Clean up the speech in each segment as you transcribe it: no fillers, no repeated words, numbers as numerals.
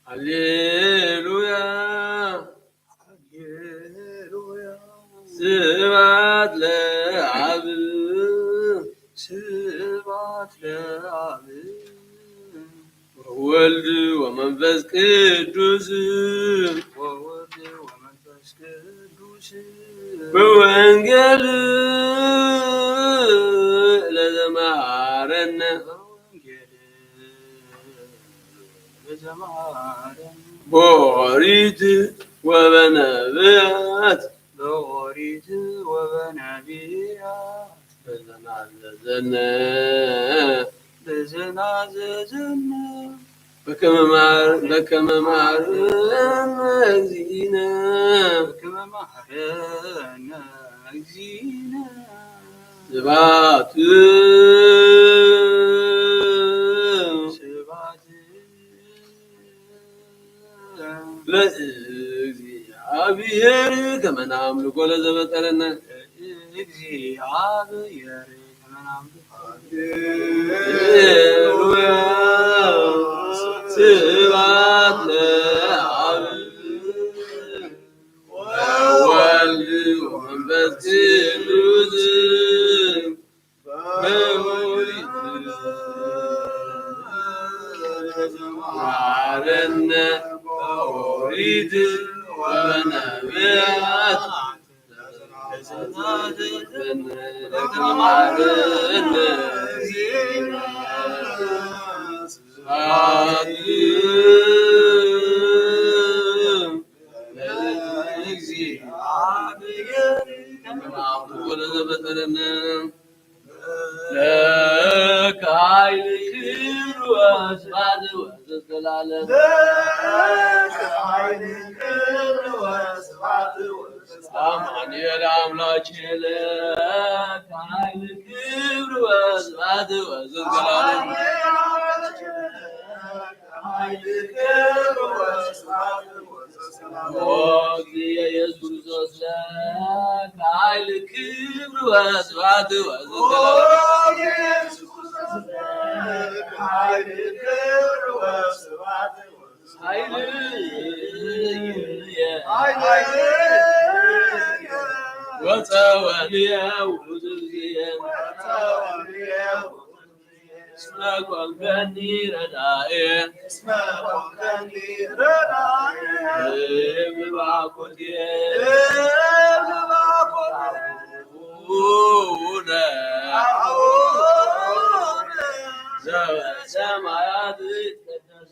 ሃሌሉያ ስብሐት ለአብ ወወልድ ወመንፈስ ቅዱስ በወንጌል ለዘመሃረነ በኦሪት ወበነቢያት በዘናዘዘነ በከመ መሃረነ እግዚእነ ስብሐት ለእግዚአብሔር ከመ ናምልኮ ለዘፈጠረነ እግዚአብሔር ከመ ናምልኮ ሃሌሉያ ስብሐት ለአብ ወወልድ ወመንፈስ ቅዱስ በኦሪት ወበነቢያት በኦሪት ወበነቢያት በከመ መሃረነ እግዚእነ ስብሐት ለእግዚአብሔር ከመ ናምልኮ ለዘፈጠረነ ለከ ኃይል ክብር ወስብሐት ወዘላለሙ አማኑኤል አምላኬ ለከ ኃይል ክብር ወስብሐት ወዘላለሙ እግዚእ ኢየሱስ ክርስቶስ ለከ ኃይል ክብር ወስብሐት ወጸወንየ ውእቱ እግዚእ እስመ ኮንከኒ ረዳኤ እምባኮቴ ዘበሰማያት ይትቀደስ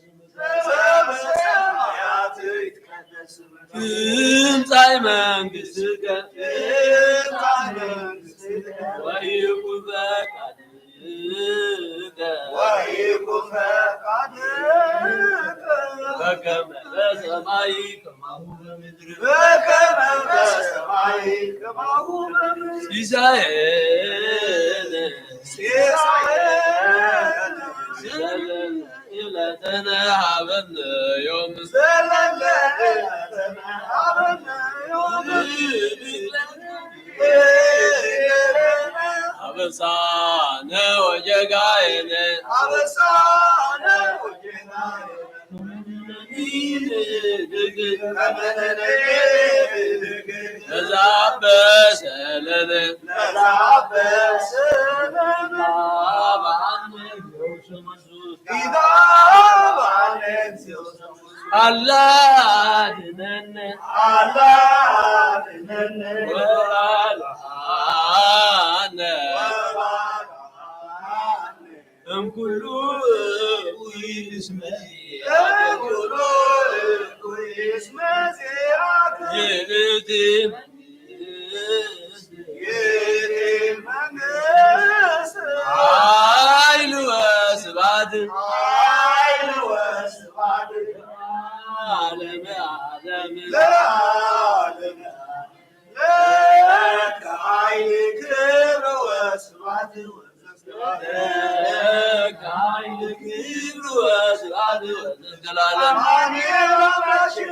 ስምከ ትምጻእ መንግሥትከ ወይኩን ፈቃድከ በከመ በሰማይ ከማሁ በምድር ሲሳየነ ዕለትነ ሀበነ ዮም አበሳነ ወጌጋየነ ለዘአበሰለነ አላ አድኅነነ ወባልሐነ እምኩሉ እስመ ይእቲ መንግሥት ኃይል ወስብሐት ለዓለመ ዓለም ለከ ኃይል ክብር ወስብሐት ወስብሐት ወዘላለም አሜን አምላካችን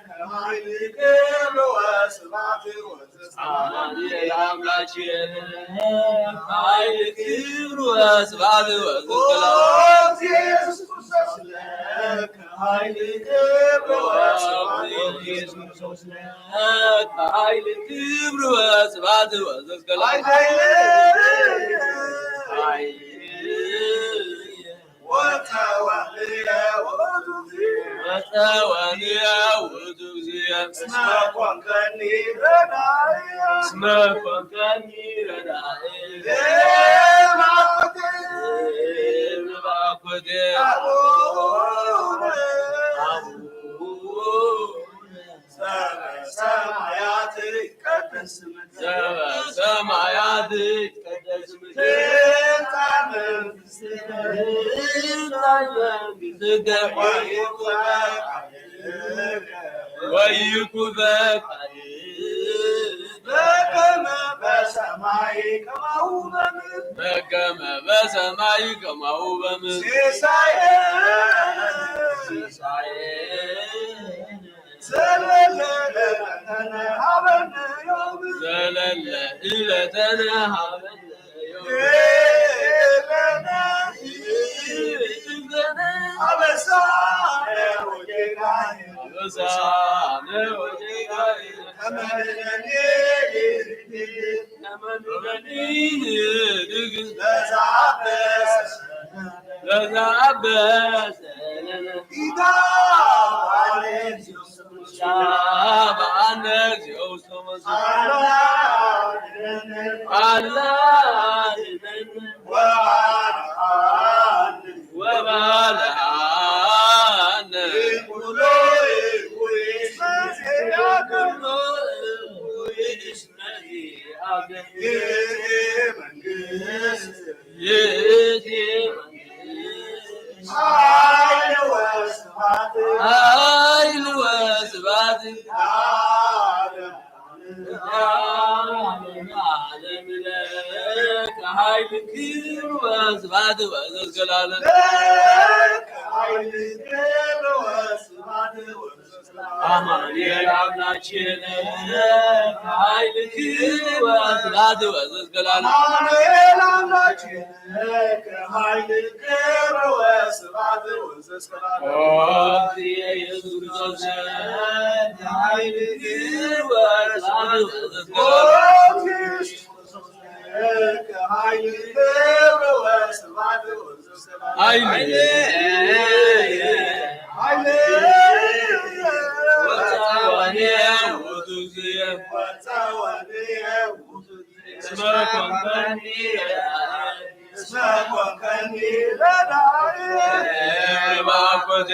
ከኃይል ክብር ወስብሐት አሜን አምላካችን ከኃይል ክብር ወስብሐት ወዘላለም ኢየሱስ ክርስቶስ ከኃይል ክብር ወስብሐት ኢየሱስ ከኃይል ክብር ወስብሐት ወዘላለም ወተወልየ ውእቱ እግዚእ እስመ ኮንከኒ ረዳኢ በአኮቴ ሰማያት ይትቀደስ ስምከ ወይኩን በከመ በሰማይ ከማሁ በምድር ዘለለ ዕለተነ ሀበነ አበሳነ ወጌጋየነ ከመ ንሕነኒ ለዘአበሰ በአነ እግዚኦ ውስተ መሥዋዕት ወባልዓነ ኃይል ወስብሐት ለዓለመ ከኃይል ክብር ወስብሐት ወዘላለም አማኑኤል አምላካችን ከኃይል ክብር ወስብሐት ወዘላለም አማኑኤል አምላካችን ከኃይል ክብር ወስብሐት ወዘላለም ኢየሱስ ክርስቶስ ከኃይል ክብር ወስብሐት እስመ ኮንከኒ ረዳኢ በአኮቴ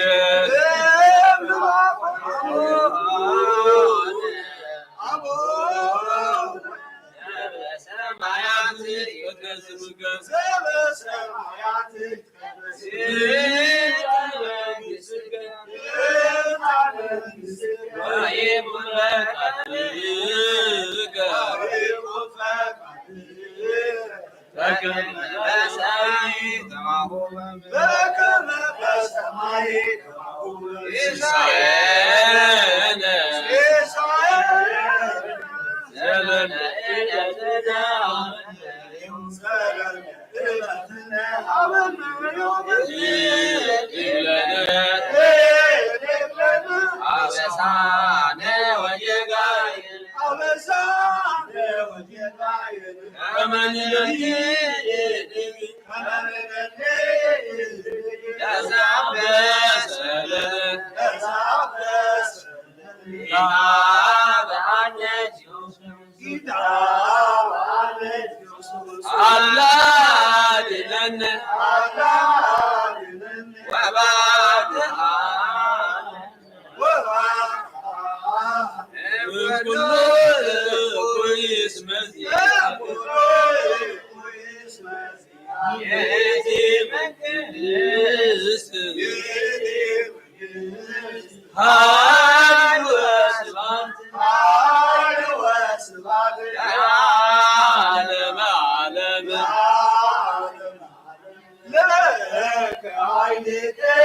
I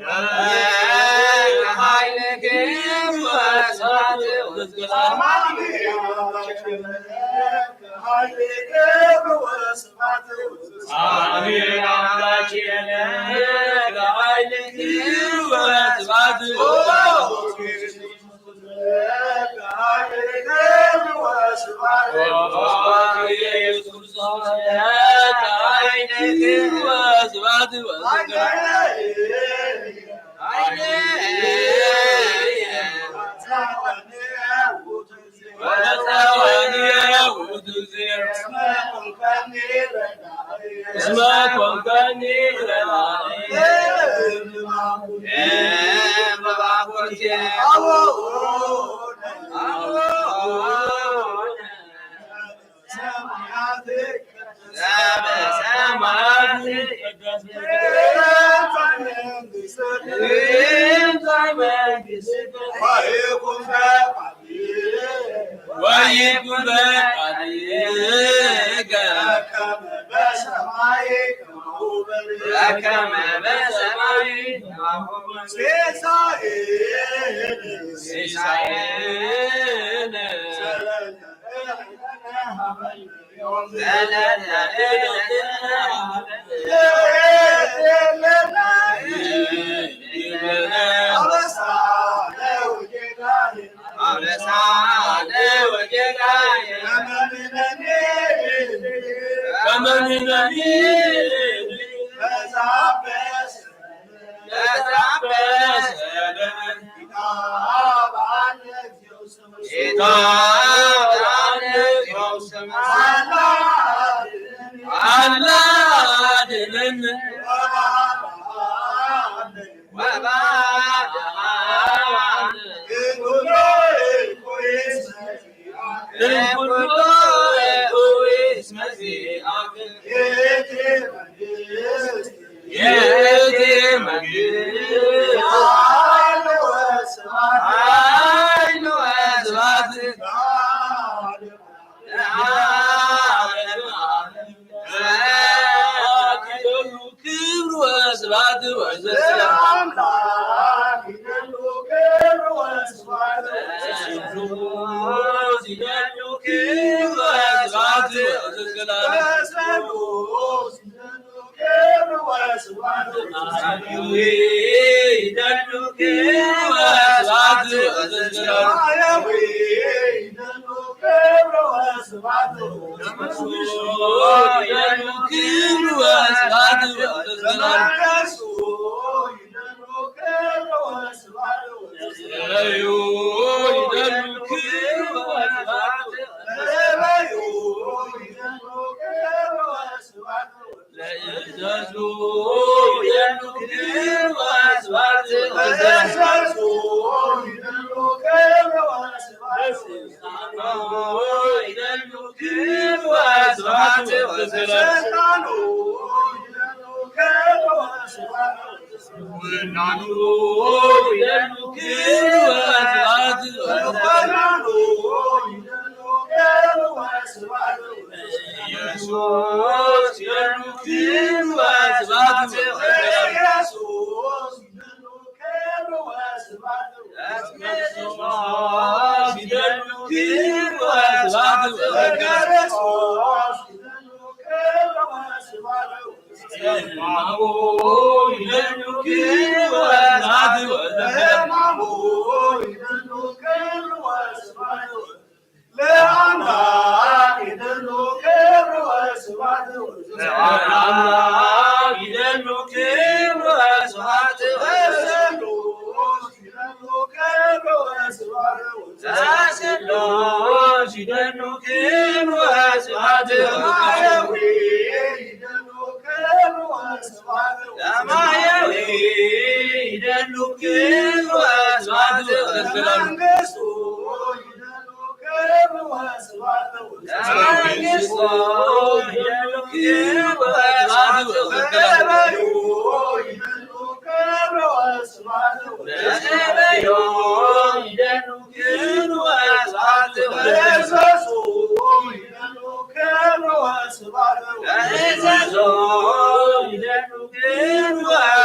Let's go.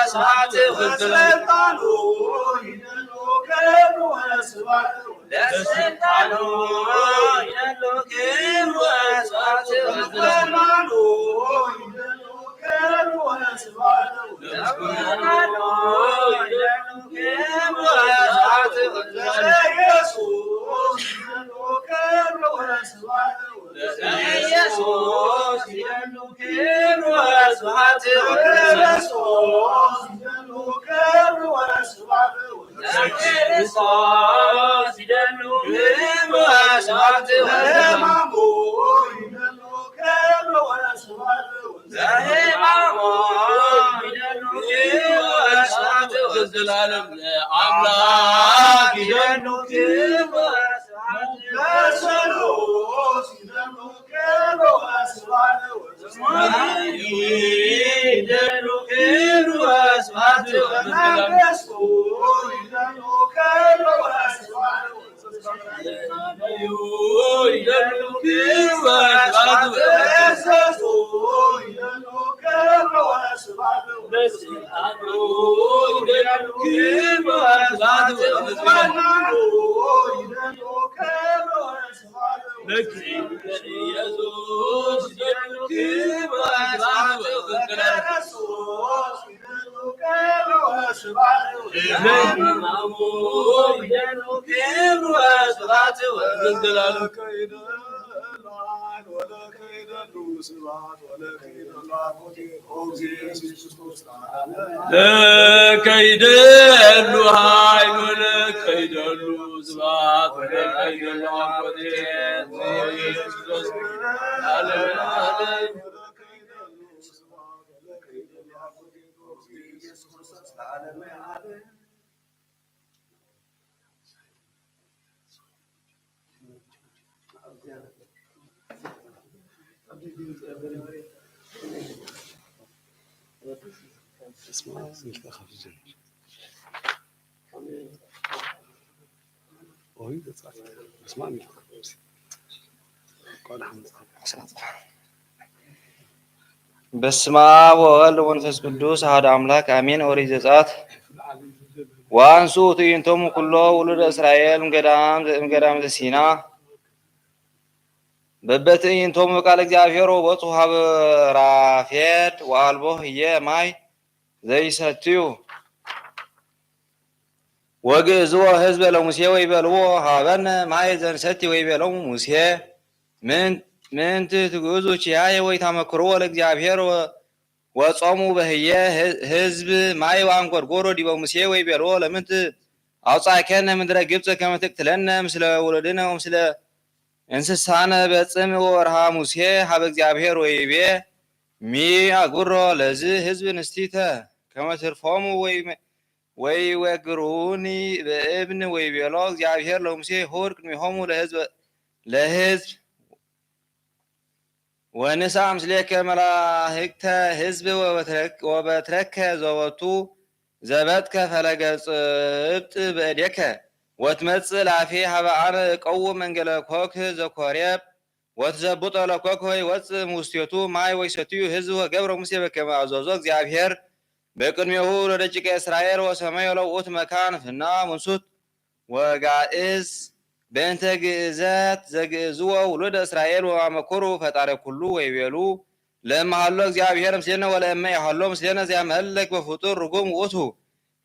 ወስብሐት ለስልጣኑ ይደሉ ክብር ወስብሐት ለስልጣኑ ይደሉ ክብር ወስብሐት ለስልጣኑ ይደሉ ክብር ወስብሐት ለስልጣኑ ይደሉ ክብር ወስብሐት ለኢየሱስ ይደሉ ክብር ወስብሐት ለኢየሱስ ይደሉ ክብር ወስብሐት ለክርስቶስ ይደሉ ክብር ወስብሐት ለክርስቶስ ይደሉ ክብር ወስብሐት ለሕማሙ ይደሉ ክብር ወስብሐት ለሕማሙ ይደሉ ክብር ወስብሐት ለዘላለም ለአምላክ ይደሉ ክብር ወስብሐት ለሰሉስ ይደሉ ክብር ወስብሐት ይደሉ ክብር ወስብሐት ለመንግሥቱ ይደሉ ክብር ወስብሐት ይደሉ ክብር ወስብሐት ለእንስሱ ይደሉ ክብር ወስብሐት ለስልጣኑ ይደሉ ክብር ወስብሐት ለመናኑ ይደሉ ክብር ወስብሐት ለኢየሱስ ይደሉ ክብር ወስብሐት ለክርስቶስ ይደሉ ክብር ወስብሐት ለሕማሙ ይደሉ ክብር ወስብሐት ለዘላለም ለከይደሉ ኃይል ወለከይደሉ ስብሐት ወለከይደሉ አኮቴት ኢየሱስ ክርስቶስ ዓለም ዓለም በስመ አብ ወወልድ ወመንፈስ ቅዱስ አሐዱ አምላክ አሜን። ኦሪት ዘጸአት ወአንሱ ትዕይንቶሙ ኩሎ ውሉደ እስራኤል እምገዳም ዘሲና በበትዕይንቶሙ በቃለ እግዚአብሔር ወወፁ ሀበ ራፌድ ወአልቦ ህየ ማይ ዘይሰትዩ ወግእዝዎ ህዝበ ለሙሴ ወይቤልዎ ሀበነ ማይ ዘንሰቲ ወይቤሎሙ ሙሴ ምንት ትግዙ ኪያየ ወይታመክርዎ ለእግዚአብሔር ወጾሙ በህየ ህዝብ ማይ ወአንጐርጐሮ ዲበ ሙሴ ወይቤልዎ ለምንት አውጻእከነ ምድረ ግብፅ ከመ ትቅትለነ ምስለ ወለድነ ወምስለ እንስሳነ በጽም ወርሃ ሙሴ ሀበ እግዚአብሔር ወይቤ ሚአግብሮ ለዝ ህዝብ ንስቲተ ከመ ትርፎሙ ወይወግሩኒ በእብን ወይቤሎ እግዚአብሔር ለሙሴ ሑር ቅድሜሆሙ ለህዝብ ወንሳ ምስሌከ መላእክተ ህዝብ ወበትረከ ዘወቱ ዘበጥከ ፈለገ ጽብጥ በእዴከ ወትመጽእ ላፌ ሀበ አነ እቀውም መንገለ ኮክ ዘኮሬብ ወትዘብጦ ለኮክ ወይወፅእ ውስቴቱ ማይ ወይሰትዩ ህዝብ ወገብረ ሙሴ በከመ አዘዞ እግዚአብሔር በቅድሜሁ ለደቂቀ እስራኤል ወሰመዮ ለውእቱ መካን ፍና መንሱት ወጋእዝ በእንተ ግእዘት ዘግእዝዎ ውሉደ እስራኤል ወአመኮሩ ፈጣሪ ኩሉ ወይቤሉ ለእመሃሎ እግዚአብሔር ምስሌነ ወለእመ ያሃሎ ምስሌነ ዘያመህለክ በፍጡር ርጉም ውእቱ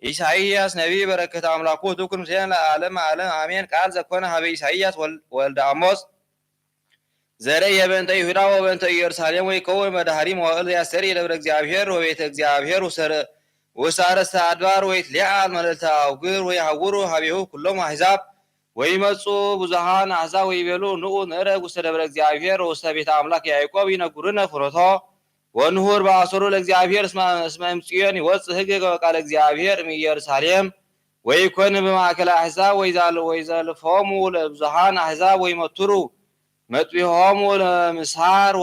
ኢሳይያስ ነቢይ በረከተ አምላኩ ትኩን ምስሌነ ለዓለም ዓለም አሜን። ቃል ዘኮነ ሀበ ኢሳይያስ ወልደ አሞጽ ዘረየ በእንተ ይሁዳ ወበእንተ ኢየሩሳሌም ወይከውን መድኃኒ መዋዕል ያስተርኢ ለብረ እግዚአብሔር ወቤተ እግዚአብሔር ወሳረስተ አድባር ወይትሊዓል መልዕልተ አውግር ወይሐውሩ ሀቤሁ ኩሎሙ አሕዛብ ወይመጹ ብዙሃን አሕዛብ ወይቤሉ ንዑ ንዕረግ ውስተ ደብረ እግዚአብሔር ውስተ ቤተ አምላክ ያዕቆብ ይነግሩነ ፍኖቶ ወንሁር በአሰሩ ለእግዚአብሔር እስመ እምጽዮን ይወፅእ ሕግ ቃለ እግዚአብሔር እምኢየሩሳሌም ወይኮን በማእከለ አሕዛብ ወይዘልፎሙ ለብዙሃን አሕዛብ ወይመትሩ መጥቢሆሙ ለምስሃር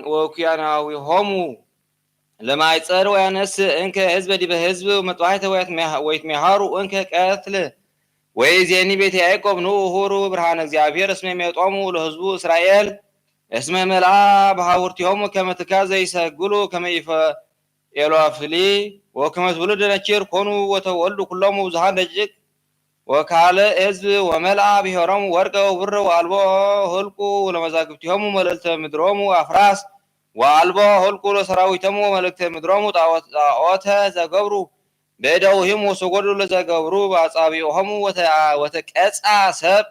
ወኩያናዊሆሙ ለማይጸር ወያነስ እንከ ህዝበ ዲበ ህዝብ መጥዋዕተ ወይትሜሃሩ እንከ ቀትል ወይዜኒ ቤተ ያዕቆብ ኑ ሁሩ ብርሃነ እግዚአብሔር እስመ የሚያጦሙ ለህዝቡ እስራኤል እስመ መልአ በሃውርቲሆሙ ከመ ትካዘ ይሰግሉ ኤሎፍሊ ወከመት ውሉደ ነኪር ኮኑ ወተወልዱ ኩሎሙ ብዙሃን ደቂቅ ወካልእ ሕዝብ ወመልአ ብሔሮሙ ወርቀ ወብር ወአልቦ ህልቁ ለመዛግብቲሆሙ መልእልተ ምድሮሙ አፍራስ ወአልቦ ህልቁ ለሰራዊቶሙ መልእክተ ምድሮሙ ጣዖተ ዘገብሩ በእደዊሂሙ ወሰጎዱ ለዘገብሩ በአጻብዒሆሙ ወተቀጽአ ሰብ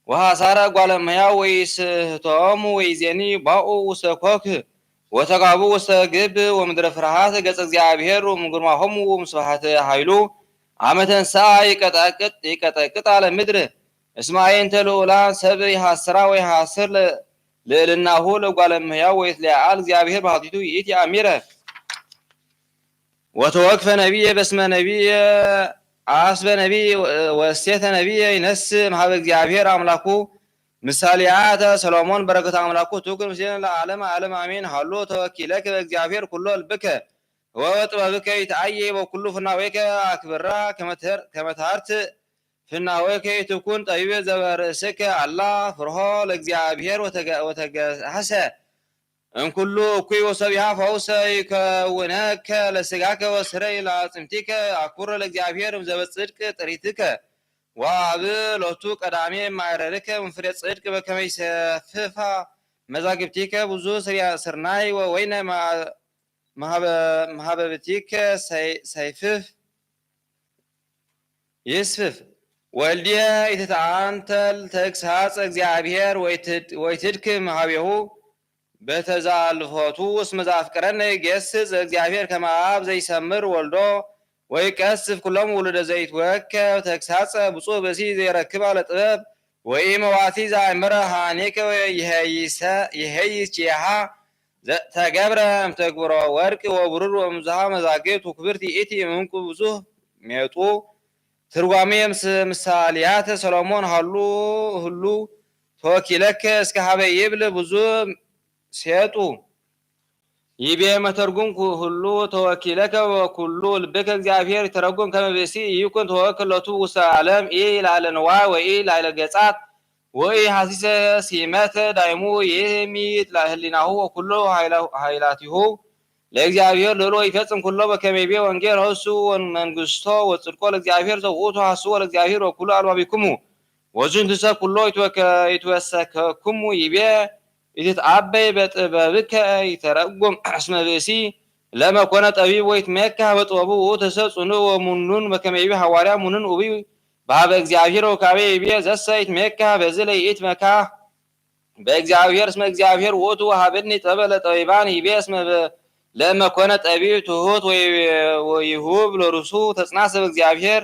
ወሐሳረ እጓለ እመሕያው ወይስሕቶሙ ወይዜኒ ባኡ ውስተ ኮክህ ወተጋቡ ውስተ ግብ ወምድረ ፍርሃት ገጸ እግዚአብሔር ወምግርማሆሙ ወምስብሐተ ኃይሉ አመ ተንሥአ ይቀጠቅጥ አለ ምድር እስመ አዕይንተ ልዑላን ሰብ ይሐስራ ወይሐስር ልዕልናሁ ለእጓለ እመሕያው ወይትለዓል እግዚአብሔር በኃጢአቱ ይእቲ አሚረ ወተወክፈ ነቢየ በስመ ነቢየ አስበ ነቢይ ወእሴተ ነቢየ ይነስእ እምኀበ እግዚአብሔር አምላኩ ምሳሌያተ ሰሎሞን በረከተ አምላኩ ትኩን ምስሌነ ለዓለመ ዓለም አሜን። ሀሎ ተወኪለከ በእግዚአብሔር ኩሎ ልብከ ወጥበብከ ይትአየ በኩሉ ፍናዌከ አክብራ ከመ ትሃርት ፍናዌከ ትኩን ጠቢበ ዘበርእስከ አላ ፍርሆ ለእግዚአብሔር ወተገሃሰ እምኩሉ እኩይ ወሰቢሃ ፈውሰ ይከውነከ ለሥጋከ ወስረይ ለአጽምቲከ አኩረ ለእግዚአብሔር እምዘበጽድቅ ጥሪትከ ወአብ ሎቱ ቀዳሜ ማዕረርከ እምፍሬ ጽድቅ በከመ ይሰፍፋ መዛግብቲከ ብዙ ስርናይ ወወይነ ማህበብቲከ ሰይፍፍ ይስፍፍ ወልድየ ኢትተአንተል ተግሳጽ እግዚአብሔር ወይትድክም ኀቤሁ በተዛልፎቱ እስመ ዘአፍቅረነ ይገሥጽ እግዚአብሔር ከመ አብ ዘይሰምር ወልዶ ወይቀስፍ ኩሎሙ ውሉደ ዘይትወከብ ተግሳጸ ብፁዕ ብእሲ ዘይረክብ አለ ጥበብ ወኢመዋቲ ዘአእመረ ሀኔከ ይሄይስ ጭሃ ተገብረ እምተግብሮ ወርቅ ወብሩር ወምዝሃ መዛግብት ወክብርት ይእቲ እምዕንቁ ብዙሕ ሜጡ ትርጓሜ ምሳሌያተ ሰሎሞን ሁሉ ተወኪለከ እስከ ሀበ ይብል ብዙ ሴጡ ይቤ መተርጉም ሁሉ ተወኪለከ ወኩሉ ልብከ እግዚአብሔር ይተረጉም ከመ ብእሲ ይኩን ተወክለቱ ውስተ ዓለም ኢላዕለ ንዋይ ወኢላዕለ ገጻት ወኢሐሲሰ ሲመተ ዳይሙ የሚጥ ለህሊናሁ ወኩሉ ኃይላቲሁ ለእግዚአብሔር ልዕሎ ይፈጽም ኩሎ በከመ ይቤ ወንጌል ርእሱ መንግሥቶ ወጽድቆ ለእግዚአብሔር ዘውእቱ ሐስቦ ለእግዚአብሔር ወኩሉ አልባቢክሙ ወዝንትሰ ኩሎ ይትወሰከክሙ ይቤ ይትትአበይ በጥበብከ ይተረጉም እስመ ብእሲ ለመኮነ ጠቢብ ወይትሜካህ በጥበቡ ውእቱ ሰብ ጽኑዕ ወሙኑን በከመ ይቤ ሐዋርያ ሙኑን ውቢይ በኀበ እግዚአብሔር ወካቤ ይቤ ዘሰ ይትሜካህ በዝለ ይእትመካህ በእግዚአብሔር እስመ እግዚአብሔር ውእቱ ወሀበኒ ጥበበ ለጠቢባን ይቤ እስመ ለመኮነ ጠቢብ ትሑት ወይሁብ ለርእሱ ተጽናሰ በእግዚአብሔር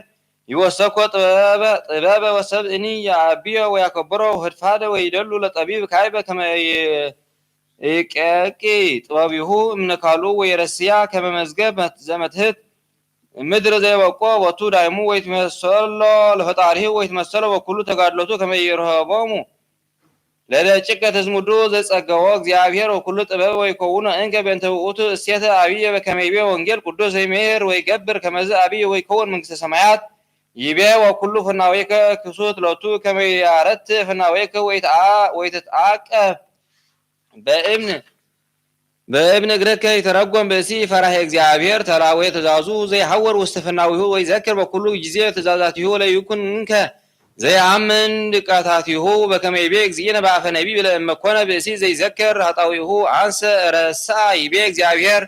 ይወሰኮ ጥበበ ወሰብእኒ ያዕብዮ ወያከብሮ ህድፋደ ወይደሉ ለጠቢብ ካይበ ከመ ይቀቂ ጥበቢሁ እምነካሉ ወይረስያ ከመ መዝገብ ዘመትሕት ምድር ዘይበቆ ቦቱ ዳይሙ ወይትመሰሎ ለፈጣሪሁ ወይትመሰሎ በኩሉ ተጋድሎቱ ከመ ይርህቦሙ ለደቂቀ ተዝሙዱ ዘጸገዎ እግዚአብሔር ወኩሉ ጥበብ ወይከውኑ እንከ በእንተ ውእቱ እሴተ አብየ በከመ ይቤ ወንጌል ቅዱስ ዘይሜር ወይገብር ከመዝ አብይ ወይከውን መንግሥተ ሰማያት ይቤ ወኩሉ ፍናዌከ ክሱት ሎቱ ከመ ያረት ፍናዌከ ወይትትዓቀብ በእብን እግርከ ይተረጎም ብእሲ ፈራሄ እግዚአብሔር ተላዌ ትእዛዙ ዘይሐወር ውስተ ፍናዊሁ ወይዘክር በኩሉ ጊዜ ትእዛዛቲሁ ለይኩን እንከ ዘየአምን ድቃታቲሁ በከመ ይቤ እግዚእነ በአፈ ነቢይ ለእመኮነ ብእሲ ዘይዘክር ኃጣዊሁ አንሰ ረሳ ይቤ እግዚአብሔር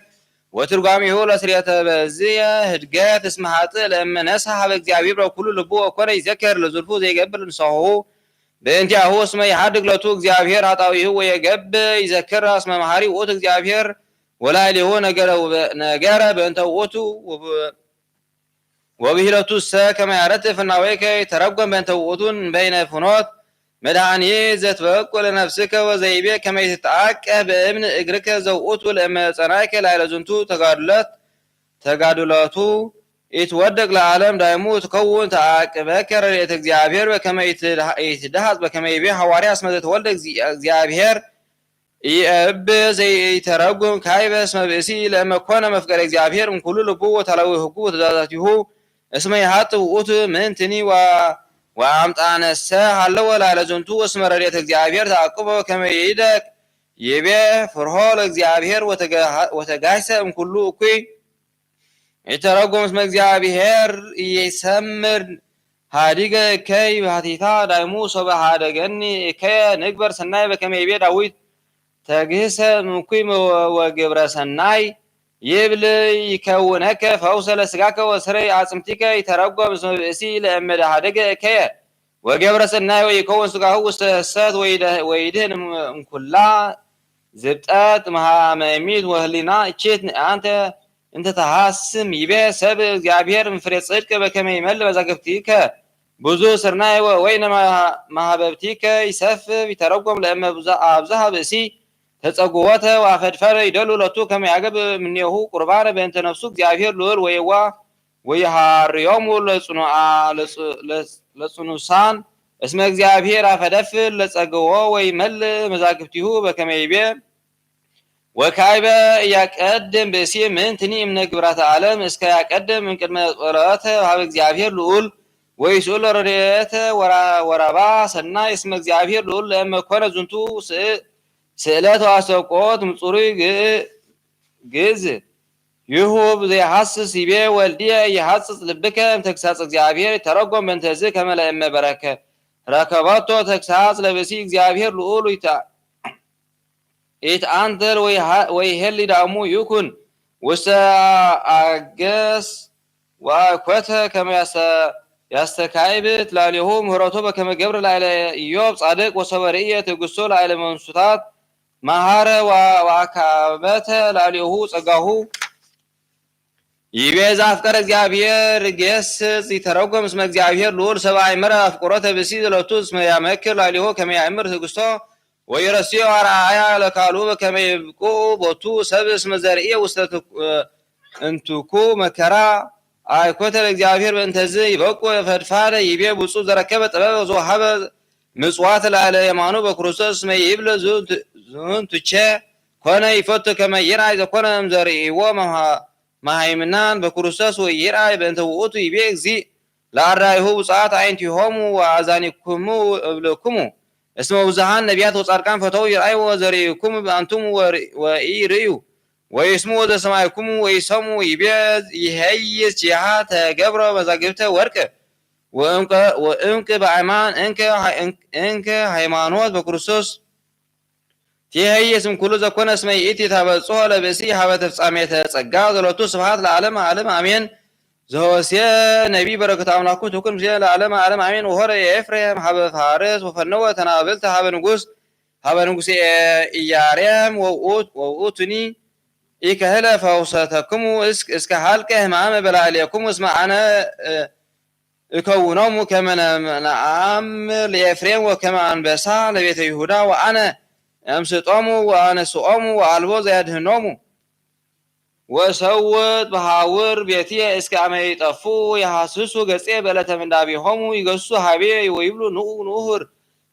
ወትርጓሜሁ ለስርየተ በዝየ ህድገት እስመ ኃጥእ ለእመ ነስሐ ኀበ እግዚአብሔር በኩሉ ልቡ ወኮነ ይዘክር ለዝልፉ ዘይገብር ንስሐሁ በእንቲአሁ እስመ ይሐድግ ሎቱ እግዚአብሔር ኃጣዊሁ ወየገብር ይዘክር እስመ መሐሪ ውእቱ እግዚአብሔር ወላዕሌሁ ነገረ በእንተ ውእቱ ወብሂለቱሰ ከመ ያረትዕ ፍናዌከ ይተረጎም በእንተ ውእቱን በይነ ፍኖት መድኃኒት ዘትበቁዕ ለነፍስከ ወዘይቤ ከመ ይትትዓቀብ በእብን እግርከ ዘውእቱ ለእመ ጸናዕከ ላዕለ ዝንቱ ተጋድሎቱ ይትወደቅ ለዓለም ዳይሙ ትከውን ተዓቅበከ ረድኤተ እግዚአብሔር በከመ ይትደሃጽ በከመ ይቤ ሐዋርያ እስመ ዘተወልደ እግዚአብሔር ይእብ ዘይተረጉም ካይበ እስመ ብእሲ ለእመ ኮነ መፍቀሬ እግዚአብሔር እምኩሉ ልቡ ወተላዊ ሕጉ ወትእዛዛቲሁ እስመ ይኃጥእ ውእቱ ምንትኒ ወአምጣነሰ ሀለወ ላዕለ ዝንቱ እስመ ረድኤተ እግዚአብሔር ተዓቅቦ ከመ ይቤ ፍርሆ ለእግዚአብሔር ወተጋይሰ እምኩሉ እኩይ የተረጎም እስመ እግዚአብሔር ኢይሰምር ሃዲገ እከይ ባሕቲታ ዳይሙ ሶበ ሃደገኒ እከየ ንግበር ሰናይ በከመ ይቤ ዳዊት ተግህሰ እምኩይ ወግብረ ሰናይ ይብል ይከውነከ ፈውሰ ለሥጋከ ወስረይ አጽምቲከ ይተረጎም እስመ ብእሲ ለእመ ሃደገ እከየ ወገብረ ሰናይ ወይከውን ሥጋሁ ውስተ እሰት ወይድህን እምኩላ ዝብጠት መሃመሚት ወህሊና እቼት አንተ እንተ ተሐስም ይቤ ሰብ እግዚአብሔር እምፍሬ ጽድቅ በከመ ይመልእ መዛግብቲከ ብዙ ስርናይ ወይነ ማህበብቲከ ይሰፍፍ ይተረጎም ለእመ አብዝሃ ብእሲ ተጸጉወተ ወአፈድፈረ ይደሉ ለቱ ከመ ያገብ እምኔሁ ቁርባነ በእንተ ነፍሱ እግዚአብሔር ልዑል ወየዋ ወይሃርዮሙ ለጽኑሳን እስመ እግዚአብሔር አፈደፍር ለጸግዎ ወይመልእ መዛግብቲሁ በከመ ይቤ ወካይበ ያቀድም ብእሲ ምንትኒ እምነ ግብራተ ዓለም እስከ ያቀድም እምቅድመ ጸሎተ ሀበ እግዚአብሔር ልዑል ወይስኡል ረድኤተ ወረባ ሰናይ እስመ እግዚአብሔር ልዑል ለእመ ኮነ ዝንቱ ስእለት ወአስተብቆት ምጹሩይ ግዕዝ ይሁብ ዘይሐስስ ይቤ ወልድየ ይሐስስ ልብከ እምተግሳጽ እግዚአብሔር ተረጎም በእንተዝ ከመ ለእመ በረከ ረከበቶ ተግሳጽ ለብእሲ እግዚአብሔር ልዑል ይትአንተር ወይሄሊ ዳእሙ ይኩን ውስተ አገስ ወኮተ ከመ ያስተካይብት ላሊሁ ምህረቱ በከመ ገብረ ላዕለ ኢዮብ ጻድቅ ወሰበ ርእየ ትዕግሥቶ ላዕለ መንሱታት መሃረ ወአካበተ ላሊሁ ጸጋሁ ይቤ ዘአፍቀረ እግዚአብሔር ገስጽ ይተረጎም እስመ እግዚአብሔር ልዑል ሰብአ አእመረ አፍቅሮተ ብእሲ ዘለቱ እስመ ያመክር ላሊሁ ከመ ያእምር ትዕግሥቶ ወይረስዮ አርአያ ለካልኡ በከመ ይብቁ ቦቱ ሰብእ እስመ ዘርእየ ውስተ እንቱኩ መከራ አይኮተ ለእግዚአብሔር በእንተዝ ይበቁ ፈድፋደ ይቤ ብፁዕ ዘረከበ ጥበበ ዘወሀበ ምጽዋት ላዕለ የማኑ በክርስቶስ እስመ ይብለ ዝንቱቸ ኮነ ይፈቱ ከመ ይርአይ ዘኮነ እምዘርእይዎ መሃይምናን በክርስቶስ ወይርአይ በእንተ ውእቱ ይቤ እግዚእ ለአርዳኢሁ ብፁዓት አዕይንቲሆሙ ወአዛኒክሙ እብልክሙ እስመ ብዙኃን ነቢያት ወጻድቃን ፈተው ይርአዩ ወዘርእይክሙ አንትሙ ወኢርእዩ ወይስሙ ወዘሰማዕክሙ ወይሰሙ ይቤ ይሄይስ ጅሃ ተገብረ መዛግብተ ወርቅ ወእንቅ በአይማን እንከ ሃይማኖት በክርስቶስ ትሄይስ እምኩሉ ዘኮነ እስመ ይእቲ ታበጽሖ ለብእሲ ሀበ ተፍጻሜተ ጸጋ ዘለቱ ስብሐት ለዓለመ ዓለም አሜን። ዘሆሴዕ ነቢይ በረከተ አምላኩ ትኩን ለዓለመ ዓለም አሜን። ወሖረ ኤፍሬም ሀበ ፋርስ ወፈነወ ተናብልተ ሀበ ንጉሥ ኢያሬም ወውእቱኒ ኢከህለ ፈውሰተክሙ እስከ ሀልቀ ሕማመ በላዕሌክሙ እስመ አነ እከውኖሙ ከመ ነአም ለኤፍሬም ወከመ አንበሳ ለቤተ ይሁዳ ወአነ እምስጦሙ ወአነስኦሙ ወአልቦ ዘያድኅኖሙ ወሰውት በሃውር ቤትየ እስከ አመ ይጠፉ የሐስሱ ገጼ በዕለተ ምንዳቤሆሙ ይገሱ ሀቤ ወይብሉ ንዑ ንዑር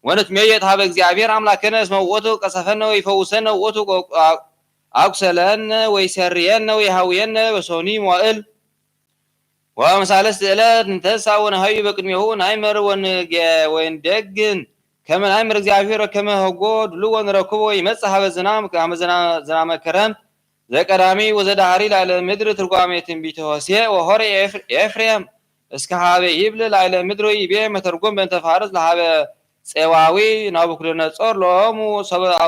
ወንትሜየጥ ሀበ እግዚአብሔር አምላክነ እስመ ውእቱ ቀሰፈነ ወይፈውሰነ ውእቱ አቁሰለነ ወይሰርየነ ወይሃውየነ በሶኒ መዋዕል ወመሳለስት ዕለት እንተንሣ ወነሀዩ በቅድሜሁ ናይመር ወንደግን ከመ ናይመር እግዚአብሔር ከመ ህጎ ድልዎ ንረክቦ ይመጽእ ሀበ ዝናመ ክረምት ዘቀዳሚ ወዘዳህሪ ላዕለ ምድር ትርጓሜ ትንቢተ ሆሴዕ ወሖረ ኤፍሬም እስከ ሀበ ይብል ላዕለ ምድር ይቤ መተርጎም በእንተ ፋርስ ለሀበ ፄዋዊ ናቡከደነፆር ሎሙ ሰብአ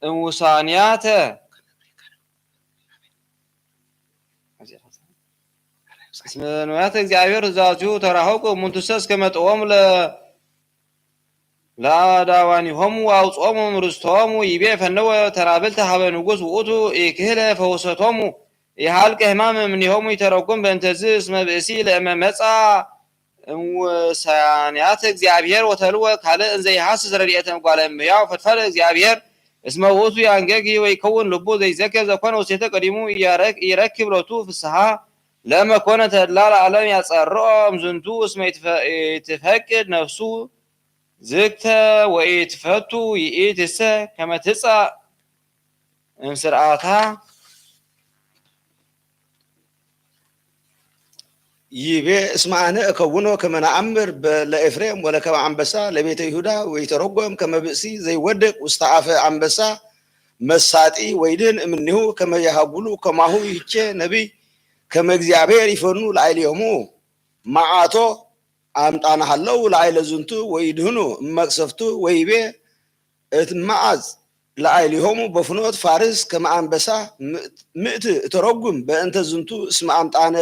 እሙሳንያተ እስመ ነቢያተ እግዚአብሔር ትእዛዙ ተራኸቁ እሙንቱሰ እስከ መጥኦሙ ለአዳዋኒሆሙ ወአውፅኦሙ ርስቶሙ ይቤ ፈነወ ተናብልተ ሀበ ንጉሥ ውእቱ ኢክህለ ፈውሰቶሙ ኢሃልቀ ሕማም እምኔሆሙ ይተረጎም በእንተዝ እስመ ብእሲ ለእመ መጻ እምውሳንያተ እግዚአብሔር ወተልወ ካልእ እንዘ ይሐስስ ረድኤተ እጓለ እመሕያው ፈድፈደ እግዚአብሔር እስመ ውእቱ ያንገጊ ወይከውን ልቡ ዘይዘክር ዘኮነ ውስቴተ ቀዲሙ ይረክብ ሎቱ ፍስሓ ለእመ ኮነ ተድላ ለዓለም ያጸርኦ እምዝንቱ እስመ ይትፈቅድ ነፍሱ ዝግተ ወኢትፈቱ ይእትሰ ከመ ትጻእ እምስርዓታ ይቤ እስመ አነ እከውኖ ከመ ነአምር ለኤፍሬም ወለከመ አንበሳ ለቤተ ይሁዳ ወይተረጎም ከመ ብእሲ ዘይወድቅ ውስተ አፈ አንበሳ መሳጢ ወይድህን እምኔሁ ከመ ያሃጉሉ ከማሁ ይቼ ነቢይ ከመ እግዚአብሔር ይፈኑ ላዕሌሆሙ መዓቶ አምጣናሃለው ላዕለ ዝንቱ ወይድህኑ እመቅሰፍቱ ወይቤ እትመዓዝ ላዕሌሆሙ በፍኖት ፋርስ ከመ አንበሳ ምእት እተረጉም በእንተ ዝንቱ እስመ አምጣነ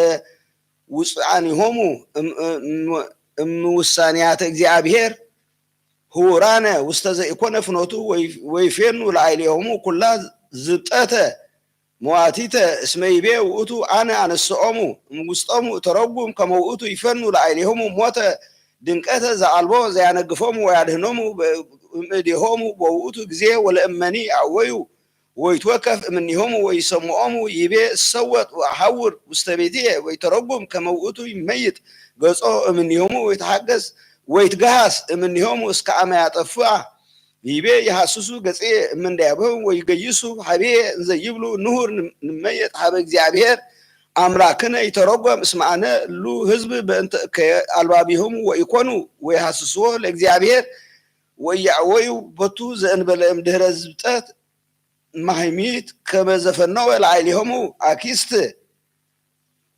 ውፅአኒሆሙ እምውሳኔያተ እግዚአብሔር ህውራነ ውስተ ዘኢኮነ ፍኖቱ ወይፌኑ ላዕሌሆሙ ኩላ ዝብጠተ መዋቲተ እስመ ይቤ ውእቱ አነ አነስኦሙ እምውስጦሙ እተረጉም ከመ ውእቱ ይፈኑ ላዕሌሆሙ ሞተ ድንቀተ ዘአልቦ ዘያነግፎሙ ወያድህኖሙ እምእዴሆሙ በውእቱ ጊዜ ወለእመኒ አወዩ ወይትወከፍ እምኔሆሙ ወይሰምዖሙ ይቤ እሰወጥ ወአሐውር ውስተ ቤትየ ወይተረጉም ከመ ውእቱ ይመይጥ ገጾ እምኔሆሙ ወይትሐገስ ወይትገሃስ እምኔሆሙ እስከ አመ ያጠፍአ ይቤ ይሐስሱ ገጽየ እምንዳያብህም ወይገይሱ ሀቤየ እንዘ ይብሉ ንሁር ንመየጥ ሀበ እግዚአብሔር አምላክነ ይተረጎም እስመ አነ እሉ ህዝብ በእንተ አልባቢሆሙ ወኢኮኑ ወይሐስስዎ ለእግዚአብሔር ወያዕወዩ ቦቱ ዘእንበለ እምድኅረ ዝብጠት ማህሚት ከመ ዘፈነወ ላዕሌሆሙ አኪስት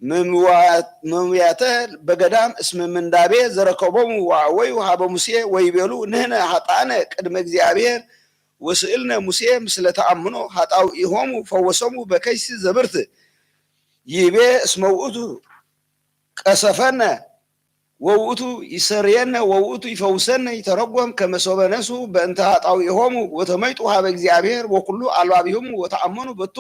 መምያተ በገዳም እስመ ምንዳቤ ዘረከቦሙ ወአወዩ ሀበ ሙሴ ወይቤሉ ንሕነ ኃጥአነ ቅድመ እግዚአብሔር ወስእልነ ሙሴ ምስለ ተአምኖ ኃጣውኢሆሙ ፈወሶሙ በከይሲ ዘብርት ይቤ እስመ ውእቱ ቀሰፈነ ወውእቱ ይሰርየነ ወውእቱ ይፈውሰነ ይተረጎም ከመ ሶበ ነሱ በእንተ ኃጣውኢሆሙ ወተመይጡ ሀበ እግዚአብሔር ወኩሉ አልባቢሆሙ ወተአመኑ በቱ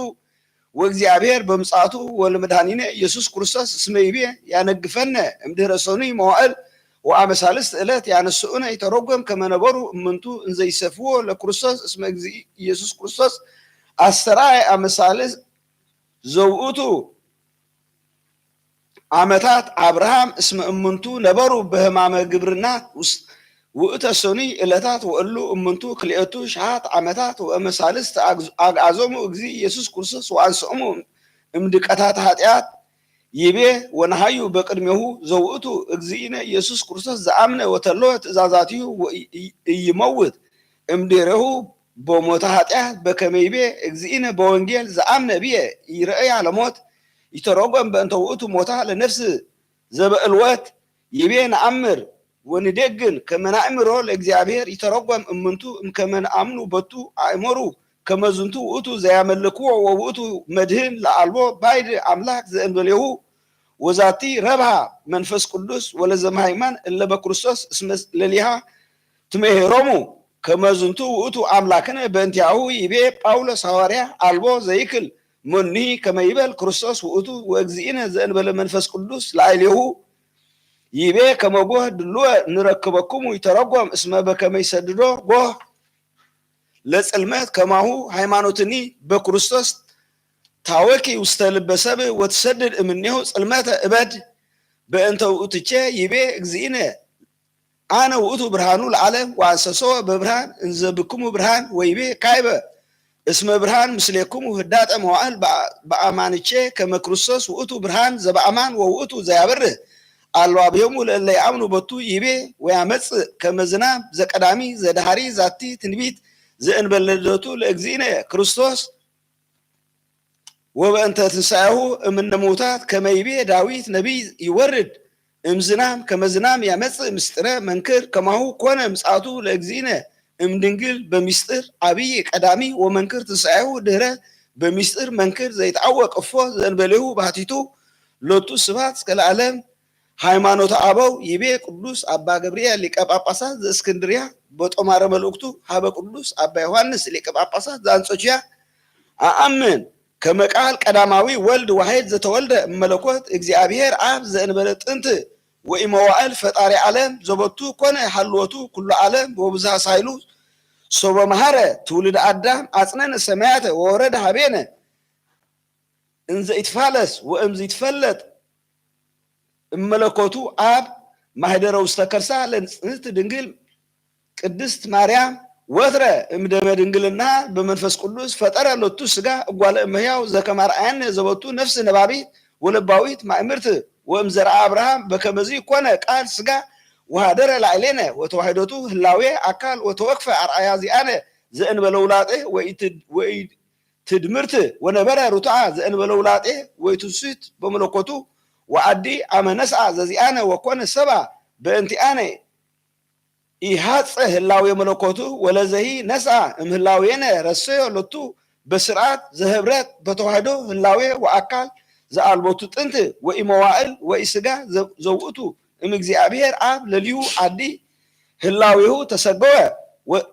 ወእግዚአብሔር በምጽአቱ ወለመድኃኒነ ኢየሱስ ክርስቶስ እስመ ይቤ ያነግፈነ እምድኅረ ሰኑይ መዋዕል ወአመ ሣልስት ዕለት ያነስኡነ ይተረጎም ከመ ነበሩ እምንቱ እንዘ ይሰፍዎ ለክርስቶስ እስመ እግዚእ ኢየሱስ ክርስቶስ አስተርአየ አመ ሣልስ ዘውእቱ ዓመታት አብርሃም እስመ እምንቱ ነበሩ በሕማመ ግብርና ውእተ ሰኑይ ዕለታት ወእሉ እምንቱ ክልኤቱ ሸሓት ዓመታት ወእመ ሣልስት አግዓዞሙ እግዚእ ኢየሱስ ክርስቶስ ወአንስኦሙ እምድቀታት ኃጢአት ይቤ ወነሃዩ በቅድሜሁ ዘውእቱ እግዚእነ ኢየሱስ ክርስቶስ ዘአምነ ወተለወ ትእዛዛቲሁ ኢይመውት እምድኅሬሁ በሞተ ኃጢአት በከመ ይቤ እግዚእነ በወንጌል ዘአምነ ብየ ይርእያ ለሞት ይተረጎም በእንተ ውእቱ ሞታ ለነፍስ ዘበእልወት ይቤ ነአምር ወንደግን ከመ ናእምሮ ለእግዚአብሔር ይተረጎም እምንቱ እምከመ ነአምኑ በቱ አእመሩ ከመ ዝንቱ ውእቱ ዘያመልክዎ ወውእቱ መድህን ለአልቦ ባዕድ አምላክ ዘእንበሌሁ ወዛቲ ረብሃ መንፈስ ቅዱስ ወለዘመሃይማን እለ በክርስቶስ እስመ ሌሊሃ ትሜሄሮሙ ከመ ዝንቱ ውእቱ አምላክነ በእንቲአሁ ይቤ ጳውሎስ ሐዋርያ አልቦ ዘይክል ሞኒ ከመ ይበል ክርስቶስ ውእቱ ወእግዚእነ ዘእንበለ መንፈስ ቅዱስ ላዕሌሁ ይቤ ከመ ጎህ ድልወ ንረክበክሙ ይተረጎም እስመ በከመ ይሰድዶ ጎህ ለጽልመት ከማሁ ሃይማኖትኒ በክርስቶስ ታወኪ ውስተ ልበ ሰብእ ወትሰድድ እምኔሁ ጽልመተ እበድ በእንተ ውእቱቼ ይቤ እግዚእነ አነ ውእቱ ብርሃኑ ለዓለም ወአንሰሶ በብርሃን እንዘ ብክሙ ብርሃን ወይቤ ካይበ እስመ ብርሃን ምስሌክሙ ህዳጠ መዋዕል በአማንቼ ከመ ክርስቶስ ውእቱ ብርሃን ዘበአማን ወውእቱ ዘያበርህ አልባቢሆሙ ለእለ ይአምኑ በቱ ይቤ ወያመጽእ ከመ ዝናብ ዘቀዳሚ ዘዳሃሪ ዛቲ ትንቢት ዘእንበለ ልደቱ ለእግዚእነ ክርስቶስ ወበእንተ ትንሣኤሁ እምነ ሙታት ከመ ይቤ ዳዊት ነቢይ ይወርድ እምዝናም ከመ ዝናም ያመጽእ ምስጢረ መንክር ከማሁ ኮነ ምጽአቱ ለእግዚእነ እምድንግል በሚስጥር አብይ ቀዳሚ ወመንክር ትንሣኤሁ ድኅረ በሚስጥር መንክር ዘይትዐወቅ እፎ ዘእንበሌሁ ባሕቲቱ ሎቱ ስብሐት እስከ ለዓለም ሃይማኖተ አበው ይቤ ቅዱስ አባ ገብርኤል ሊቀ ጳጳሳት ዘእስክንድርያ በጦማረ መልእክቱ ሀበ ቅዱስ አባ ዮሐንስ ሊቀ ጳጳሳት ዘአንጾኪያ አአምን ከመ ቃል ቀዳማዊ ወልድ ዋሕድ ዘተወልደ እመለኮት እግዚአብሔር አብ ዘእንበለ ጥንት ወኢመዋዕል ፈጣሪ ዓለም ዘበቱ ኮነ ሀልወቱ ኩሉ ዓለም ወብዝሃ ሳይሉ ሶበ መሐረ ትውልድ አዳም አጽነነ ሰማያተ ወወረደ ሀቤነ እንዘ ይትፋለስ ወእምዘ ይትፈለጥ እመለኮቱ አብ ማህደረ ውስተ ከርሳ ለንጽሕት ድንግል ቅድስት ማርያም ወትረ እምደመ ድንግልና በመንፈስ ቅዱስ ፈጠረ ሎቱ ስጋ እጓለ እመሕያው ዘከመ አርአያነ ዘበቱ ነፍስ ነባቢት ወለባዊት ማእምርት ወእምዘርአ አብርሃም በከመዚ ኮነ ቃል ስጋ ወሃደረ ላዕሌነ ወተዋሕዶቱ ህላዌ አካል ወተወክፈ አርአያ ዚአነ ዘእንበለ ውላጤ ወኢትድምርት ወነበረ ሩትዓ ዘእንበለ ውላጤ ወኢትስት በመለኮቱ ወአዲ አመ ነስአ ዘዚአነ ወኮነ ሰብአ በእንቲአነ ኢሃፀ ህላዌ መለኮቱ ወለዘሂ ነስአ እምህላዌነ ረሰዮ ሎቱ በስርዓት ዘህብረት በተዋሕዶ ህላዌ ወአካል ዘአልቦቱ ጥንት ወኢመዋእል ወኢስጋ ዘውእቱ እምእግዚአብሔር አብ ለሊሁ አዲ ህላዌሁ ተሰገወ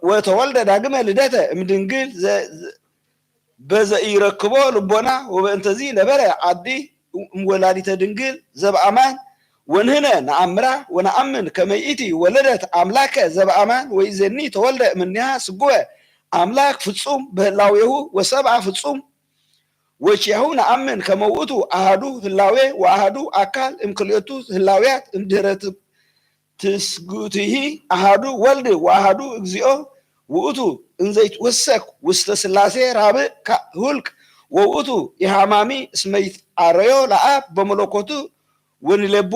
ወተወልደ ዳግመ ልደተ እምድንግል በዘኢረክቦ ልቦና ወበእንተዚ ነበረ አዲ እምወላዲተ ድንግል ዘበአማን ወንህነ ነአምራ ወነአምን ከመይእቲ ወለደት አምላከ ዘበአማን ወኢዘኒ ተወልደ እምኔሃ ስጉወ አምላክ ፍጹም በህላዌሁ ወሰብአ ፍጹም ወቺያሁ ነአምን ከመውእቱ አሃዱ ህላዌ ወአሃዱ አካል እምክልኤቱ ህላዌያት እምድህረ ትስጉትሂ አሃዱ ወልድ ወአሃዱ እግዚኦ ውእቱ እንዘይትወሰክ ውስተ ስላሴ ራብዕ ሁልቅ ወውእቱ የሃማሚ እስመ ይትዓረዮ ለአብ በመለኮቱ ወንሌቦ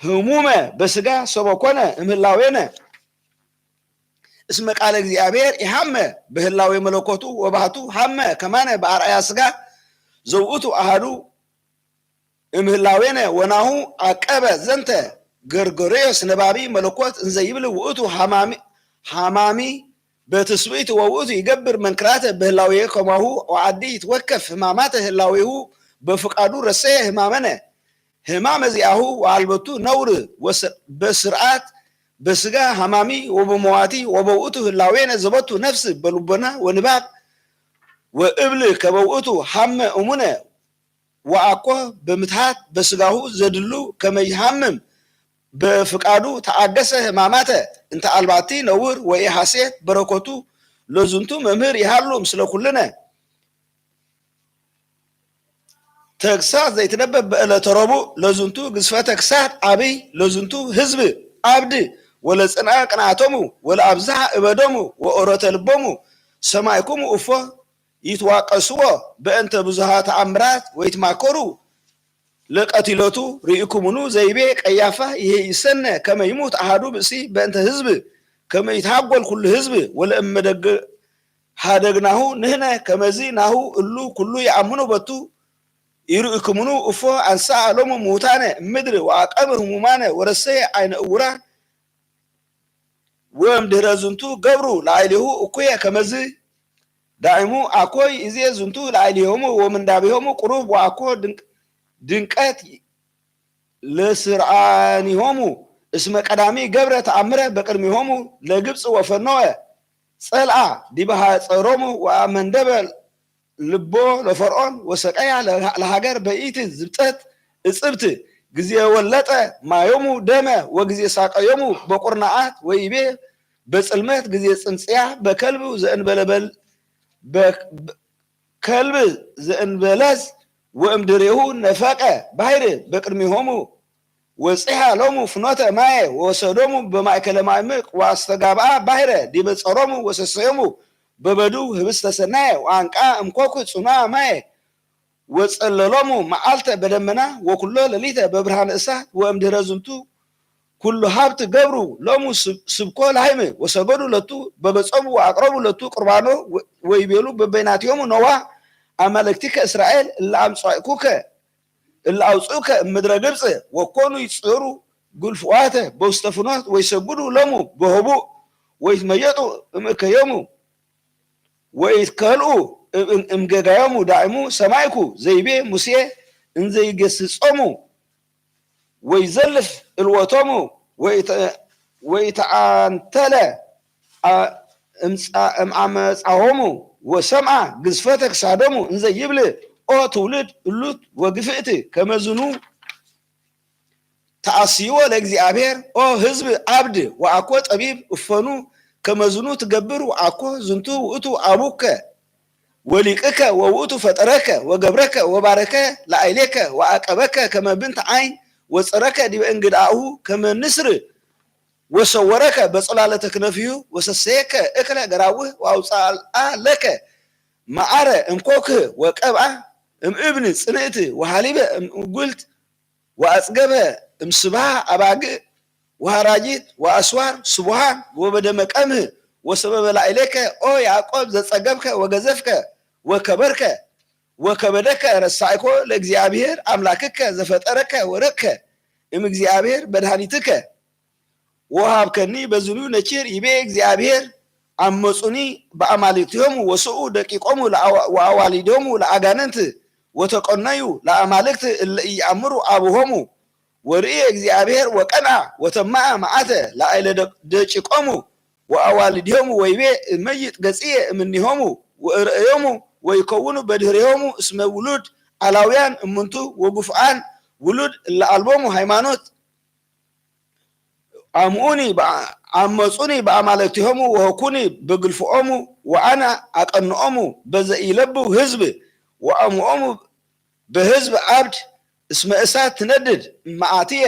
ህሙመ በስጋ ሰበኮነ እምህላዌነ እስመ ቃለ እግዚአብሔር ይሃመ በህላዌ መለኮቱ ወባህቱ ሃመ ከማነ በአርአያ ስጋ ዘውእቱ አሃዱ እምህላዌነ ወናሁ አቀበ ዘንተ ገርጎሬዎስ ነባቢ መለኮት እንዘይብል ውእቱ ሃማሚ በትስብእት ወውእቱ ይገብር መንክራተ በህላዌ ከማሁ ወዓዲ ይትወከፍ ህማማተ ህላዌሁ በፍቃዱ ረሰየ ህማመነ ህማመ ዚአሁ ወአልበቱ ነውር በስርዓት በስጋ ሃማሚ ወበመዋቲ ወበውእቱ ህላዌነ ዘበቱ ነፍስ በልቦና ወንባብ ወእብል ከበውእቱ ሃመ እሙነ ወአኮ በምትሃት በስጋሁ ዘድሉ ከመይሃምም በፍቃዱ ተአገሰ ህማማተ እንተ አልባቲ ነውር ወኢሐሴት በረከቱ ለዝንቱ መምህር ይሃሉ ምስለ ኩልነ ተግሳጽ ዘይትነበብ በዕለተ ረቡዕ ለዝንቱ ግዝፈተ ክሳት አብይ ለዝንቱ ህዝብ አብድ ወለጽንዐ ቅንዓቶሙ ወለአብዝሐ እበዶሙ ወኦረተ ልቦሙ ሰማዕኩሙ እፎ ይትዋቀስዎ በእንተ ብዙሃ ተአምራት ወይትማከሩ ለቀቲለቱ ርኢኩሙኑ ዘይቤ ቀያፋ ይሄ ይሰነ ከመ ይሙት አሃዱ ብእሲ በእንተ ህዝብ ከመ ይትሃጐል ኩሉ ህዝብ ወለእመደግ ሃደግናሁ ንህነ ከመዚ ናሁ እሉ ኩሉ ይአምኑ በቱ ይርኢኩሙኑ እፎ አንሥአ ሎሙ ሙታነ እምድር ወአቀብር ህሙማነ ወረሰየ አይነ እውራን ወእምድኅረ ዝንቱ ገብሩ ላዕሌሁ እኩየ ከመዝ ዳዕሙ አኮይ እዜ ዝንቱ ላዕሌሆሙ ወምንዳቤሆሙ ቁሩብ ወአኮ ድንቀት ለስርዓኒሆሙ እስመ ቀዳሚ ገብረ ተአምረ በቅድሚሆሙ ለግብፅ ወፈነወ ጸልአ ዲበ ጸሮሙ ወአመንደበ ልቦ ለፈርዖን ወሰቀያ ለሀገር በኢት ዝብጠት እጽብት ጊዜ ወለጠ ማዮሙ ደመ ወጊዜ ሳቀዮሙ በቁርናዓት ወይቤ በጽልመት ጊዜ ጽንጽያ በከልብ ዘእንበለበል በከልብ ዘእንበለዝ ወእምድሬሁ ነፈቀ ባሕር በቅድሚሆሙ ወጽሐ ሎሙ ፍኖተ ማየ ወወሰዶሙ በማእከለ ማዕምቅ ወአስተጋብአ ባሕረ ዲበ ጸሮሙ ወሰሰዮሙ በበዱ ህብስተ ሰናየ ወአንቃ እምኮኩ ጽኑዐ ማየ ወጸለሎሙ መዓልተ በደመና ወኩሎ ሌሊተ በብርሃነ እሳት ወእምድኅረ ዝንቱ ኩሉ ሀብት ገብሩ ሎሙ ስብኮ ላሕም ወሰገዱ ለቱ በበጾሙ ወአቅረቡ ለቱ ቁርባኖ ወይቤሉ በበይናቲሆሙ ነዋ አማልክቲከ እስራኤል እለ አምጻእኩከ እለ አውፅኡከ እምድረ ግብፅ ወኮኑ ይጽሩ ጉልፍዋተ በውስተ ፍኖት ወይሰግዱ ሎሙ በህቡእ ወይትመየጡ እምእከዮሙ ወይትከልኡ እምጌጋዮሙ ዳዕሙ ሰማይኩ ዘይቤ ሙሴ እንዘይገስጾሙ ወይዘልፍ እልወቶሙ ወይተአንተለ እምዓመፃሆሙ ወሰምዐ ግዝፈተ ክሳዶሙ እንዘይብል ኦ ትውልድ እሉት ወግፍእት ከመዝኑ ተአስይዎ ለእግዚአብሔር ኦ ህዝብ አብድ ወአኮ ጠቢብ እፈኑ ከመዝኑ ትገብር ወአኮ ዝንቱ ውእቱ አቡከ ወሊቅከ ወውእቱ ፈጠረከ ወገብረከ ወባረከ ለአይሌከ ወአቀበከ ከመ ብንተ ዓይን ወፀረከ ዲበ እንግዳሁ ከመ ንስር ወሰወረከ በጽላለተ ክነፊሁ ወሰሰየከ እክለ ገራውህ ወአውፅአ ለከ መዓረ እምኮክህ ወቀብአ እምእብን ጽንእት ወሃሊበ እምጉልት ወአጽገበ እምስብሃ አባግዕ ወሃራጂት ወአስዋር ስቡሃን ወበደመ ቀምህ ወሰበበ ላዕሌከ ኦ ያዕቆብ ዘጸገብከ ወገዘፍከ ወከበርከ ወከበደከ ረሳይኮ ለእግዚአብሔር አምላክከ ዘፈጠረከ ወረከ እምእግዚአብሔር መድኃኒትከ ወሃብከኒ በዝኑ ነችር ይቤ እግዚአብሔር አመፁኒ በአማልክቲሆሙ ወስኡ ደቂቆሙ ወአዋሊዶሙ ለአጋንንት ወተቆነዩ ለአማልክት እለ ኢየአምሩ አቡሆሙ ወርእየ እግዚአብሔር ወቀንዐ ወተማዐ መዓተ ላዕለ ደቂቆሙ ወአዋልዲሆሙ ወይቤ እመይጥ ገጽየ እምኔሆሙ ወእርእዮሙ ወይከውኑ በድህሬሆሙ እስመ ውሉድ አላውያን እምንቱ ወጉፍዓን ውሉድ እለ አልቦሙ ሃይማኖት አመፁኒ በአማልክቲሆሙ ወሆኩኒ በግልፍዖሙ ወአነ አቀንዖሙ በዘኢለብው ህዝብ ወአምዖሙ በህዝብ አብድ እስመ እሳት ትነድድ መዓትየ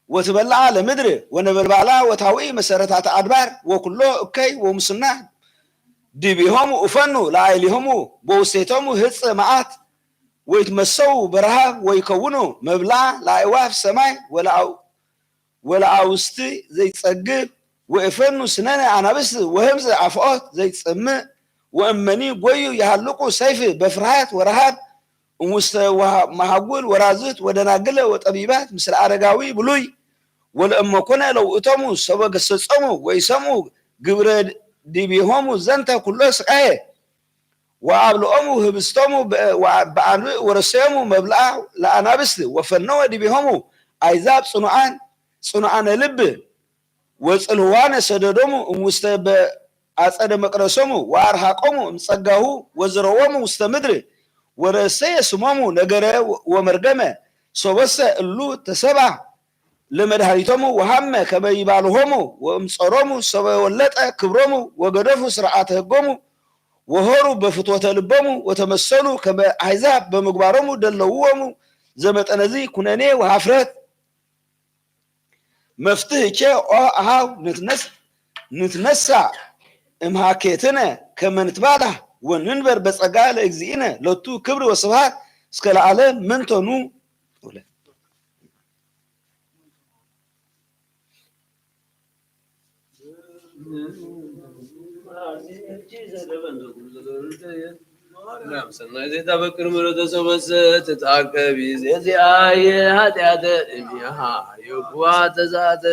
ወትበልዓ ለምድር ወነበልባላ ወታዊእ መሰረታተ አድባር ወኩሎ እከይ ወሙስና ዲቢሆሙ እፈኑ ለአይሊሆሙ በውስቴቶሙ ህፅ መዓት ወይትመሰው በረሃብ ወይከውኑ መብልዓ ለአዕዋፍ ሰማይ ወለአውስቲ ዘይጸግብ ወእፈኑ ስነነ አናብስት ወህምዝ አፍዖት ዘይጸምእ ወእመኒ ጎዩ ያሃልቁ ሰይፍ በፍርሃት ወረሃብ ውስተ መሃጉል ወራዝት ወደናግለ ወጠቢባት ምስለ አረጋዊ ብሉይ ወለእመ ኮነ ለውእቶሙ ሰበ ገሰጾሙ ወይሰሙ ግብረ ዲቢሆሙ ዘንተ ኩሎ ስቃየ ወአብልዖሙ ህብስቶሙ በአንብዕ ወረሰዮሙ መብልዓ ለአናብስት ወፈነወ ዲቢሆሙ አይዛብ ጽኑዓነ ልብ ወጽልዋነ ሰደዶሙ እምውስተ በአጸደ መቅደሶሙ ወአርሃቆሙ እምጸጋሁ ወዝረዎሙ ውስተ ምድር ወረሰየ ስሞሙ ነገረ ወመርገመ ሶበሰ እሉ ተሰባ ለመድኃኒቶሙ ወሃመ ከመ ይባልሆሙ ወእምጸሮሙ ሰበ ወለጠ ክብሮሙ ወገደፉ ስርዓተ ህጎሙ ወሆሩ በፍትወተ ልቦሙ ወተመሰሉ ከመ አሕዛብ በምግባሮሙ ደለውዎሙ ዘመጠነዚ ኩነኔ ወሃፍረት መፍትሕቸ ኦ አሃው ንትነሳ እምሃኬትነ ከመ ንትባላህ ወንንበር በጸጋ ለእግዚእነ ለቱ ክብር ወስብሐት እስከ ለዓለም ምንተኑ ሰናይ ዘይታበቅር ምሕረተ ሰበሰ ትታቀቢ ዘዚአየ ኃጢአተ እሚሃ የኩዋ ተዛተ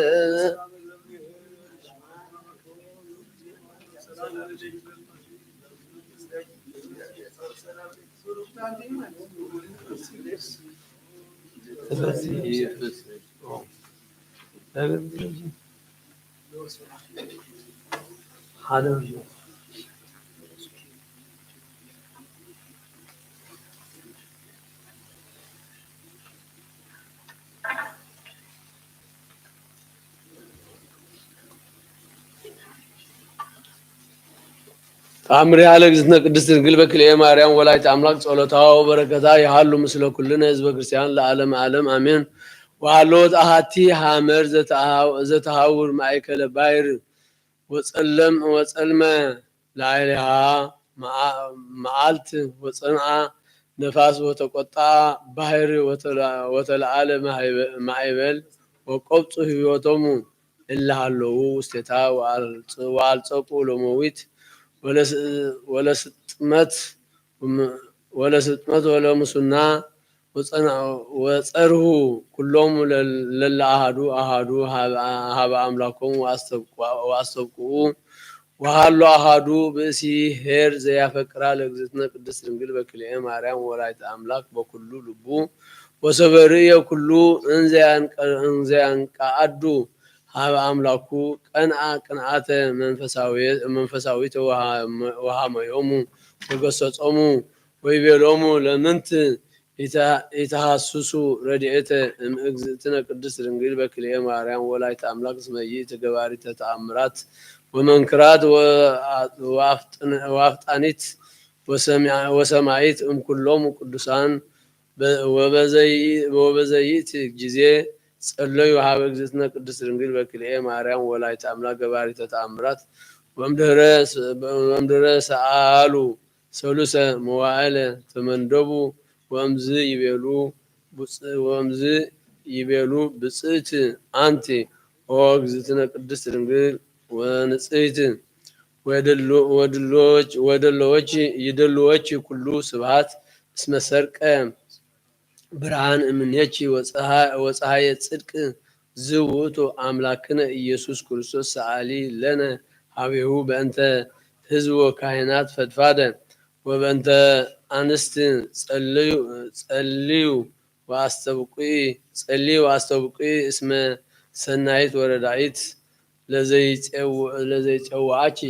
ተአምር ያለ እግዝእትነ ቅድስት ድንግል በክልኤ ማርያም ወላዲተ አምላክ ጸሎታዋ ወበረከታ ያሃሉ ምስለ ኩልነ ህዝበ ክርስቲያን ለዓለም ዓለም አሜን። ወሃሎት አሐቲ ሐመር ዘተሃውር ማእከለ ባሕር ወጸልመ ላዕሌሃ መዓልት ወጸንዐ ነፋስ ወተቆጣ ባሕር ወተለዓለ ማዕበል ወቆብፁ ህይወቶሙ እለ ሃለዉ ውስቴታ ወአልጸቁ ለመዊት ወለስጥመት ወለሙስና ወጸርሁ ኩሎሙ ለለ አሃዱ ሀበ አምላኮሙ ወአስተብቅዑ ወሃሎ አሃዱ ብእሲ ኄር ዘያፈቅራ ለእግዝእትነ ቅድስት ድንግል በክልኤ ማርያም ወላዲተ አምላክ በኩሉ ልቡ ወሰበርእየ ኩሉ እንዘያንቃአዱ ሀበ አምላኩ ቀንአ ቅንአተ መንፈሳዊት ወሃመዮሙ ወገሰጾሙ ወይቤሎሙ ለምንት የተሐስሱ ረድኤተ እምእግዝእትነ ቅድስት ድንግል በክልኤ ማርያም ወላዲተ አምላክ እስመ ይእቲ ገባሪተ ተአምራት ወመንክራት ወአፍጣኒት ወሰማይት እምኩሎሙ ቅዱሳን ወበዘይእቲ ጊዜ ጸለዩ ሀበ እግዝእትነ ቅድስት ድንግል በክልኤ ማርያም ወላዲተ አምላክ ገባሪተ ተአምራት ወእምድኅረ ሰአሉ ሰሉሰ መዋዕለ ተመንደቡ ወእምዝ ይቤሉ ይቤሉ ብፅዕት አንቲ ኦ እግዝእትነ ቅድስት ድንግል ወንጽሕት ወደሎዎች ኩሉ ስብሐት እስመ ሰርቀ ብርሃን እምኔኪ ወፀሐየ ጽድቅ ዝውእቱ አምላክነ ኢየሱስ ክርስቶስ ሰአሊ ለነ ሀቤሁ በእንተ ህዝብ ወካህናት ፈድፋደ ወበእንተ አንስት ጸልዩ ወአስተብቁዕ እስመ ሰናይት ወረዳኢት ለዘይፄውዓኪ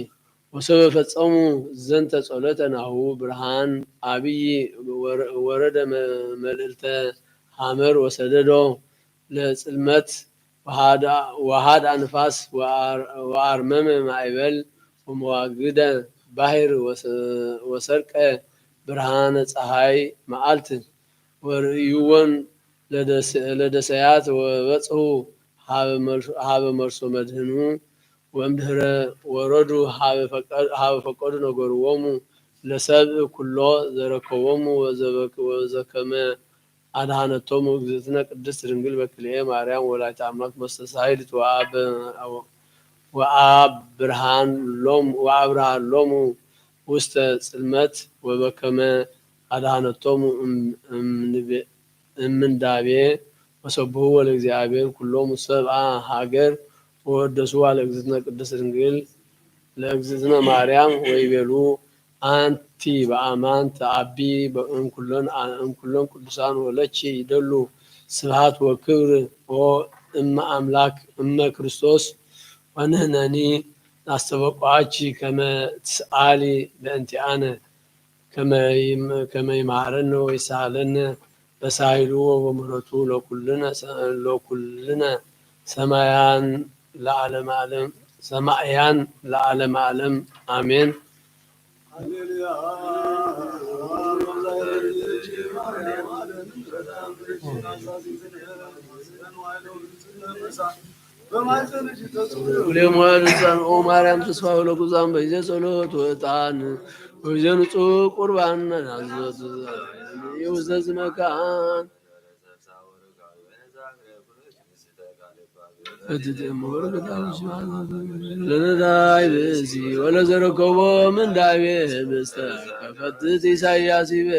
ወሰበ ፈጸሙ ዘንተ ጸሎተ ናሁ ብርሃን አብይ ወረደ መልዕልተ ሐመር ወሰደዶ ለጽልመት ወሃድ አንፋስ ወአርመመ ማዕበል ወመዋግደ ባሕር ወሰርቀ ብርሃነ ፀሐይ መዓልት ወርእይዎን ለደሰያት ወበጽሑ ሀበ መርሶ መድህኑ ወእምድኅረ ወረዱ ሀበ ፈቀዱ ነገርዎሙ ለሰብእ ኩሎ ዘረከቦሙ ወዘከመ አድኃነቶሙ እግዝእትነ ቅድስት ድንግል በክልኤ ማርያም ወላዲተ አምላክ መስተሳሂልት ወአብርሃሎሙ ውስተ ጽልመት ወበከመ አድኃነቶሙ እምንዳቤ ወሰብሕዎ ለእግዚአብሔር ኩሎሙ ሰብአ ሀገር ወወደስዋ ለእግዝእትነ ቅድስት ድንግል ለእግዝእትነ ማርያም ወይቤሉ አንቲ በአማን ተአቢ እምኩሎን ቅዱሳን ወለቺ ይደሉ ስብሐት ወክብር እመ አምላክ እመ ክርስቶስ ወንሕነኒ ናስተበቁዓኪ ከመ ትስአሊ በእንቲአነ ከመ ይምሃረነ ወይሳሃለነ በሳህሉ ወበምሕረቱ ለኩልነ ሰማያን ለዓለመ ዓለም አሜን። ኦ ማርያም ተስፋ ለጉዛን በይዜ ጸሎት ወዕጣን ወይዜ ንጹሕ ቁርባን ናዘዝ የውዘዝ መካን ለነዳይ ብእሲ ወለዘረከቦ ምንዳቤ ምስተ ከፈትት ኢሳይያስ ይቤ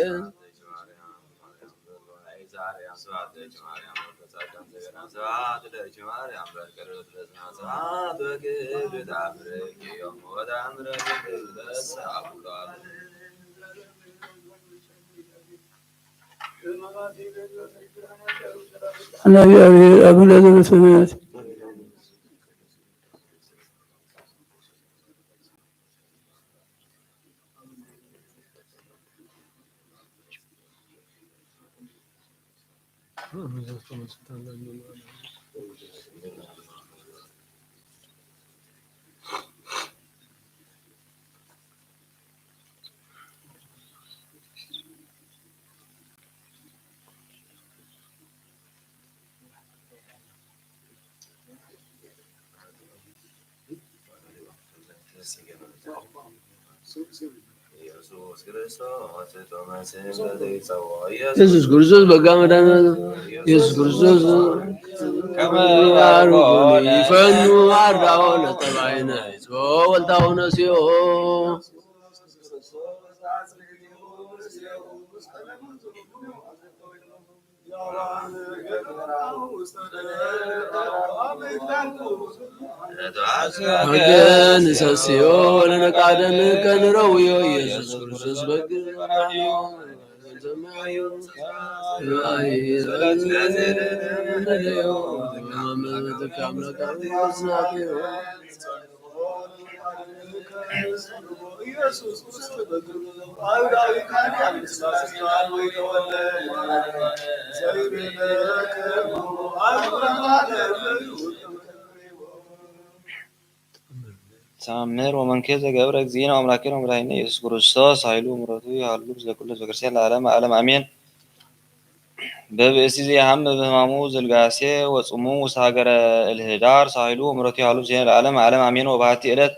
ኢየሱስ ክርስቶስ በጋ መድኃኒዓለም ኢየሱስ ክርስቶስ ከመያሩኒ ይፈኑ አርዳኦ ለጠባይነ ይዞ ወልታው ነሲዮ ወገን ሰስዮ ለነቃደን ከንረውዮ ኢየሱስ ክርስቶስ በግናዮ ተአምር ወመንክር ዘገብረ እግዚእነ አምላክነ ወመድኃኒነ ኢየሱስ ክርስቶስ ኃይሉ ምሕረቱ ያሉ ዘኩሉ ዘክርስቲያን ለዓለመ ዓለም አሜን። በብእሲ ዘያሃም በሕማሙ ዘልጋሴ ወጽሙ ውስተ ሀገረ እልህዳር ሳይሉ ምሕረቱ ያሉ ለዓለመ ዓለም አሜን። ወበሃቲ ዕለት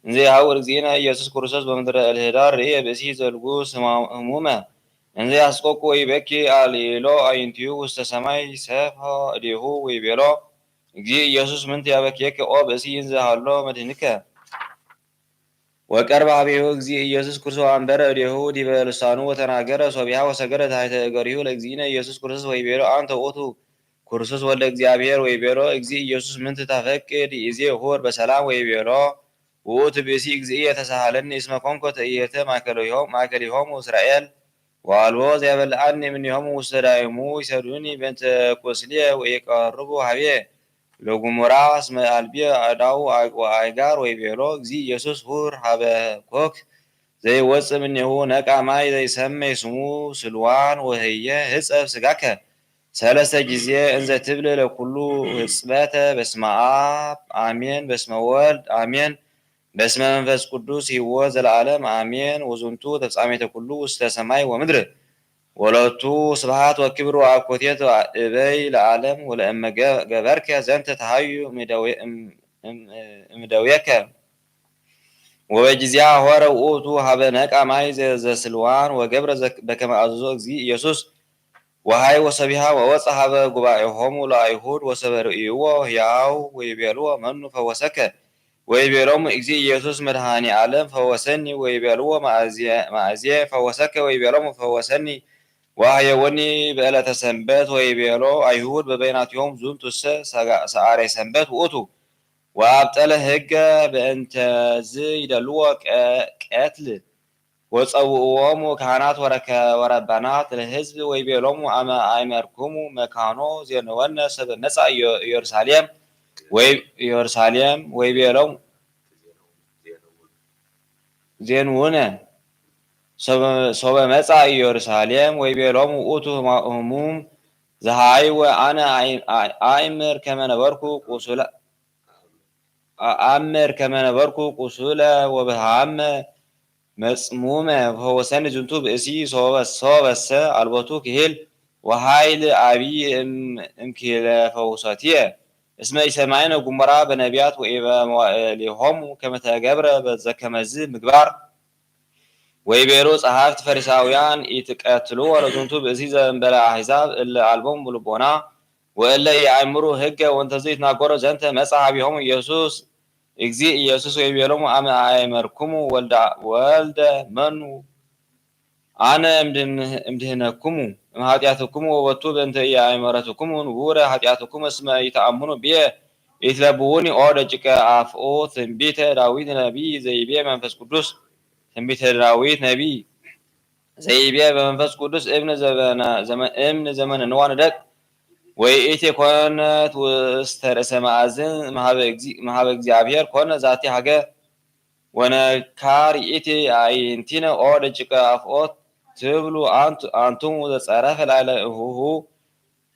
እንዘ ይሐውር እግዚእነ ኢየሱስ ክርስቶስ በምድረ እልህዳር ርእየ ብእሲ ዘልጉስ ህሙመ እንዘ ያስቆቁ ወይቤኪ አልዒሎ አዕይንቲሁ ውስተ ሰማይ ሰፍሖ እዴሁ ወይቤሎ እግዚእ ኢየሱስ ምንት ያበክየከ ኦ ብእሲ እንዘ ሀሎ መድኅንከ ወቀርበ ኀቤሁ እግዚእ ኢየሱስ ክርስቶስ ወአንበረ እዴሁ ዲበ ልሳኑ ወተናገረ ሶቢሃ ወሰገደ ታሕተ እገሪሁ ለእግዚእነ ኢየሱስ ክርስቶስ ወይቤሎ አንተ ውእቱ ክርስቶስ ወልደ እግዚአብሔር ወይቤሎ እግዚእ ኢየሱስ ምንት ታፈቅድ ይእዜ ሁር በሰላም ወይቤሎ ውእቱ ብእሲ እግዚእየ ተሳሃለኒ እስመ ኮንኮ ትዕይንተ ማእከሊሆሙ እስራኤል ወአልቦ ዘያበልዐኒ እምኔሆሙ ውስተ ዳይሙ ይሰድዱኒ በእንተ ቁስልየ ወኢየቀርቡ ኀቤየ ለጉሙራ እስመ አልብየ አእዳው ወአእጋር ወይቤሎ እግዚእ ኢየሱስ ሁር ኀበ ኮክ ዘይወፅእ እምኔሁ ነቃ ማይ ዘይሰመይ ስሙ ስልዋን ወህየ ህፀብ ሥጋከ ሰለስተ ጊዜ እንዘ ትብል ለኩሉ ህፅበተ በስመ አብ አሜን በስመ ወልድ አሜን በስመ መንፈስ ቅዱስ ሕይወት ዘለዓለም አሜን ወዝንቱ ተፍጻሜተ ኩሉ ውስተ ሰማይ ወምድር ወለቱ ስብሐት ወክብር ወአኮቴት እበይ ለዓለም ወለእመ ገበርከ ዘንተ ተሃዩ እምደዌከ ወበጊዜያ ሆረ ውእቱ ሀበ ነቃ ማይ ዘስልዋን ወገብረ በከመ አዘዞ እግዚእ ኢየሱስ ወሃይ ወሰቢሃ ወወፀ ሀበ ጉባኤሆሙ ለአይሁድ ወሰበርእይዎ ሕያው ወይቤልዎ መኑ ፈወሰከ ወይቤሎሙ እግዚእ ኢየሱስ መድኃኒ ዓለም ፈወሰኒ ወይቤልዎ ማእዝየ ፈወሰከ ወይቤሎሙ ፈወሰኒ ወሃየወኒ በዕለተ ሰንበት ወይቤሎ አይሁድ በበይናቲሆሙ ዝንቱሰ ሰዓሬ ሰንበት ውእቱ ወአብጠለ ሕገ በእንተዝ ይደልዎ ቀትል ወፀውእዎሙ ካህናት ወረባናት ለሕዝብ ወይቤሎሙ አመ አእመርክሙ መካኖ ዜንወነ ሰበ መጻ ኢየሩሳሌም ወይቤሎሙ ዜንውነ ሶበ መጻ ኢየሩሳሌም ወይቤሎሙ ውእቱ ህሙም ዘሃይወ አነ አእምር ከመ ነበርኩ ቁሱለ ወበሃመ መጽሙመ ፈወሰኒ ዝንቱ ብእሲ ሶበሰ አልቦቱ ክሂል ወሃይል አብይ እምክለ ፈውሰትየ እስመ ኢሰማዕነ ጉሙራ በነቢያት ወኢበመዋዕሊሆሙ ከመ ተገብረ በዘከመዝ ምግባር ወይቤሎ ጸሐፍት ፈሪሳውያን ኢትቀትልዎ ለዝንቱ ብእሲ ዘእንበለ አሕዛብ እለ አልቦሙ ልቦና ወእለ ኢየአእምሩ ሕገ ወእንተዝ ይትናገሮ ዘንተ መጽአ ኀቤሆሙ ኢየሱስ እግዚእ ኢየሱስ ወይቤሎሙ አመ አእመርክሙ ወልደ መኑ አነ እምድኅነክሙ እምኃጢአትክሙ ወወቱ በእንተ ኢአእመረትክሙ ንቡረ ኃጢአትክሙ እስመ ኢተአምኑ ብየ ኢትለብውኒ ኦ ደቂቀ አፍኦ ትንቢተ ዳዊት ነቢይ ዘይቤ መንፈስ ቅዱስ ትንቢተ ዳዊት ነቢይ ዘይቤ በመንፈስ ቅዱስ እብን ዘመነ ንዋነ ደቅ ወይእቲ ኮነት ውስተ ርእሰ ማእዝን መሃበ እግዚአብሔር ኮነ ዛቲ ሀገ ወነካር ይእቲ አዕይንቲነ ኦ ደቂቀ አፍኦት ትብሉ አንቱሙ ዘጸረፈ ላዕለ እሁሁ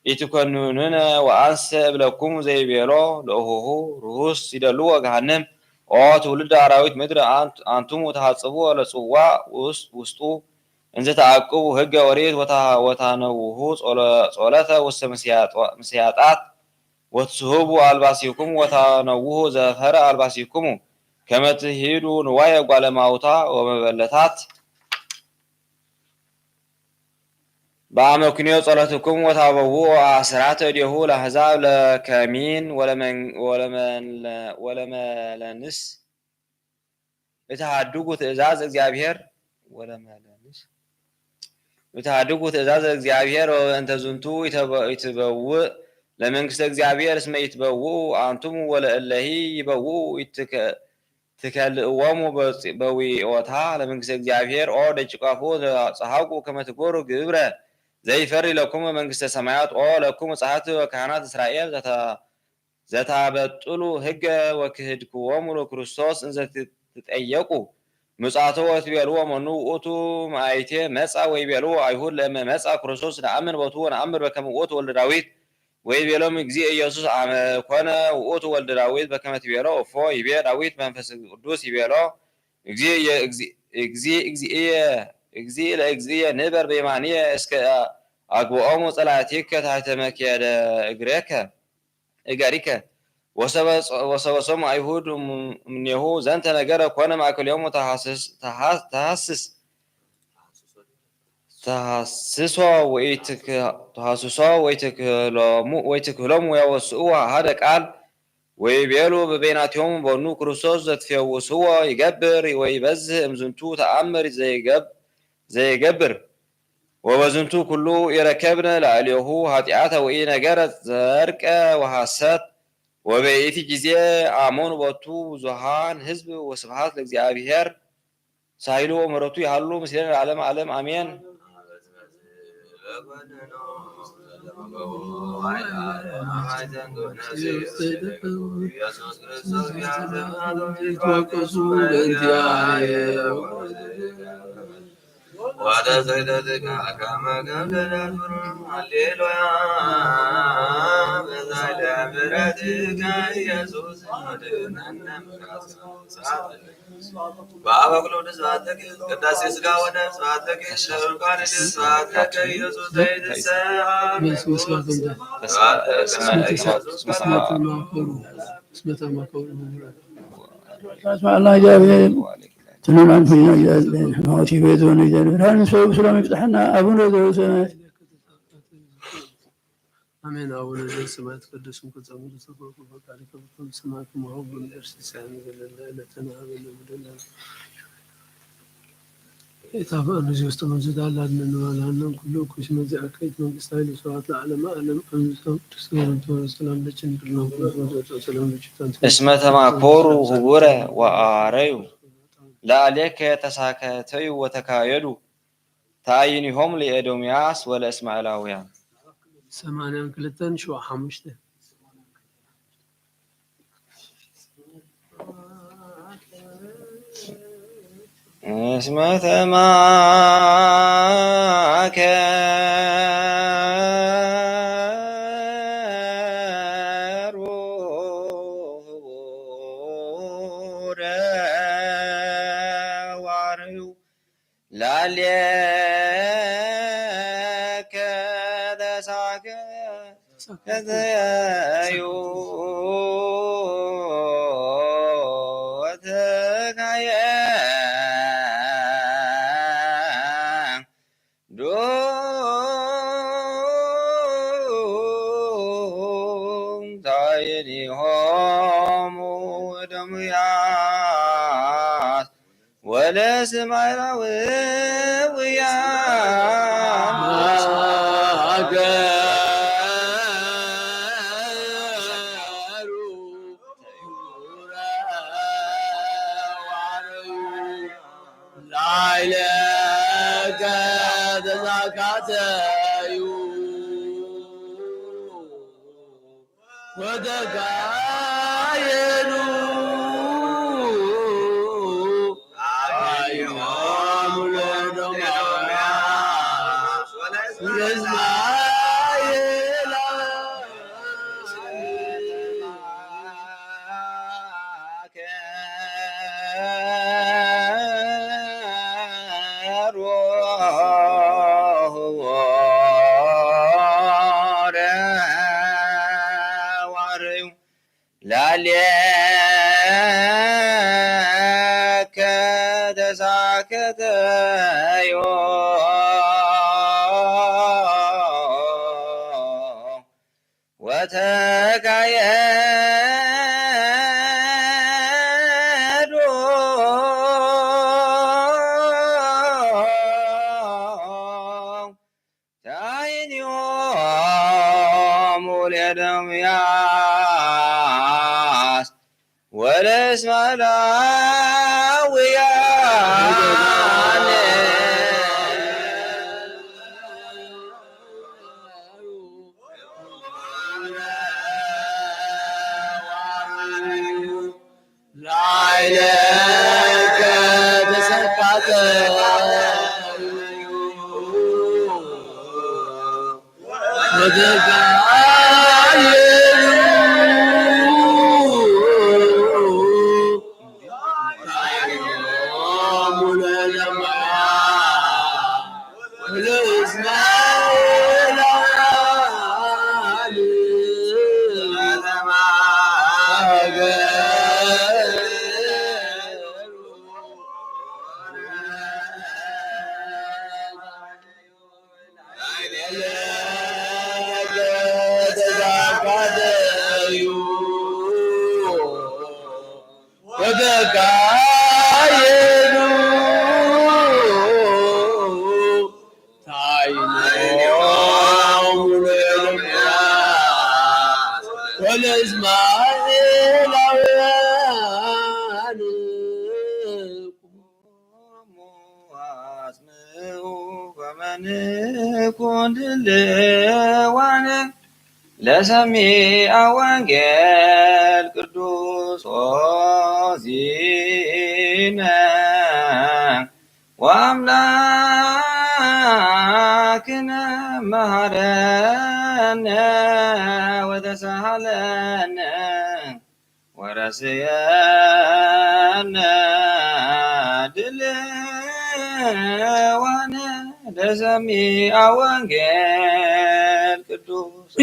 ኢትኮንኑነ ወአንሰ እብለክሙ ዘይቤሎ ለእሁሁ ርሁስ ይደልዎ ገሃነም ኦ ትውልደ አራዊት ምድር አንቱሙ ተሐጽብዎ ለጽዋዕ ውስጡ እንዘ ተዓቅቡ ሕገ ኦሪት ወታነውሁ ጾለተ ውስተ ምስያጣት ወትስህቡ አልባሲክሙ ወታነውሁ ዘፈረ አልባሲክሙ ከመ ትሂዱ ንዋየ እጓለ እማውታ ወመበለታት በአመክንዮ ጸሎትክሙ ወታበውኡ አስራተ እዴሁ ለአሕዛብ ለከሚን ወለመለንስ እተሃድጉ ትእዛዝ እግዚአብሔር ወእንተ ዝንቱ ይትበውእ ለመንግስተ እግዚአብሔር እስመ ይትበውኡ አንቱሙ ወለእለሂ ይበውኡ ትከልእዎሙ በዊኦታ ለመንግስተ እግዚአብሔር ኦ ደቂቀ አፍኦ ጸሐቁ ከመ ትግበሩ ግብረ ዘይፈሪ ለክሙ መንግስተ ሰማያት ኦ ለክሙ ጸሐፍት ወካህናት እስራኤል ዘታበጥሉ ሕገ ወክህድክዎሙ ለክርስቶስ እንዘ ትጠየቁ ምጽአቶ ወትቤልዎ መኑ ውእቱ መዓይቴ መጻ ወይቤልዎ አይሁድ ለእመ መጻ ክርስቶስ ነአምን ቦቱ ወነአምር በከመ ውእቱ ወልደ ዳዊት ወይቤሎሙ እግዚእ ኢየሱስ አመ ኮነ ውእቱ ወልደ ዳዊት በከመ ትቤሎ እፎ ይቤ ዳዊት መንፈስ ቅዱስ ይቤሎ እግዚእ ለእግዚእየ ንበር በየማንየ እስከ አግብኦሙ ጸላእቲከ ታሕተ መክየደ እገሪከ ወሰበሶሙ አይሁድ እምኔሁ ዘንተ ነገረ ኮነ ማእከሎሙ ተሐስስ ተሐስሶ ወይትክህሎሙ ያወስኡ ሓደ ቃል ወይቤሉ በበይናቲሆሙ ቦኑ ክርስቶስ ዘትፈውስዎ ይገብር ወይበዝህ እምዝንቱ ተአምር ዘይገብር ወበዝንቱ ኩሉ ይረከብነ ላዕሌሁ ኃጢአተ ወኢነገረ ዘርቀ ወሐሰት ወበይቲ ጊዜ አሞኑ ቦቱ ብዙሃን ህዝብ ወስብሐት ለእግዚአብሔር ሳይሉ ወምሕረቱ ያህሉ ምስሌነ ለዓለመ ዓለም አሜን። تنام فينا موتي بيدون يدين هل نسوي سلام يفتحنا أبونا ذو سمات አሜን። አቡነ ዘበሰማያት ይትቀደስ ስምከ ትምጻእ ተፈቅዶ ፈቃድከ በከመ በሰማይ ከማሁ በምድር ሲሳየነ ዘለለ ዕለትነ ሀበነ ወኅድግ ኢታብአነ ውስተ መንግሥተ አድኅነነ ወባልሐነ ኩሉ እኩይ መዚአከ መንግሥተ ኃይል ወስብሐት ለዓለመ ዓለም ቅዱስ ሰላም ለጭንቅል ነው ሰላም ለጭታን እስመ ተማኮሩ ህቡረ ወአረዩ ለአሌከ ተሳከተዩ ወተካየዱ ታይኒሆም ለኤዶምያስ ወለእስማኤላውያን 82 شو حمشته እስመ ተማከሩ ህቡረ ወአረዩ ላሌከ ተሳከተዩ ወተካየዱ ታይኒሆሙ ኤዶምያስ ወለእስማኤላውያን ላሌከ ተሳከተዩ ወተካየዱ ታይኒሆሙ ለኤዶምያስ ወለእስማኤላውያን ላዕሌከ ተሳከተዩ ለሰሚዐ ወንጌል ቅዱስ ኦዚነ ወአምላክነ መሐረነ ወተሳሃለነ ወረስየነ ድልዋነ ለሰሚዐ ወንጌል ቅዱስ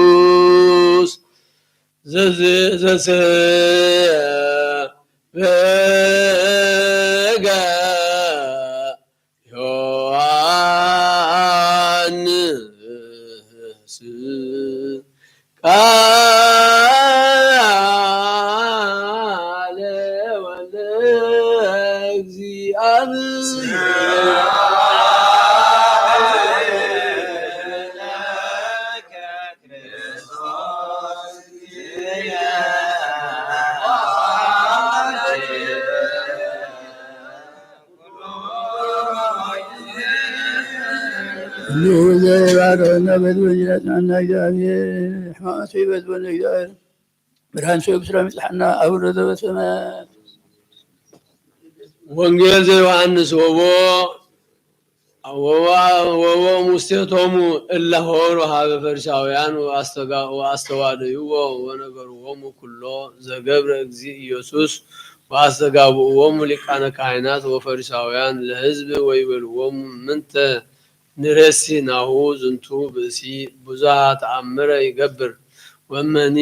ቅዱስ ዘሰበገ ዮሐንስ ቃለ ወልደ እግዚአብሔር ባረና በድወጅላትና እግዚአብሔር ሕማማት በድወነ እግዚአብሔር ብርሃን ሰው ብስራ ምጽሐና አቡነ ዘበሰማያት ወንጌል ዘዮሐንስ ወቦ ሙስቴቶሙ እለ ሆሩ ሀበ ፈሪሳውያን ወአስተዋደይዎ ወነገርዎሙ ኩሎ ዘገብረ እግዚእ ኢየሱስ ወአስተጋብእዎሙ ሊቃነ ካህናት ወፈሪሳውያን ለሕዝብ ወይቤልዎሙ ምንተ ንረሲ ናሁ ዝንቱ ብእሲ ብዙኃ ተአምረ ይገብር ወመኒ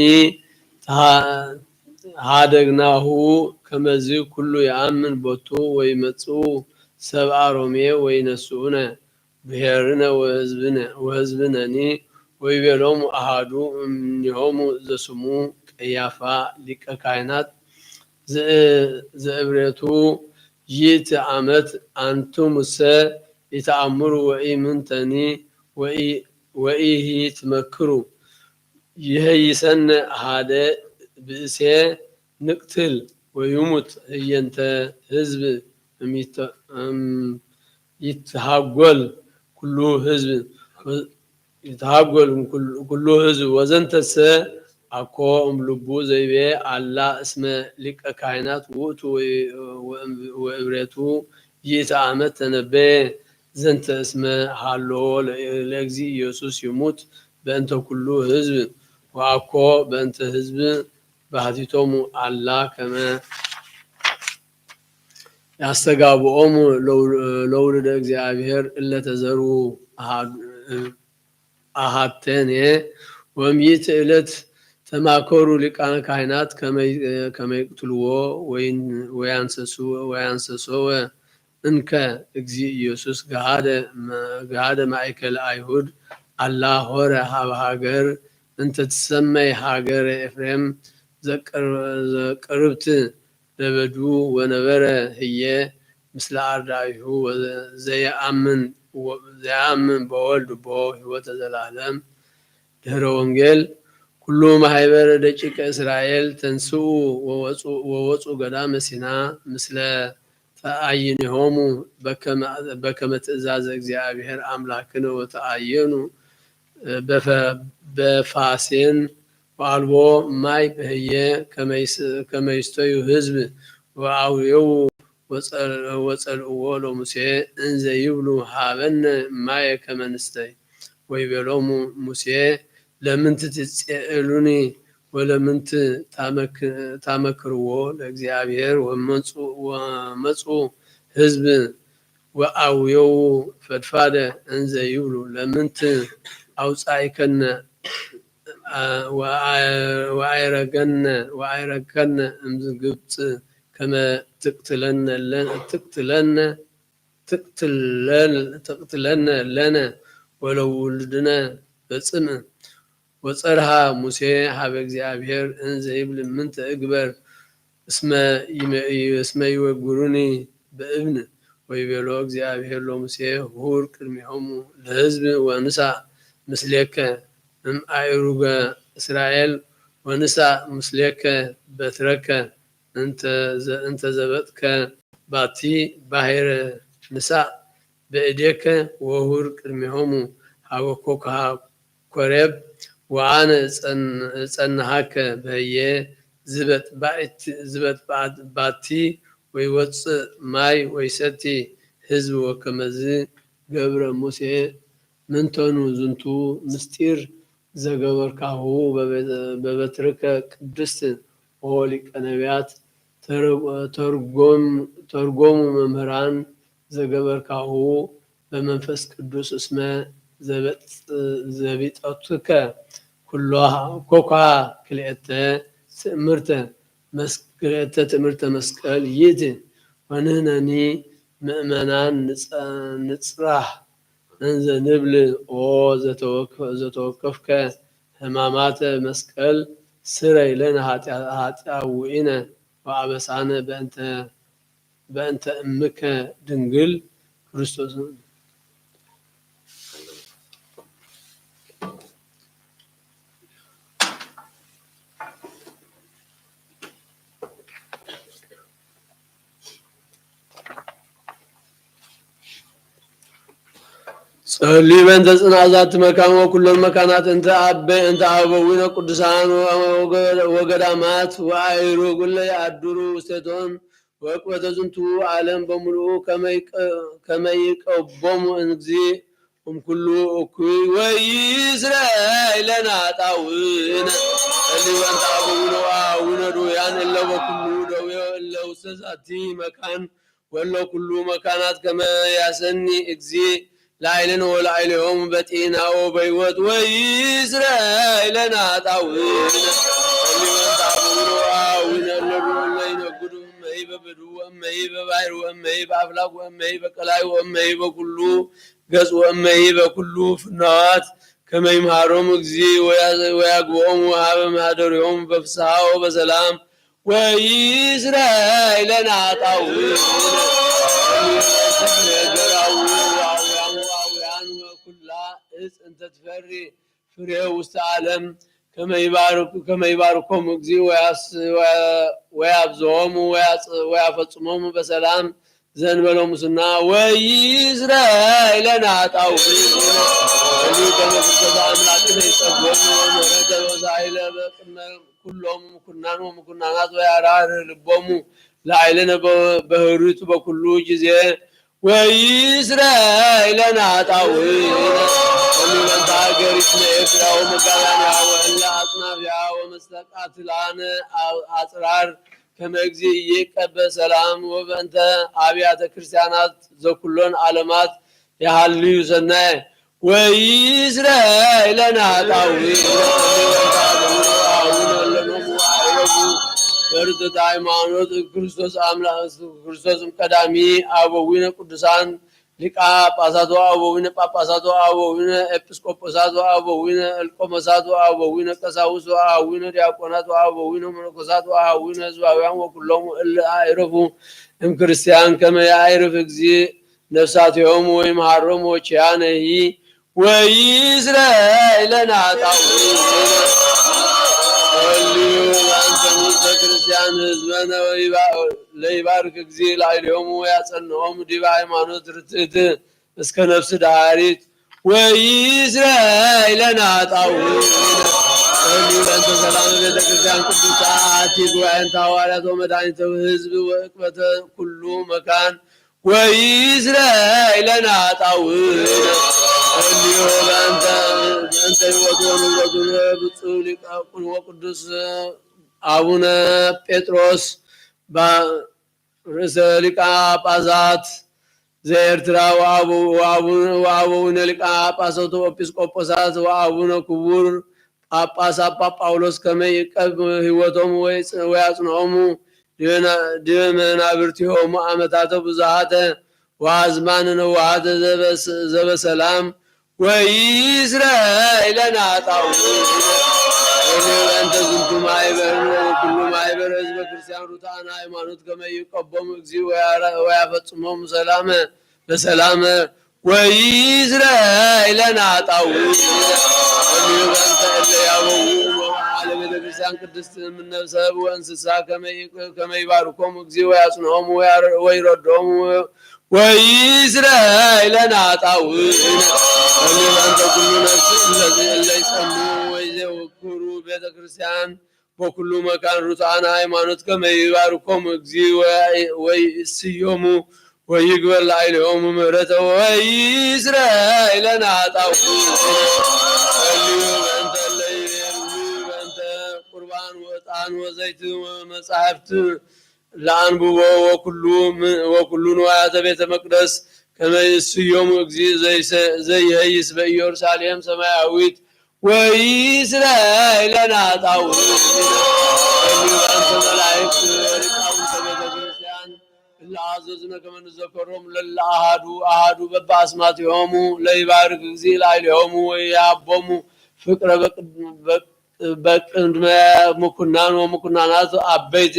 ሃደግናሁ ከመዝ ኩሉ የአምን ቦቱ ወይመጽኡ ሰብአ ሮሜ ወይነስኡነ ብሔርነ ወሕዝብነኒ ወይቤሎሙ አሃዱ እምኔሆሙ ዘስሙ ቀያፋ ሊቀ ካህናት ዘእብሬቱ ይእቲ ዓመት አንትሙሰ ይተአምሩ ወኢምንተኒ ወኢሂ ትመክሩ ይሄይሰነ ሃደ ብእሴ ንቅትል ወይሙት ህየንተ ህዝብ ይትሃጎል ኩሉ ህዝብ ወዘንተሰ አኮ እምልቡ ዘይቤ አላ እስመ ሊቀ ካህናት ውእቱ ወእብሬቱ ይእቲ ዓመት ተነበየ ዘንተ እስመ ሃሎ ለእግዚእ ኢየሱስ ይሙት በእንተ ኩሉ ህዝብ ወአኮ በእንተ ህዝብ ባህቲቶሙ አላ ከመ ያስተጋብኦሙ ለውልደ እግዚአብሔር እለ ተዘሩ አሃተኔ ወምይእቲ ዕለት ተማከሩ ሊቃነ ካህናት ከመ ይቅትልዎ ወያንሰሶወ እንከ እግዚእ ኢየሱስ ገሃደ ማእከለ አይሁድ አላ ሆረ ሀበ ሀገር እንተ ትሰመይ ሀገረ ኤፍሬም ዘቅርብት ለበዱ ወነበረ ህየ ምስለ አርዳኢሁ ዘየአምን በወልድ ቦ ሕይወተ ዘላለም ድህረ ወንጌል ኩሉ ማህበረ ደቂቀ እስራኤል ተንስኡ ወወፁ ገዳመ ሲና ምስለ ተአይንሆሙ በከመ ትእዛዘ እግዚአብሔር አምላክነ ወተአየኑ በፋሴን ወአልቦ ማይ በህየ ከመይስተዩ ህዝብ ወአውየው ወጸልእዎ ለሙሴ እንዘ ይብሉ ሃበነ ማየ ከመ ንስተይ ወይቤሎሙ ሙሴ ለምንት ትጼእሉኒ ወለምንት ታመክርዎ ለእግዚአብሔር ወመፁ ህዝብ ወአውየው ፈድፋደ እንዘ ይብሉ ለምንት አውፃእከነ ወአይረከነ እምግብፅ ከመ ትቅትለነ ለነ ወለውልድነ በጽምዕ ወጸርሃ ሙሴ ሀበ እግዚአብሔር እንዘ ይብል ምንተ እግበር እስመ ይወግሩኒ በእብን ወይቤሎ እግዚአብሔር ለሙሴ ሁር ቅድሚሆሙ ለህዝብ ወንሳ ምስሌከ እምአእሩገ እስራኤል ወንሳ ምስሌከ በትረከ እንተ ዘበጥከ ባቲ ባሕረ ንሳ በእዴከ ወሁር ቅድሚሆሙ ሀበ ኮከሃ ኮሬብ ወአነ እጸንሃከ በህየ ዝበጥ ባቲ ወይወፅእ ማይ ወይሰቲ ህዝብ ወከመዝ ገብረ ሙሴ ምንተኑ ዝንቱ ምስጢር ዘገበርካሁ በበትርከ ቅድስት ሊቀ ነቢያት ተርጎሙ መምህራን ዘገበርካሁ በመንፈስ ቅዱስ እስመ ዘቢጠቱከ ኮኳ ክልኤተ ትእምርተ መስቀል ይእቲ ወንህነኒ ምእመናን ንጽራህ እንዘ ንብል ኦ ዘተወከፍከ ሕማማተ መስቀል ስረይ ለነ ኃጢአውኢነ ወአበሳነ በእንተ እምከ ድንግል ክርስቶስ ጸልይ በእንተ ጽናዛት መካን ወኩሎን መካናት እንተ አበዊነ ቅዱሳን ወገዳማት ወአእሩግ እለ ያድሩ ውስቴቶን ወእቅበተ ዝንቱ ዓለም በሙሉኡ ከመ ይቀቦሙ እግዚእ እምኩሉ እኩይ ወይስረይ ለነ ኃጣውኢነ ጸልይ በእንተ አበዊነ ወአቡነ ድውያን እለ በኩሉ ደዌ እለ ውስተ ዛቲ መካን ወእለ ኩሉ መካናት ከመ ያሰኒ እግዚእ ላዕልን ወላዕሌሆሙ በጤናዎ በሕይወት ወይስረይ ለነ ኃጣውኢነ ጸልይ በእንተ አበዊነ ወአቡነ እለ ይነግዱ እመሂ በበድው ወእመሂ በባሕር ወእመሂ በአፍላግ ወእመሂ በቀላይ ወእመሂ በኩሉ ገጽ ወእመሂ በኩሉ ፍናዋት ከመ ይምሃሮሙ እግዚእ ወያግብኦሙ ሀበ ማኅደሪሆሙ በፍስሓ ወበሰላም ወይስረይ ለነ ኃጣውኢነ እጽ እንተ ትፈሪ ፍሬ ውስተ ዓለም ከመ ይባርኮሙ እግዚእ ወያብዝሖሙ ወያፈጽሞሙ በሰላም ዘእንበለ ሙስና ወይስረይ ለነ ኃጣውኢነ ከመ ፍርሰተ አምላክነ ይጸግወሙ ወምሕረተ ወሳኢለ በቅድመ ኩሎሙ ምኩናን ወምኩናናት ወያርኅር ልቦሙ ላዕልነ በህሩቱ በኩሉ ጊዜ ወይስረይ ለነ ኃጣውኢነ ጸልይ በእንተ ሀገሪትነ ኤርትራ ወመጋባንያ ወእለ አጽናፍያ ወመስተቃትላነ አጽራር ከመ እግዚእ ይቀበል ሰላም ወበእንተ አብያተ ክርስቲያናት ዘኩሎን ዓለማት ያሃልዩ ሰናየ ወይስረይ ለነ ኃጣውኢነ በርትዕተ ሃይማኖት ክርስቶስም ቀዳሚ አበዊነ ቅዱሳን ሊቃ ጳጳሳት ወአበዊነ ጳጳሳት ወአበዊነ ኤጲስቆጶሳት ወአበዊነ እልቆመሳት ወአበዊነ ቀሳውስት ወአበዊነ ዲያቆናት ወአበዊነ መነኮሳት ወአበዊነ ሕዝባውያን ወኩሎሙ እለ አዕረፉ እምክርስቲያን ከመ ያዕርፍ እግዚእ ነፍሳቲሆሙ ወይምሃሮሙ ወኪያነሂ ወይስረይ ለነ ኃጣውኢነ ጸልዩ በእንተ ክርስቲያን ህዝበነ ለይባርክ ጊዜ ላዕሌሆሙ ወያጸንዖሙ ዲበ ሃይማኖት ርትዕት እስከ ነፍስ ዳሪት ወይስረይ ለነ ኃጣውእ በእንተ ሰላም ቤተ ክርስቲያን ቅዱሳት ጉባኤንተ ሐዋርያት ወመድኃኒተ ሕዝብ ወእቅበተ ኩሉ መካን ወይስረይ ለነ ኃጣውእ እንዲሁ በእንተ ሕይወቱ ወንብረቱ ብፁዕ ሊቀ ወቅዱስ አቡነ ጴጥሮስ ርእሰ ሊቃነ ጳጳሳት ዘኤርትራ ወአቡነ ሊቃነ ጳጳሳት ወኤጲስቆጶሳት ወአቡነ ክቡር ጳጳስ አባ ጳውሎስ ከመ ይዕቀብ ሕይወቶሙ ወያጽንዖሙ ዲበ መናብርቲሆሙ ዓመታተ ብዙኃተ ወአዝማነ ነዋሃተ ዘበሰላም ወይስረይ ለነ ኃጣውእ በእንተ ዝንቱ ማኅበር ኩሉ ማኅበር ሕዝበ ክርስቲያን ርቱዓነ ሃይማኖት ከመ ይቀቦሙ እግዚእ ወያፈጽሞሙ ሰላመ በሰላመ ወይስረይ ለነ ኃጣውእ በእንተ እለ ያበውኡ መዋዕለ ቤተ ክርስቲያን ቅድስት እምነ ሰብእ ወእንስሳ ከመ ይባርኮሙ እግዚእ ወያጽንዖሙ ወይረድኦሙ ወይስረይ ለነ ኃጣውእ በእንተ ኩሉ ነፍስ እለ ይጸምዑ ወይዘክሩ ቤተ ክርስቲያን በኩሉ መካን ርቱዓነ ሃይማኖት ከመ ይባርኮሙ እግዚእ ወይእስዮሙ ወይግበር ላዕሌሆሙ ምሕረተ ወይስረይ ለነ ኃጣውእ በእንተ ቁርባን ወዕጣን ወዘይት ወመጻሕፍት ለአንብቦ ወኩሉ ንዋያተ ቤተ መቅደስ ከመ ይእስዮሙ እግዚእ ዘይሄይስ በኢየሩሳሌም ሰማያዊት ወይስረይ ለነ ኃጣውእ በእንተ መላእክት ሊቃውንተ ቤተ ክርስቲያን እለ አዘዝነ ከመ ንዘከሮሙ ለእለ አሐዱ በበአስማቲሆሙ ለይባርክ እግዚእ ላዕሌሆሙ ወያቦሙ ፍቅረ በቅድመ ምኩናን ወምኩናናት አበይት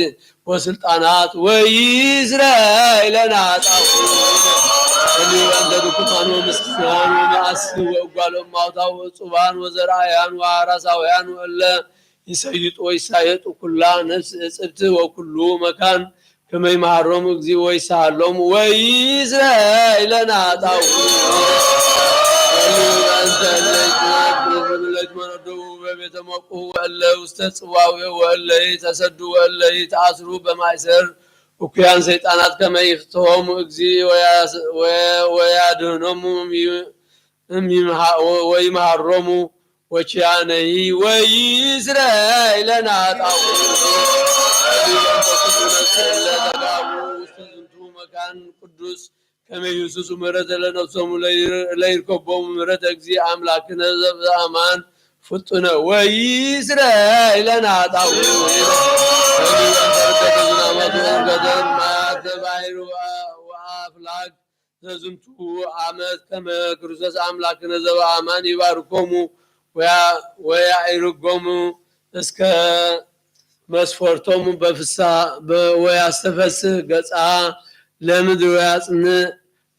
ወስልጣናት ወይስረይ ለነ ኃጣውእ በእንተ ድኩማን ወምስኪናን ወመዓስብ ወእጓለ እማውታው ወዕጹባን ወዘራእያን ወአራሳውያን ወእለ ይሰይጡ ወይሳየጡ ኩላ ነፍስ እጽብት ወኩሉ መካን ከመ ይምሃሮሙ እግዚእ ወይሳሃሎሙ ወይስረይ ለነ ኃጣውእ በእንተ እለ ይትመነደቡ በቤተ መቁሕ ወእለ ውስተ ጽዋዌ ወእለ ይተሰዱ ወእለ ይተአስሩ በማእሰር እኩያን ሰይጣናት ከመ ይፍትሖሙ እግዚእ ወያድኅኖሙ ወይምሃሮሙ ወኪያነሂ ወይስረይ ለነ ኃጣውእ በእንተ ኩሉ ነፍስ እለ ተጋቡ ውስተ ዝንቱ መካን ቅዱስ ከመ ይሁስሱ ምሕረተ ለነፍሶሙ ለይርከቦሙ ምሕረተ እግዚእ አምላክነ ዘበአማን ፍጡነ ወይስረይ ለነ ኃጣውእ በእንተ ዝናማት ወእርገተ ማያተ ባሕር ወአፍላግ ዘዝንቱ ዓመት ከመ ክርስቶስ አምላክነ ዘበአማን ይባርኮሙ ወያዕርጎሙ እስከ መስፈርቶሙ በፍስሐ ወያስተፈስሕ ገጻ ለምድር ወያጽንዕ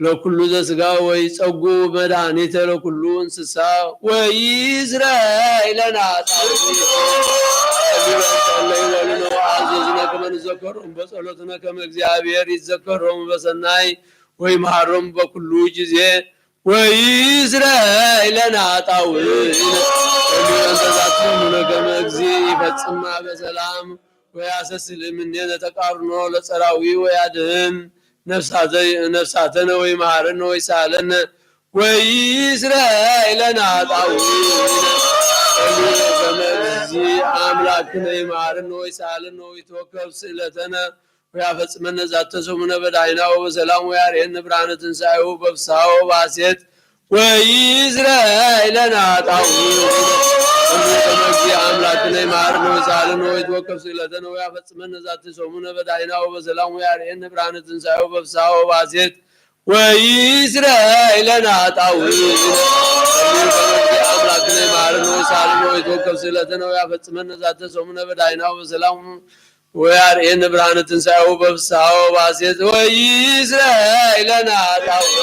ለኩሉ ዘሥጋ ወይጸጉ መድኃኒተ ለኩሉ እንስሳ ወይስረይ ለነ ኃጣውእ አዘዝነ ከመ ንዘከሮሙ በጸሎትነ ከመ እግዚአብሔር ይዘከሮሙ በሰናይ ወይምሃሮሙ በኩሉ ጊዜ ወይስረይ ለነ ኃጣውእ በእንተ ዛትሙ ከመ እግዚእ ይፈጽማ በሰላም ወያሰስል እምኔነ ተቃርኖ ለጸራዊ ወያድኅን ነፍሳተነ ወይምሃረነ ወይሳለነ ወይስረይ ለነ ኃጣውእ ከመ እግዚእ አምላክነ ይምሃረነ ወይሳለነ ወይትወከፍ ስእለተነ ወያፈጽመነ ዛተ ሰሙነ በዳይና ወበሰላም ወያርየነ ብርሃነ ትንሣኤሁ በፍስሐ ወበሐሴት ወይስረይ ለነ ኃጣውእ ከመ እግዚእ አምላክነ ይምሃረነ ወይሳለነ ወይትወከፍ ስእለተነ ወያፈጽመነ ዛተ ሰሙነ በዳይና ወበሰላም ወያርየነ ብርሃነ ትንሣኤሁ በፍስሐ ወበሐሴት ወይስረይ ለነ ኃጣውእ ከመ እግዚእ አምላክነ ይምሃረነ ወይሳለነ ወይትወከፍ ስእለተነ ወያፈጽመነ ዛተ ሰሙነ በዳይና ወበሰላም ወያርየነ ብርሃነ ትንሣኤሁ በፍስሐ ወበሐሴት ወይስረይ ለነ ኃጣውእ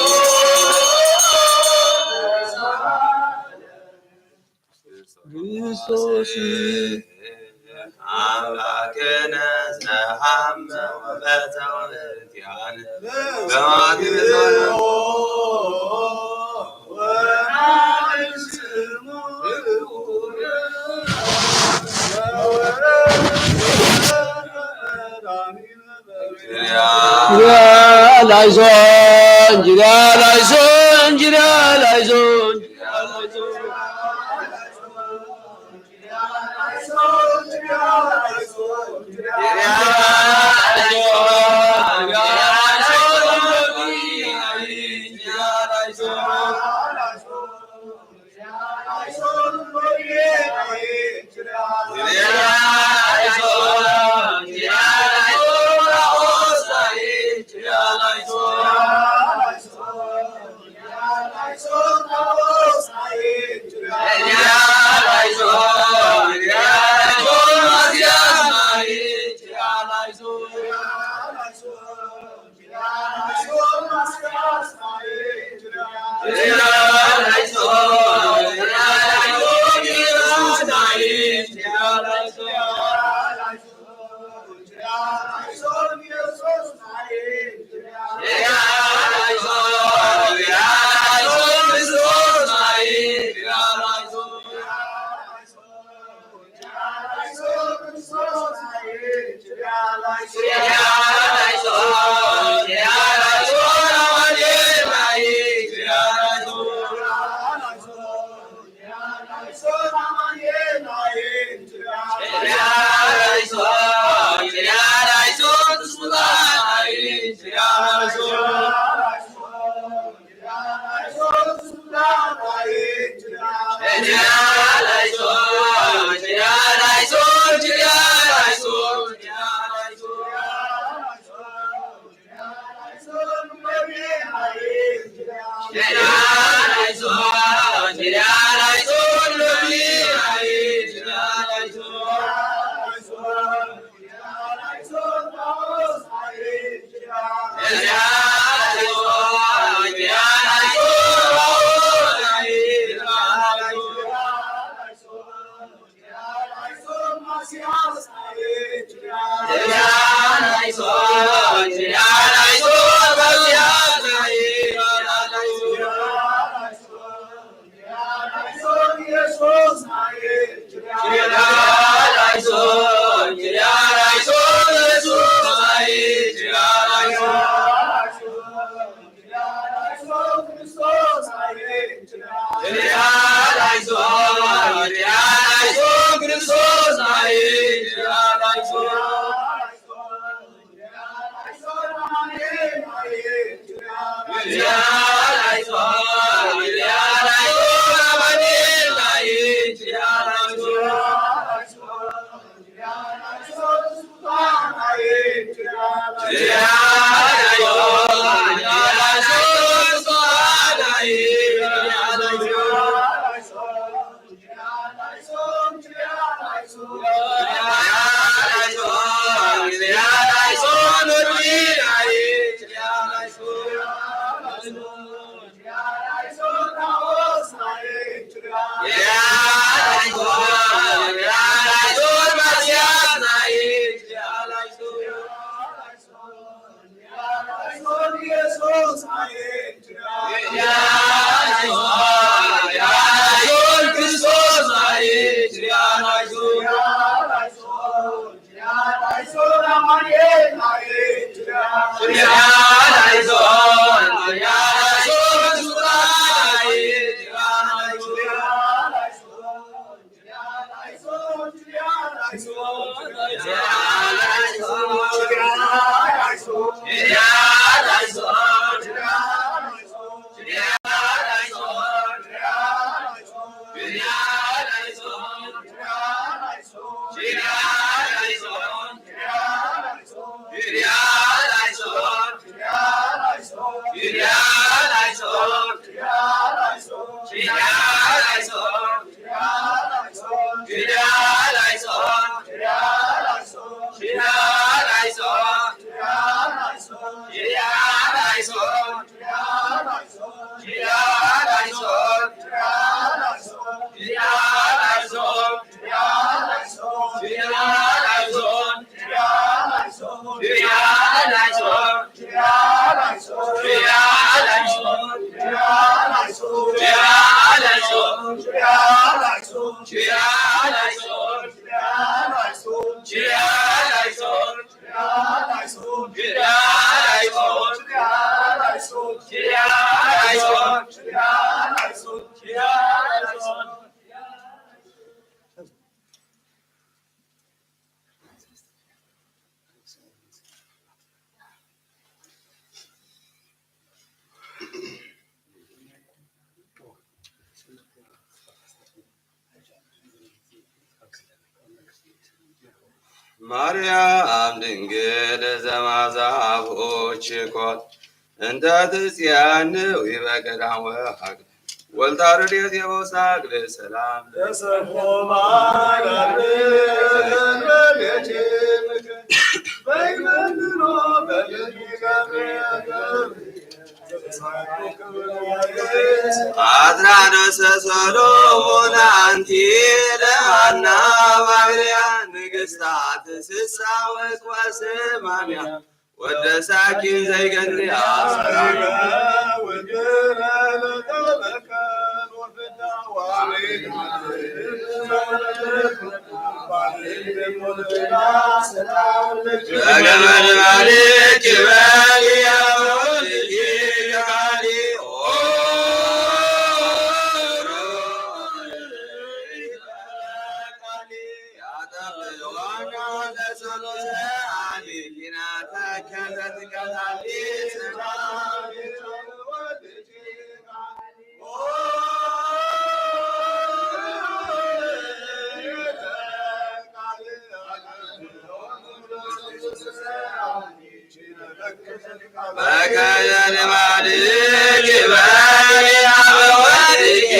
ክርስቶስ አምላክነ ዘሐመ ወበተወልቲያን ላይዞን ጅራ ላይዞን ጅራ ላይዞን ማርያም ድንግል ዘማዛቦች ኮን እንተ ትጽያንው ይበገዳም ወሐቅ ወልታ ረድኤት የበሳቅል ሰላም ለሰፎ ማዳን አድራነሰ ሰሎሞን አንቲ ለሃና ባግልያ ንግሥታት ስሳ ወስማንያ ወደ ሳኪን ዘይገንያ በገመድ ማልክ በልያ በከየን ማልክ በልያ በወድቄ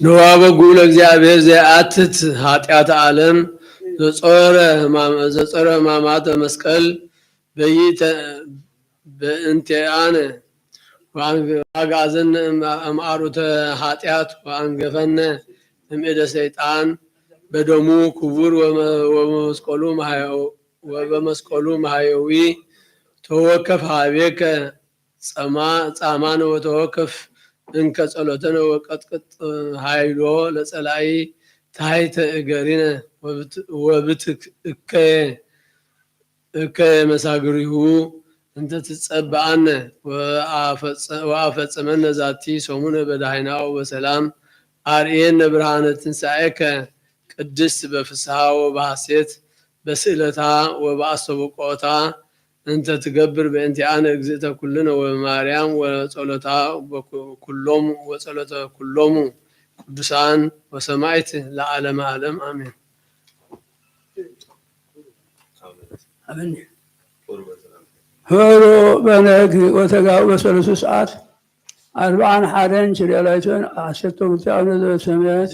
ንዋ በጉዕ ለእግዚአብሔር ዘአትት ኃጢአተ ዓለም ዘጾረ ሕማማተ መስቀል በእንቲአነ ወአግዓዘነ እምአሩተ ኃጢአት ወአንገፈነ እምእደ ሰይጣን በደሙ ክቡር ወበመስቀሉ ማህየዊ ተወከፍ ሀቤከ ጻማነ ወተወከፍ እንከ ጸሎተነ ወቀጥቅጥ ኃይሎ ለጸላይ ታሕተ እገሪነ እከየ መሳግሪሁ እንተ ትጸብአነ ወአፈጸመነ ዛቲ ሰሙነ በዳህናው በሰላም አርኤነ ብርሃነ ትንሣኤከ ቅድስት በፍስሐ ወበሐሴት በስእለታ ወበአስተብቆታ እንተ ትገብር በእንቲአነ እግዝእተ ኩልነ ወማርያም ወጸሎታ ኩሎሙ ቅዱሳን ወሰማዕት ለዓለመ ዓለም አሜን። ህሮ በነግህ ወተጋው በሰለስቱ ሰዓት 41 ችልኤላይቶን 10 አቡነ ዘበሰማያት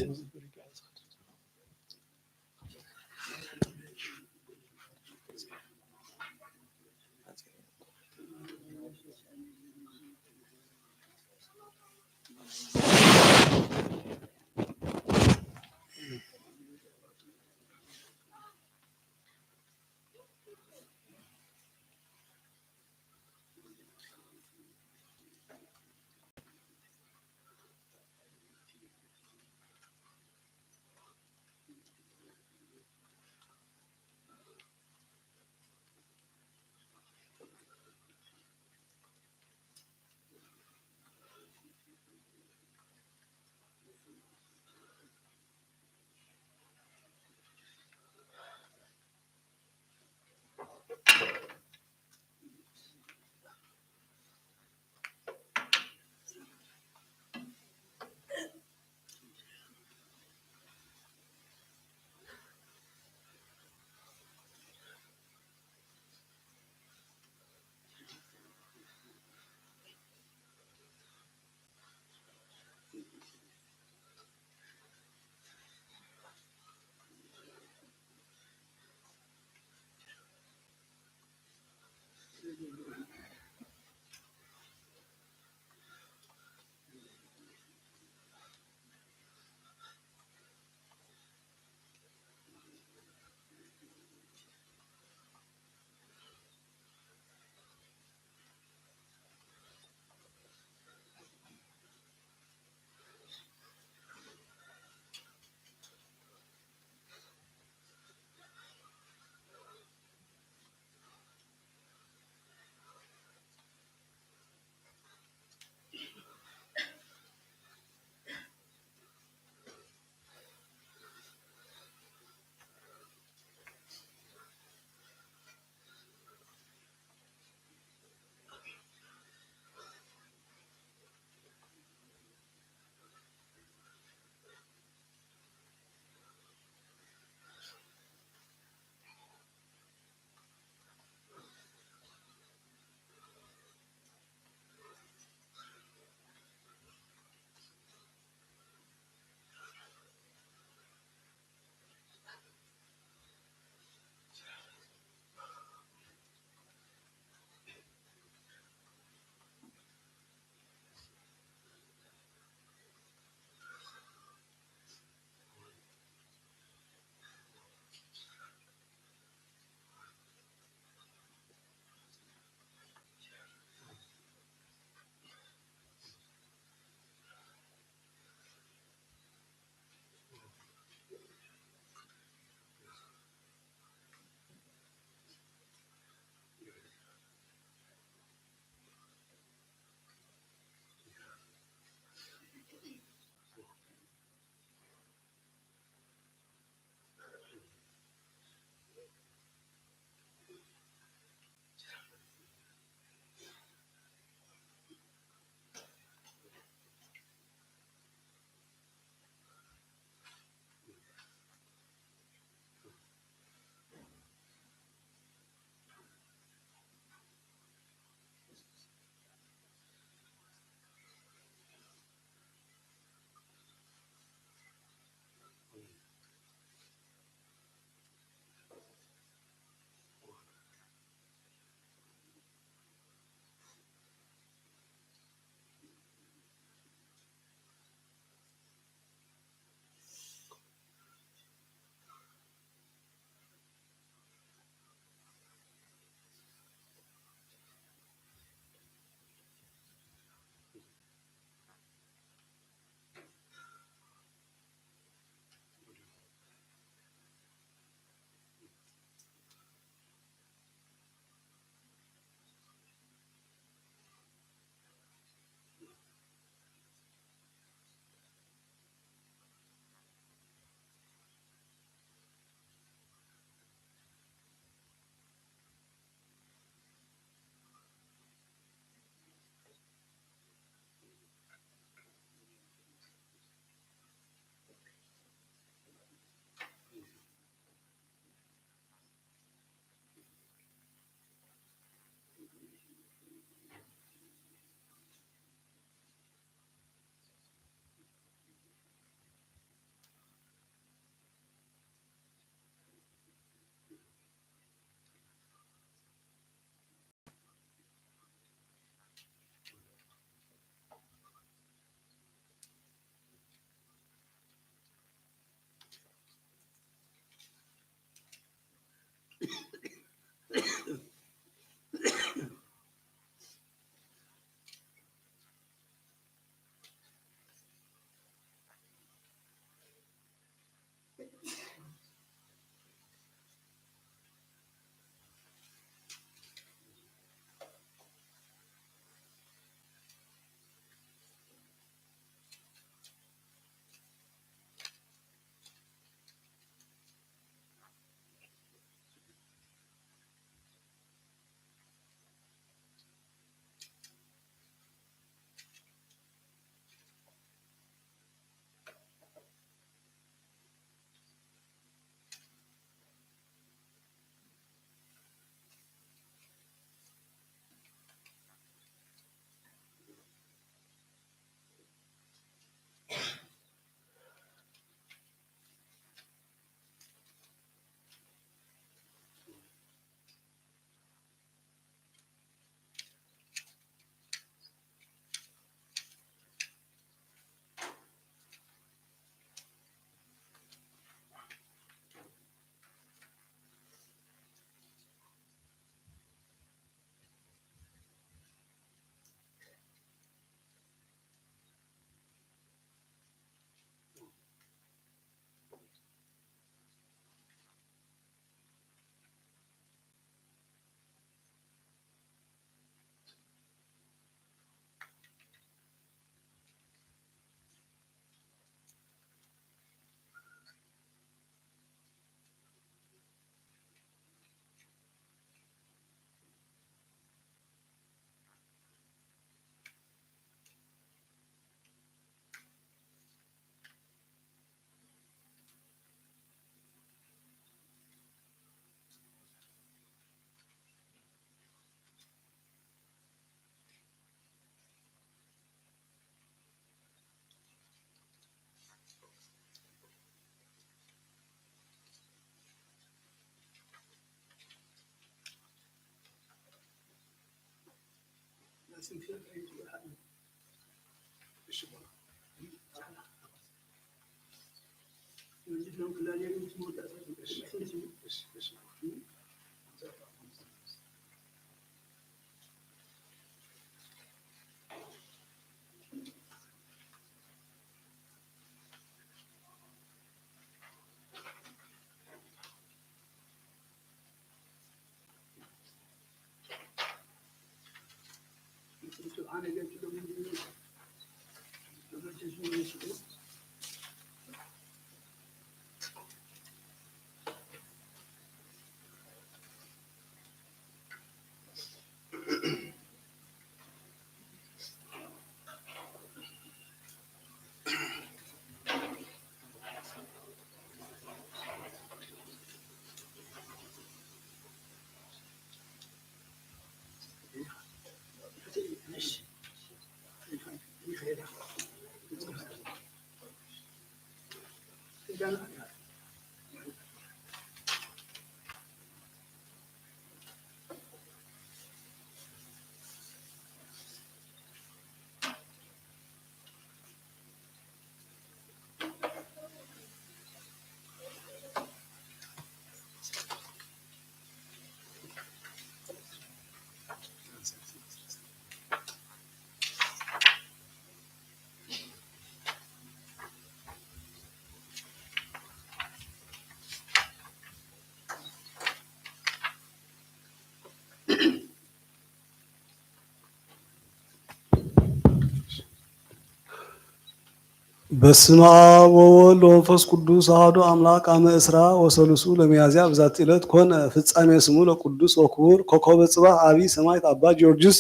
በስመ አብ ወወልድ ወመንፈስ ቅዱስ አሐዱ አምላክ አመ እስራ ወሰሉሱ ለሚያዝያ በዛቲ ዕለት ኮነ ፍጻሜ ስሙ ለቅዱስ ወክቡር ኮከበ ጽባሕ አቢይ ሰማዕት አባ ጊዮርጊስ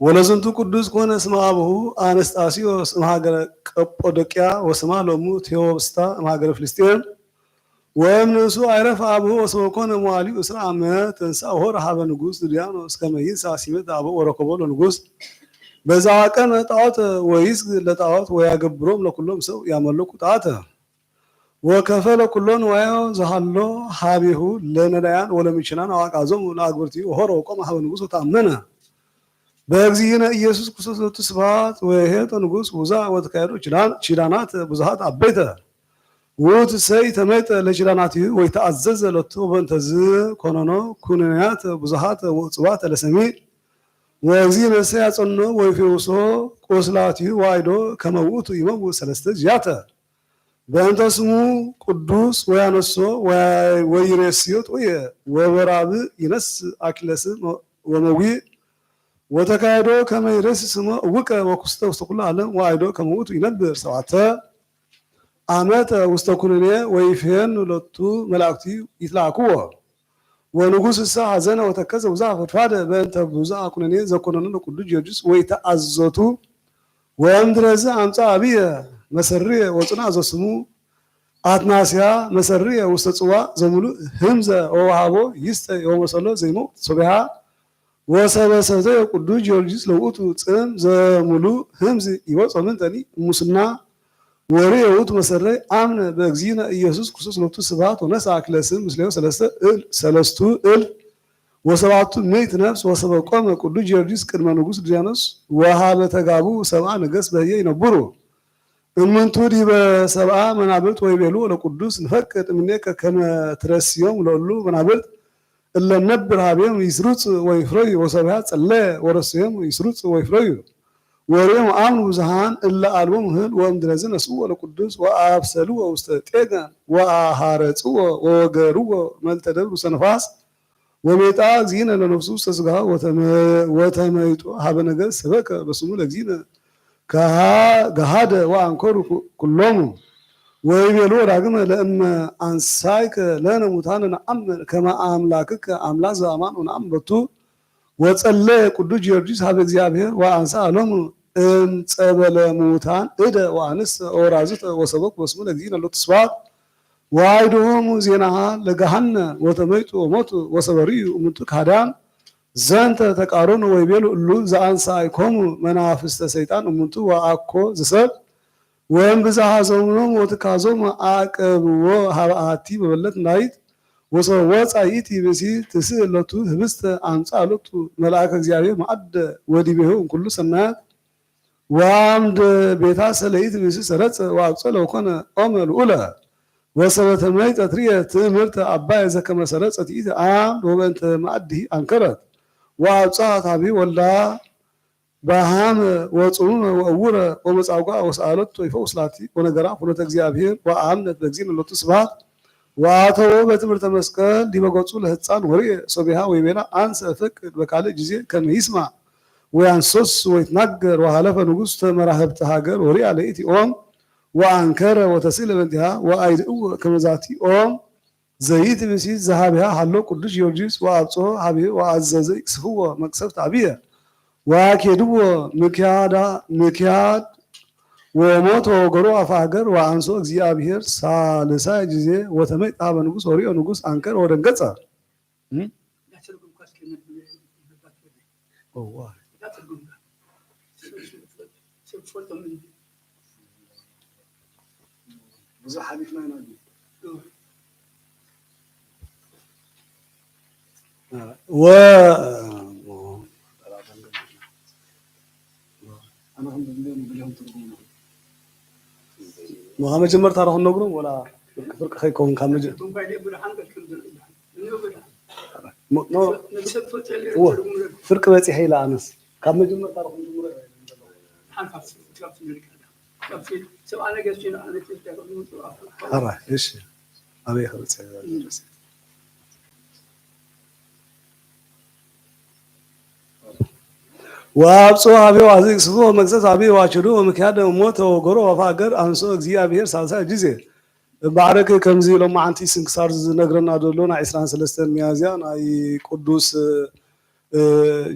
ወለዝንቱ ቅዱስ ኮነ ስመ አቡሁ አነስጣስዮስ እምሀገረ ቀጶዶቅያ ወስማ ሎሙ ቴዎብስታ እምሀገረ ፍልስጥኤም ወእምንእሱ አይረፈ አቡሁ ወስመ ኮነ መዋዕሊሁ እስራ ዓመት ተንሥአ ሆረ ሀበ ንጉሥ ድልያኖስ ከመ ይንሣእ ሲመት አቡሁ ወረከቦ ለንጉሥ በዛ ቀን ጣዖት ወይስግ ለጣዖት ወያገብሮም ለኩሎም ሰው ያመለኩ ጣዖት ወከፈለ ኩሎን ወያው ዘሃሎ ሀቢሁ ለነዳያን ወለምችናን አዋቃዞም ለአግብርቲሁ ሆረ ወቆመ ሀበ ንጉሥ ወታመነ በእግዚእነ ኢየሱስ ክርስቶስ ስብሐት ወኄጠ ንጉሥ ውዛ ወተካሄዱ ኪዳናት ብዙሃት አበይተ ውእቱ ሰይ ተመይጠ ለጅራናትዩ ወይ ተአዘዘ ለቱ በእንተዝ ኮነኖ ኩነኔያት ብዙሃት ወጽዋት ለሰሚዕ ወእዚ ነሰ ያጸኖ ወይ ፊውሶ ቆስላትዩ ዋይዶ ከመ ውእቱ ይመውእ ሰለስተ ጅያተ በእንተ ስሙ ቅዱስ ወያነሶ ወይሬስዮ ጦየ ወበራብ ይነስ አኪለስ ወመዊእ ወተካይዶ ከመ ይሬስ ስሞ እውቀ ወኩስተ ውስተ ኩሉ ዓለም ዋይዶ ከመ ውእቱ ይነብር ሰብዓተ ዓመተ ውስተ ኩነኔ ወይፌን ለቱ መላእክቲ ይትላክዎ ወንጉስ እሳ ሐዘነ ወተከዘ ብዙኃ ፈድፋደ በእንተ ብዙኃ ኩነኔ ዘኮነነ ለቅዱስ ጊዮርጊስ ወይተአዘቱ ወእምድረዝ አምፃ አብየ መሰርየ ወጽንዐ ዘስሙ አትናስያ መሰርየ ውስተ ጽዋዕ ዘሙሉእ ህምዘ ወወሃቦ ይስተ ወመሰሎ ዘይሞት ሶቢሃ ወሰበሰተ ቅዱስ ጊዮርጊስ ለውእቱ ጽም ዘሙሉእ ህምዝ ይወፅኦ ምንተኒ ሙስና ወሬ ውእቱ መሰረይ አምነ በእግዚእነ ኢየሱስ ክርስቶስ ሎቱ ስብሐት ወነሣ አክለ ስም ምስሌው ሰለስቱ እልፍ ወሰባቱ ምዕት ነፍስ ወሰበቆመ ቅዱስ ጊዮርጊስ ቅድመ ንጉሥ ድያኖስ ወሀበ ተጋቡ ሰብአ ነገሥት በህየ ይነብሩ እምንቱ ዲበ ሰብአ መናብርት ወይቤሉ ለቅዱስ ንፈቅድ እምኔከ ከመ ትረስዮም ለሁሉ መናብርት እለ ነብር ሀቤም ይስሩጽ ወይፍረዩ ወሰብሐ ጸለየ ወረስዮም ይስሩጽ ወይፍረዩ ወሬም አምኑ ብዙሃን እለ አልቦም እህል ወእምድረዝ ነስኡ ለቅዱስ ወአብሰልዎ ውስተ ጤጋን ወአሃረጽዎ ወወገርዎ መልተ ደብር ውስተ ነፋስ ወሜጣ እግዚእነ ለነፍሱ ውስተ ሥጋሁ ወተመይጦ ሀበ ነገሥት ሰበከ በስሙ ለእግዚእነ ገሃደ ወአንከሩ ኩሎሙ ወይቤልዎ ዳግመ ለእመ አንሳይከ ለነ ሙታነ ነአምን ከመ አምላክከ አምላክ ዘአማን ወነአምን ቦቱ ወጸለየ ቅዱስ ጊዮርጊስ ሀበ እግዚአብሔር ወአንሳ ሎሙ እምጸበለ ሙታን እደ ወአንስተ ወራዝተ ወሰበኩ በስሙ ለእግዚእነ ሎቱ ስብሐት ወአይዶሙ ዜናሃ ለገሃነ ወተመይጡ ወሞቱ ወሰበርዩ እሙንቱ ካህዳን ዘንተ ተቃሮኑ ወይቤሉ እሉ ዘአንሳእኮሙ መናፍስተ ሰይጣን እሙንቱ ወአኮ ዝሰብ ወእምብዝኃ ዘምኖሙ ወትካዞሙ አቅብዎ ሀበ አሐቲ በበለት ናይት ወፃ ይእቲ ብእሲ ትስእል ሎቱ ህብስተ አምጽአ ሎቱ መልአከ እግዚአብሔር መዓደ ወዲቤሁ እምኩሉ ሰናያት ወአምደ ቤታ ሰለይት ብእሲ ሰረጸ ወአብጸለ ወኮነ ኦመ ልዑለ ወሰበተ መይጠት ርየ ትእምርተ አባየ ዘከመ ሰረጸት ይእቲ አምድ ወበእንተ መዓድሂ አንከረት ወአብጽሐት ሀቤ ወልዳ በሃመ ወጽሙመ ወእውረ ወመጻጓ ወሰአለቶ ይፈውስ ላቲ ወነገራ ሁነተ እግዚአብሔር ወአምነት በእግዚእነ ሎቱ ስብሐት ወአተወ በትምህርተ መስቀል ዲበ ገጹ ለሕፃን ወርየ ሶቢሃ ወይቤላ አንሰ እፈቅድ በካልእ ጊዜ ከመ ይስማዕ ወያንሶስ ወይትናገር ወሃለፈ ንጉሥ ተመራህብተ ሀገር ወርያ ለይእቲ ኦም ወአንከረ ወተስእለ በእንቲሃ ወአይድእዎ ከመ ዛቲ ኦም ዘይእቲ ብእሲት ዘሃቢሃ ሃሎ ቅዱስ ጊዮርጊስ ወአብጽሖ ሀቤሁ ወአዘዘ ይቅስፍዎ መቅሰፍት ዓብየ ወአኬድዎ ምክያድ ወሞት ወገሮ አፈ ሀገር ወአንሶ እግዚአብሔር ሳልሳይ ጊዜ ወተመይጣ ሀበ ንጉሥ ወሪኦ ንጉሥ አንከር ወደንገጸ وهم جمر تاريخ النقرم ولا فرق خيكون كم جم فرق بس حيل أنس كم جمر تاريخ النقرم هرا إيش أبي خلص وابصوا ابي وازيك سو مكسس ابي واچدو ومكياد موت وغرو وفاغر انسو እግዚአብሔር ሳልሳ ጊዜ ባረከ ከምዚ ሎም አንቲ ስንክሳር ዝነግረና ደሎና 23 ሚያዝያ ናይ ቅዱስ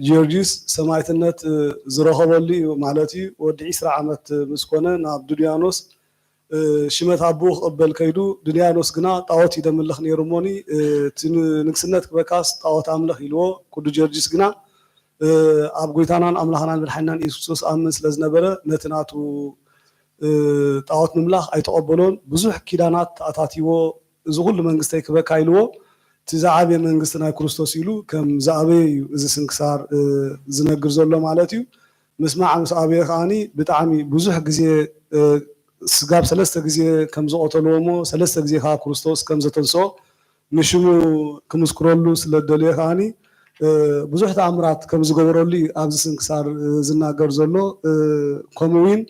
ጊዮርጊስ ሰማዕትነት ዝረኸበሉ ማለት እዩ ወዲ 20 ዓመት ምስኮነ ናብ ዱድያኖስ ሽመት አቦ ቅበል ከይዱ ዱድያኖስ ግና ጣዖት ይደምልኽ ነይሩሞኒ ንግስነት ክበካስ ጣዖት አምልኽ ኢልዎ ቅዱስ ጊዮርጊስ ግና ኣብ ጎይታናን ኣምላኽናን መድሓኒናን ኢየሱስ ክርስቶስ ኣምን ስለ ዝነበረ ነቲ ናቱ ጣዖት ምምላኽ ኣይተቐበሎን ብዙሕ ኪዳናት ኣታቲዎ እዚ ኩሉ መንግስተይ ክበካ ኢልዎ እቲ ዝዓበየ መንግስቲ ናይ ክርስቶስ ኢሉ ከም ዝኣበየ እዩ እዚ ስንክሳር ዝነግር ዘሎ ማለት እዩ ምስማዕ ምስ ኣበየ ከዓኒ ብጣዕሚ ብዙሕ ግዜ ስጋብ ሰለስተ ግዜ ከም ዝቆተልዎሞ ሰለስተ ግዜ ከዓ ክርስቶስ ከም ዘተንስኦ ንሽሙ ክምስክረሉ ስለ ደልየ ከዓኒ ብዙሕ ተኣምራት ከም ዝገበረሉ ኣብዚ ስንክሳር ዝናገር ዘሎ ከምኡ እውን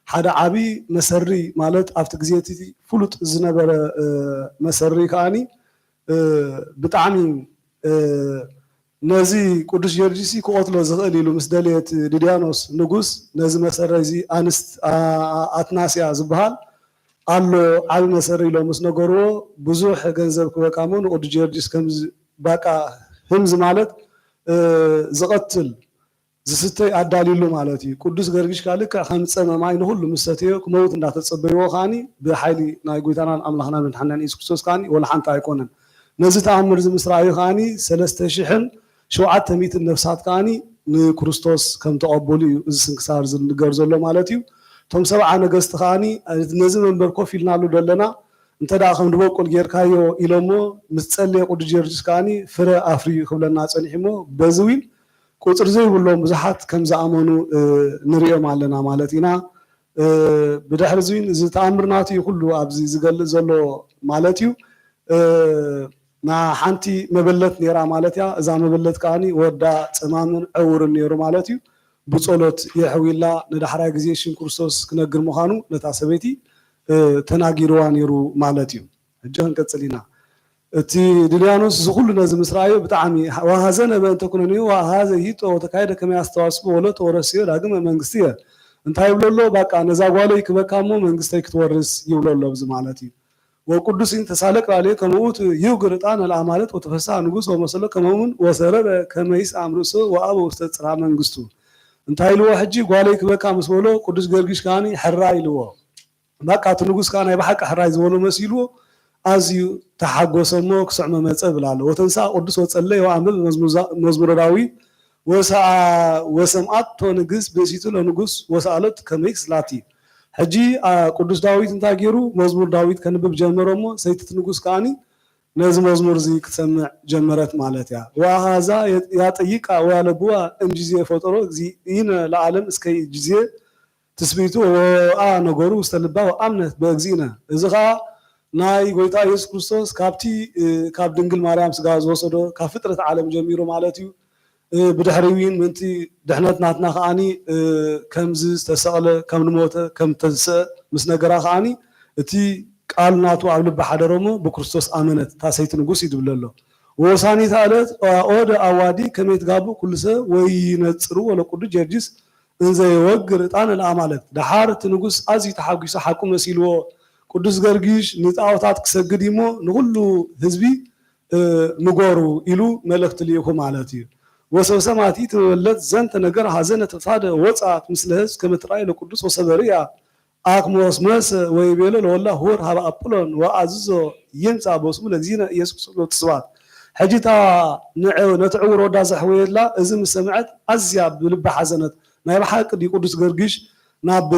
ሓደ ዓብይ መሰሪ ማለት ኣብቲ ግዜ እቲ ፍሉጥ ዝነበረ መሰሪ ከዓኒ ብጣዕሚ ነዚ ቅዱስ ጊዮርጊስ ክቆትሎ ዝኽእል ኢሉ ምስ ደልየት ድድያኖስ ንጉስ ነዚ መሰሪ እዚ ኣንስት ኣትናስያ ዝበሃል ኣሎ ዓብይ መሰሪ ኢሎም ምስ ነገርዎ ብዙሕ ገንዘብ ክበቃሞ ንቅዱስ ጊዮርጊስ ከምዚ ባቃ ህምዚ ማለት ዝቐትል ዝስተይ ኣዳሊሉ ማለት እዩ። ቅዱስ ጊዮርጊስ ካልክዕ ከም ፀመማይ ንኩሉ ምስ ሰተዮ ክመውት እንዳተፀበይዎ ከዓኒ ብሓይሊ ናይ ጎይታናን ኣምላኽና መድሓኒና ኢየሱስ ክርስቶስ ከዓኒ ወላ ሓንቲ ኣይኮነን። ነዚ ተኣምር እዚ ምስ ረኣዩ ከዓኒ 3700 ነፍሳት ከዓኒ ንክርስቶስ ከም ተቐበሉ እዩ እዚ ስንክሳር ዝንገር ዘሎ ማለት እዩ። እቶም 70 ነገስቲ ከዓኒ ነዚ መንበር ኮፍ ኢልናሉ ዘለና እንተዳ ከም ድበቁል ጌርካዮ ኢሎሞ ምስ ፀለየ ቅዱስ ጊዮርጊስ ከዓኒ ፍረ ኣፍርዩ ክብለና ፀኒሕሞ በዚ ውን ቁፅሪ ዘይብሎም ብዙሓት ከም ዝኣመኑ ንሪኦም ኣለና ማለት ኢና። ብድሕሪ እዚ ውን እዚ ተኣምር ናቱ ኩሉ ኣብዚ ዝገልፅ ዘሎ ማለት እዩ። ና ሓንቲ መበለት ነራ ማለት እያ። እዛ መበለት ከዓኒ ወዳ ፀማምን ዕውርን ነይሩ ማለት እዩ። ብፀሎት የሕዊላ ንዳሕራይ ግዜ ሽም ክርስቶስ ክነግር ምዃኑ ነታ ሰበይቲ ተናጊርዋ ነይሩ ማለት እዩ። ሕጂ ክንቀፅል ኢና። እቲ ድልያኖስ ዝኩሉ ነዚ ምስ ረኣዮ ብጣዕሚ ወሃዘነ በእንተ ኩነኔሁ ወሃዘ ሂጦ ወተካይደ ከመይ ኣስተዋስቦ ወለቶ ወረስዮ ዳግመ መንግስቲ እየ እንታይ ይብሎ ኣሎ በቃ ነዛ ጓለይ ክበካ እሞ መንግስተይ ክትወርስ ይብሎ ኣሎ ብዚ ማለት እዩ። ወቅዱስ ተሳለቅ ላልየ ከምኡት ይውግር ዕጣነ ለአማለት ወተፈሳ ንጉስ ወመሰሎ ከምኡውን ወሰረረ ከመይስ አምርሶ ወአበ ውስተ ጽርሐ መንግስቱ እንታይ ኢልዎ ሕጂ ጓለይ ክበካ ምስ በሎ ቅዱስ ጊዮርጊስ ከዓኒ ሕራይ ኢልዎ በቃ እቲ ንጉስ ከዓ ናይ ብሓቂ ሕራይ ዝበሎ መሲልዎ ኣዝዩ ተሓጎሰሞ ክስዕመ መፀ ብላ ኣሎ። ወተንሳ ቅዱስ ወፀለየ ወአንብብ መዝሙረ ዳዊት ወሰምዓቶ ንግስ ብእሲቱ ለንጉስ ወሰአለት ከመይ ስላቲ ሕጂ ቅዱስ ዳዊት እንታይ ገይሩ መዝሙር ዳዊት ከንብብ ጀመሮሞ ሰይትት ንጉስ ከዓኒ ነዚ መዝሙር እዚ ክትሰምዕ ጀመረት ማለት እያ። ወሃዛ ያጠይቃ ወያለቡዋ እምጅዜ ፈጠሮ ይነ ለዓለም እስከ ጅዜ ትስቢቱ ወአ ነገሩ ውስተ ልባ ወአምነት በእግዚእነ እዚ ከዓ ናይ ጎይታ ኢየሱስ ክርስቶስ ካብ ድንግል ማርያም ስጋ ዝወሰዶ ካብ ፍጥረት ዓለም ጀሚሩ ማለት እዩ። ብድሕሪ ውን ምንቲ ድሕነት ናትና ከዓኒ ከምዚ ዝተሰቕለ ከም ንሞተ ከም ተስእ ምስ ነገራ ከዓኒ እቲ ቃል ናቱ ኣብ ልቢ ሓደሮሞ ብክርስቶስ ኣመነት ታሰይቲ ንጉስ ይድብል ኣሎ። ወሳኒት ዕለት ኦደ ኣዋዲ ከመይ ትጋቡ ኩሉ ሰብ ወይነፅሩ ወለ ቅዱስ ጊዮርጊስ እንዘ ይወግር ዕጣነ ለአማለት ድሓር እቲ ንጉስ ኣዝዩ ተሓጒሱ ሓቁ መሲልዎ ቅዱስ ጊዮርጊስ ንጣዖታት ክሰግድ እሞ ንኩሉ ህዝቢ ንጎሩ ኢሉ መልእክቲ ልኢኹ ማለት እዩ። ወሰብሰማቲ ትበለት ዘንተ ነገር ሃዘነ ተፋደ ወፃት ምስለ ህዝብ ከመትራይ ለቅዱስ ወሰበርያ አክሞስ መስ ወይ ቤለ ለወላ ሁር ሃበ አጵሎን ወአዝዞ ይምፃ በስሙ ለግዚነ ኢየሱስ ክርስቶስ ተስባት ሕጂታ ነቲ ዕውር ወዳ ዘሕወየላ እዚ ምስ ሰምዐት ኣዝያ ብልቢ ሓዘነት ናይ ብሓቂ ዲ ቅዱስ ጊዮርጊስ ናብ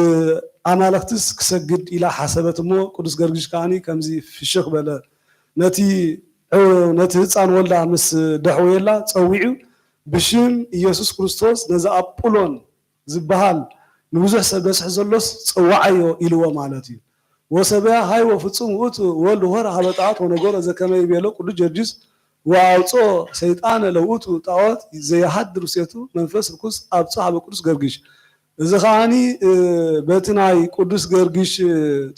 ኣማለክትስ ክሰግድ ኢላ ሓሰበት እሞ ቅዱስ ጊዮርጊስ ከዓኒ ከምዚ ፍሽኽ በለ ነቲ ህፃን ወልዳ ምስ ደሕወየላ ፀዊዑ ብሽም ኢየሱስ ክርስቶስ ነዚ ኣጵሎን ዝበሃል ንብዙሕ ሰብ በስሕ ዘሎስ ፀዋዓዮ ኢልዎ ማለት እዩ። ወሰብያ ሃይ ወፍፁም ውእቱ ወልድ ሆር ሃበጣት ወነገሮ ዘከመይ ቤሎ ቅዱስ ጊዮርጊስ ወአውፆ ሰይጣነ ለውእቱ ጣዖት ዘየሃድር ውስቴቱ መንፈስ ርኩስ ኣብፆ ሃበ ቅዱስ ጊዮርጊስ እዚ ከዓኒ በቲ ናይ ቅዱስ ጊዮርጊስ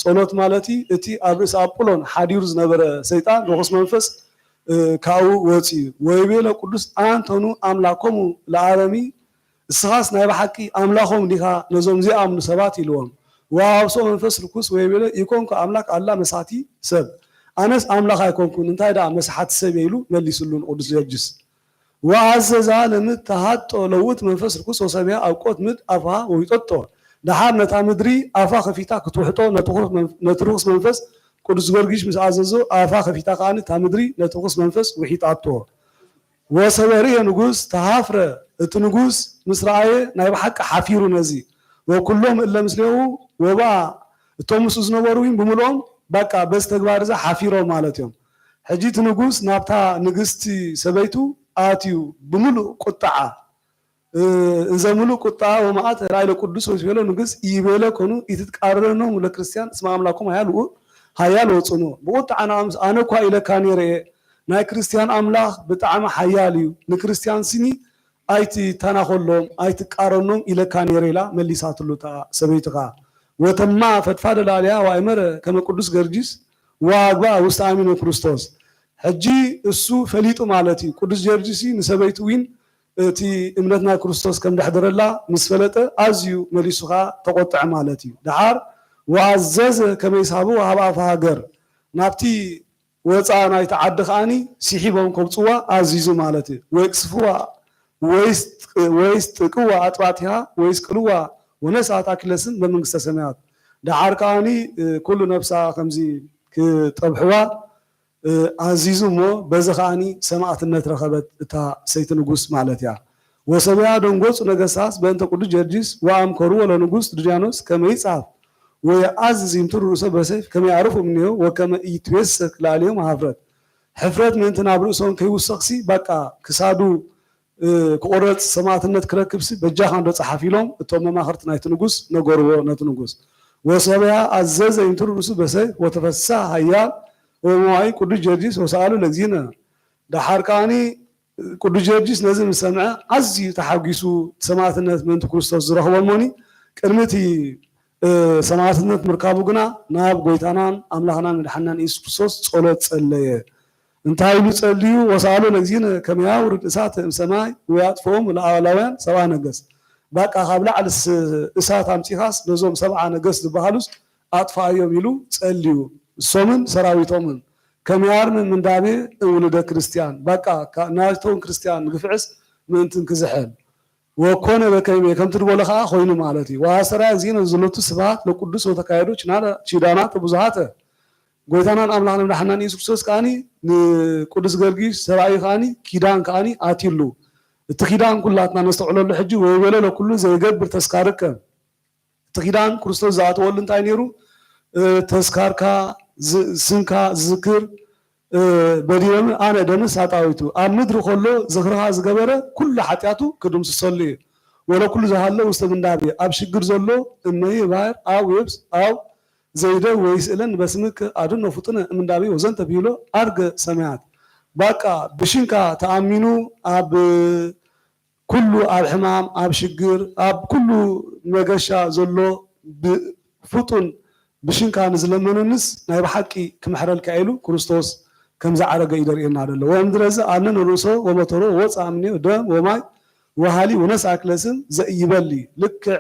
ጸሎት ማለት እዩ። እቲ ኣብ ርእሲ ኣጵሎን ሓዲሩ ዝነበረ ሰይጣን ርኩስ መንፈስ ካብኡ ወፂኡ ወይቤሎ ቅዱስ አንተኑ አምላኮሙ ለዓለሚ እስኻስ ናይ ብሓቂ ኣምላኾም ዲኻ ነዞም ዝኣምኑ ሰባት ኢልዎም ወአውሶ መንፈስ ርኩስ ወይቤሎ ኢኮንኩ ኣምላክ ኣላ መሳቲ ሰብ ኣነስ ኣምላኽ ኣይኮንኩን እንታይ ዳ መስሓቲ ሰብ ኢሉ መሊሱሉን ቅዱስ ጊዮርጊስ ወአዘዛ ለምድ ተሃጦ ለውጥ መንፈስ ርኩስ ወሰብያ ኣብቆት ምድ ኣፍሃ ወይጠጦ ድሓር ነታ ምድሪ ኣፋ ከፊታ ክትውሕጦ ነቲ ርኩስ መንፈስ ቅዱስ ጊዮርጊስ ምስ ኣዘዞ ኣፋ ከፊታ ከዓኒ እታ ምድሪ ነቲ ርኩስ መንፈስ ውሒጣቶ ወሰበርየ ንጉስ ተሃፍረ እቲ ንጉስ ምስ ረኣየ ናይ ብሓቂ ሓፊሩ ነዚ ወኩሎም እለ ምስሌው ወባ እቶም ምስኡ ዝነበሩ ብምልኦም በቃ በዚ ተግባር እዛ ሓፊሮም ማለት እዮም። ሕጂ እቲ ንጉስ ናብታ ንግስቲ ሰበይቱ ኣትዩ ብምሉእ ቁጣዓ እንዘሙሉ ቁጣ ወመዓት ራእይ ለቅዱስ ወይቤሎ ንጉስ ይቤለ ኮኑ ይትቃረኖም ለክርስቲያን እስማ አምላኩም ሃያል ወጽኑ ብቁጣ አነ እኳ ኢለካ ነይረ ናይ ክርስቲያን አምላኽ ብጣዕሚ ሃያል እዩ ንክርስቲያን ስኒ አይቲ ተናኸሎም ኣይትቃረኖም ኢለካ ነይረ ኢላ መሊሳትሉታ ሰበይትኻ ወተማ ፈድፋደ ላልያ ዋይመረ ከመ ቅዱስ ገርጂስ ዋግባ ውስተ አሚኖ ክርስቶስ ሕጂ እሱ ፈሊጡ ማለት እዩ ቅዱስ ጀርጂስ ንሰበይቱ ዊን እቲ እምነትና ክርስቶስ ከም ዳሕደረላ ምስ ፈለጠ ኣዝዩ መሊሱኻ ተቆጥዐ ማለት እዩ ድሓር ወአዘዘ ከመ ይስሃቡ ኣብ ኣፍ ሃገር ናብቲ ወፃ ናይቲ ዓዲ ከዓኒ ሲሒቦም ከብፅዋ ኣዚዙ ማለት እዩ ወይቅስፍዋ ወይስ ጥቅዋ ኣጥባቲሃ ወይስ ቅልዋ ወነሳት አክለስን በመንግስተ ሰማያት ድሓር ከዓኒ ኩሉ ነብሳ ከምዚ ክጠብሕዋ አዚዙ ሞ በዚ ከዓኒ ሰማዕትነት ረኸበት እታ ሰይቲ ንጉስ ማለት እያ ወሰብያ ደንጎፁ ነገስታት በእንተ ቅዱስ ጀርጂስ ወአምከሩ ለንጉስ ድርያኖስ ከመ ይጻፍ ወየአዝዝ ይምትሩ ርእሶ በሰይፍ ከመ ያዕርፉ እምኔሁ ወከመ ይትዌሰክ ላዕሌዮም ሕፍረት ምእንቲ ናብ ርእሶም ከይውሰኽሲ በቃ ክሳዱ ክቆረፅ ሰማዕትነት ክረክብሲ በጃኻ እንዶ ፀሓፍ ኢሎም እቶም መማኽርቲ ናይቲ ንጉስ ነገርዎ ነቲ ንጉስ ወሰብያ አዘዘ ይምትሩ ርእሱ በሰይፍ ወተፈሳህ ሃያል ወመዋይ ቅዱስ ጀርጂስ ወሰአሉ ለግዚነ ድሓር ከዓኒ ቅዱስ ጀርጂስ ነዚ ምስ ሰምዐ ኣዝዩ ተሓጊሱ ሰማዕትነት ምእንቲ ክርስቶስ ዝረኽቦሞኒ ቅድሚቲ ሰማዕትነት ምርካቡ ግና ናብ ጎይታናን ኣምላኽናን መድሓኒናን ኢየሱስ ክርስቶስ ጸሎት ጸለየ እንታይ ኢሉ ጸልዩ ወሰአሉ ለግዚነ ከመ ያውርድ እሳት እምሰማይ ወያጥፍኦም ለኣላውያን ሰብዓ ነገስት በቃ ካብ ላዕሊ እሳት ኣምፂኻስ ነዞም ሰብዓ ነገስት ዝበሃሉስ ኣጥፋእዮም ኢሉ ጸልዩ እሶምን ሰራዊቶምን ከመ ያርምም ምንዳቤ እውልደ ክርስቲያን በቃ ናይቶም ክርስቲያን ግፍዕስ ምእንትን ክዝሕል ወኮነ በከይሜ ከምቲ ድበሎ ከዓ ኮይኑ ማለት እዩ ወአሰራያ ዚነ ዘለቱ ስብሐት ለቅዱስ ወተካየዱ ቺዳናት ብዙሓተ ጎይታናን ኣምላኽና መድሓኒናን ኢየሱስ ክርስቶስ ከዓኒ ንቅዱስ ገርጊስ ሰብኣዩ ከዓኒ ኪዳን ከዓኒ ኣትይሉ እቲ ኪዳን ኩላትና ነስተውዕለሉ ሕጂ ወይቤሎ ለኩሉ ዘይገብር ተስካርከ እቲ ኪዳን ክርስቶስ ዝኣተወሉ እንታይ ነይሩ ተስካርካ ስንካ ዝዝክር በዲዮም ኣነ ደምስ ኣጣዊቱ ኣብ ምድሪ ከሎ ዝኽርኻ ዝገበረ ኩሉ ሓጢኣቱ ክድምስሰሉ እዩ ወለኩሉ ዝሃሎ ውስተ ምንዳቤ ኣብ ሽግር ዘሎ እመይ ባሕር ኣብ የብስ ኣብ ዘይደው ወይስእለን በስምክ ኣድኖ ፍጡነ ምንዳቤ ወዘንተ ቢሎ ኣርገ ሰማያት በቃ ብሽንካ ተኣሚኑ ኣብ ኩሉ ኣብ ሕማም ኣብ ሽግር ኣብ ኩሉ መገሻ ዘሎ ፍጡን ብሽንካ ንዝለመኑንስ ናይ ብሓቂ ክምሕረልካ ኢሉ ክርስቶስ ከም ዝዓረገ ይደርየና ኣሎ ወምድረዚ ኣነን ርእሶ ወመተሮ ወፃ እምኔ ደም ወማይ ወሃሊ ወነስ ኣክለስን ዘእይበሊ ልክዕ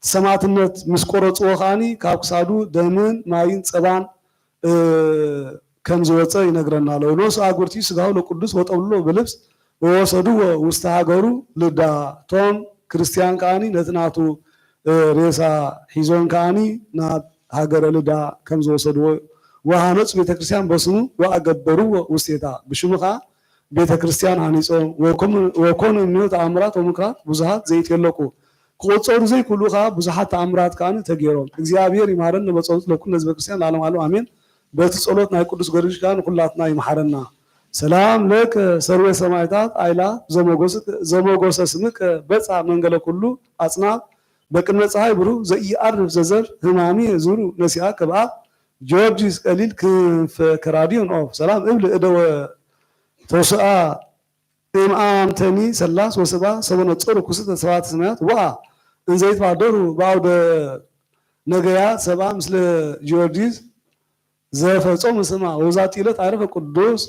ሰማዕትነት ምስ ቆረፅዎ ከዓኒ ካብ ክሳዱ ደምን ማይን ፀባን ከም ዝወፀ ይነግረና ኣሎ ነሱ ኣግብርቲ ስጋው ለቅዱስ ወጠብሎ ብልብስ ወወሰድዎ ውስተ ሃገሩ ልዳ ቶም ክርስቲያን ከዓኒ ነቲ ናቱ ሬሳ ሒዞም ከዓኒ ናብ ሃገረ ልዳ ከም ዝወሰድዎ ወሃነፁ ቤተክርስቲያን በስሙ ወኣገበርዎ ውስቴታ ብሽሙ ከዓ ቤተክርስቲያን ሃኒፆም ወኮኑ እምኔሁ ተኣምራት ወምክራት ብዙሓት ዘይትየለቁ ክቆፀሩ ዘይክእሉ ከዓ ብዙሓት ተኣምራት ከዓኒ ተገይሮም እግዚአብሔር ይምሃረን በፀሎት ለኩሉ ህዝበ ክርስቲያን ለዓለም ዓለም ኣሜን በቲ ጸሎት ናይ ቅዱስ ገርጂስ ከዓ ንኩላትና ይምሃረና ሰላም ለከ ሰርዌ ሰማዕታት ኣይላ ዘመጎሰ ስምከ በፃ መንገለ ኩሉ ኣጽናፍ በቅድመ ፀሐይ ብሩህ ዘኢአርፍ ዘዘር ህማሚ ዙሩ ነሲኣ ከብኣ ጆርጂስ ቀሊል ክንፈ ከራዲዮን ኦፍ ሰላም እብል እደወ ተወስኣ እምኣምተኒ ሰላስ ወሰባ ሰበነፀሩ ኩስተ ሰባት ሰማያት ወኣ እንዘይተባደሩ በኣውደ ነገያት ሰብኣ ምስለ ጆርጂስ ዘፈጾሙ ስማ ወዛቲ ዕለት ዓረፈ ቅዱስ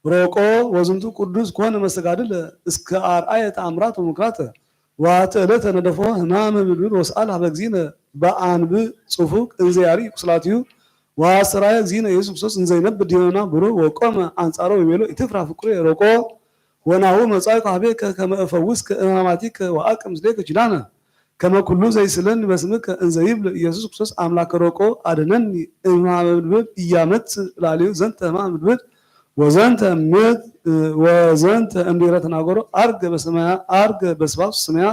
ሮቆ ወዝንቱ ቅዱስ ኮነ መስተጋድል እስከ ኣርአየ ተኣምራት ወምክራተ ዋተ ዕለት ነደፎ ህማመ ምድብር ወስአል ሃበ እግዚእነ በአንብ ጽፉቅ እንዘያሪ ቁስላትዩ ወአሰራየ እግዚእነ ኢየሱስ ክርስቶስ እንዘይነብር ዲበና ብሩ ወቆመ አንጻሮ ይቤሎ ኢትፍራ ፍቁሬ ሮቆ ወናሁ መጻእኩ ሀቤከ ከመ እፈውስከ እማማቲከ ወአቅም ምስሌከ ኪዳነ ከመ ኩሉ ዘይስለኒ በስምከ እንዘይብል ኢየሱስ ክርስቶስ አምላከ ሮቆ አድነኒ እማመ ምድብር እያመጽእ ላልዩ ዘንተ ህማመ ምድብር ወዘንተ ምት ወዘንተ እንዲረ ተናገሮ አርገ በሰማያ አርገ በስባስ ሰማያ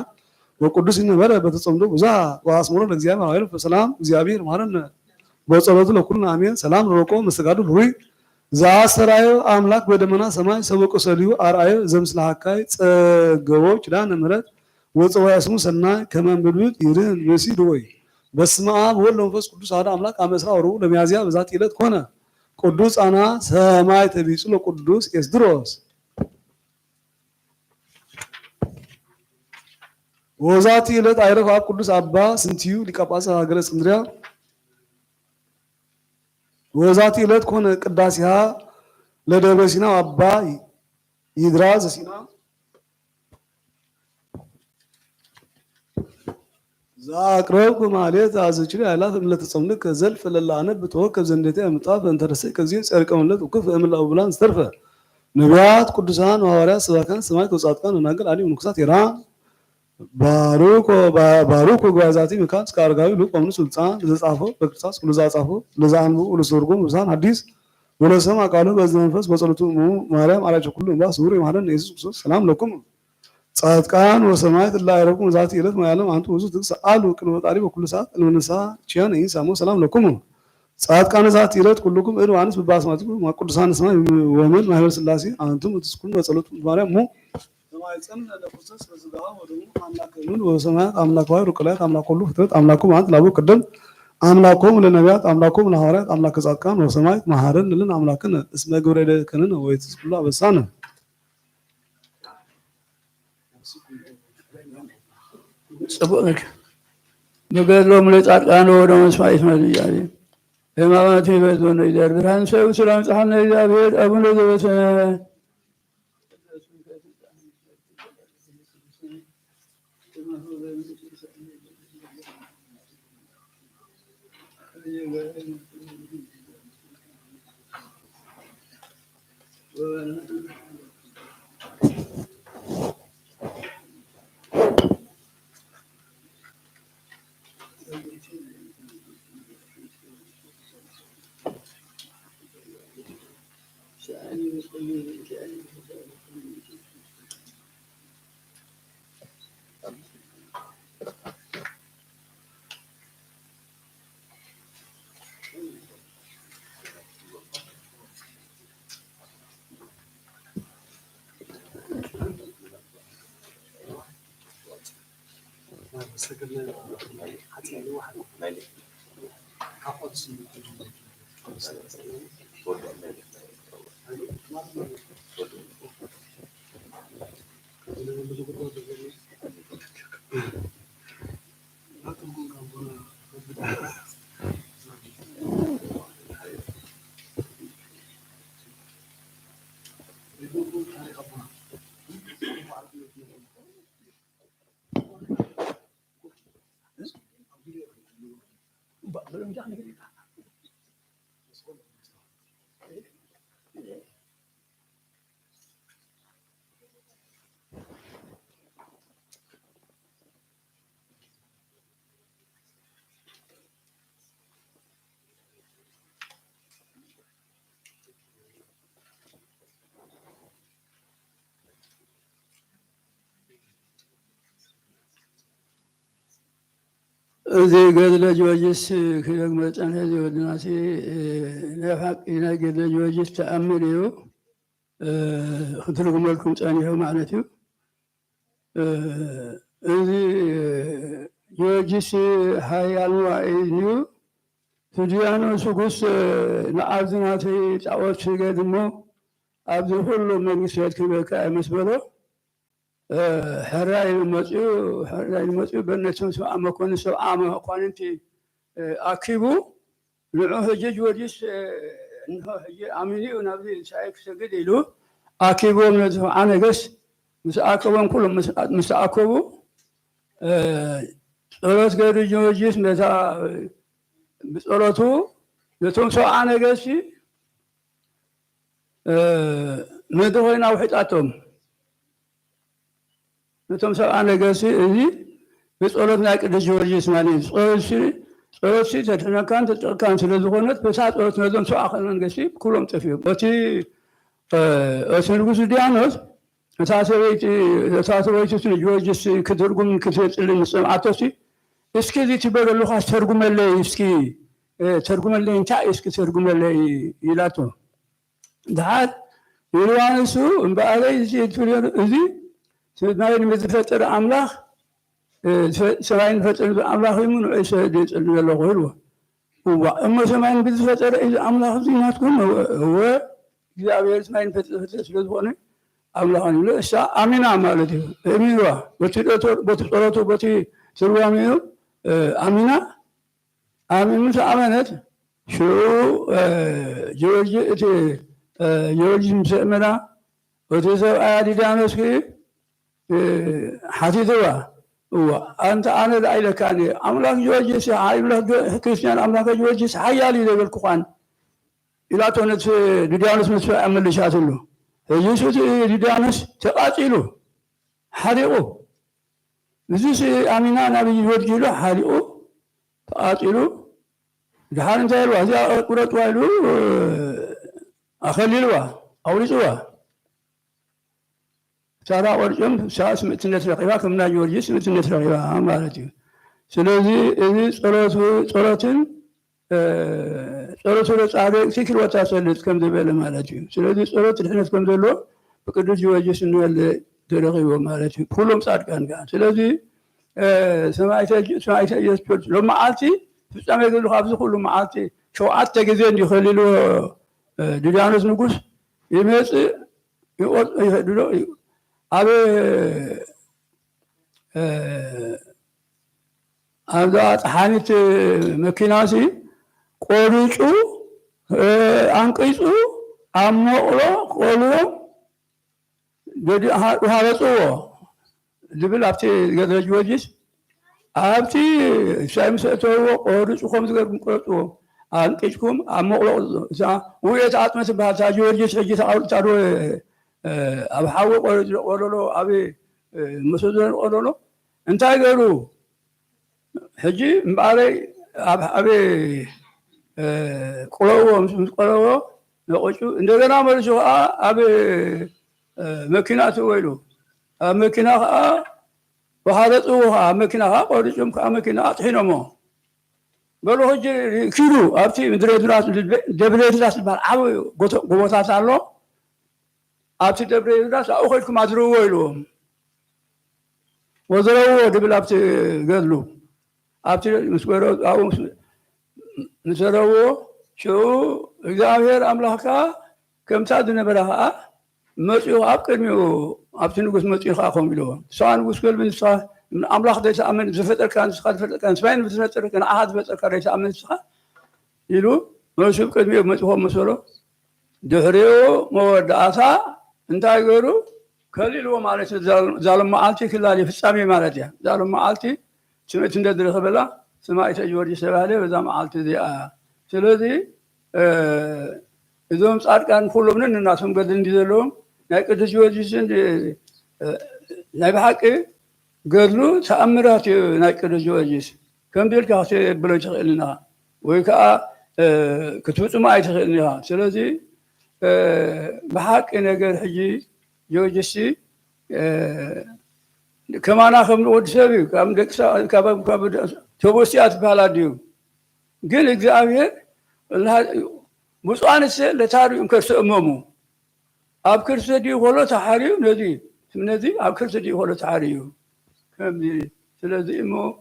ወቅዱስ ይነበረ በተጸምዶ ብዙ ወአስመሮ ለእግዚአብሔር ኃይል በሰላም እግዚአብሔር ማረን በጸሎቱ ለኩሉ አሜን ሰላም ሮቆ መስጋዱ ሁሪ ዘአሰራዩ አምላክ በደመና ሰማይ ሰበቆ ሰልዩ አርአየ ዘምስለ ሀካይ ጸገቦ ኪዳነ ምሕረት ወፀዋይ ስሙ ሰናይ ከመንብልብል ይርህን መሲድ ወይ በስመ አብ ወወልድ ወመንፈስ ቅዱስ አሐዱ አምላክ አመ ዕስራ ወረቡዕ ለሚያዝያ በዛቲ ዕለት ኮነ ቅዱስ ጻና ሰማዕተ ቢጹ ለቅዱስ ኤስድሮስ ወዛቲ ዕለት አይረፍ አብ ቅዱስ አባ ስንትዩ ሊቀ ጳጳሳት ሀገረ እስክንድርያ ወዛቲ ዕለት ኮነ ቅዳሴሃ ለደብረ ሲና አባ ይድራዝ ሲና ዛቅረብኩ ማለት አዘችሪ አላፍ ለተጸምልክ ዘልፍ ለላነብ ተወከብ ዘንደተ ምጣፍ እንተረሰ ከዚህ ጸርቀምለት ወከፍ እምላው ብላን ስተርፈ ነቢያት ቅዱሳን ሐዋርያት ሰባካን ሰማዕታት ወጻድቃን ወናገል አሊ ንኩሳት ይራ ባሩኮ ጓዛቲ መካን ስካርጋዊ ሉቆም ሱልጣን ዘጻፈ በክርስቶስ ሁሉ ዛጻፈ ለዛንቡ ሁሉ ሶርጎም ዛን አዲስ ወለሰማ ቃሉ በዘመንፈስ በጸሎቱ ማርያም አላቸው ሁሉ ባስ ሱሪ ማረን ኢየሱስ ክርስቶስ ሰላም ለኩም ጻድቃን ወሰማዕት ላይረኩም ዛቲ ዕለት ማያለም አንቱ ብዙ ትሰአሉ ቅን ወጣሪ በኩሉ ሰዓት ለምንሳ ቺያን ይሳሙ ሰላም ለኩም ጻድቃን ዛቲ ዕለት ኩልኩም እድ ዋንስ በባስማቱ ማቅዱሳን ስማ ወመን ማህበር ስላሴ አንቱም ትስኩን በጸሎቱ ማርያም ሙ ሰማዕትን ለክርስቶስ በዝጋው ወደሙ አምላከውን ወሰማዕት አምላካዊ ሩቅላት አምላክ ሁሉ ፍጥረት አምላኩ ማለት ላቡ ቅድም አምላኮም ለነቢያት አምላኮም ለሐዋርያት አምላከ ጻድቃን ወሰማዕት መሐረን ልን አምላክን እስመ ግብረ ደከንን ወይትስ ሁሉ አበሳነ ጽቡቅ በገድሎም ለጻድቃን ወደ መስዋዕት መልያሌ በማማቱ ይበዝ ነው ይደር ብርሃን ሰው ሰላም ጻሐነ እግዚአብሔር አቡነ ዘበሰማያት እዚህ ገድለ ጊዮርጊስ ክደግ መጠን ህዚ ወድናሴ ነፋቂ ናይ ገድለ ጊዮርጊስ ተኣምር እዩ ክትርጉመልኩም ፀኒሑ ማለት እዩ እዚ ጊዮርጊስ ሃያል ንዋይ እዩ ቱድያኖስ ጉስ ንዓብዚ ናተይ ጫወት ስገድ እሞ ኣብዚ ኩሉ መንግስቲ ቤት ክበካ ኣይመስበሎ ሕራይ መፅኡ በነቶም ሰብዓ መኮንን ሰብዓ መኳንንቲ ኣኪቡ ንዑ ሕጂ ጊዮርጊስ እንሆ ሕጂ ኣሚኒኡ ናብዚ ሳይ ክሰግድ ኢሉ ኣኪቦም ነቲ ሰብዓ ነገስ ምስ ኣከቦም ኩሎም ምስ ኣከቡ ጸሎት ገይሩ ጊዮርጊስ ነታ ብጸሎቱ ነቶም ሰብዓ ነገስቲ ምድ ኮይና ውሒጣቶም ነቶም ሰብዓ ነገስቲ እዚ ብጸሎት ናይ ቅዱስ ጊዮርጊስ ማለት ጸሎት ተድሕነካን ተጠቕካን ስለ ዝኾነት በሳ ጸሎት ነዞም ሰብዓ ነገስቲ ኩሎም ጠፊዮም እቲ ንጉስ ዲያኖስ እታ ሰበይቲ ጊዮርጊስ ክትርጉም ክትበፅልን ሰምዓቶሲ እስኪ እዚ ትበለሉካ ተርጉመለይ እስኪ ተርጉመለይ እንታይ እስኪ ተርጉመለይ ኢላቶ ድሓር ኢልዋ ንሱ እምበኣለይ እዚ ናይ ንዝፈጥር ኣምላኽ سماين فتر أملاخ من عيسى ديت الله غيره هو أما سماين بتفتر إذا أملاخ زيناتكم هو إذا أبي سماين فتر سلطانه أملاخ له إسا أمين عمالته أمينوا بتطلعوا بتي سلوا أمينوا أمينا أمين مش أمانة شو جورج مسمنا وتسوى عادي دانوس كي حديثوا هو أنت أنا لا إله كاني أملاك جورجيس هاي أملاك كريستيان أملاك جورجيس هاي علي ذا القرآن إلى تونس ديانوس مسوى أمل شاتلو يسوع ديانوس تقاتلو حرقوا نزيس أمينا نبي جورجيلو حرقوا تقاتلو دحين تايلو هذا قرط وايلو أخليلوا أوليسوا سارا ورجم ساس متنت رقيبا كمنا جورجيس متنت رقيبا مالتي سلازي إذا صلاتين صلاة الصادق فكر وتاسلت كم دبل مالتي سلازي صلاة الحين كم دلوا بقدر جورجيس إنه اللي ترقيبا مالتي كلهم صادق كان سلازي سمعت يسبر لما عالتي فسامي يقولوا خابز كلهم عالتي شو عالت جزين يخليلو ديانوس نقص يمس يقول أبي هذا حانت مكيناسي قوليشو أنكيسو أمورو قولو جدي هذا سو دبل أبتي قدر جوجيس أبتي شايم سأتوه قوليشو خمس قرطو أنكيسكم أمورو زا ويا تعطمت بهذا جوجيس رجيت أول أب حاول قولوا أبي مسؤولين قولوا أنت قالوا هجي مباري أبي قولوا مش قولوا نقولوا عندنا مرجو أبي مكينات ويلو مكينة وهذا توها مكينة قولوا مكينات حينما قالوا هجي كيلو أبتي مدري دراس دبلت دراس بار أبي قوة تعلو أبتي دبري الناس أخذكم أدروا ويلهم وزروا دبل أبتي قالوا أبتي مسكروا أو مسروا شو إذا أملاكا كم تادنا برها مسيو أبكرنيو أبتي نقص مسيو خاكم بلوه سان مسكر من صار من أملاك ده سأمن زفتر كان سخات فتر كان سبعين زفتر كان أحد فتر كان سأمن سخات يلو مسيو كرنيو مسيو مسروا دهريو مود أسا أنت يقولوا كليلو مالتي زالم مالتي كلالي في السامي مالتي زالم مالتي سمعت إن درس بلا سمعت جورجي سبالي وزا مالتي ذي سلذي إذا صار كان كلهم من الناس هم قدرين يدلهم لكن جورجي سند نبحكي قالوا تأمرات ناكل جورجي كم بيرك هسه بلوش لنا ويكا كتبت ما يتخلنها سلذي بحق نجار حجي جوجسي كمان أخذ ود سبي كم دكسا كم توبسيات بهالاديو قل إجزاءه الله مسؤول السر لتاري يمكن سأممو أبكر سدي ولا تحريو ندي أبكر سدي ولا تحريو كم دي سلذي مو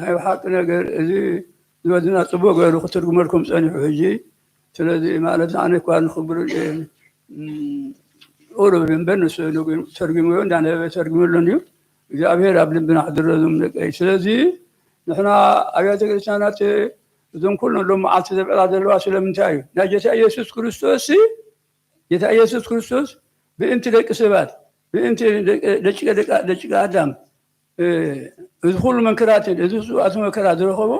هاي بحق نجار زي ودنا طبوا قالوا خطر قمركم سأني حجي سلذي ما لزعنا كان خبر أورو بنبنس نقول سرقموا عندنا سرقموا لنا إذا أبي رابلين بنحضر لهم لك سلذي نحنا أيات الإنسانات ذم كلنا لهم عاتذ على الواسل من تايو نجت يسوع كريستوس يتا يسوع كريستوس بأنت لك سبات بأنت لك آدم يدخل من كراتين يدخل أثم كرات رخبه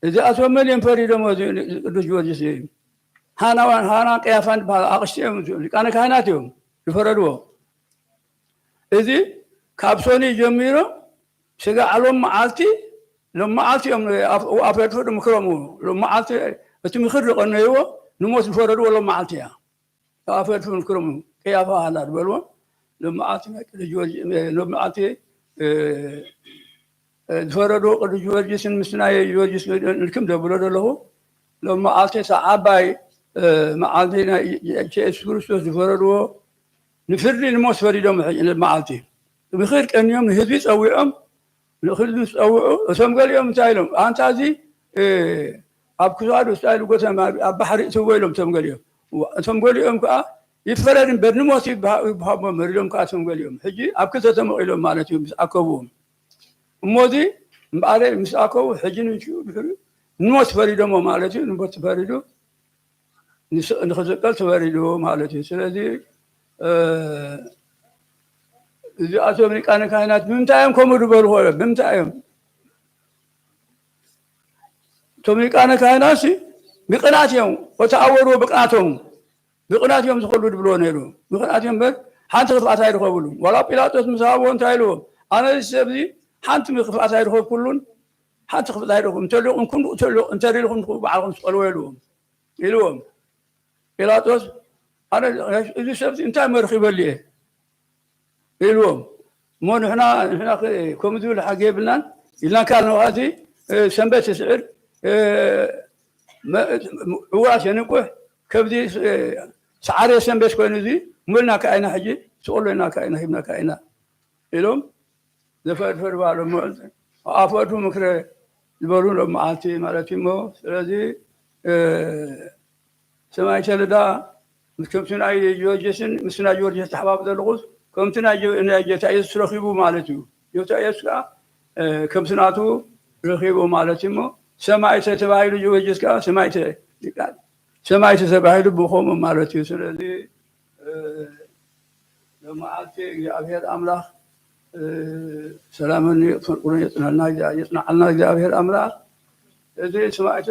إذا أثم مليون فريد موجود رجوع جسيم هانا قيافان بأقشتهم كان كهناتهم يفردوا إذا كابسوني جميرو شجع علوم معالتي لما معالتي أفراد مكرمو لما معالتي أتمخر قناه هو نموت يفردوا لما معالتيها أفراد مكرمو كيافا هذا بلوا لما معالتي لما معالتي يفردوا قد جوجيس مسناي جوجيس الكم دبلوا له لما معالتي سعاباي معالتنا يسوع كريستوس يفردوا نفرد الموت فريدهم معالتي بخير كان يوم هذي سويهم ንክሉ ዝፀውዑ እቶም ገሊኦም እንታይ ኢሎም ኣንታ እዚ ኣብ ክሳዱ ስታይሉ ጎተማ ኣብ ባሕሪ እትዎ ኢሎም እቶም ገሊኦም እቶም ገሊኦም ከዓ ይፈረድ እምበር ንሞት ይብሃቦ መሪዶም ከዓ እቶም ገሊኦም ሕጂ ኣብ ክልተ ተመቂሎም ማለት እዩ ምስ ኣከብዎም እሞዚ እምበኣረ ምስ ኣከቡ ሕጂ ድሕሪ ንሞት ፈሪዶሞ ማለት እዩ ንሞት ተፈሪዱ ንክዝቀል ተፈሪዱ ማለት እዩ ስለዚ እዚኣቶም ሊቃነ ካህናት ብምንታይ እዮም ከምኡ ዝበሉ ኮሎ ብምንታይ እዮም እቶም ሊቃነ ካህናት ብቅንዓት እዮም ወተኣወርዎ ብቅንዓቶም ብቅንዓት እዮም ዝኸሉ ድብልዎ ነይሩ ብቅንዓት እዮም በር ሓንቲ ክፍኣት ኣይረኸብሉ ዋላ ጲላጦስ ምስ ሃብዎ እንታይ ኢልዎ ኣነ ሰብ እዚ ሓንቲ ክፍኣት ኣይረኸብ ኩሉን ሓንቲ ክፍኣት ኣይረኸብ እንተሪኢልኩም ባዕልኩም ትቀልዎ ኢልዎም ጲላጦስ ኣነ እዚ ሰብ እንታይ መርኺበሉ እየ ኢልዎም እሞ ንሕና ከምኡ ዝብል ሓገ የብልናን ኢልና ካልነዋእዚ ሰንበት ስዕር ዕዋት የንቁሕ ከብዚ ሰዓርየ ሰንበት ኮይኑ እዚ ሙልና ካኢና ሕጂ ስቆሎና ካኢና ሂብና ካኢና ኢሎም ዘፈድፈድ ባሎም ኣፈዱ ምክረ ዝበሉ ሎም መዓልቲ ማለት እዩ እሞ ስለዚ ሰማይ ተለዳ ከምቲ ናይ ጆርጅስን ምስ ናይ ጆርጅስ ተሓባብ ዘለኹስ ከምቲ ናይ ጌታ ኢየሱስ ረኺቡ ማለት እዩ ጌታ ኢየሱስ ከዓ ከምቲ ናቱ ረኺቡ ማለት እዩ እሞ ሰማዕተ ተባሂሉ ጆርጅስ ከዓ ሰማዕተ ተባሂሉ ብኸሙ ማለት እዩ ስለዚ መዓልቲ እግዚኣብሔር ኣምላኽ ሰላምን ፍርቁርን የፅናዓልና እግዚኣብሔር ኣምላኽ እዚ ሰማዕተ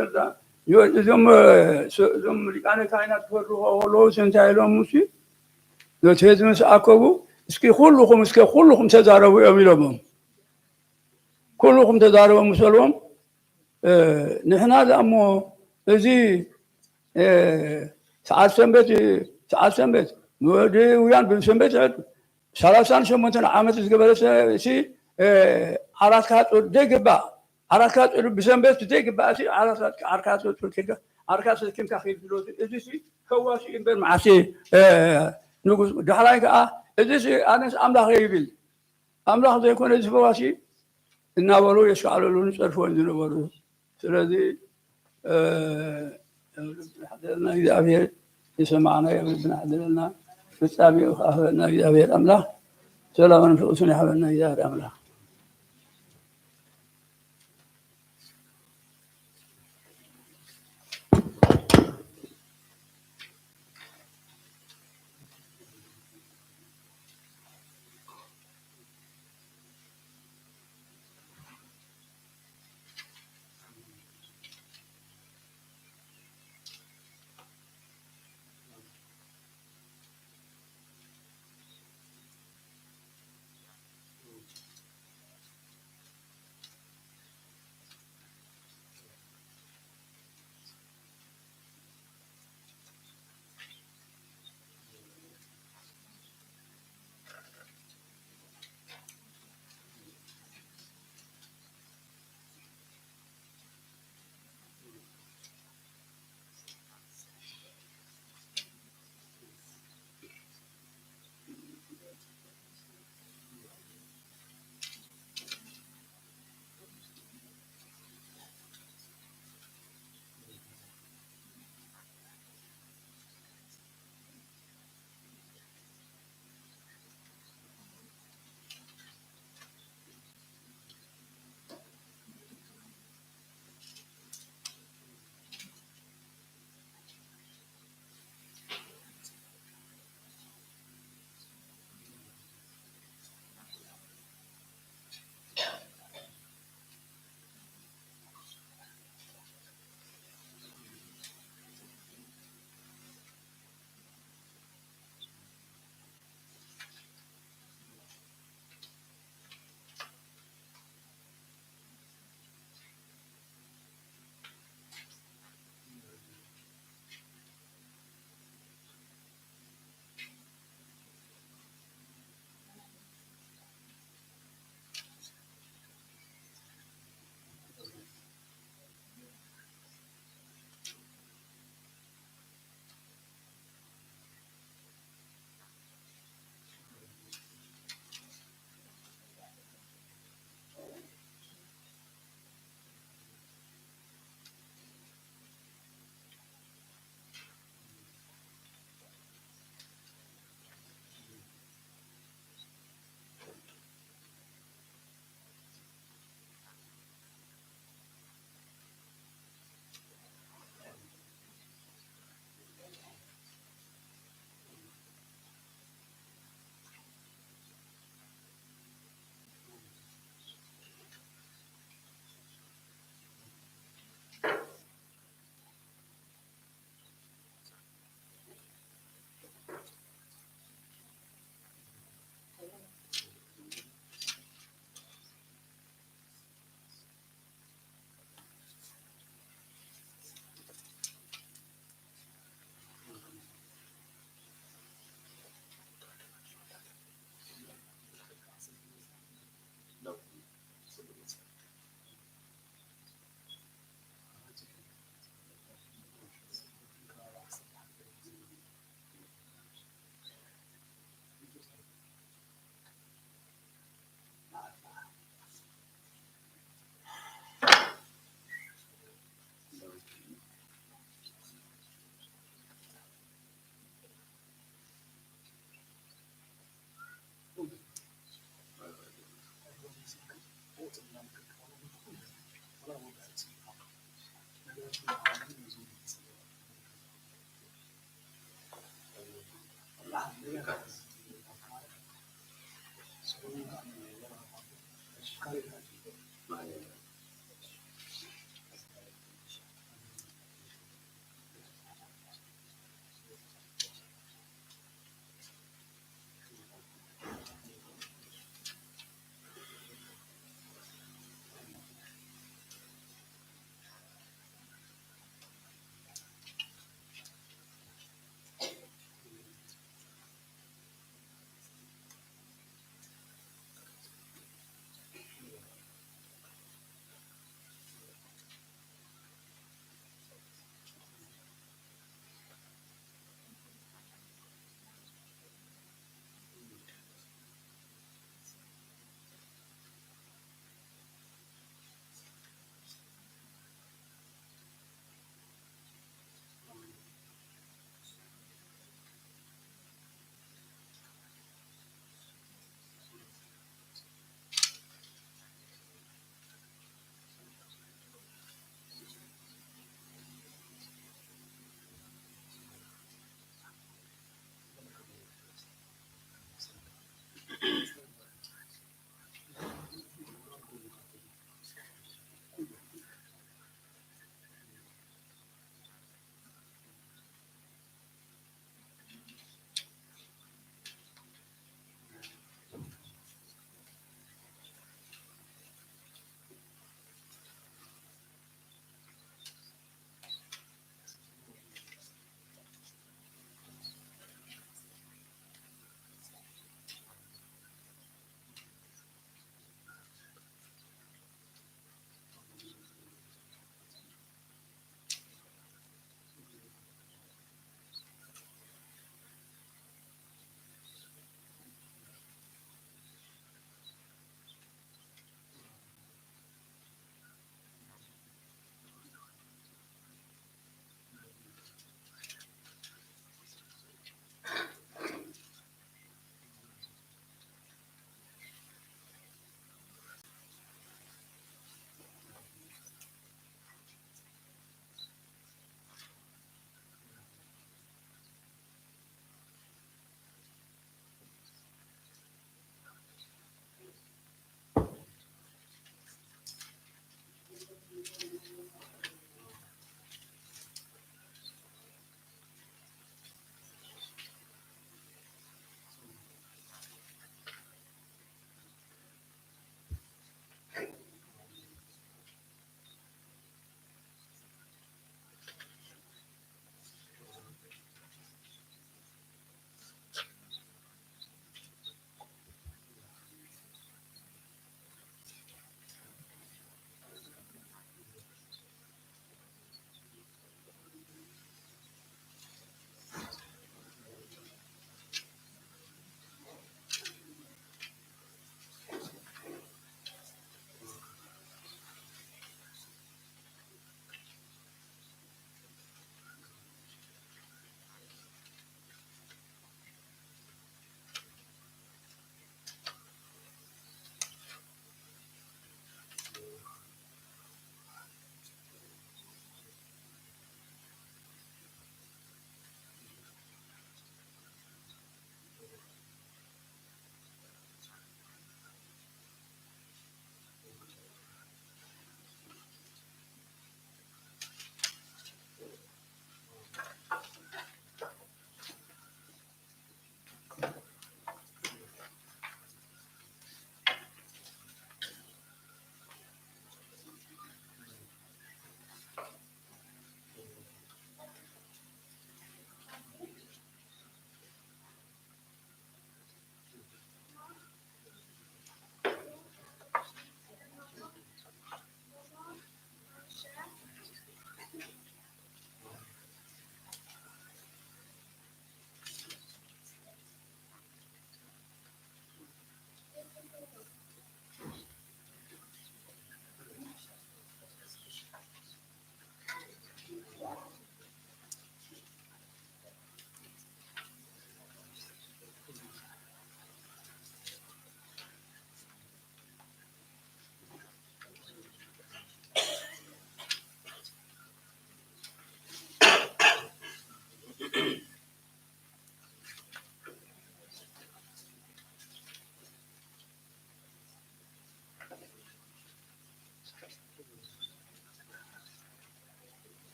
እዞም ሊቃነ ካህናት ክፈርዱ ከለዉ እንታይ ኢሎም ሙሲ ነቲ ህዝቢ ምስ ኣከቡ እስኪ ኩልኩም ተዛረቡ እዮም ኢሎሞም ኩልኩም ተዛረቡ ምሰልዎም ንሕና ዛእሞ እዚ ሰዓት ሰንበት ወዲውያን ብሰንበት 38 ዓመት ዝገበረ እቲ ዓራት ካፁር ዘይግባእ ዓራት ካፁር ብሰንበት ዘይግባእ እቲ ዓራት ካፁር ዓራት ተኪምካ ከይድ ብሎ እዚ ከዋሲ እምበር መዓሲ ንጉስ ዳሕራይ ከዓ እዚ ኣነስ ኣምላኽ ይብል ኣምላኽ ዘይኮነ እዚ ፈዋሲ እናበሉ የስካዕለሉ ፀርፎን ዝነበሩ ስለዚ ሓደረና እግዚኣብሔር የሰማዕና የብልብና ሓደረና ፍጻሜኡ ከዓ ህበና እግዚኣብሔር ኣምላኽ ሰላምን ፍቅሱን ይሃበና እግዚአብሔር አምላክ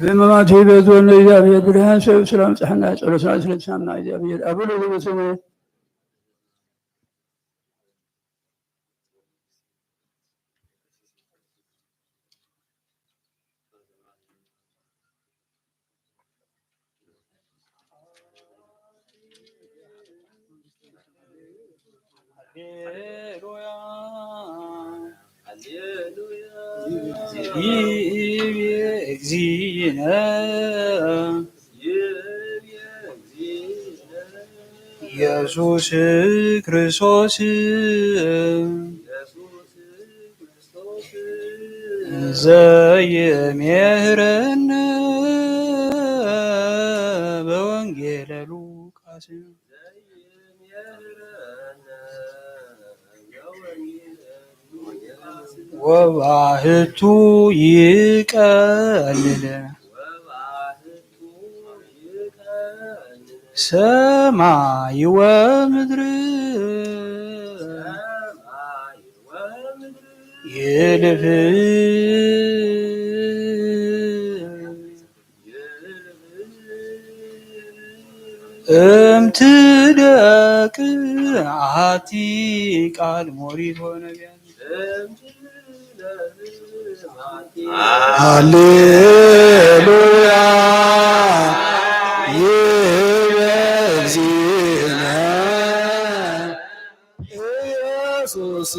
በመማቴ በዞን እግዚአብሔር ብርሃን ሰብ ሰላም ጸሐና ጸሎትና ስለተሳምና እግዚአብሔር አቡነ ዘበሰማያት ኢየሱስ ክርስቶስ ዘየምህረነ በወንጌለ ሉቃስ ወባህቱ ይቀልል ሰማይ ወምድር ይልፍ እምትደቅ አሐቲ ቃል ሞሪት ወነቢያት ሃሌሉያ ይበዚነ ኢየሱስ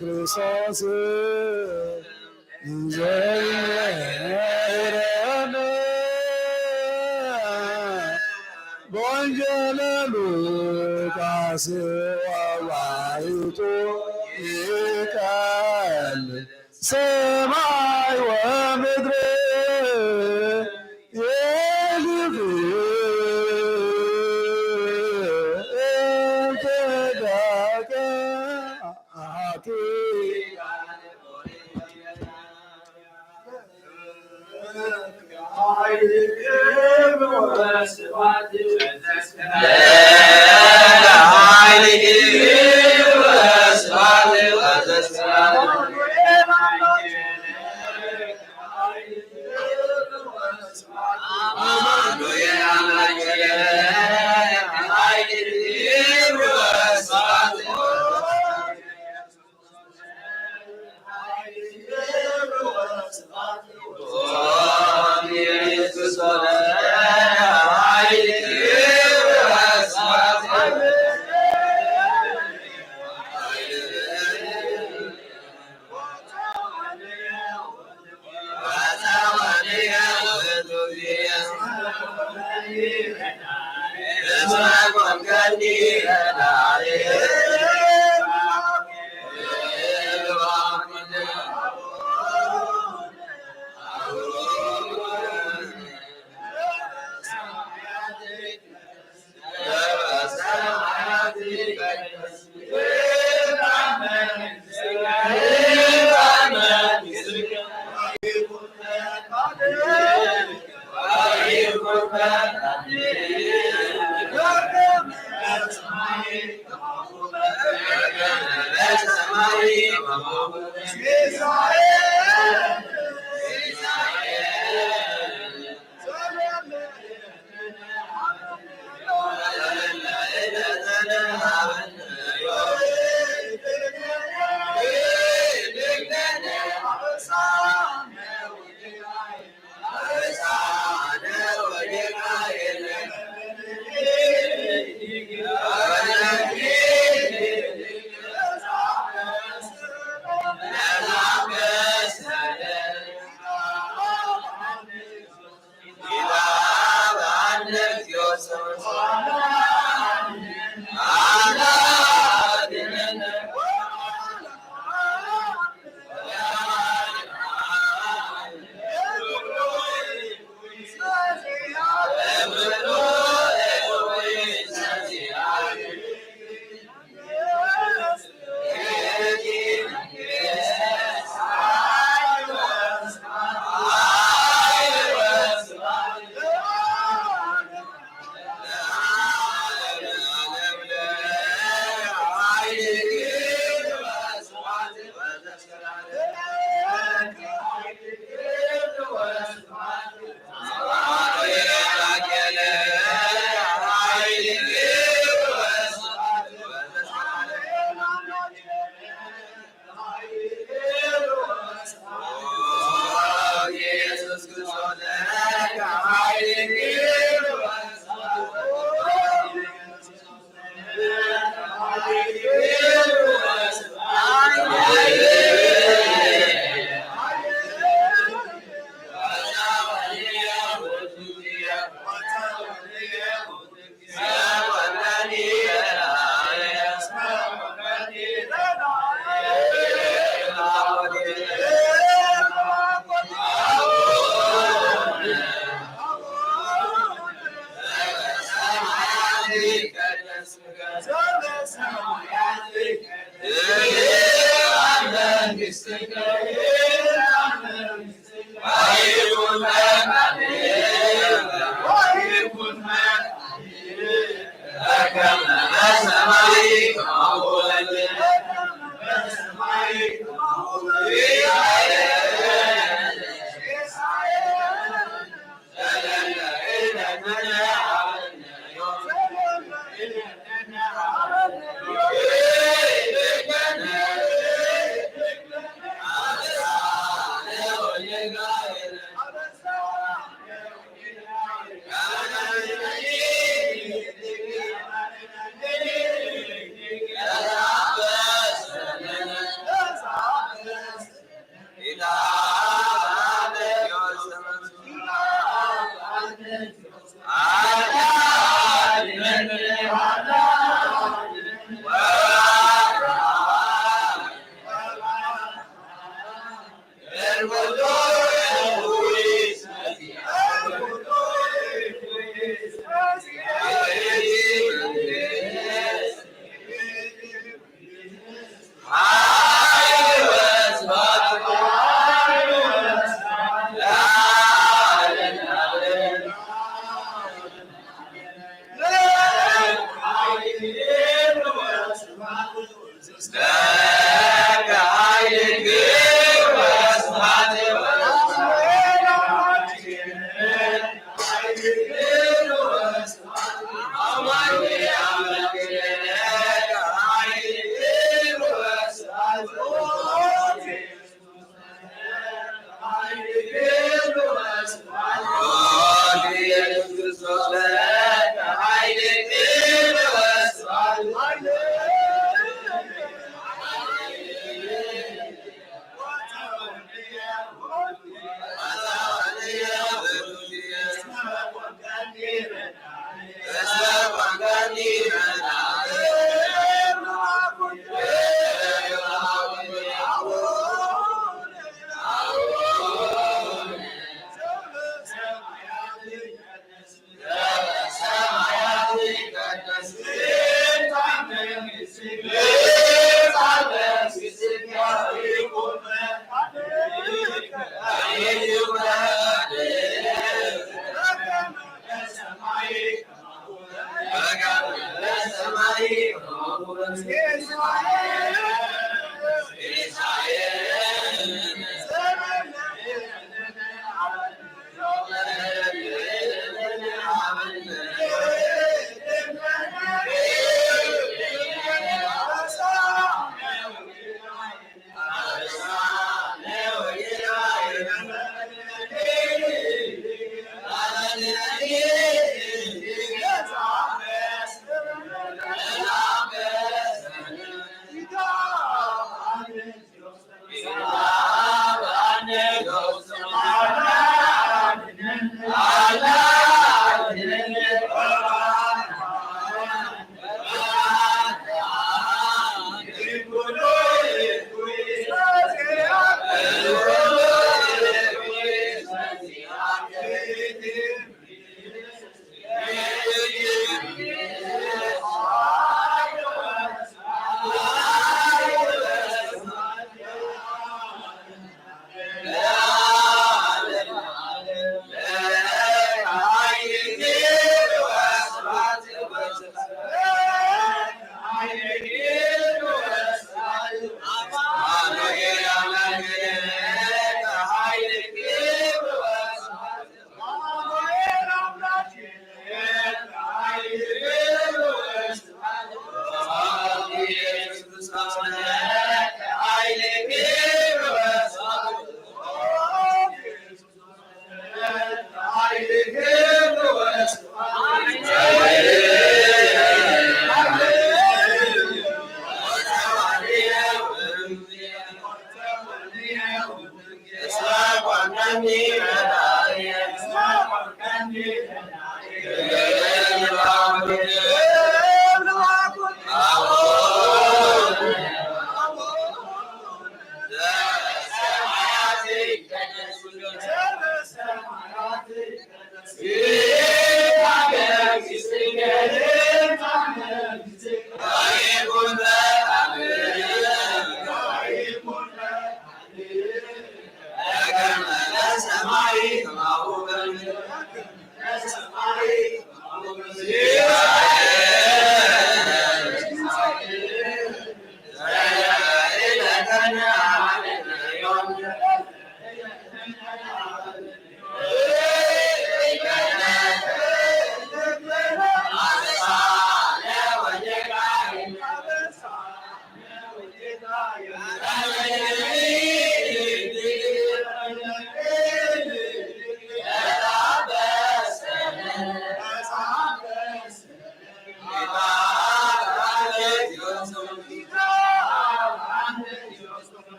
ክርስቶስ ዘየምህረነ በወንጌለ ሉቃስ ወባሕቱ ይቀልል ሰማይ ወምድር ይልፍ እምትደቅ አሐቲ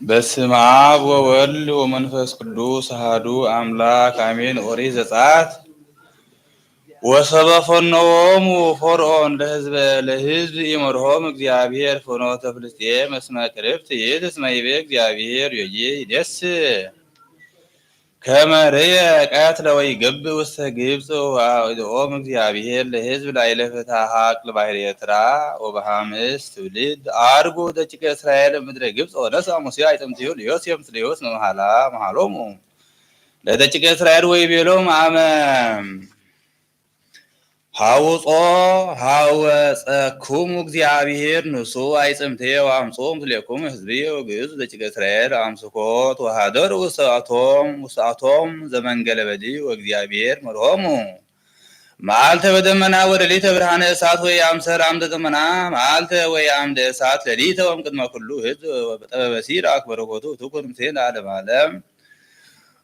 በስመ አብ ወወልድ ወመንፈስ ቅዱስ አሐዱ አምላክ አሜን። ኦሪት ዘጸአት ወሰበፈኖሙ ፈርዖን ለሕዝብ ይመርሖም እግዚአብሔር ፍኖተ ፍልስጤም እስመ ቅርብት ይእቲ እስመ ይቤ እግዚአብሔር ይደስ ከመ ርእየ ቀትለ ወይገብእ ውስተ ግብፅ ወአውድኦም እግዚአብሔር ለሕዝብ ላዕለ ፍትሐ ሀቅል ባሕረ ኤርትራ ወበሐምስ ትውልድ አርጉ ደቂቀ እስራኤል ምድረ ግብፅ ወነሥአ ሙሴ አዕጽምቲሁ ለዮሴፍ ምስለ ዮሴፍ መሃሎሙ ለደቂቀ እስራኤል ወይቤሎሙ አመ ሐወፀክሙ እግዚአብሔር ንሱ አዕጽምትየ ወአምጽኡ ምስሌክሙ ሕዝብየ ወግዕዙ ደቂቀ እስራኤል አምስኮት ወኀደሩ ውስተ አቶም ዘመንገለ በድእ ወእግዚአብሔር መርሖሙ መዓልተ በደመና ወሌሊተ ብርሃነ እሳት ወየአምሰር አምደ ደመና መዓልተ ወየአምደ እሳት ሌሊተ ወእምቅድመ ኩሉ ሕዝብ በጥበበ ሲራክ በረከቱ ትኩን ምስሌነ ለዓለመ ዓለም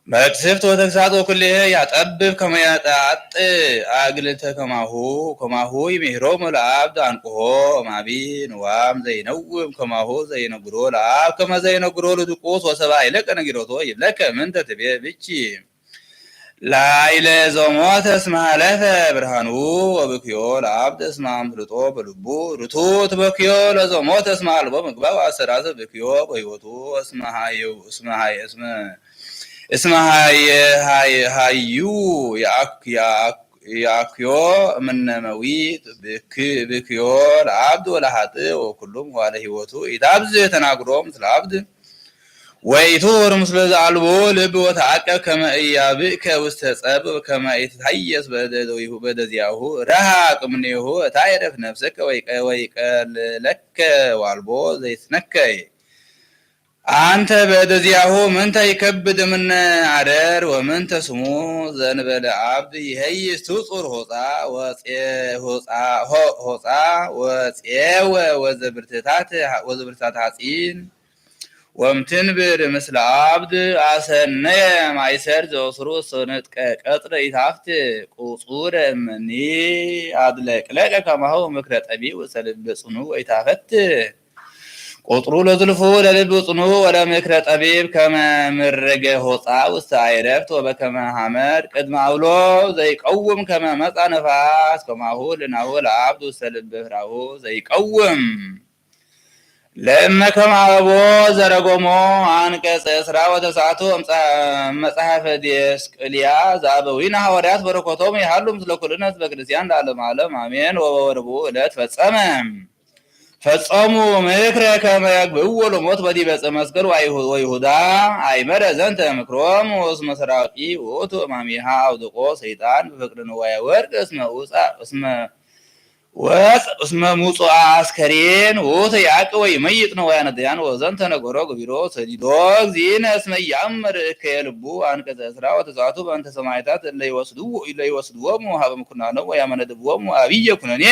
መቅሰፍት ወተግሳጽ ወኩልሄ ያጠብብ ከመ ያጣጥ አግልተ ከማሁ ይሜህሮሙ ለአብድ አንቅሖ እማቢ ንዋም ዘይነውም ከማሁ ዘይነግሮ ለአብ ከመ ዘይነግሮ ለድቁስ ወሰብአ ይለቀ ነጊሮቶ ይብለከ ምንተ ትቤ ብቺ ላዕለ ዘሞተ እስመ ሀለፈ ብርሃኑ ወብክዮ ለአብድ እስመ አምልጦ በልቡ ርቱዕ በክዮ ለዘሞተ እስመ አልቦ ምግባእ ወአሰራተ ብክዮ በሕይወቱ እስመ ሃዩ ያክዮ እምነ መዊት ብክዮ ለአብድ ወለኃጥእ ወኩሎም ዋለ ሕይወቱ ኢታብዝ ተናግሮ ምስለ አብድ ወኢቱር ምስለ ዘአልቦ ልብ ወተዓቀብ ከመ ኢያብእከ ውስተ ጸብ ከመ ኢትትሐየስ በደዚያሁ ረሃቅ እምኔሁ ታዕረፍ ነፍሰከ ወይቀልለከ ዋልቦ ዘይትነከይ አንተ በደዚያሁ ምንተ ይከብድ እምነ አደር ወምንተ ስሙ ዘንበለ አብድ ይሄይስ ትጹር ሆፃ ወፄወ ወዘብርትታት ሐጺን ወምትንብር ምስለ አብድ አሰነየ ማይሰር ዘወስሩ ሰነጥቀ ቀጥረ ኢታፍት ቁጹር እምኒ አድለቅለቀ ከማሁ ምክረ ጠቢብ ወሰልብ ጽኑ ወይታፈት ቁጥሩ ለዝልፉ ለልብ ጽኑ ወለ ምክረ ጠቢብ ከመ ምረገ ሆፃ ውስተ አይረፍት ወበከመ ሐመር ቅድመ አውሎ ዘይቀውም ከመ መጻ ነፋስ ከማሁ ለናሁ ለአብድ ውስተ ልብ ፍራሁ ዘይቀውም ለእመ ከመ አበቦ ዘረጎሞ አንቀጸ እስራ ወተስዓቱ መጽሐፈ ዲስቅልያ ዘአበዊነ ሐዋርያት በረከቶም ይሃሉ ምስለ ኩልነ ሕዝበ ክርስቲያን ለዓለመ ዓለም አሜን። ወበወርብኡ ዕለት ፈጸሙ ምክረ ከመ ያግብእዎ ለሞት በዲበ ዕፀ መስቀል ወይሁዳ አይመረ ዘንተ ምክሮም እስመ ሰራቂ ውእቱ እማሚሃ አውድቆ ሰይጣን በፍቅር ንዋየ ወርቅ እስመ ሙፁአ አስከሬን ውእቱ ያዕቅብ ወይመይጥ ንዋየ ነዳያን ወዘንተ ነገሮ ገቢሮ ሰዲዶ እግዚእነ እስመ ኢያእምር እከየ ልቡ አንቀጸ እስራ ወተስዓቱ በእንተ ሰማዕታት እለ ይወስድዎሙ ሀበ ምኵናነ ወያመነድብዎሙ አብየ ኩነኔ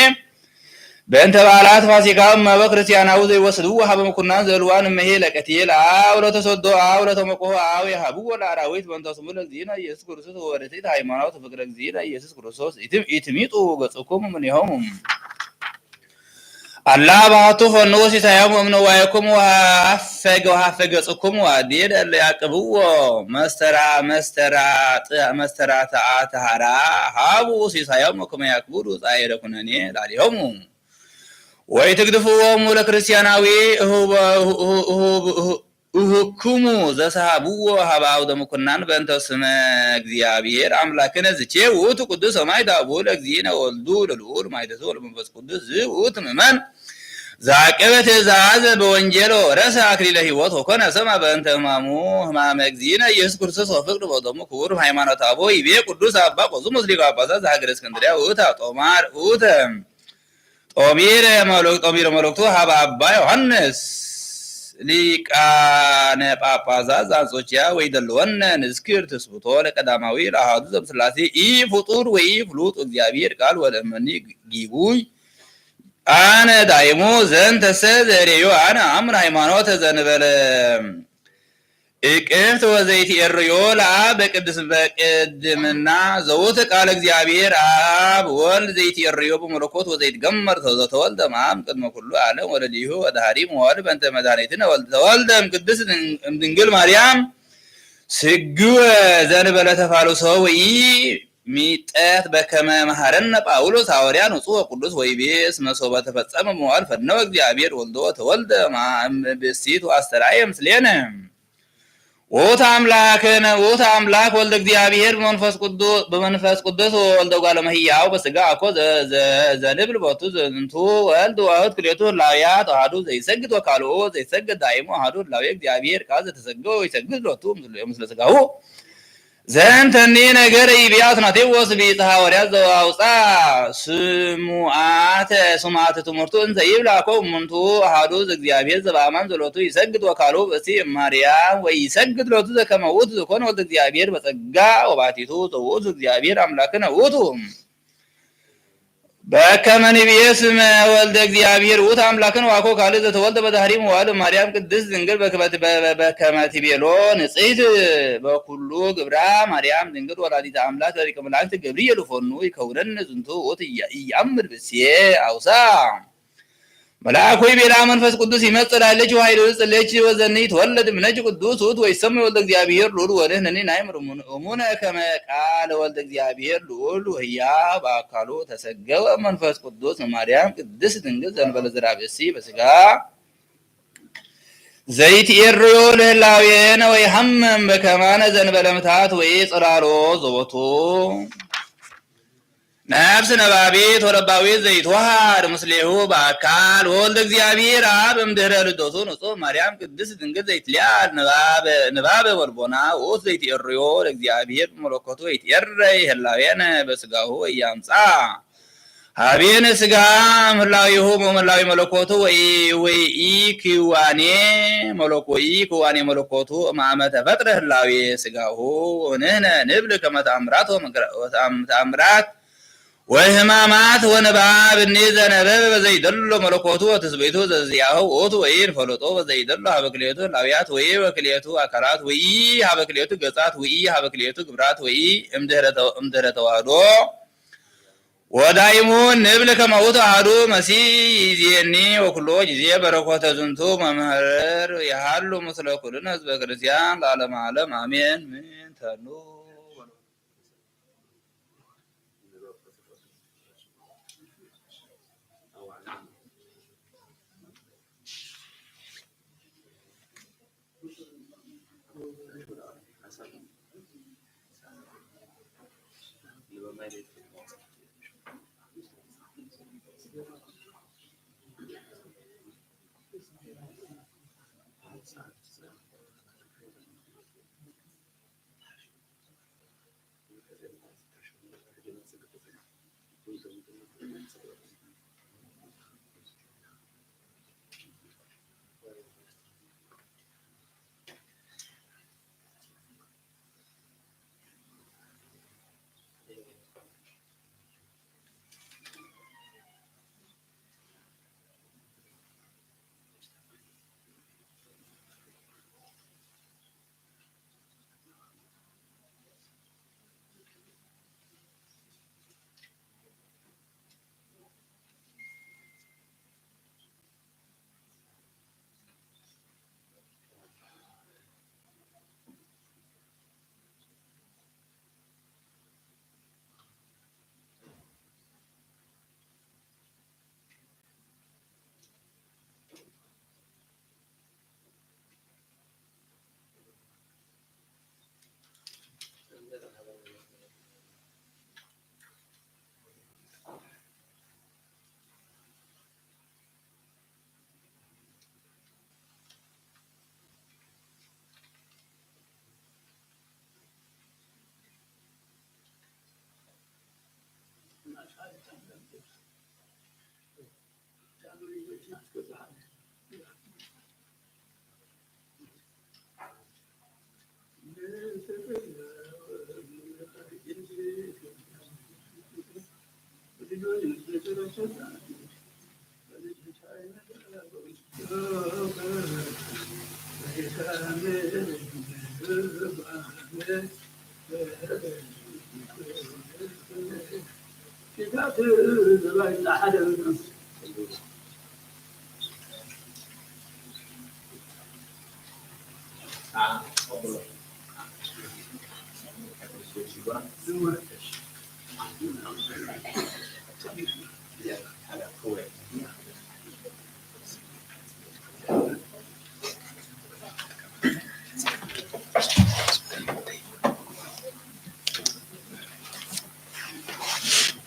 በእንተ በዓላት ፋሲካም እመ ክርስቲያናዊ ዘይወስድዎ ሀበ ምኵናን ዘልዋን እምሄ ለቀቲል አው ለተሰዶ አው ለተመቆ አው የሀብዎ ለአራዊት በእንተ ስሙ ለእግዚእነ ኢየሱስ ክርስቶስ ወወረቲት ሃይማኖት ፍቅረ እግዚእነ ኢየሱስ ክርስቶስ ኢትሚጡ ገጽኩሙ እምኔሆሙ አላ ባቱ ፈኖ ሲሳያሙ እምነዋይኩሙ ወሀፈ ገጽኩሙ አዲድ እለ ያቅብዎ መስተራ ተአተሃራ ሀቡ ሲሳያሙ ከመ ያክብሩ ጻዕረ ኩነኔ ላሊሆሙ ወይ ትግድፍዎሙ ለክርስቲያናዊ እሁክሙ ዘሰሃብዎ ሀበ አውደ ምኵናን በእንተ ስመ እግዚአብሔር አምላክነ ዝቼ ውእቱ ቅዱስ ሰማዕት አቡሁ ለእግዚእነ ወልዱ ለልዑል ማይደቱ ለመንፈስ ቅዱስ ውእቱ ምእመን ዘዐቀበ ትእዛዘ በወንጌል ወረሰ አክሊለ ሕይወት ወኮነ ሰምዐ በእንተ ሕማመ እግዚእነ ኢየሱስ ክርስቶስ ወፍቅር በደሙ ክቡር ሃይማኖተ አበው ይቤ ቅዱስ አባ ቆዝሞስ ሊቀ ጳጳሳት ዘሀገረ እስክንድርያ ውእቱ ጦማር ውእቱ ጦሚር መለክቱ ሀበ አባ ዮሐንስ ሊቃነ ጳጳሳት ዘአንጾኪያ ወይደልወነ ንዝክር ትስብእቶ ለቀዳማዊ ለአሐዱ ዘእምሥላሴ ኢፍጡር ወኢፍሉጥ እግዚአብሔር ቃል ወለእመኒ ጊቡይ አነ ዳይሙ ዘንተሰ ዘሬዮ አነ አምር ሃይማኖተ ዘንበለ እቅፍት ወዘይትኤርዮ ለአብ በቅድምና ዘውት ቃለ እግዚአብሔር አብ ወልድ ዘይትኤርዮ በመለኮት ወዘይትገመር ዘተወልደ እምአብ ቅድመ ኩሉ ዓለም ወለሊሁ ወዳህሪ መዋዕል በእንተ መድኃኒትነ ተወልደ እምቅድስት ድንግል ማርያም ስግወ ዘንበለ ተፋልሶ ሚጠት በከመ መሐረነ ጳውሎስ ሐዋርያ ንጹሕ ወቅዱስ ወይቤ እስመ ሶበ ተፈጸመ መዋዕል ፈነወ እግዚአብሔር ወልዶ ተወልደ እምብእሲት ወአስተርአየ ምስሌነ ውእቱ አምላክ ወልደ እግዚአብሔር በመንፈስ ቅዱስ ወልደ እጓለ እመሕያው በሥጋ አኮ ዘንብል ቦቱ ዝንቱ ወልድ ዋሕድ ክልኤቱ ህላውያት አሐዱ ዘይሰግድ ወካልኦ ዘይሰግድ ዳይሙ አሐዱ ህላዌ እግዚአብሔር ቃል ዘተሰገወ ይሰግድ ሎቱ ምስለ ሥጋሁ ዘንተኒ ነገር ይቤ አትናቴዎስ ቢጸ ሐዋርያት ዘአውፃ ስሙዓተ ትምህርቱ እንዘ ይብላ እኮ እሙንቱ አሐዱ ዘእግዚአብሔር ዘበአማን ዘሎቱ ይሰግድ ወካልኦ ብእሲ እማርያም ወይሰግድ ሎቱ ዘከመ ውእቱ ዘኮነ ወልደ እግዚአብሔር በጸጋ ወባሕቲቱ ዘውእቱ እግዚአብሔር አምላክነ ውእቱ በከመ ንቤ ስመ ወልደ እግዚአብሔር ውእቱ አምላክነ ዋኮ ካልእ ዘተወልደ በዳህሪ መዋዕል ማርያም ቅድስት ድንግል በከመ ትቤሎ ንጽሕት በኩሉ ግብራ ማርያም ድንግል ወላዲተ አምላክ ዘሊቀ መላእክት ገብርኤል ፎኑ ይከውነነ ዝንቱ ውእቱ ኢያእምር ብእሴ አውሳ መልአኩ ይቤላ መንፈስ ቅዱስ ይመጽእ ላለች ኃይል ጽለች ወዘኒ ተወለድ እምነጭ ቅዱስ ውእቱ ወይሰምዕ ወልደ እግዚአብሔር ልዑል ወንሕነኒ ናእምር እሙነ ከመ ቃለ ወልደ እግዚአብሔር ልዑል ወሕያው በአካሉ ተሰገወ መንፈስ ቅዱስ ማርያም ቅድስት ድንግል ዘእንበለ ዘርአ ብእሲ በሥጋ ዘይትኤርዮ ለህላዌነ ወይሐምም በከማነ ዘእንበለ ምትሃት ወኢጽላሎ ዘቦቱ ነፍስ ነባቤት ወረባዊት ዘይትወሃድ ምስሌሁ በአካል ወልደ እግዚአብሔር አብ እምድኅረ ልደቱ ንጹሕ ማርያም ቅድስት ድንግል ዘይትልአል ንባበ ወልቦና ውእቱ ዘይትኤርዮ ለእግዚአብሔር በመለኮቱ ይትኤረይ ህላዌነ በሥጋሁ ወኢያምጻ ሀቤነ ሥጋ ምህላዊሁ በምህላዊ መለኮቱ ወኢክዋኔ መለኮቱ እምአመ ተፈጥረ ህላዌ ሥጋሁ ወንሕነ ንብል ከመ ተአምራት ወህማማት ወንባብ እኔ ዘነበበ በዘይደሎ መለኮቱ ወትስብእቱ ዘዚያሁ ውእቱ ወይን ፈለጦ በዘይደሎ ሀበክሌቱ ላብያት ወይ በክሌቱ አካላት ወይ ሀበክሌቱ ገጻት ወይ ሀበክሌቱ ግብራት ወይ እምድኅረ ተዋህዶ ወዳይሙ ንብል ከመ ውእቱ አሐዱ መሲሕ ይእዜኒ ወኩሎ ጊዜ በረኮተ ዝንቱ መምህር ያሃሉ ምስለ ኩልነ ህዝበ ክርስቲያን ለዓለመ ዓለም አሜን። ምን ተኑ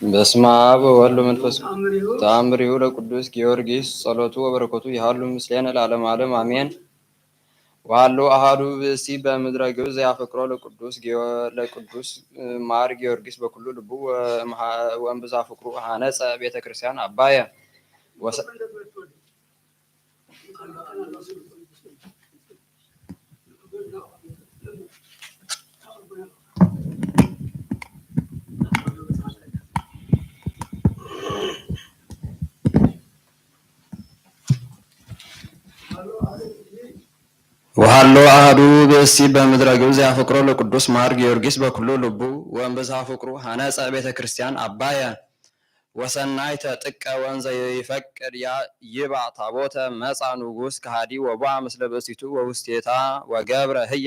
በስመ አብ ወወልድ ወመንፈስ ቅዱስ ተአምሪሁ ለቅዱስ ጊዮርጊስ ጸሎቱ ወበረከቱ ይሃሉ ምስሌነ ለዓለመ ዓለም አሜን። ወሃሎ አሐዱ ብእሲ በምድረ ግብጽ ያፈቅሮ ለቅዱስ ማር ጊዮርጊስ በኩሉ ልቡ ወእምብዛ ፍቅሩ ሐነጸ ቤተ ክርስቲያን አባየ ወሃሎ አሐዱ ብእሲ በምድረ ግብጽ ያፈቅሮ ለቅዱስ ማር ጊዮርጊስ በኩሉ ልቡ ወእምብዛ ፍቅሩ ሐነጸ ቤተ ክርስቲያን አባየ ወሰናይተ ጥቀ ወንዘ ይፈቅድ ይባዕ ታቦተ መጻ ንጉሥ ከሃዲ ወቧ ምስለ ብእሲቱ ወውስቴታ ወገብረ ህየ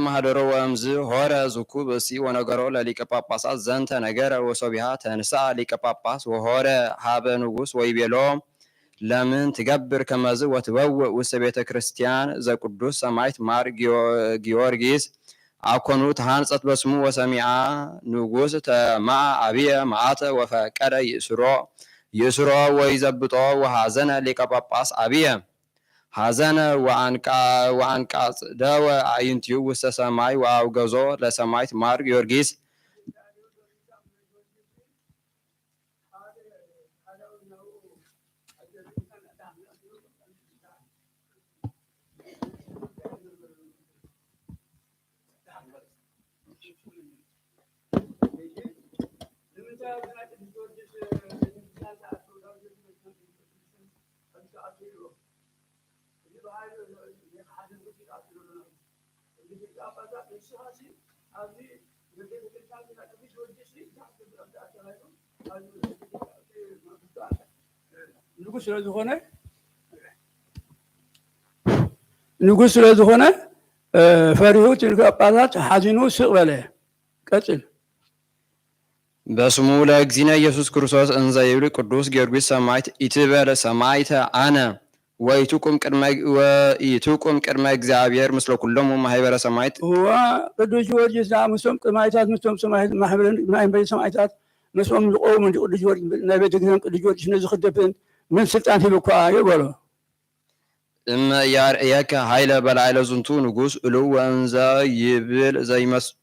ማህደሮ ወእምዝ ሆረ ዝኩ ብእሲ ወነገሮ ለሊቀ ጳጳሳት ዘንተ ነገረ ወሶቢሃ ተንሥአ ሊቀ ጳጳስ ወሆረ ሀበ ንጉሥ ወይቤሎ ለምን ትገብር ከመዝ ወትበውእ ውስተ ቤተ ክርስቲያን ዘቅዱስ ሰማዕት ማር ጊዮርጊስ አኮኑ ተሃንጸት በስሙ ወሰሚዓ ንጉሥ ተማዓ አብየ መዓተ ወፈቀደ ይእስሮ ወይዘብጦ ወሐዘነ ሊቀ ጳጳስ አብየ ሐዘነ ወአንቃጽ ደወ አዕይንቲሁ ውስተ ሰማይ ወአውገዞ ለሰማዕት ማር ጊዮርጊስ ንጉስ ስለዝኾነ ንጉስ ስለዝኾነ ፈሪሁ ጳጳሳት ሓዚኑ ስቕ በለ ቀጽል በስሙ ለእግዚእነ ኢየሱስ ክርስቶስ እንዘ ይብል ቅዱስ ጊዮርጊስ ሰማዕት ኢትበለ ሰማዕተ አነ ወኢትቁም ቅድመ እግዚአብሔር ምስለ ኩሎሙ ማህበረ ሰማዕት ቅዱስ ጊዮርጊስ ምስቶም ሰማዕታት ምስቶም ማህበረ ሰማዕታት ምስኦም ዝቆሙ ቅዱስ ጊዮርጊስ ናይ ቤተክርስቲያን ቅዱስ ጊዮርጊስ ነዝኽደፍን ምን ስልጣን ሂብኳ ይበሎ እመ ያርእየከ ሃይለ በላዕለ ዝንቱ ንጉስ እሉ ወእንዘ ይብል ዘይመስል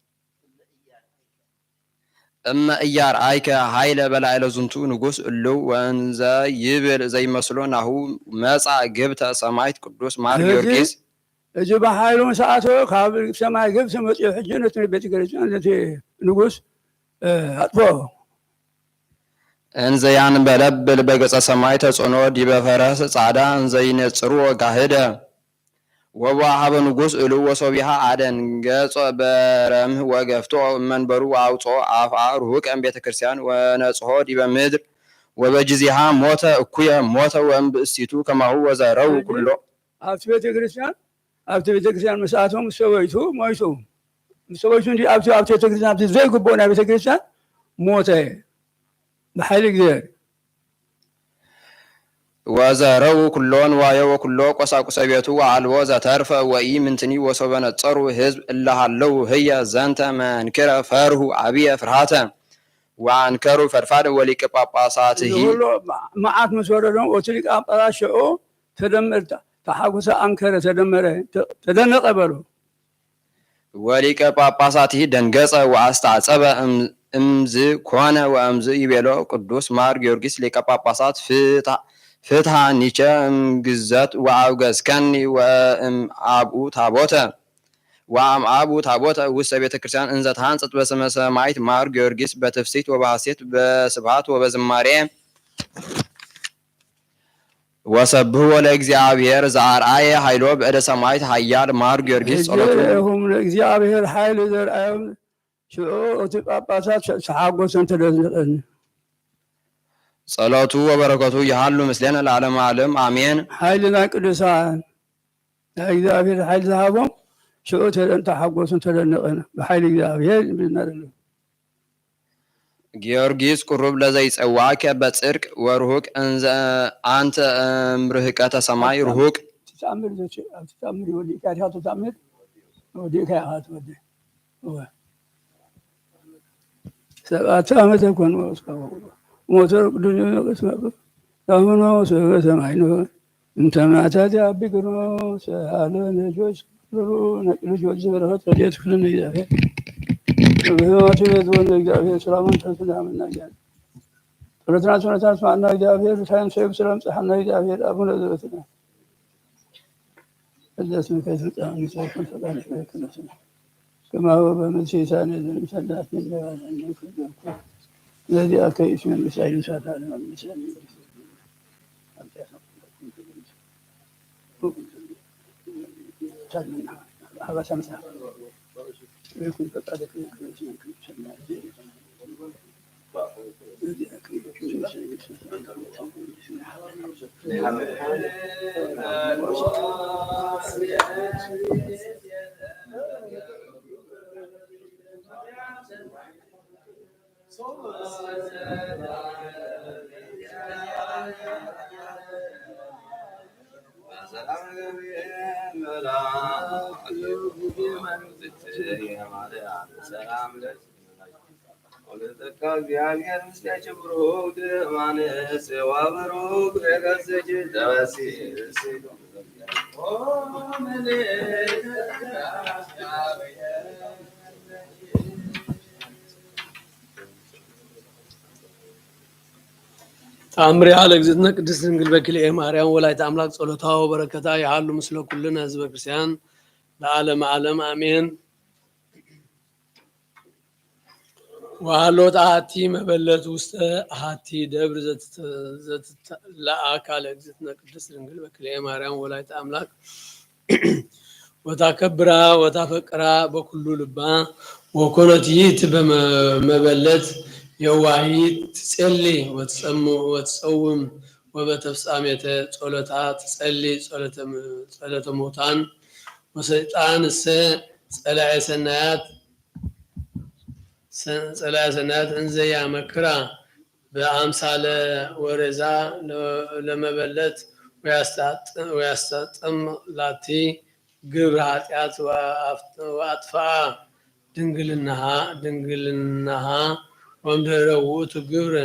እመ እያርአይከ ሃይለ በላዕለ ዝንቱ ንጉስ እሉ ወእንዘ ይብል ዘይመስሎ ናሁ መጻ ግብተ ሰማዕት ቅዱስ ማር ጊዮርጊስ እዚ በሃይሉ ሰዓቶ ካብ ሰማይ ግብቲ መፅኡ ሕጂ ነቲ ቤተክርስቲያን ነቲ ንጉስ አጥፎ እንዘ ያንበለብል በገጸ ሰማይ ተጽዕኖ ዲበ ፈረስ ጻዕዳ እንዘ ይነጽርዎ ጋህደ ወዋሃበ ንጉስ እሉ ወሶቢሃ አደን ገጾ በረምህ ወገፍቶ መንበሩ አውጾ አፍአ ርሁቀን ቤተ ክርስቲያን ወነጽሖ ዲበ ምድር ወበጅዚሃ ሞተ እኩየ ሞተ ወእምብእሲቱ ከማሁ ወዘረው ኩሎ ኣብቲ ቤተ ክርስቲያን መስኣቶም ሰበይቱ ሞይቱ ሰበይቱ እንዲ ኣብቲ ቤተ ክርስቲያን ኣብቲ ዘይግብኦ ናይ ቤተ ክርስቲያን ሞተ بحيل كبير وزارو كلون وايو كلو قساقس بيتو وعلو زترف وإي منتني وصبن تصرو حزب إلا هلو هي زنت منكر فره عبيه فرحاتا وعنكروا فرفاد وليك باباساته معات مسوردون وتلك اباشو تدمر تحاكس انكر تدمر تدنق قبلو وليك باباساته دنقص واستعصب امز كوانا وامز يبلو قدوس مار ጊዮርጊስ ሊቀ ጳጳሳት ፍትሐ ኒቸ እምግዘት ወአውገዝ ከኒ ወአም አቡ ታቦተ ውስተ ቤተ ክርስቲያን እንዘ ተሃንጸት በስመ ሰማዕት ማር ጊዮርጊስ በትፍሲት ወበሐሴት በስብሐት ወበዝማሬ ወሰብሖ ለእግዚአብሔር ዘአርአየ ኃይሎ በእደ ሰማዕት ኃያል ማር ጊዮርጊስ ጸሎቱም ለእግዚአብሔር ኃይል ዘርአዮም ሽዑ እቲ ጳጳሳት ተሓጐሰን ተደንቀን ጸሎቱ ወበረከቱ ይሃሉ ምስሌነ ለዓለመ ዓለም አሜን። ኃይልና ቅዱሳን እግዚአብሔር ኃይል ዝሃቦም ሽዑ ተሓጐሰን ተደንቀን ብኃይል እግዚአብሔር ብናደለ ጊዮርጊስ ቁሩብ ለዘይጸዋዕከ በጽድቅ ወርሁቅ እንዘ አንተ እምርህቀተ ሰማይ ርሁቅ ተአምር ወዲካ ዲካ ተአምር ወዲካ ያሃት ወዲ ሰባት ዓመት ኮን ወስካው ሞተር ቅዱስ ቅስማቅ አሁን ሰማይ ነው እንተማታት ያብግሮ ሰአለ ልጆች ልጆች በረከት ወዴት ክልን እግዚአብሔር በህይወቱ ለዘወን እግዚአብሔር ሰላምን ተስላምና ያለ ጥረትናት ማና እግዚአብሔር ሳይንስ ሰላም ጸሐና እግዚአብሔር አቡነ ዘበትና እዛስ መከተ ጻን ይሰፈን ፈቃድ ይከነሰ كما هو بمسيسان المسلات من جوال الذي أكيس من مسائل ساتان من مسائل هذا سمسا ويكون فقادك ተአምሪ ያለ እግዝእትነ ቅድስት ድንግል በክልኤ ማርያም ወላዲተ አምላክ ጸሎታ ወበረከታ ይሃሉ ምስለ ኩልነ ህዝበ ክርስቲያን ለዓለመ ዓለም አሜን። ወሃሎት አሐቲ መበለት ውስተ አሐቲ ደብር ለአካለ እግዝእትነ ቅድስት ድንግል በክልኤ ማርያም ወላዲተ አምላክ ወታከብራ ወታፈቅራ በኩሉ ልባ ወኮነት ይእቲ በመበለት የዋሂት ትጸልይ ወትጸውም ወበተፍጻሜተ ጸሎታ ትጸልይ ጸሎተ ሙታን ወሰይጣን ጸላዔ ሰናያት እንዘ ያመክራ በአምሳለ ወሬዛ ለመበለት ወያስታጥም ላቲ ግብረ ኃጢአት ወአጥፋ ድንግልናሃ ወምድኅረ ውእቱ ግብር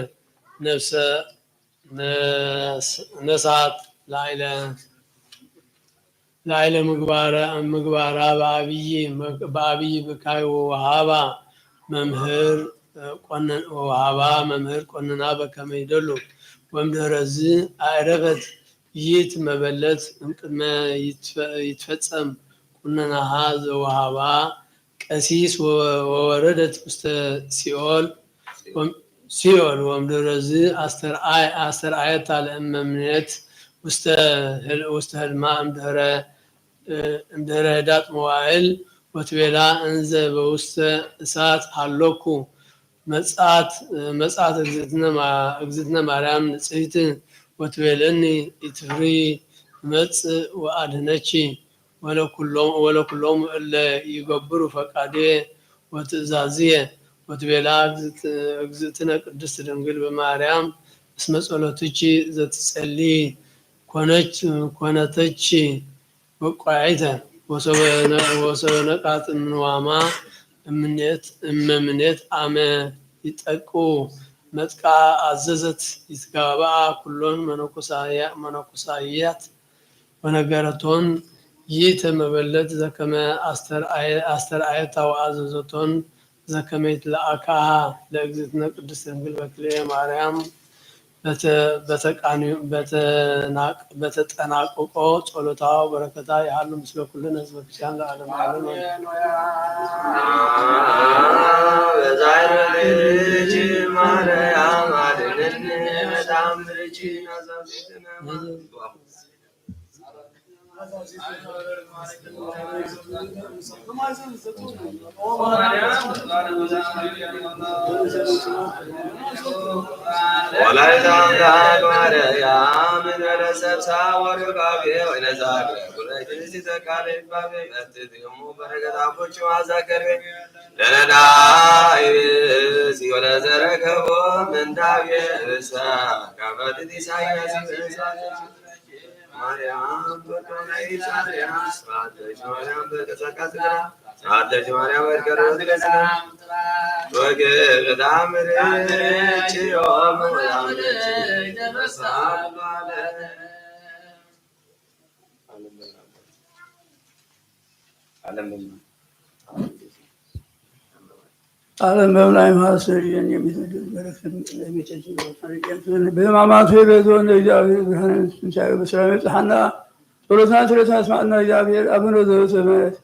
ነሳት ላዕለ ምግባራ በአብይ ብካይ ወሃባ መምህር ቆንና በከመ ይደሉ ወምድኅረዝ አዕረፈት ይእቲ መበለት እምቅድመ ይትፈጸም ቁነናሃ ዘወሃባ ቀሲስ ወወረደት ውስተ ሲኦል ወምድኅረዝ አስተርአየታ ለእመምኔት ውስተ ህልማ እምድኅረ ህዳጥ መዋዕል ወትቤላ እንዘ በውስተ እሳት ሀሎኩ መጽአት እግዝእትነ ማርያም ንጽሕት ወትቤለኒ ኢትፍሪ መጽእ ወአድኅነኪ ወለኩሎሙ እለ ይገብሩ ፈቃድየ ወትእዛዝየ ወትቤላ እግዝእትነ ቅድስት ድንግል በማርያም እስመ ጸሎትኪ ዘትጸልይ ኮነተች ወቋዒተ ወሰበነቃት እምንዋማ እመምኔት አመ ይጠቁ መጥቃ አዘዘት ይትጋብአ ኩሎን መነኮሳያት ወነገረቶን ይእተ መበለት ዘከመ አስተርአየታ ወአዘዘቶን ዘከመ ይትለአካሃ ለእግዝእትነ ቅድስት ድንግል በክልኤ ማርያም በተጠናቅቆ ጸሎታ በረከታ ያህሉ ምስለ ኩልነ ህዝበ ክርስቲያን ለዓለመ ዓለም ወላዲተ አምላክ ማርያም ለሰብሳ ወርቃቤ ወይነዛግ ጉረጅ ተቃለ ባቤ መጥተሙ በረከታቦች ማዛከር ለነዳይ ሲወለ ዘረከቦ ምንዳቤ እሳ ካበድ ኢሳይያስ ማርያም በቆናይ ሳሪያም ስራተሽ ማርያም በተሰቃተ ሳተሽ ማርያም ወርከረው ተገሰና ወገዳም ረቺዮም ዓለም በምላይ ማሰር በሕማማቱ የቤዞን እግዚአብሔር ብርሃን ትንሣኤ በሰላም የጽሐና ጸሎታን ስለታ ስማዕና እግዚአብሔር አቡነ ዘበሰማያት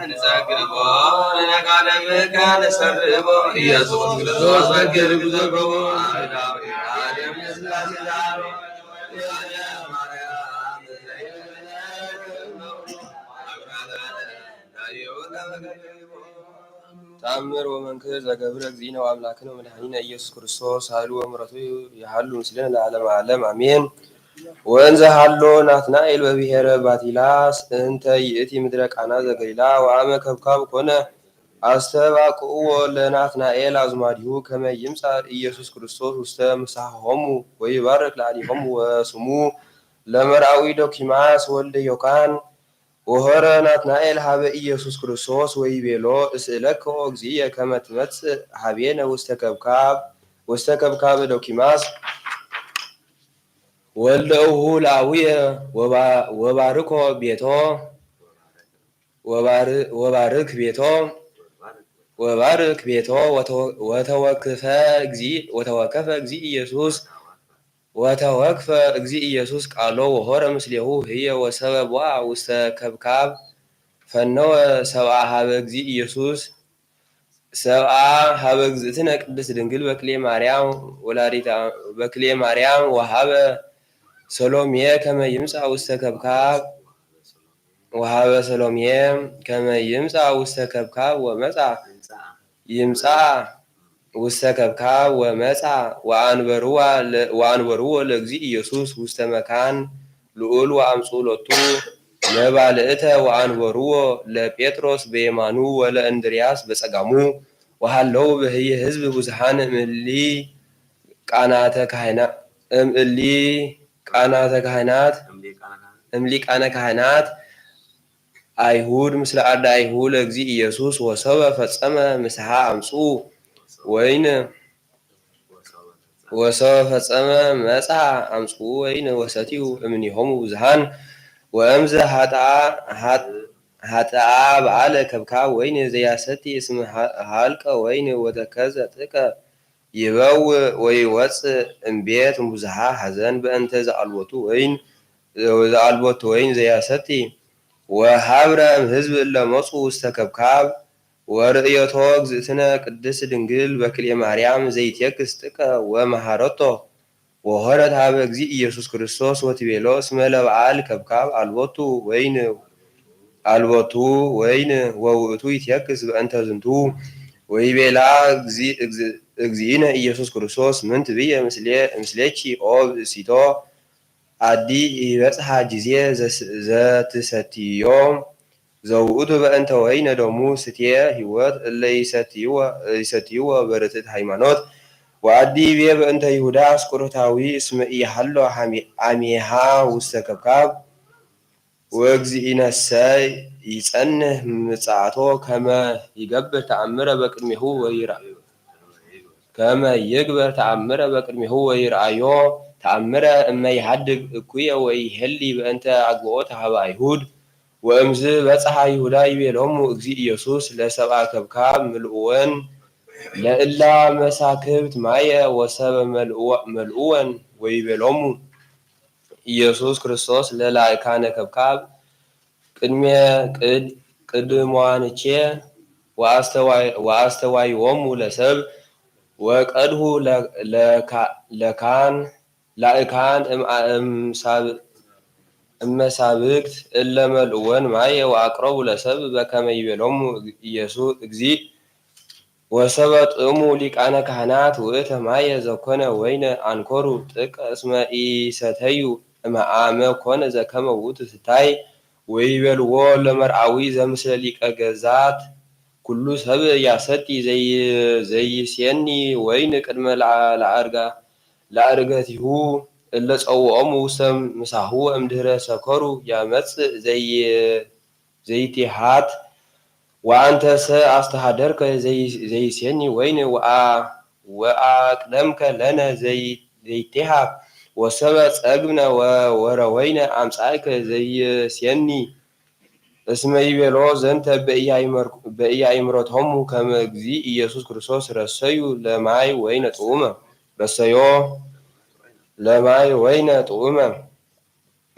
ንጸግቦ ነቃደምከ ንሰርቦ ኢየሱስ ክርስቶስ በግር ጉዘጎቦ አዳም ስላሴ ዛሮ ተአምር ወመንክር ዘገብረ እግዚእነ ወአምላክነ ወመድኃኒነ ኢየሱስ ክርስቶስ ኃይሉ ወምሕረቱ ያሃሉ ምስሌነ ለዓለመ ዓለም አሜን። ወእንዘ ሀሎ ናትናኤል በብሔረ ባቲላስ እንተ ይእቲ ምድረ ቃና ዘገሊላ ወአመ ከብካብ ኮነ አስተባቅዕዎ ለናትናኤል አዝማዲሁ ከመ ይምጻእ ኢየሱስ ክርስቶስ ውስተ ምሳሆሙ ወይባርክ ለአሊሆሙ ወስሙ ለመርአዊ ዶኪማስ ወልደ ዮካን ወሆረ ናትናኤል ሀበ ኢየሱስ ክርስቶስ ወይቤሎ እስእለከ እግዚእየ ከመ ትመጽእ ሀቤነ ውስተ ከብካብ ዶኪማስ ወልደ እሁ ለአቡየ ወባርኮ ቤቶ ወባርክ ቤቶ ወተወከፈ እግዚእ ኢየሱስ ቃሎ ወሆረ ምስሌሁ ህየ ወሰበ ውስተ ከብካብ ፈነወ ሰብአ ሀበ እግዚእ ኢየሱስ ሰብአ ሀበ እግዝእትነ ቅድስት ድንግል በክሌ ማርያም ወሀበ ሰሎሜ ከመ ይምጻእ ውስተ ከብካብ ወመጻ ወአንበርዎ ለእግዚእ ኢየሱስ ውስተ መካን ልዑል ወአምጹ ሎቱ መባልእተ ወአንበርዎ ለጴጥሮስ በየማኑ ወለእንድርያስ በጸጋሙ ወሃለው በህየ ህዝብ ብዙሃን እምእሊ ቃነ ካህናት አይሁድ ምስለ አርዳ አይሁድ ለእግዚእ ኢየሱስ ወሰበ ፈጸመ ምስሓ አምጹ መጻ አምጹ ወይን ወሰትዩ እምኔሆሙ ብዙሃን ወእምዘ ሀጥአ በዓለ ከብካብ ወይን ዘያሰቲ እስመ ሃልቀ ወይን ወተከዘ ጥቀ ይበው ወይወፅእ እምቤት ብዙሃ ሐዘን በእንተ ዘአልቦቱ ወይን ዘያሰቲ ወሀብረ እምሕዝብ እለ መጹ ውስተ ከብካብ ወርእየቶ እግዝእትነ ቅድስት ድንግል በክልኤ ማርያም ዘይትየክስ ጥቀ ወመሃረቶ ወሆረት ሀበ እግዚእ ኢየሱስ ክርስቶስ ወትቤሎ እስመ ለበዓል ከብካብ አልቦቱ ወይን ወውእቱ ይትየክስ በእንተ ዝንቱ ወይቤላ እግዚእነ ኢየሱስ ክርስቶስ ምንት ብየ ምስሌኪ ኦ ብእሲቶ አዲ ይበጽሐ ጊዜ ዘትሰትዮ ዘውእቱ በእንተ ወይነ ደሙ ስትየ ህይወት እለ ይሰትይዎ በርትዕት ሃይማኖት ወአዲ ቤ በእንተ ይሁዳ አስቆሮታዊ እስመ ኢሃሎ አሜሃ ውስተ ከብካብ ወእግዚእነሰ ይጸንህ ምጽአቶ ከመ ይግበር ተአምረ በቅድሜሁ ወይርአዮ ተአምረ እመ ይሃድግ እኩየ ወይሄሊ በእንተ አግብኦት ሀበ አይሁድ ወእምዝ በጽሐ ይሁዳ ይቤሎሙ እግዚእ ኢየሱስ ለሰብአ ከብካብ ምልእወን ለእላ መሳክብት ማየ ወሰበ መልእወን ወይቤሎሙ ኢየሱስ ክርስቶስ ለላእካነ ከብካብ ቅድሟንቼ ወአስተዋይዎሙ ለሰብ ወቀድሁ ላእካን እመሳብክት እለ መልእወን ማየ ወአቅረቡ ለሰብ በከመ ይቤሎሙ ኢየሱስ እግዚእ ወሰበ ጥሙ ሊቃነ ካህናት ውእተ ማየ ዘኮነ ወይነ አንኮሩ ጥቀ እስመ ኢሰተዩ እምአመ ኮነ ዘከመ ውእቱ ስታይ ወይቤልዎ ለመርአዊ ዘምስለ ሊቀ ገዛት ኩሉ ሰብ ያሰቲ ዘይሴኒ ወይን ቅድመ ለአርገቲሁ እለ ጸውዖሙ ውስተ ምሳሁ እምድህረ ሰከሩ ያመጽእ ዘይቲሃት ወአንተሰ አስተሃደርከ ዘይሴኒ ወይን ወአቅደምከ ለነ ዘይቴሃብ ወሰበ ጸግብነ ወረወይነ አምጻእከ ዘይሴኒ እስመ ይቤሎ ዘንተ በኢያእምሮቶሙ ከመ እግዚእ ኢየሱስ ክርስቶስ ረሰዮ ለማይ ወይነ ጥዑመ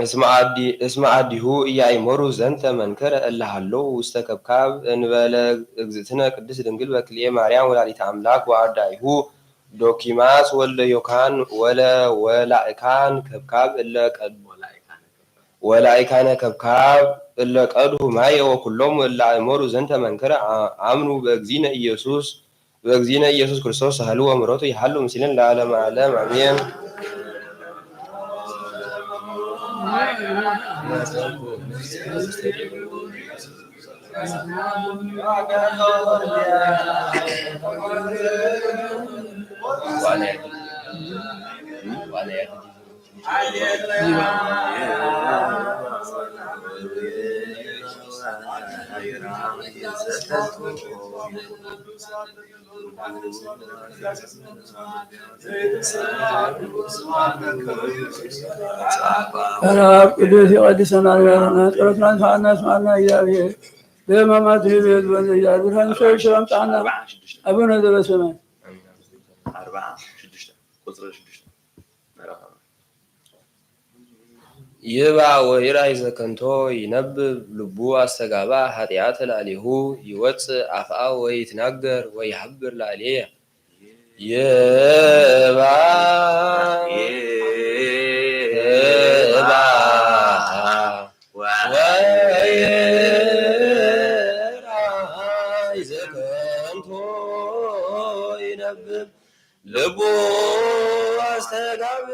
እስመ አዲሁ እያእመሩ ዘንተ መንከረ እለ ሀለው ውስተ ከብካብ እንበለ እግዝእትነ ቅድስት ድንግል በክልኤ ማርያም ወላዲተ አምላክ ወአርዳኢሁ ዶኪማስ ወልደ ዮካን ወላእካን ከብካብ እለ ወላእካነ ከብካብ እለ ቀድሁ ማየ ወኩሎሙ እለ አእመሩ ዘንተ መንከረ አምኑ በእግዚእነ ኢየሱስ ክርስቶስ ሳህሉ ወምሕረቱ ይሃሉ ምስሌነ ለዓለመ ዓለም አሜን። ቅዱስ የቀድሰና ጸሎትና ስማና ስማና እግዚአብሔር በሕማማት ቤት ወንዘያር ብርሃን ሰዎች ሰላምጣና አቡነ ዘበሰማይ ይባ ወይራይ ዘከንቶ ይነብብ ልቡ አስተጋባ ኃጢአት ላሊሁ ይወፅእ አፍአ ወይትናገር ወይሐብር ላልየ ይባ ወይራይ ዘከንቶ ይነብብ ልቡ አስተጋባ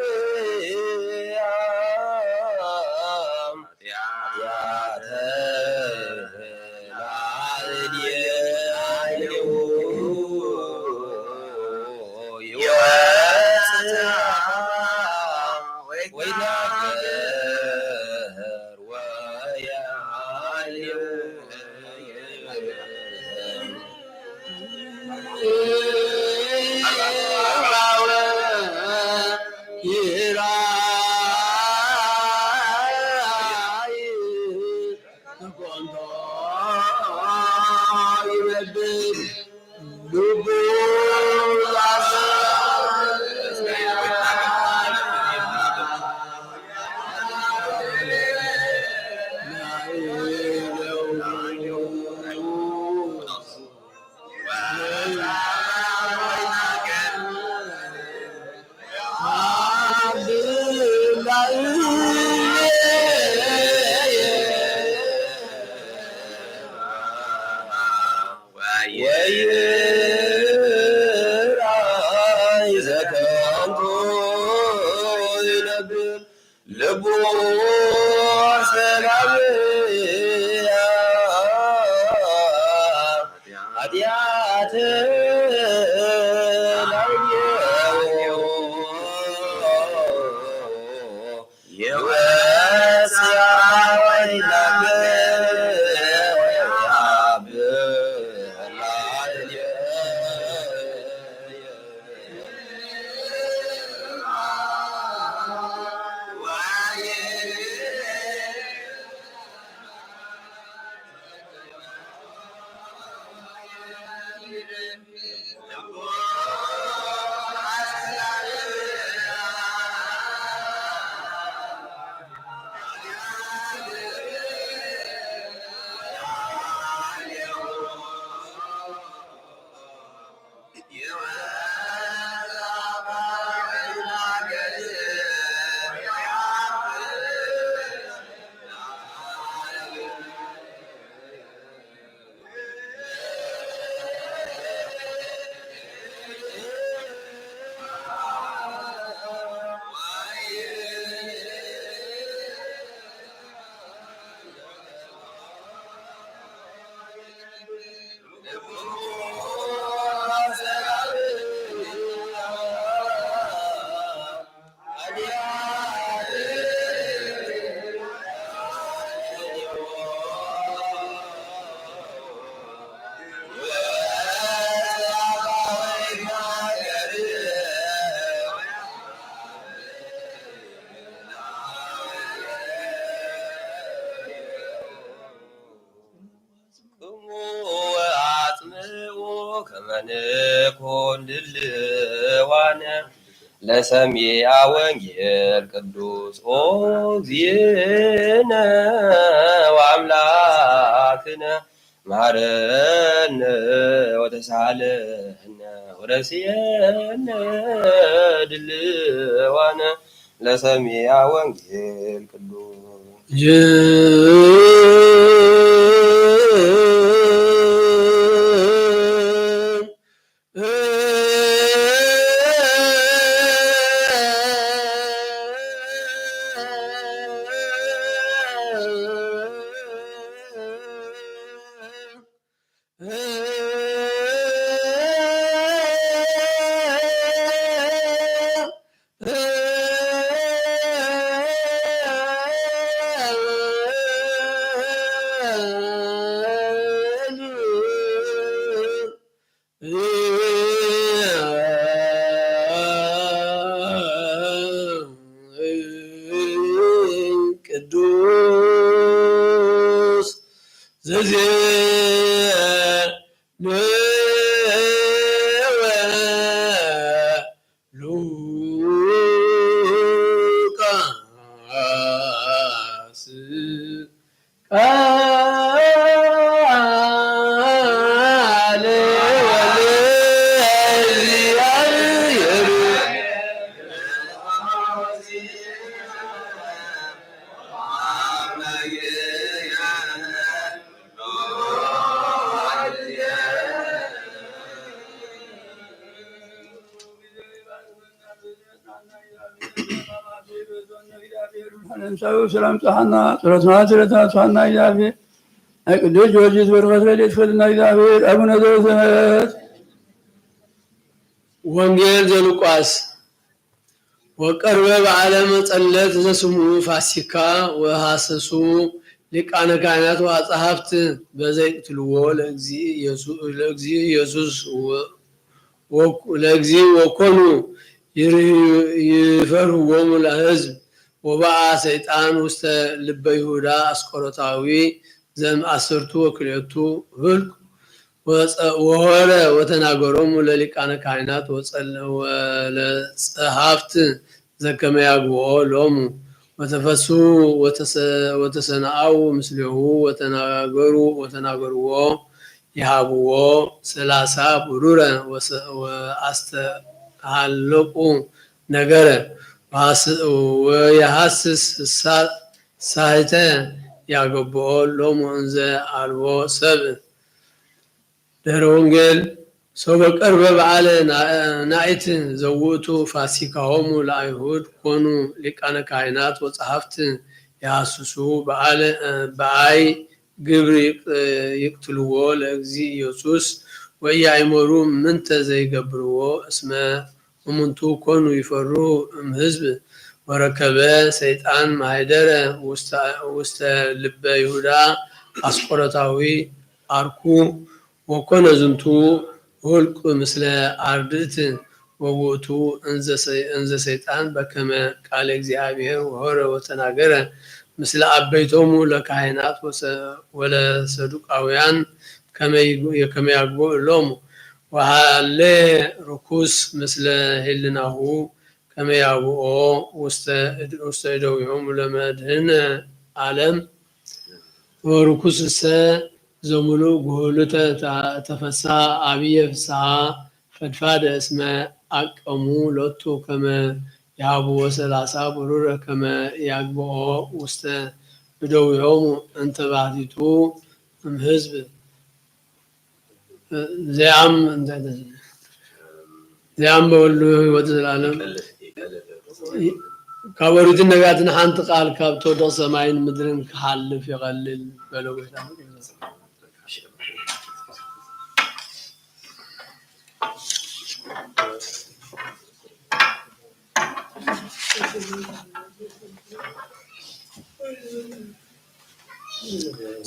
ለሰሚዐ ወንጌል ቅዱስ ኦግዚእነ ወአምላክነ መሐረነ ወተሳሃለነ ወረስየነ ድልዋነ ለሰሚዐ ወንጌል ቅዱስ ቅዱስ ዘዜነወ ሉቃስ ቃለ ወለእግዚአብሔር ሰላም ጸሐና ጸሎትና ስለታቷና እግዚአብሔር ቅዱስ ጊዮርጊስ በረከት ረድኤት ፍቅርና እግዚአብሔር አቡነ ዘበሰማያት ወንጌል ዘሉቃስ ወቀርበ በዓለ መጸለት ዘስሙ ፋሲካ ወሐሰሱ ሊቃነ ካህናት ወጸሐፍት በዘይቅትልዎ ለእግዚእ ኢየሱስ ወኮኑ ይፈርህዎሙ ለሕዝብ ወበአ ሰይጣን ውስተ ልበ ይሁዳ አስቆሮታዊ ዘእምአሰርቱ ወክልኤቱ ህልቅ ወሆረ ወተናገሮሙ ለሊቃነ ካህናት ወለጸሐፍት ዘከመ ያግብኦ ሎሙ ወተፈሱ ወተሰናአው ምስሌሁ ወተናገርዎ ይሃብዎ 30 ብሩረ ወአስተሃለቁ ነገረ ወየሐስስ ሳህተ ያገብኦ ሎሙ እንዘ አልቦ ሰብእ ድህረ ወንጌል ሰው በቀርበ በዓለ ናኢት ዘውእቱ ፋሲካሆሙ ለአይሁድ ኮኑ ሊቃነ ካህናት ወጸሐፍት ያሐስሱ በአይ ግብር ይቅትልዎ ለእግዚእ ኢየሱስ ወኢያእመሩ ምንተ ዘይገብርዎ እስመ እሙንቱ ኮኑ ይፈሩ እምሕዝብ ወረከበ ሰይጣን ማኅደረ ውስተ ልበ ይሁዳ አስቆሮታዊ አርኩ ወኮነ ዝንቱ ሁልቅ ምስለ አርድእት ወውእቱ እንዘ ሰይጣን በከመ ቃለ እግዚአብሔር ወሆረ ወተናገረ ምስለ አበይቶሙ ለካህናት ወለሰዱቃውያን ከመ ያግብኦ ሎሙ ወሃሌ ርኩስ ምስለ ህልናሁ ከመ ያግብኦ ውስተ እደዊሆሙ ለመድህነ ዓለም ወርኩስሰ ዘሙሉእ ጉህሉተ ተፈስሐ አብየ ፍስሐ ፈድፋደ እስመ አቀሙ ሎቱ ከመ ያህብዎ 30 ብሩረ ከመ ያግብኦ ውስተ እደዊሆሙ እንተ ባሕቲቱ እምሕዝብ ዚያም በወሉ ህይወት ዘላለም ካብ ኦሪትን ነቢያትን ሓንቲ ቃል ካብ ተወደቕ ሰማይን ምድርን ክሓልፍ ይቐልል በሎ ጌታ።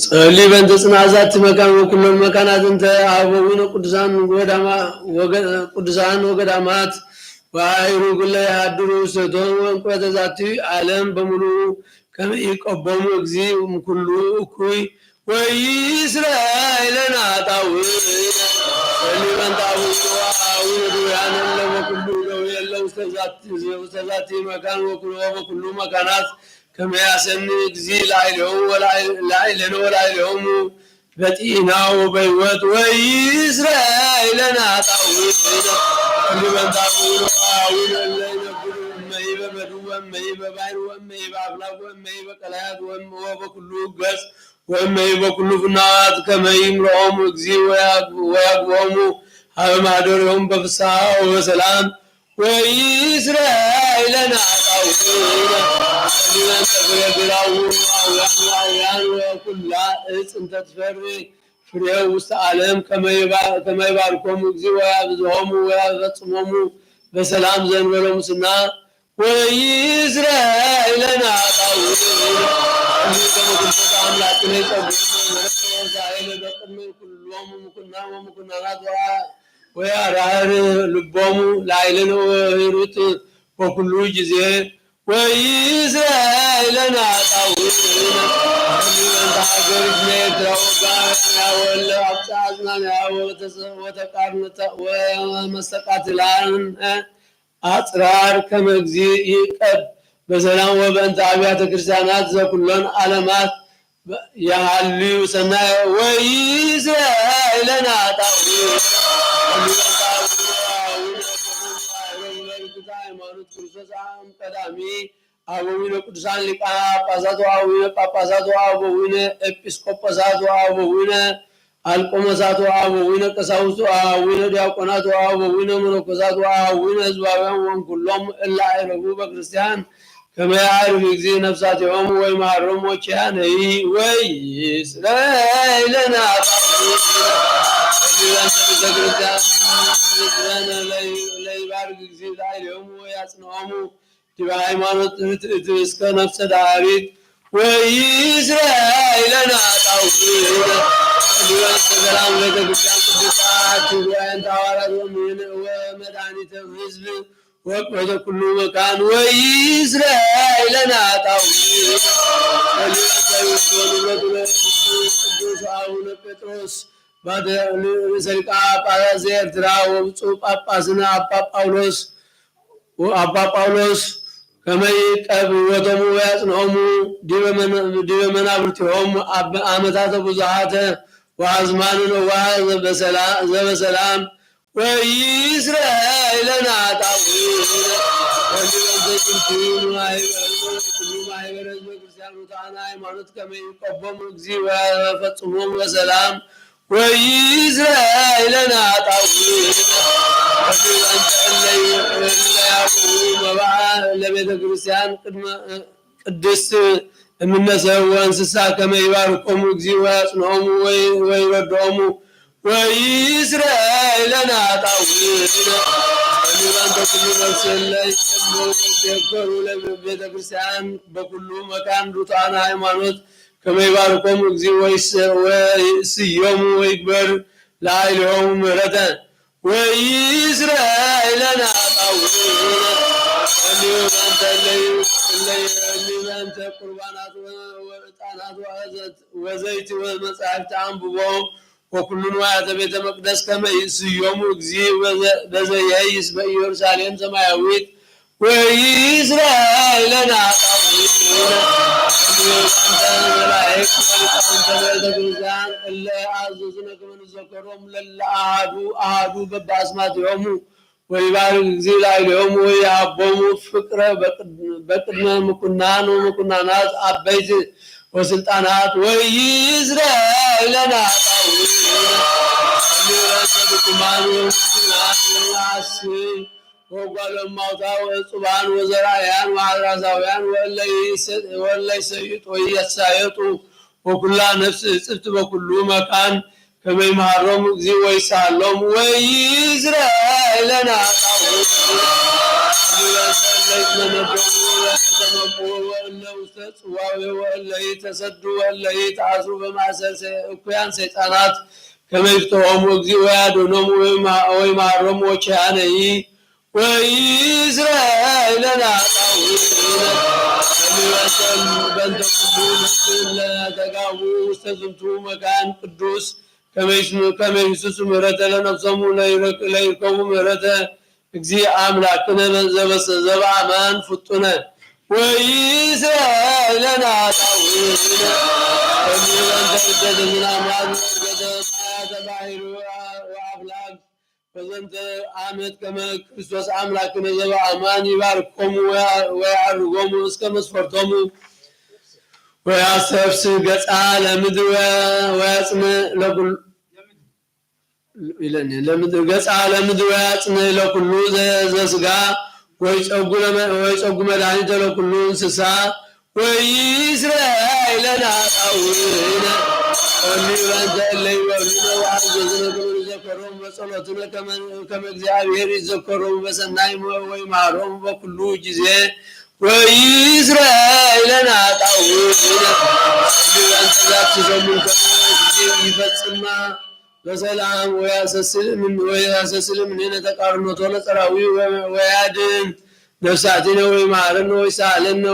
ጸሊ በእንተ ጽናዛት መካን ወኩሎም መካናት እንተ አበዊነ ቅዱሳን ወገዳማት ወአይሩ ኩለ ያድሩ ሰቶም ወንቆተ ዛቲ ዓለም በሙሉ ከመ ይቀበሙ እግዚእ እምኩሉ እኩይ ወይእስራኤልን አጣውዕ ጸሊ በእንተ አቡነ ድውያነ ለበኩሉ ደዌ የለው ውስተ ዛቲ መካን ወበኩሉ መካናት ከመ ያሰኒ እግዚእ ላዕሌነ ወላዕሌሆሙ በጤናው በሕይወት ወይእስራኤለነ ኃጣውኢነ ወሊበንታውነ አቡነ ለይነብሩ እመሂ በበዱ ወእመሂ በባሕር ወእመሂ በአፍላግ ወእመሂ በቀላያት ወበኩሉ ገጽ ወእመሂ በኩሉ ፍናዋት ከመ ይምርሖሙ እግዚእ ወያግቦሙ ሀበ ማኅደሪሆሙ በፍስሓ ወበሰላም ወይእስራኤለነ ኃጣውኢነ ወሊበንተ ፍሬ ግራው አውያን ወኩላ ዕፅ እንተ ትፈሪ ፍሬው ውስተ ዓለም ከመ ይባርኮሙ እግዚእ ወያብዝሖሙ ወያፈጽሞሙ በሰላም ዘእንበለ ሙስና ወይእስራኤለነ ኃጣውኢነ ከመ ኩልከ አምላክነ ይጸብዑ ዛይለ በቅድመ ኩሎሙ ምኩናን ወምኩናናት ወያርኅር ልቦሙ ላዕሌነ ወሂሩት በኩሉ ጊዜ ወይእስራኤለነ ኃጣውኢነ ወሊበንተ ሀገር እዝነ ኤርትራ ወጋርያ ወእለ አብጽሐ አጽናንያ ወተቃርንተ ወመስተቃትላን አጽራር ከመ እግዚእ ይቀብ በሰላም ወበእንተ አብያተ ክርስቲያናት ዘኩሎን ዓለማት የሃልዩ ሰናየ ወይእስራኤለነ ኃጣውኢነ ወሊበንተ ሃይማኖት ክርስቶስ ቀዳሚ አበዊነ ቅዱሳን ሊቃነ ጳጳሳት ወአበዊነ ጳጳሳት ወአበዊነ ኤጲስቆጶሳት ወአበዊነ አልቆመሳት ወአበዊነ ቀሳውስት ወአበዊነ ዲያቆናት ወአበዊነ መነኮሳት ወአበዊነ ሕዝባውያን ወእምኩሎሙ እለ አዕረፉ በክርስቲያን ከመ ያዕርፍ እግዚእ ነፍሳቲሆሙ ወይመሃሮሙ ወኪያነሂ ወይእስራኤለነ ኃጣውኢነ ወሊበንተ ቤተ ክርስቲያን ሕዝበነ ለይባርክ እግዚእ ላዕሌሆሙ ወያጽንዖሙ ዲበ ሃይማኖት ርትዕት እስከ ነፍሰ ዳሪት ወይእስራኤለነ ኃጣውኢነ ወሊበንተ ሰላም ቤተ ክርስቲያን ቅዱሳት ጉባኤያነ ሐዋርያት ወመድኃኒተ ሕዝብ ወቅበተ ኩሉ መካን ወይእስራኤለነ ኃጣውኢነ ወሊበንተ ርስቶ ንብረቱ ቅዱስ አቡነ ጴጥሮስ ርእሰ ሊቃነ ጳጳሳት ዘኤርትራ ወብፁዕ ጳጳስነ አባ ጳውሎስ ከመ ይዕቀብ ሕይወቶሙ ወያጽንዖሙ ዲበ መናብርቲሆሙ ዓመታተ ብዙኃተ ወአዝማነ ነዋሐ ዘበሰላም ወይእስራኤለነ ኃጣውኢነ ወሊበንተ ዝንቱ ኩሉ ማኅበረ ሕዝበ ክርስቲያን ውእታነ ሃይማኖት ከመ ይቀቦሙ እግዚእ ወያፈጽሞሙ በሰላም ወይእስራኤለነ ኃጣውኢነ ወሊበንተ እለ ያብኡ መባዓ ለቤተ ክርስቲያን ቅድስት እምነ ሰብእ ወእንስሳ ከመ ይባርኮሙ እግዚእ ወያጽንዖሙ ወይረድዖሙ ወይእስራኤለነ ኃጣውኢነ ወሊበንተ ኩሉ ነፍስ እለ ይሴክሩ ለቤተ ክርስቲያን በኩሉ መካን ርቱዓነ ሃይማኖት ከመ ይባርኮሙ እግዚእ ወይስዮሙ ወይግበር ላዕሌሆሙ ምሕረተ ወይእስራኤለነ ኃጣውኢነ ወሊበንተ ቁርባናት ወዕጣናት ወዘይት ወመጻሕፍተ አንብቦ ወኩሉ ንዋያተ ቤተ መቅደስ ከመ ይስዮሙ እግዚእ በዘይሄይስ በኢየሩሳሌም ሰማያዊት ወይእስራኤለነ ኃጣውኢነ ወሊበንተ መላእክት ወሊቃውንተ ቤተ ክርስቲያን እለ አዘዙነ ከመ ንዘከሮሙ ለእለ አሐዱ በበአስማቲሆሙ ወይባርክ እግዚእ ላዕሌሆሙ ወይሃቦሙ ፍቅረ በቅድመ ምኩናን ወምኩናናት አበይት ወስልጣናት ወይእስራኤለነ ኃጣውኢነ ወሊበንተ ድኩማን ወምስኪናን ወአስር ወጓለማውታ ወዕጹባን ወዘራእያን ወአድራሳውያን ወእለ ይሰይጡ ወኢያሳየጡ ወኩላ ነፍስ እጽብት በኩሉ መካን ከመ ይምሃሮሙ እግዚእ ወይሳሎሙ ወይእስራኤለነ ኃጣውኢነ ወሊበንተ እለ ይትመነደቡ ወይተመቅሁ ወእለ ውስተ ጽዋዌ ወእለ ይተሰዱ ወእለ ይትአስሩ በማእሰር እኩያን ሰይጣናት ከመ ይፍትሖሙ እግዚእ ወያድኅኖሙ ወይምሃሮሙ ወኪያነሂ ወይእስራኤለነ ኃጣውኢነ ወሊበንተ ኩሉ ነፍስ እለ ተጋቡ ውስተ ዝንቱ መካን ቅዱስ ከመ ይስሱ ምሕረተ ለነፍሶሙ ለይርከቡ ምሕረተ እግዚእ አምላክነ ዘበአማን ፍጡነ ወይስራኤልና ጣውነ ወሚበንተደግና አምላክ ተባሂሩ ወአምላክ በዘንተ ዓመት ከመ ክርስቶስ አምላክነ ዘበአማን ይባርኮሙ ወያዕርጎሙ እስከ መስፈርቶሙ ወያሰፍስ ገጻ ለምድር ወያጽም ለኩሉ ለምድር ገጻ ለምድር ወያጽም ለኩሉ ዘስጋ ወይጸጉ መድኃኒተ ለኩሉ እንስሳ ወይስራኤልና ጣውነ ወሚበንተ እለ ይበሉነ ወአዘዝነ ከመ ንዘከሮሙ በጸሎትነ ከመ እግዚአብሔር ይዘከሮሙ በሰናይ ወይምሃሮሙ በኩሉ ጊዜ ወይስራኤልና ጣውነ ወሚበንተ ዛቲ ሰሙን ከመ ይፈጽማ በሰላም ወያሰስልም እምኔነ ተቃርኖቶ ለጸራዊ ወያድን ነፍሳቲነ ወይምሃረነ ወይሳለነ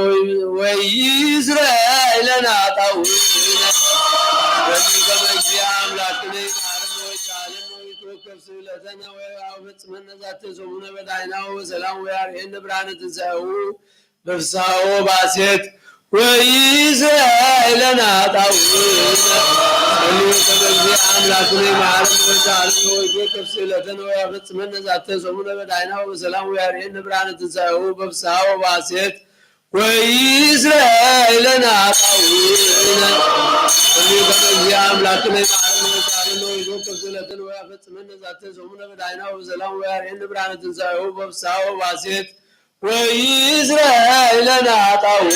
ወይስራኤልና ጣውነ ከመ እግዚእ አምላክነ ይምሃረነ ወይሳለነ ወይትወከፍ ስእለተነ ወያፈጽመነ ዛተ ሰሙነ በዳይናሁ በሰላም ወያርኤነ ብርሃነ ትንሣኤሁ በፍስሐ ወባሴት ወይስራኤልና ጣውነ ከመ እግዚእ አምላክነ ይምሃረነ ወይሳለነ ወይትወከፍ ስእለተነ ወያፈጽመነ ዛተ ሰሙነ በዳይናሁ በሰላም ወያርኤነ ብርሃነ ትንሣኤሁ በፍስሐ ወባሴት ወይስራኤልና ጣውነ ከመ እግዚእ አምላክነ ይምሃረነ ወይሳለነ ወይትወከፍ ስእለተነ ወያፈጽመነ ዛተ ሰሙነ በዳይናሁ በሰላም ወያርኤነ ብርሃነ ትንሣኤሁ በፍስሐ ወባሴት ወይስራኤልና ጣውነ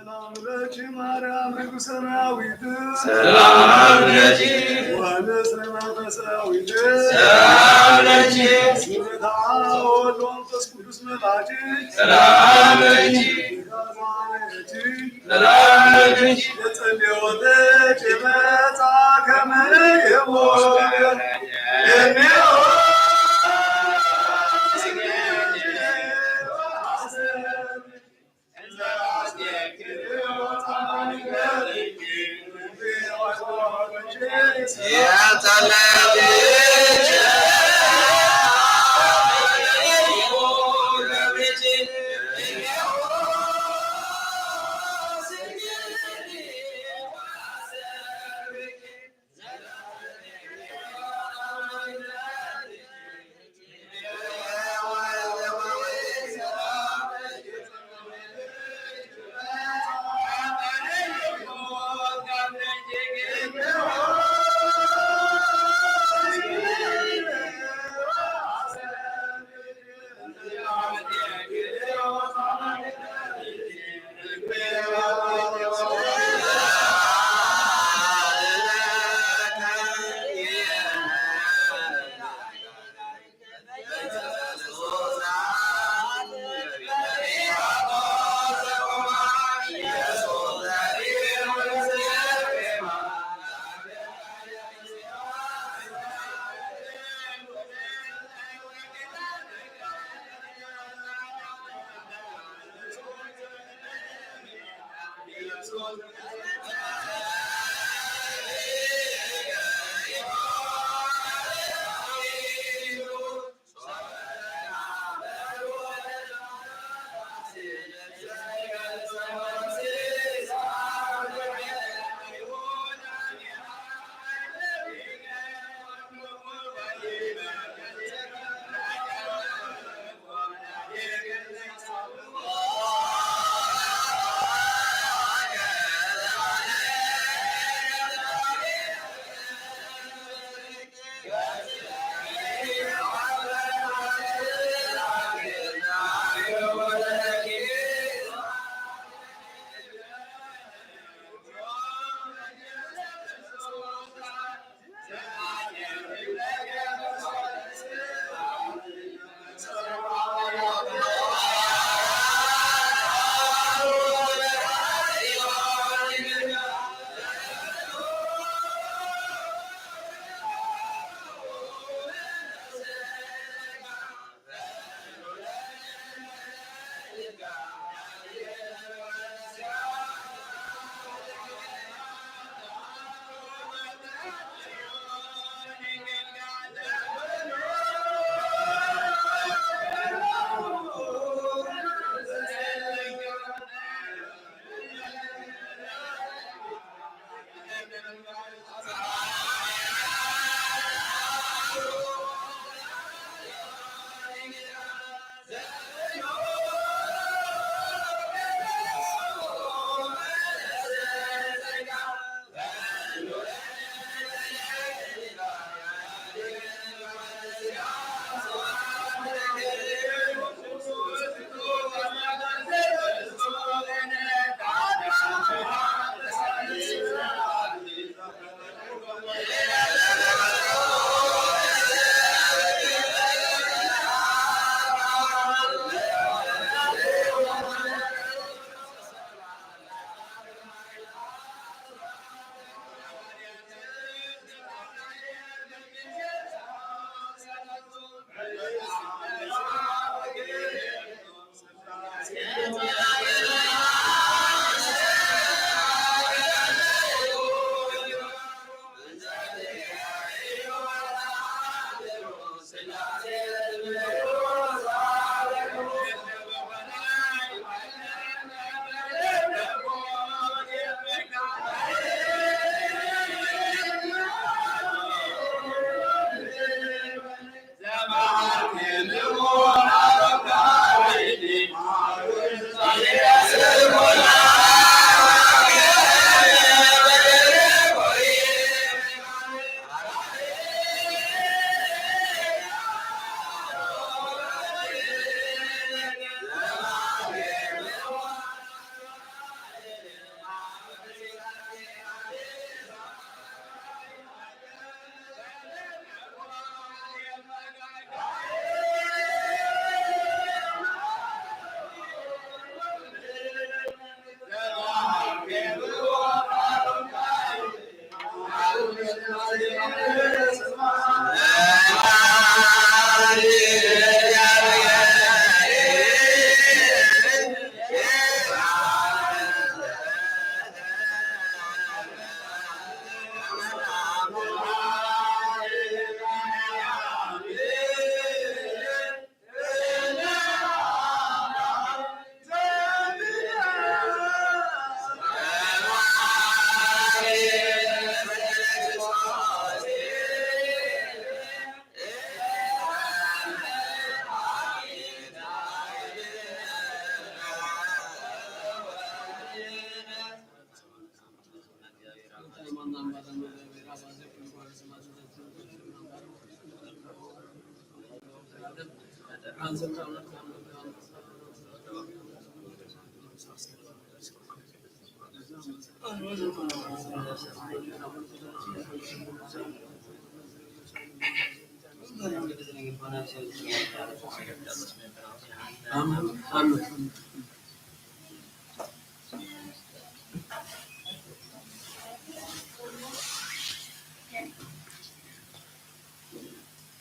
ሰላም ለኪ ማርያም ንጉሠ ሰማያዊት ሰላም ለኪ ወንስለ መንፈሳዊት ሰላም ለኪ ስምታ ወወልድ ወመንፈስ ቅዱስ መላኪ ሰላም ለኪ ሰላም ለኪ የጸለወተች የመጻ ከመ የሞት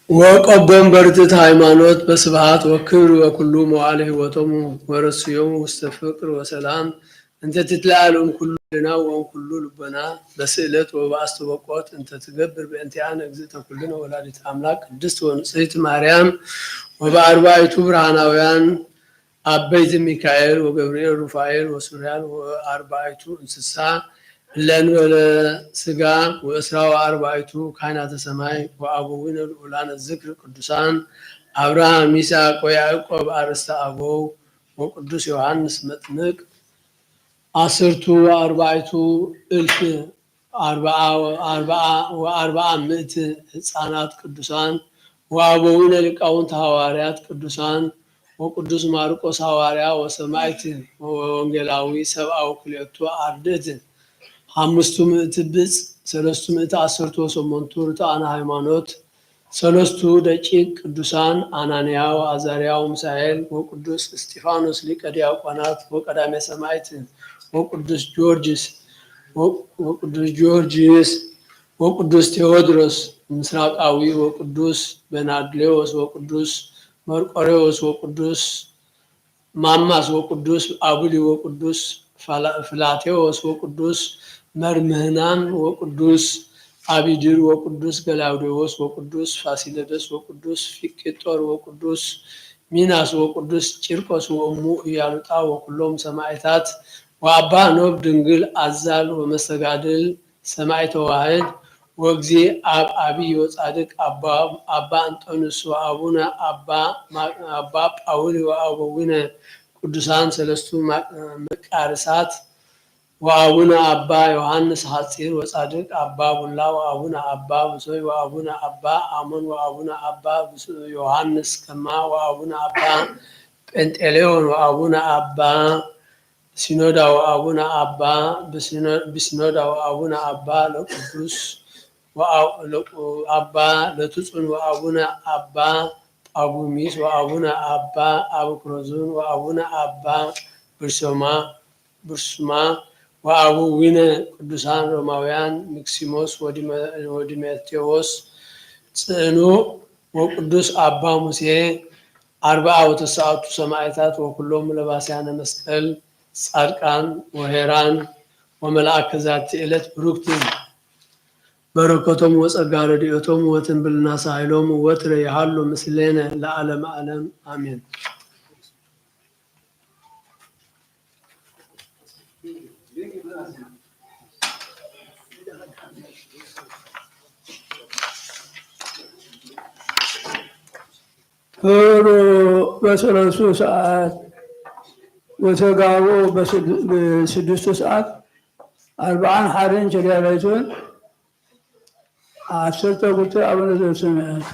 ወቀቦም በርትዕት ሃይማኖት በስብሐት ወክብር ወኩሉ መዋዕለ ሕይወቶሙ ወረስዮሙ ውስተ ፍቅር ወሰላም እንተ ትትለዓል እምኩሉ ልቡና ወእምኩሉ ልቦና በስእለት ወበአስተበቆት እንተ ትገብር በእንቲአነ እግዝእተ ኩልነ ወላዲተ አምላክ ቅድስት ወንጽሕት ማርያም ወበአርባዕቱ ብርሃናውያን አበይት ሚካኤል ወገብርኤል ሩፋኤል ወሱሪያል ወአርባዕቱ እንስሳ ለንበለ ስጋ ወእስራ ወአርባዕቱ ካህናተ ሰማይ ወአበዊነ ልዑላነ ዝክር ቅዱሳን አብርሃም ይስሐቅ ወያዕቆብ አርእስተ አበው ወቅዱስ ዮሐንስ መጥምቅ አስርቱ ወአርባዕቱ እልፍ ወአርብዓ ምዕት ህፃናት ቅዱሳን ወአበዊነ ሊቃውንት ሐዋርያት ቅዱሳን ወቅዱስ ማርቆስ ሐዋርያ ወሰማዕት ወወንጌላዊ ሰብአ ወክልኤቱ አርድእት አምስቱ ምዕት ብጽ ሰለስቱ ምዕት አስርቱ ወሰመንቱ ርቱዓነ ሃይማኖት ሰለስቱ ደቂቅ ቅዱሳን አናንያ ወአዛርያ ወሚሳኤል ወቅዱስ እስጢፋኖስ ሊቀ ዲያቆናት ወቀዳሜ ሰማዕት ወቅዱስ ጊዮርጊስ ወቅዱስ ቴዎድሮስ ምስራቃዊ ወቅዱስ በናድሌዎስ ወቅዱስ መርቆሬዎስ ወቅዱስ ማማስ ወቅዱስ አቡሊ ወቅዱስ ፍላቴዎስ ወቅዱስ መርምህናን ወቅዱስ አቢድር ወቅዱስ ገላውዴዎስ ወቅዱስ ፋሲለደስ ወቅዱስ ፊቅጦር ወቅዱስ ሚናስ ወቅዱስ ቂርቆስ ወእሙ ኢያሉጣ ወኩሎም ሰማዕታት ወአባ ኖብ ድንግል አዛል ወመስተጋድል ሰማዕተ ዋሕድ ወእግዜ አብ አቢይ ወጻድቅ አባ አንጦንስ ወአቡነ አባ ጳውሊ ወአበዊነ ቅዱሳን ሰለስቱ መቃርሳት ወአቡነ አባ ዮሐንስ ሐጺር ወጻድቅ አባ ቡላ ወአቡነ አባ ብሶይ ወአቡነ አባ አሞን ወአቡነ አባ ዮሐንስ ከማ ወአቡነ አባ ጴንጤሌዎን ወአቡነ አባ ሲኖዳ ወአቡነ አባ ብሲኖዳ ወአቡነ አባ ለቅዱስ አባ ለትጹን ወአቡነ አባ ጳጉሚስ ወአቡነ አባ አብክሮዝን ወአቡነ አባ ብርሱማ ወአበዊነ ቅዱሳን ሮማውያን ሚክሲሞስ ወዲሜቴዎስ ጽዕኑ ወቅዱስ አባ ሙሴ አርብዓ ወተስዓቱ ሰማዕታት ወኩሎም ለባስያነ መስቀል ጻድቃን ወሄራን ወመልአከ ዛቲ ዕለት ብሩክት በረከቶም ወጸጋ ረድኤቶም ወትንብልና ሳይሎም ወትረ ያሃሉ ምስሌነ ለዓለመ ዓለም አሜን። ሄሮ በሰለስቱ ሰዓት ወተጋቦ በስድስቱ ሰዓት አርባዓን ሓደን ቸርያላይቶን ዓሰርተ ቁጥር አቡነ ዘበሰማያት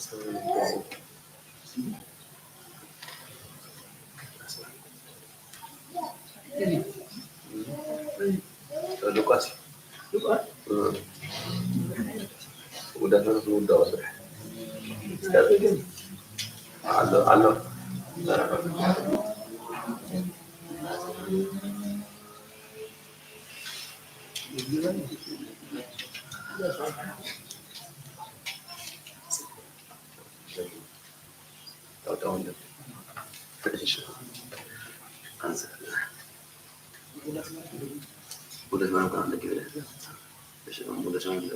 udah terus udah halo halo tahu-tahu udah sekarang kan ada kira udah sama kita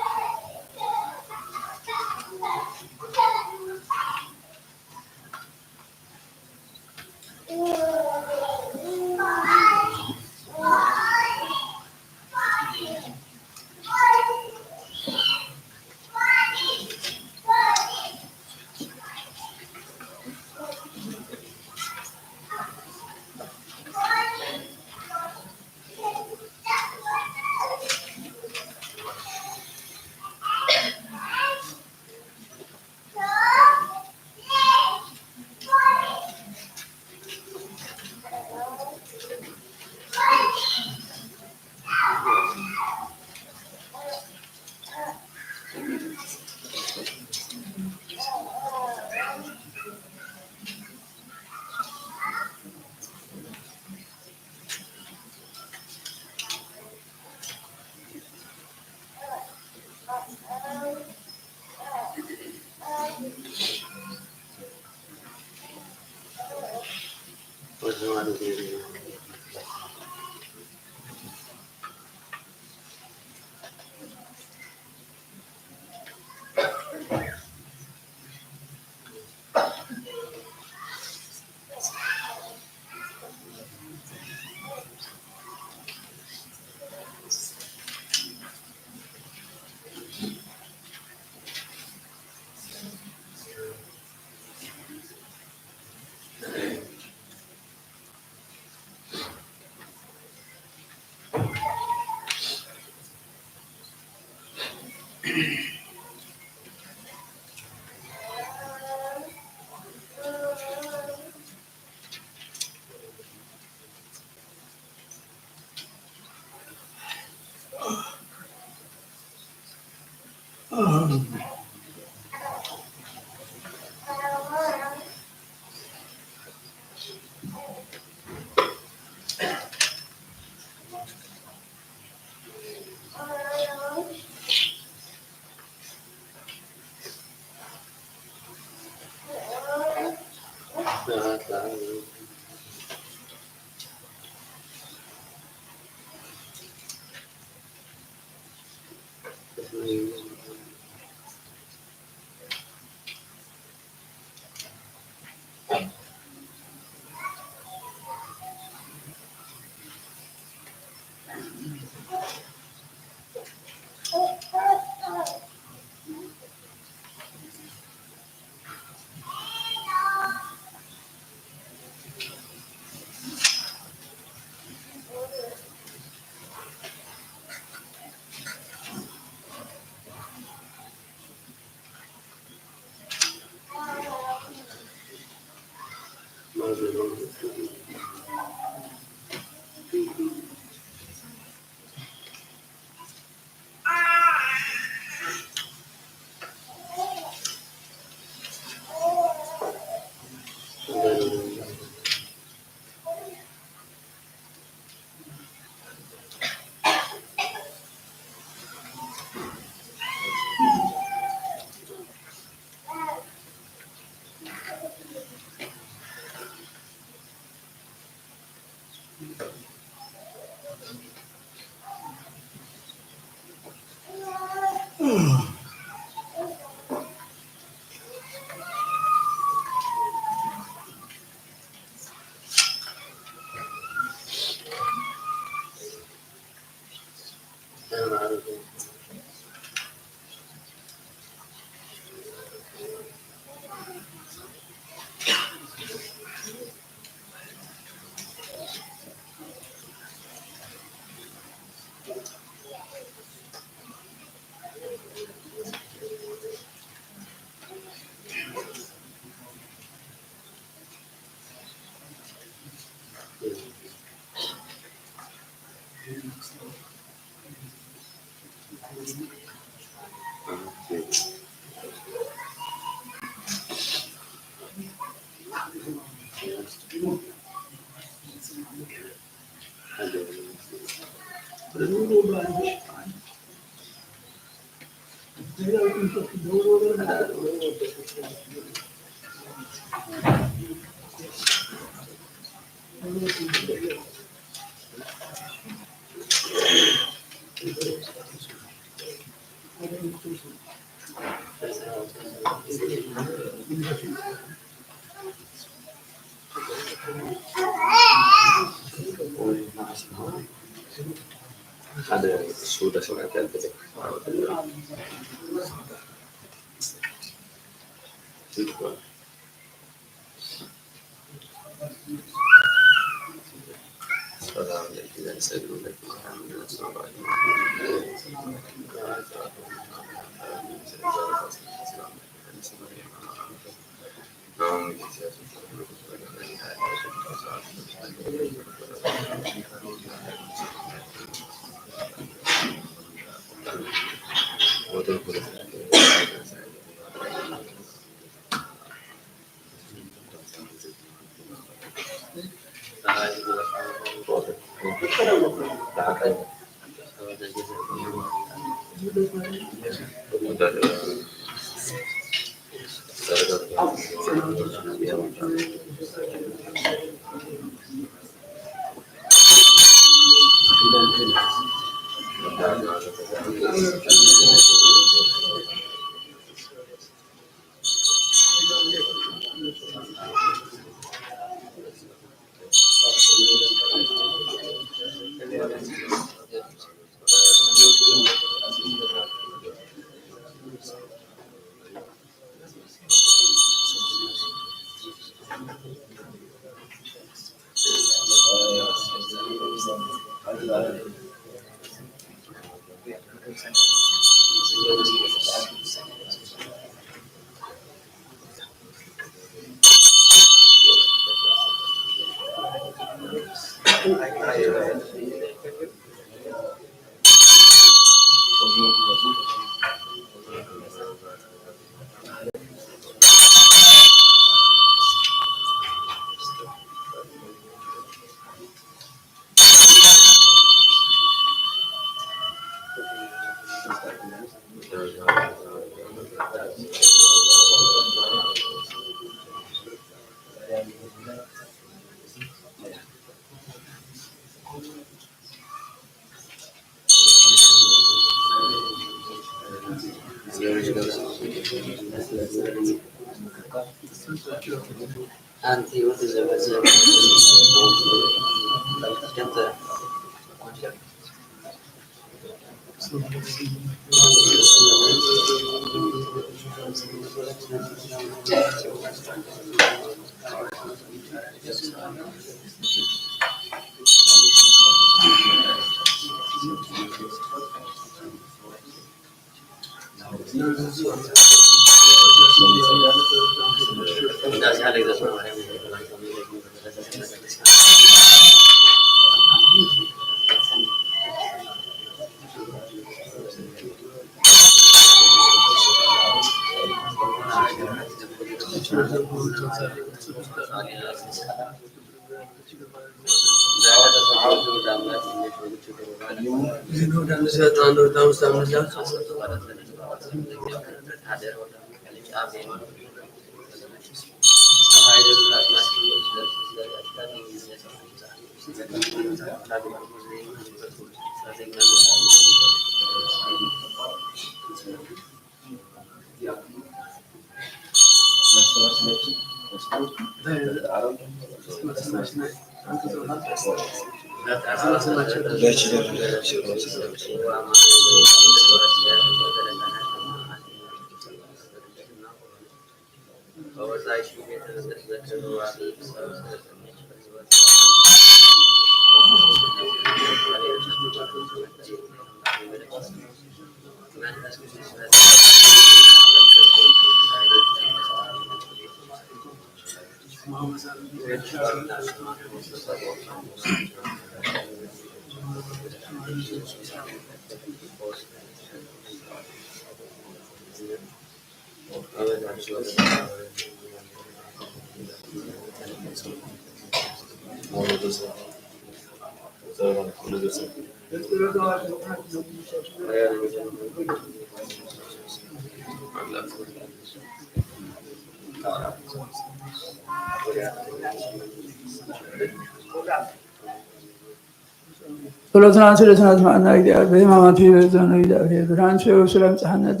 ጸሎትና ስእለትና ስማዕና እግዚአብሔር በሕማማት ይበዛነ እግዚአብሔር ብርሃን ሲው ስለምጽሐነት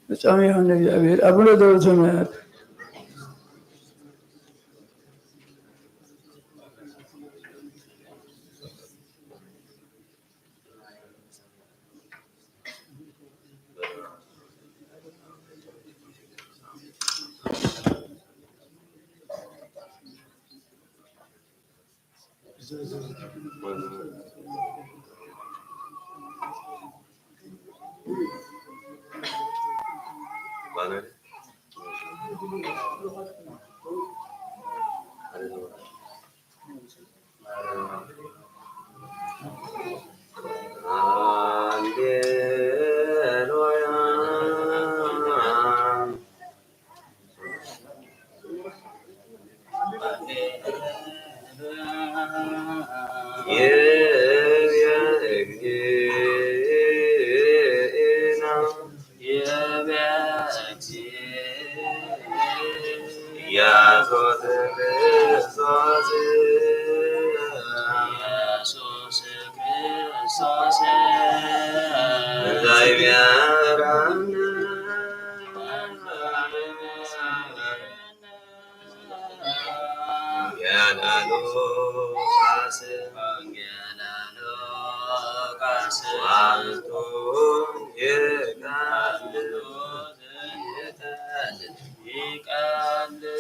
ፍጻሜ የሆነ እግዚአብሔር አቡነ ዘበሰማያት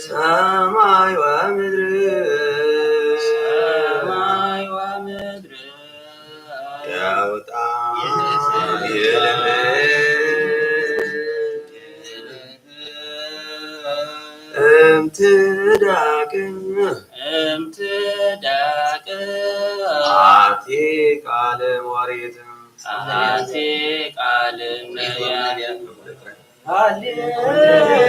ሰማይ ወምድር ያውጣ እምትዳቅ አቲ ቃለ ወሬት አቲ ቃለ ነቢያት ሃሌሉያ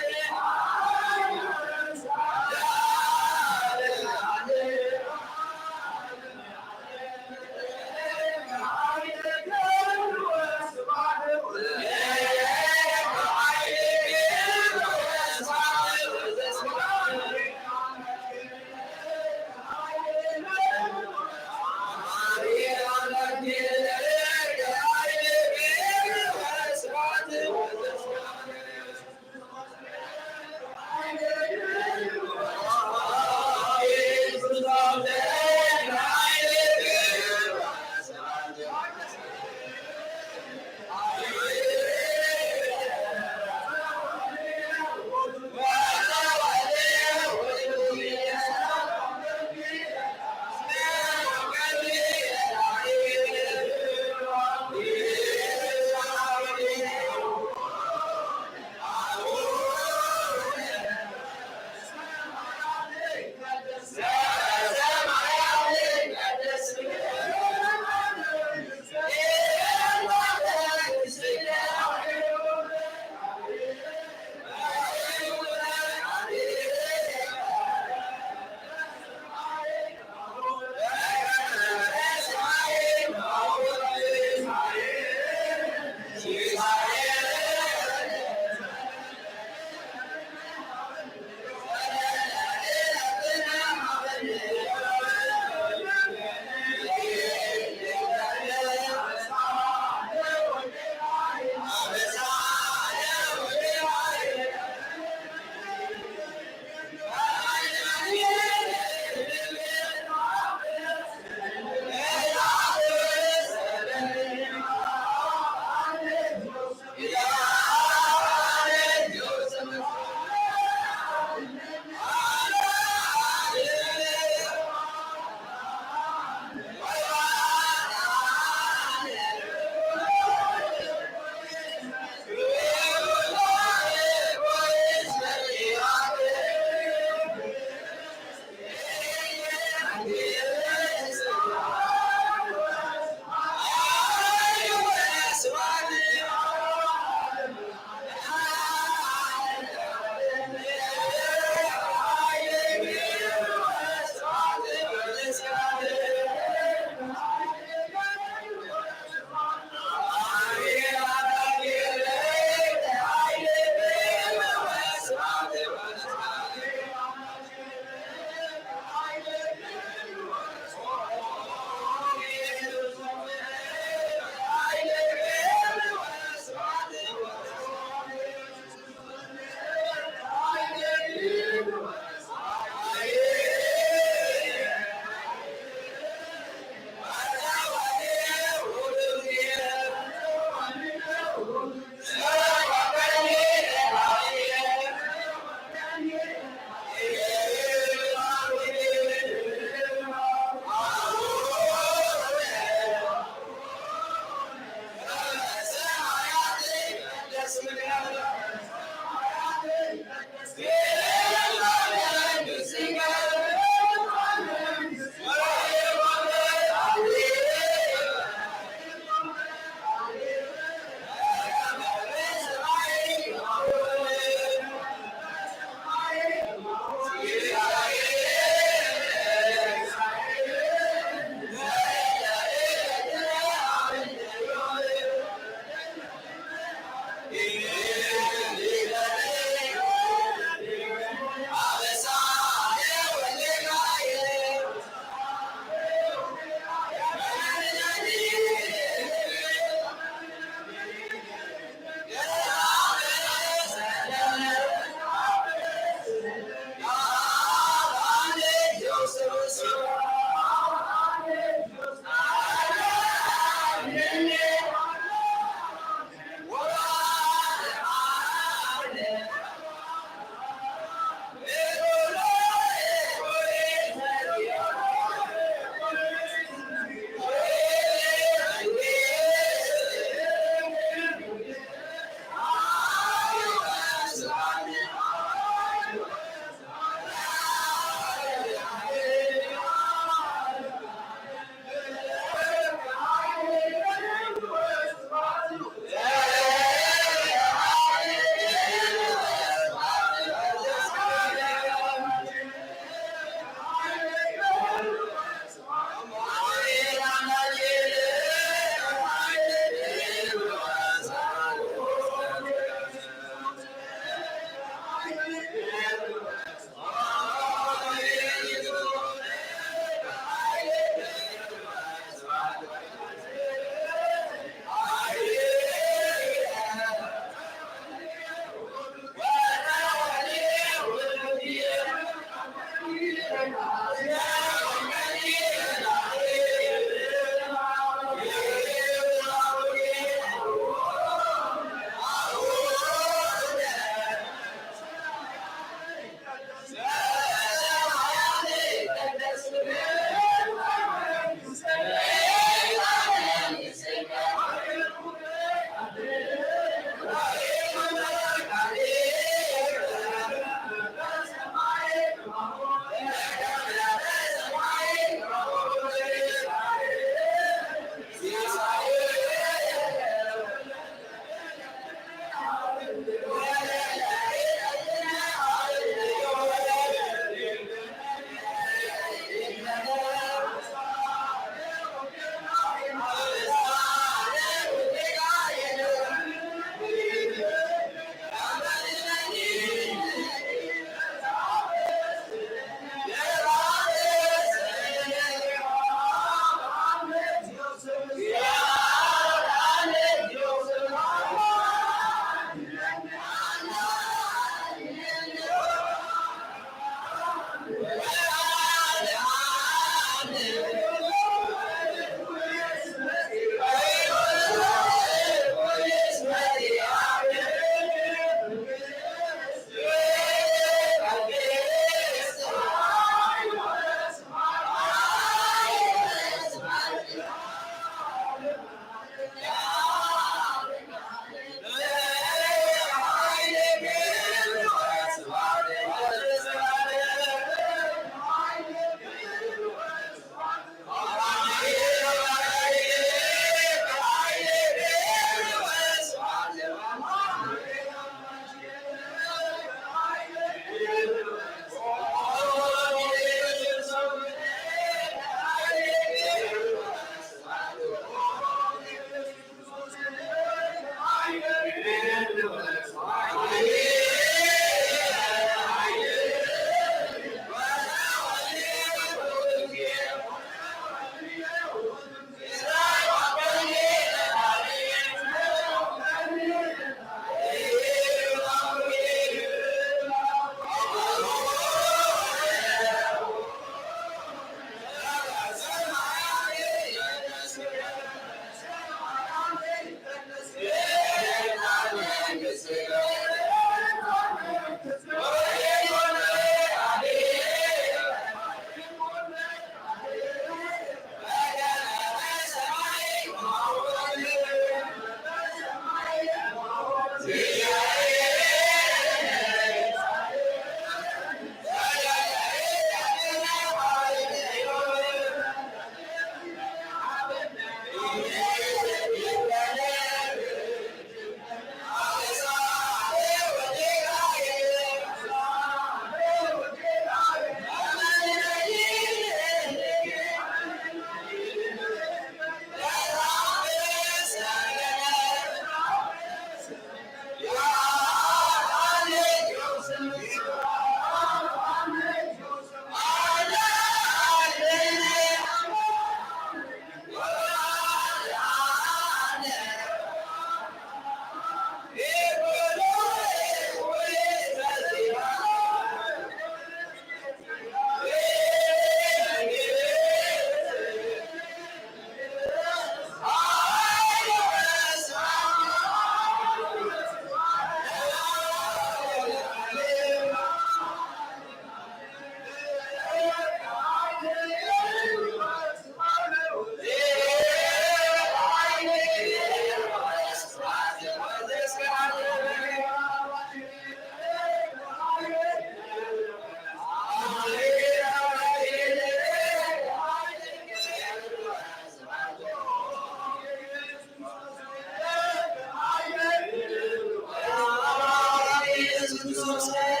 Yeah.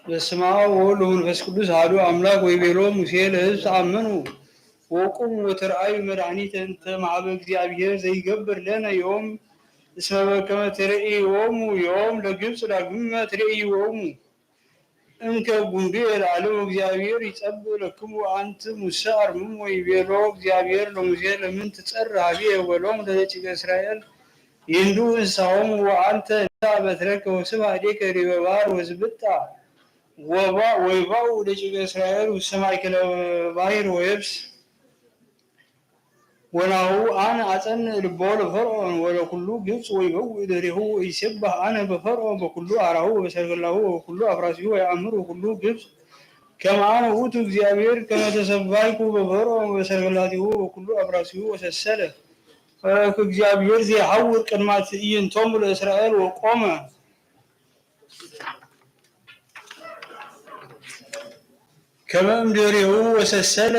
በስመ አብ ወወልድ ወመንፈስ ቅዱስ አሐዱ አምላክ ወይቤሎ ሙሴ ለሕዝብ ተአመኑ ወቁሙ ወተርአዩ መድኃኒተ እንተ መሀበ እግዚአብሔር ዘይገብር ለነ ዮም እስመ በከመ ትሬኢዎሙ ዮም ለግብፅ ዳግመ ትሬኢዎሙ እንከ ጉንዴ ለዓለም እግዚአብሔር ይጸብእ ለክሙ አንት ሙሰ አርምሞ ወይቤሎ እግዚአብሔር ለሙሴ ለምን ትጸርሕ ኀቤየ ወሎሙ ለደቂቀ እስራኤል ይንዱ እንስሳሆሙ ወአንተ ንሣ በትረከ ወስብሐ እዴከ ዲበ ባሕር ወዝብጣ ወይባኡ ደቂቀ እስራኤል ውስተ ማእከለ ባሕር ወየብስ ወናሁ አነ አጸንዕ ልቦ ለፈርዖን ወለኩሉ ግብፅ ወይበውእ ድኅሬሁ ወይሴብሕ አነ በፈርዖን በኩሉ አራሁ ወበሰረገላሁ ወበኩሉ አፍራሲሁ ወየአምሩ ኩሉ ግብፅ ከመ አነ ውእቱ እግዚአብሔር ከመ ተሰባይኩ በፈርዖን ወበሰረገላቲሁ ወበኩሉ አፍራሲሁ ወሰሰለ እግዚአብሔር ዘይሐውር ቅድመ ትዕይንቶሙ ለእስራኤል ወቆመ ከመ እምድኅሬሁ ወሰሰለ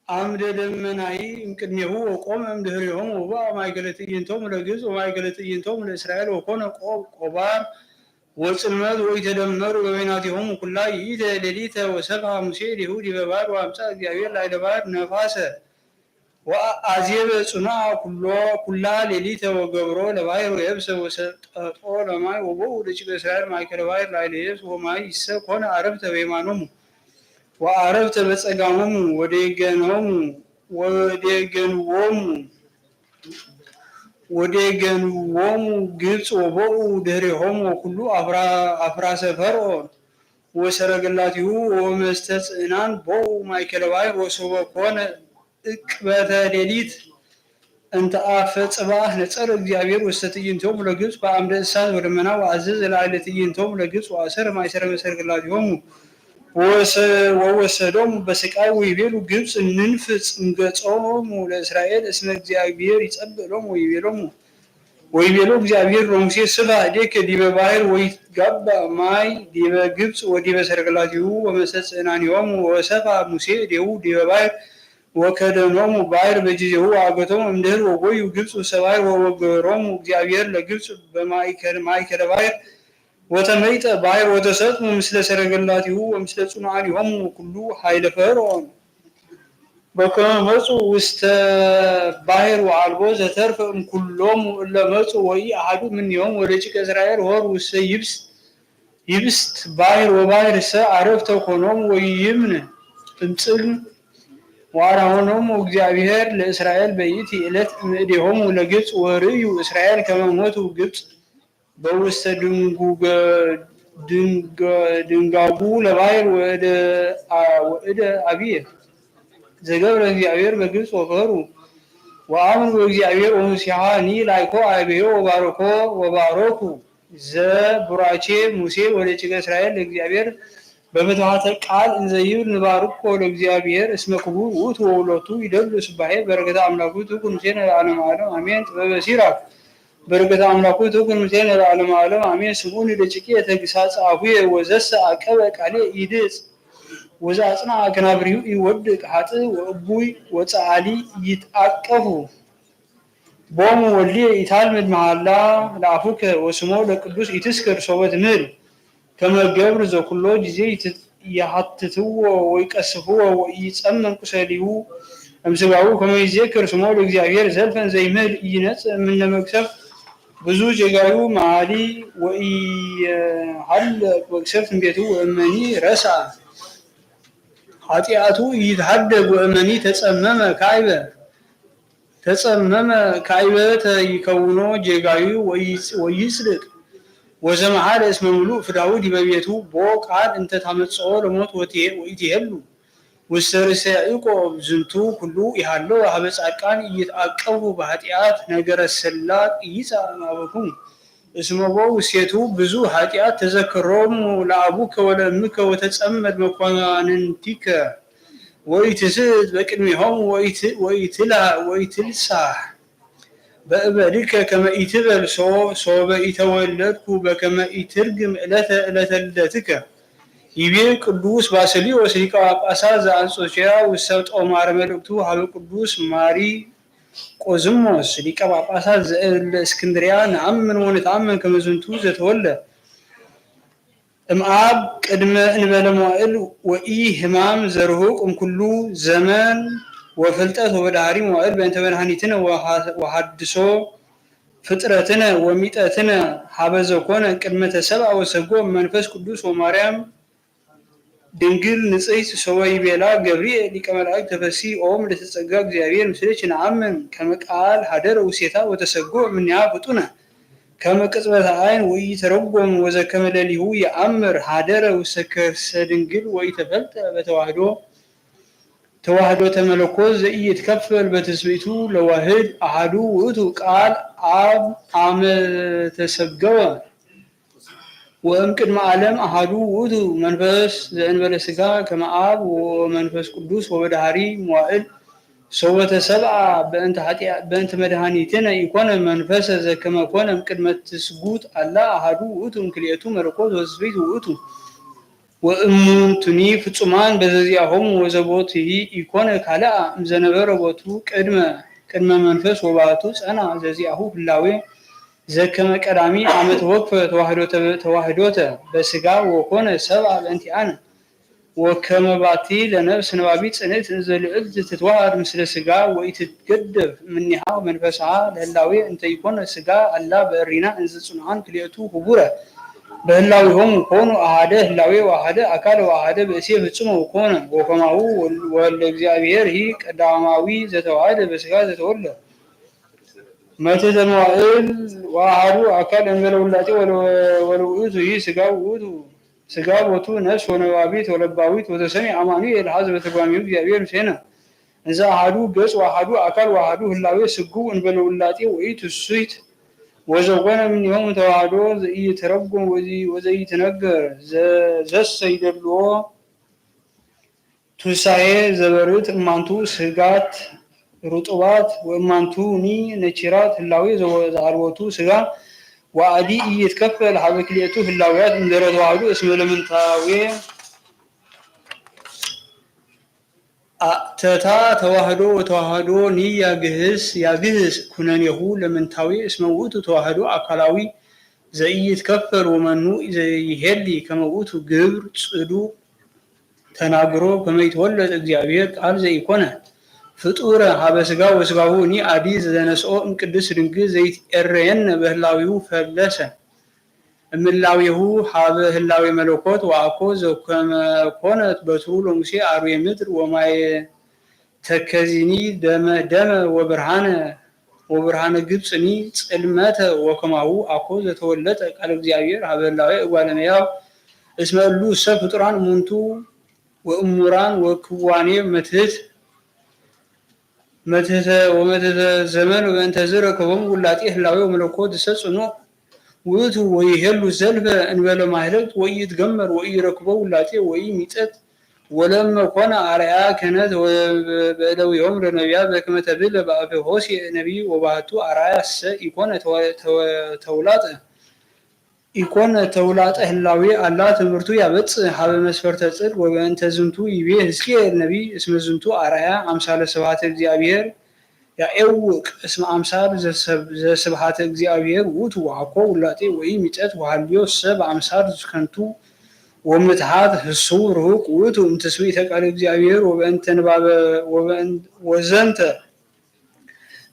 አምደ ደመናይ እምቅድሜሁ ወቆመ እምድኅሬሆሙ ወበአ ማእከለ ትዕይንቶሙ ለግብፅ ወማእከለ ትዕይንቶሙ ለእስራኤል ወኮነ ቆባር ወጽልመት ወኢተደመሩ በበይናቲሆሙ ኩላ ይእተ ሌሊተ ወሰብሐ ሙሴ እዴሁ ዲበ ባሕር ወአምጽአ እግዚአብሔር ላዕለ ባሕር ነፋሰ ወአዜበ ጽኑዓ ኩላ ሌሊተ ወገብሮ ለባሕር ወየብሰ ወሰጠጦ ለማይ ወበኡ ደቂቀ እስራኤል ማእከለ ባሕር ላዕለ የብስ ወማይ ይሰ ኮነ ዓረብተ በየማኖሙ ወዓረብተ በጸጋሞሙ ወዴገንዎሙ ግብፅ ወበኡ ድኅሬሆሙ ወኩሉ አፍራሰ ፈርዖን ወሰረገላቲሁ ወመስተጽዕናን ቦኡ ማእከለ ባሕር ወሶበ ኮነ ዕቅበተ ሌሊት እንተ አፈ ጽባሕ ነጸረ እግዚአብሔር ውስተ ትዕይንቶሙ ለግብፅ በአምደ እሳት ወደመና ወአዘዘ ላዕለ ትዕይንቶሙ ለግብፅ ወአሰረ ማእሰረ መሰረገላቲሆሙ ወወሰዶሙ በስቃይ ወይቤሉ ግብፅ ንንፍጽ እምገጾሙ ለእስራኤል እስመ እግዚአብሔር ይጸብእ ሎሙ ወይቤሎ እግዚአብሔር ለሙሴ ስብሐ እዴከ ዲበ ባሕር ወይትጋባእ ማይ ዲበ ግብፅ ወዲበ ሰረገላቲሁ ወመስተጽዕናኒሆሙ ወሰብሐ ሙሴ እዴሁ ዲበ ባሕር ወከደኖሙ ባሕር በጊዜሁ አገቶሙ እምድኅር ወጎዩ ግብፅ ውስተ ባሕር ወወገሮሙ እግዚአብሔር ለግብፅ በማእከለ ባሕር ወተመይጠ ባሕር ወተሰጥሙ ምስለ ሰረገላቲሁ ወምስለ ጽኑዓኒሆሙ ወኩሉ ኃይለ ፈርዖን በከመ መጹ ውስተ ባሕር ወአልቦ ዘተርፈ እምኩሎሙ እለ መጹ ወኢአሐዱ እምኔሆሙ ወደቂቀ እስራኤል ሆሩ ውስተ ይብስት ባሕር ወባሕርሰ ዓረብተ ኮኖሙ ወይምነ እምጽልም ወአርአዮሙ እግዚአብሔር ለእስራኤል በይእቲ ዕለት እምእዴሆሙ ለግብፅ ወርእዩ እስራኤል ከመ ሞቱ ግብፅ በውስተ ድንጋጉ ለባሕር ወእደ አብየ ዘገብረ እግዚአብሔር በግብፅ ወፈሩ ወአምኑ በእግዚአብሔር ወሙሴሃኒ ላይኮ አብዮ ወባሮኩ ዘቡራቼ ሙሴ ወደቂቀ እስራኤል ለእግዚአብሔር በምትሃተ ቃል እንዘ ይብል ንባርኮ ለእግዚአብሔር እስመ ክቡር ውእቱ ወውእቱ ይደሉ ስባሄ በረከተ አምላኩ ትኩን ሙሴነ ለዓለመ ዓለም አሜን። ጥበበ ሲራክ በረከተ አምላኩ ትኩን ሙሴነ ለዓለመ ዓለም አሜን። ስሙኒ ደቂቄ ተግሳጽ አፉየ ወዘሰ አቀበ ቃሌ ይድጽ ወዘአጽንዐ ከናብሪሁ ይወድቅ ኃጥእ ወእቡይ ወጸዓሊ ይትአቀፉ ቦሙ ወልድየ ኢታልምድ መሃላ ለአፉከ ወስሞ ለቅዱስ ኢትስክር ሶበ ትምህር ከመ ገብር ዘኩሎ ጊዜ ይሐትትዎ ወይቀስፍዎ ወኢጸመን ቁሰሊሁ እምሥጋሁ ከመ ይዜክር ስሞ ለእግዚአብሔር ዘልፈን ዘይምህል ኢይነጽእ እምነ መቅሰፍት ብዙ ጀጋዩ መዓሊ ወኢይሃልቅ መቅሰፍት እምቤቱ ወእመኒ ረስዐ ኃጢአቱ ይትሐደግ ወእመኒ ተጸመመ ካዕበ ተይከውኖ ጀጋዩ ወይጽድቅ ወዘመሐለ እስመ ምሉእ ፍዳው ዲበ ቤቱ ቦ ቃል እንተ ታመጽኦ ለሞት ወኢትሄሉ ውስተ ርእሰ ያዕቆብ ዝንቱ ኩሉ ይሃሎ ሀበ ጻድቃን ይትአቀቡ በኃጢአት ነገረ ሰላቅ ይጻእ እምአበክሙ እስመ ቦ ውስቴቱ ብዙ ኃጢአት ተዘክሮሙ ለአቡከ ወለእምከ ወተጸመድ መኳንንቲከ ወኢትስት በቅድሜሆሙ ወኢትልሳህ በእበድከ ከመ ኢትበል ሶበ ኢተወለድኩ በከመ ኢትርግም ዕለተ ልደትከ ይቤ ቅዱስ ባስልዮስ ሊቀ ጳጳሳት ዘአንጾኪያ ውስተ ጦማረ መልእክቱ ሀበ ቅዱስ ማሪ ቆዝሞስ ሊቀ ጳጳሳት ዘእስክንድርያ ነአምን ወነተአምን ከመ ዝንቱ ዘተወልደ እምአብ ቅድመ እንበለ መዋዕል ወኢ ሕማም ዘርሁቅ እምኩሉ ዘመን ወፍልጠት ወበዳህሪ መዋዕል በእንተ መድኃኒትነ ወሐድሶ ፍጥረትነ ወሚጠትነ ሀበ ዘኮነ ቅድመ ተሰብአ ወሰጎ መንፈስ ቅዱስ ወማርያም ድንግል ንጽሕት ሶበይቤላ ገብርኤል ሊቀ መላእክት ተፈሥሒ ኦም ለተጸጋ እግዚአብሔር ምስሌች ነአምን ከመ ቃል ሀደረ ውስቴታ ወተሰጎ እምኔሃ ፍጡነ ከመ ቅጽበተ ዓይን ወኢተረጎም ወዘከመ ሌሊሁ የአምር ሀደረ ውስተ ከርሰ ድንግል ወኢተፈልጠ በተዋህዶ ተዋህዶ ተመለኮት ዘኢይትከፈል በትስብእቱ ለዋህድ አሐዱ ውእቱ ቃል አብ አመ ተሰገወ ወእምቅድመ ዓለም አሐዱ ውእቱ መንፈስ ዘእንበለ ሥጋ ከመ አብ ወመንፈስ ቅዱስ ወበዳህሪ መዋዕል ሶበ ተሰብአ በእንተ መድኃኒትነ ኢኮነ መንፈሰ ዘከመ ኮነ እምቅድመ ትስጉት አላ አሐዱ ውእቱ እምክልኤቱ መለኮት ወትስብእት ውእቱ ወእሙንቱኒ ፍጹማን በዘዚአሆሙ ወዘቦትሂ ኢኮነ ካልአ እምዘነበረ ቦቱ ቅድመ መንፈስ ወባቱ ጸና ዘዚአሁ ህላዌ ዘከመ ቀዳሚ አመ ተወክፈ ተዋህዶተ በሥጋ ወኮነ ሰብአ በእንቲአነ ወከመ ባቲ ለነፍስ ነባቢት ጽንዕት ዘልዕልት ትትዋሃድ ምስለ ሥጋ ወኢትትገደፍ እምኔሃ መንፈስሃ ለህላዌ እንተ ኢኮነ ሥጋ አላ በእሪና እንዘ ጽኑዓን ክልኤቱ ህቡረ በህላዌሆሙ ኮኑ አሐደ ህላዌ ወአሐደ አካል ወአሐደ ብእሴ ፍጹመ ወኮነ ወከማሁ ወልደ እግዚአብሔር ሂ ቀዳማዊ ዘተዋህደ በሥጋ ዘተወልደ መትሕተ መዋዕል ወአሐዱ አካል እንበለ ውላጤ ወለውእቱ ሂ ሥጋ ቦቱ ነፍስ ወነባቢት ወለባዊት ወተሰምዕ አማኑኤል ሀዘ በትርጓሜሁ እግዚአብሔር ምስሌነ እንዘ አሐዱ ገጽ ወአሐዱ አካል ወአሐዱ ህላዌ ስግው እንበለ ውላጤ ወኢትስብእት ወዘኮነ እምኔሆሙ ተዋህዶ ዘኢይትረጎም ወዘኢይትነገር ዘሰ ይደልዎ ትንሣኤ ዘበርት እማንቱ ስጋት ሩጡባት ወእማንቱኒ ነኪራት ህላዌ ዘአልቦቱ ሥጋ ወአዲ ኢይትከፈል ሀበ ክልኤቱ ህላዌያት እምድኅረ ተዋህዶ እስመ ለምንታዌ ተታ ተዋህዶ ወተዋህዶ ኒ ያግህስ ኩነኔሁ ለምንታዌ እስመ ውእቱ ተዋህዶ አካላዊ ዘኢይትከፈል ወመኑ ዘይሄሊ ከመ ውእቱ ግብር ጽዱቅ ተናግሮ ከመ ይትወለድ እግዚአብሔር ቃል ዘኢኮነ ፍጡረ ሀበ ሥጋ ወሥጋሁ ኒ አዲ ዘነስኦ እምቅድስት ድንግል ዘይትዔረየነ በህላዊሁ ፈለሰ እምላዊሁ ሀበ ህላዌ መለኮት ወአኮ ዘከመ ኮነት በትሩ ለሙሴ አርዌ ምድር ወማየ ተከዚኒ ደመ ወብርሃነ ግብፅኒ ጽልመተ ወከማሁ አኮ ዘተወለጠ ቃል እግዚአብሔር ሀበ ህላዌ እጓለ እመሕያው እስመ እሉ ሰብ ፍጡራን እሙንቱ ወእሙራን ወክዋኔ መትሕተ ዘመን በእንተ ዝረከቦሙ ውላጤ ህላዌ ወመለኮት ዘጽንዑ ውእቱ ወይሄሉ ዘልፈ እንበለ ማህለቅት ወኢይትገመር ወኢይረክቦ ውላጤ ወኢሚጠት ወለመ ኮነ አርአያ ክህነት በእደዊሆሙ ለነቢያት በከመ ተብዕለ በአፈ ሆሴዕ ነቢይ ወባሕቱ አርአያሰ ኢኮነ ተውላጠ ህላዌ አላ ትምህርቱ ያበጽሕ ሀበ መስፈርተ ጽድቅ ወበእንተ ዝንቱ ይቤ ሕዝቅኤል ነቢይ እስመ ዝንቱ አርአያ አምሳለ ስብሐተ እግዚአብሔር ያኤውቅ እስመ አምሳል ዘስብሐተ እግዚአብሔር ውእቱ ወአኮ ውላጤ ወኢሚጠት ወሀልዮ ሰብ አምሳል ከንቱ ወምትሃት ህሱው ርሁቅ ውእቱ እምትስብእተ ቃለ እግዚአብሔር ወዘንተ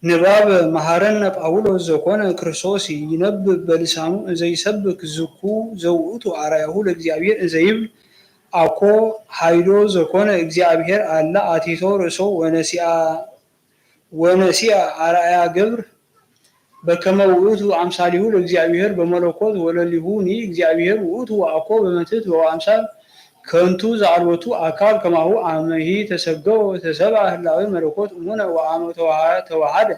ንባብ መሐረነ ጳውሎስ ዘኮነ ክርስቶስ ይነብብ በልሳኑ እንዘይሰብክ ዝኩ ዘውእቱ አርአያሁ ለእግዚአብሔር እንዘይብል አኮ ኃይሎ ዘኮነ እግዚአብሔር አላ አቲቶ ርእሶ ወነሲአ አርአያ ገብር በከመ ውእቱ አምሳሊሁ ለእግዚአብሔር በመለኮት ወለሊሁ ኒ እግዚአብሔር ውእቱ ወአኮ በመትሕት ወአምሳል ከንቱ ዘአልቦቱ አካል ከማሁ አመሂ ተሰገወ ተሰብአ ህላዌ መለኮት እሙነ ወአመ ተዋሃደ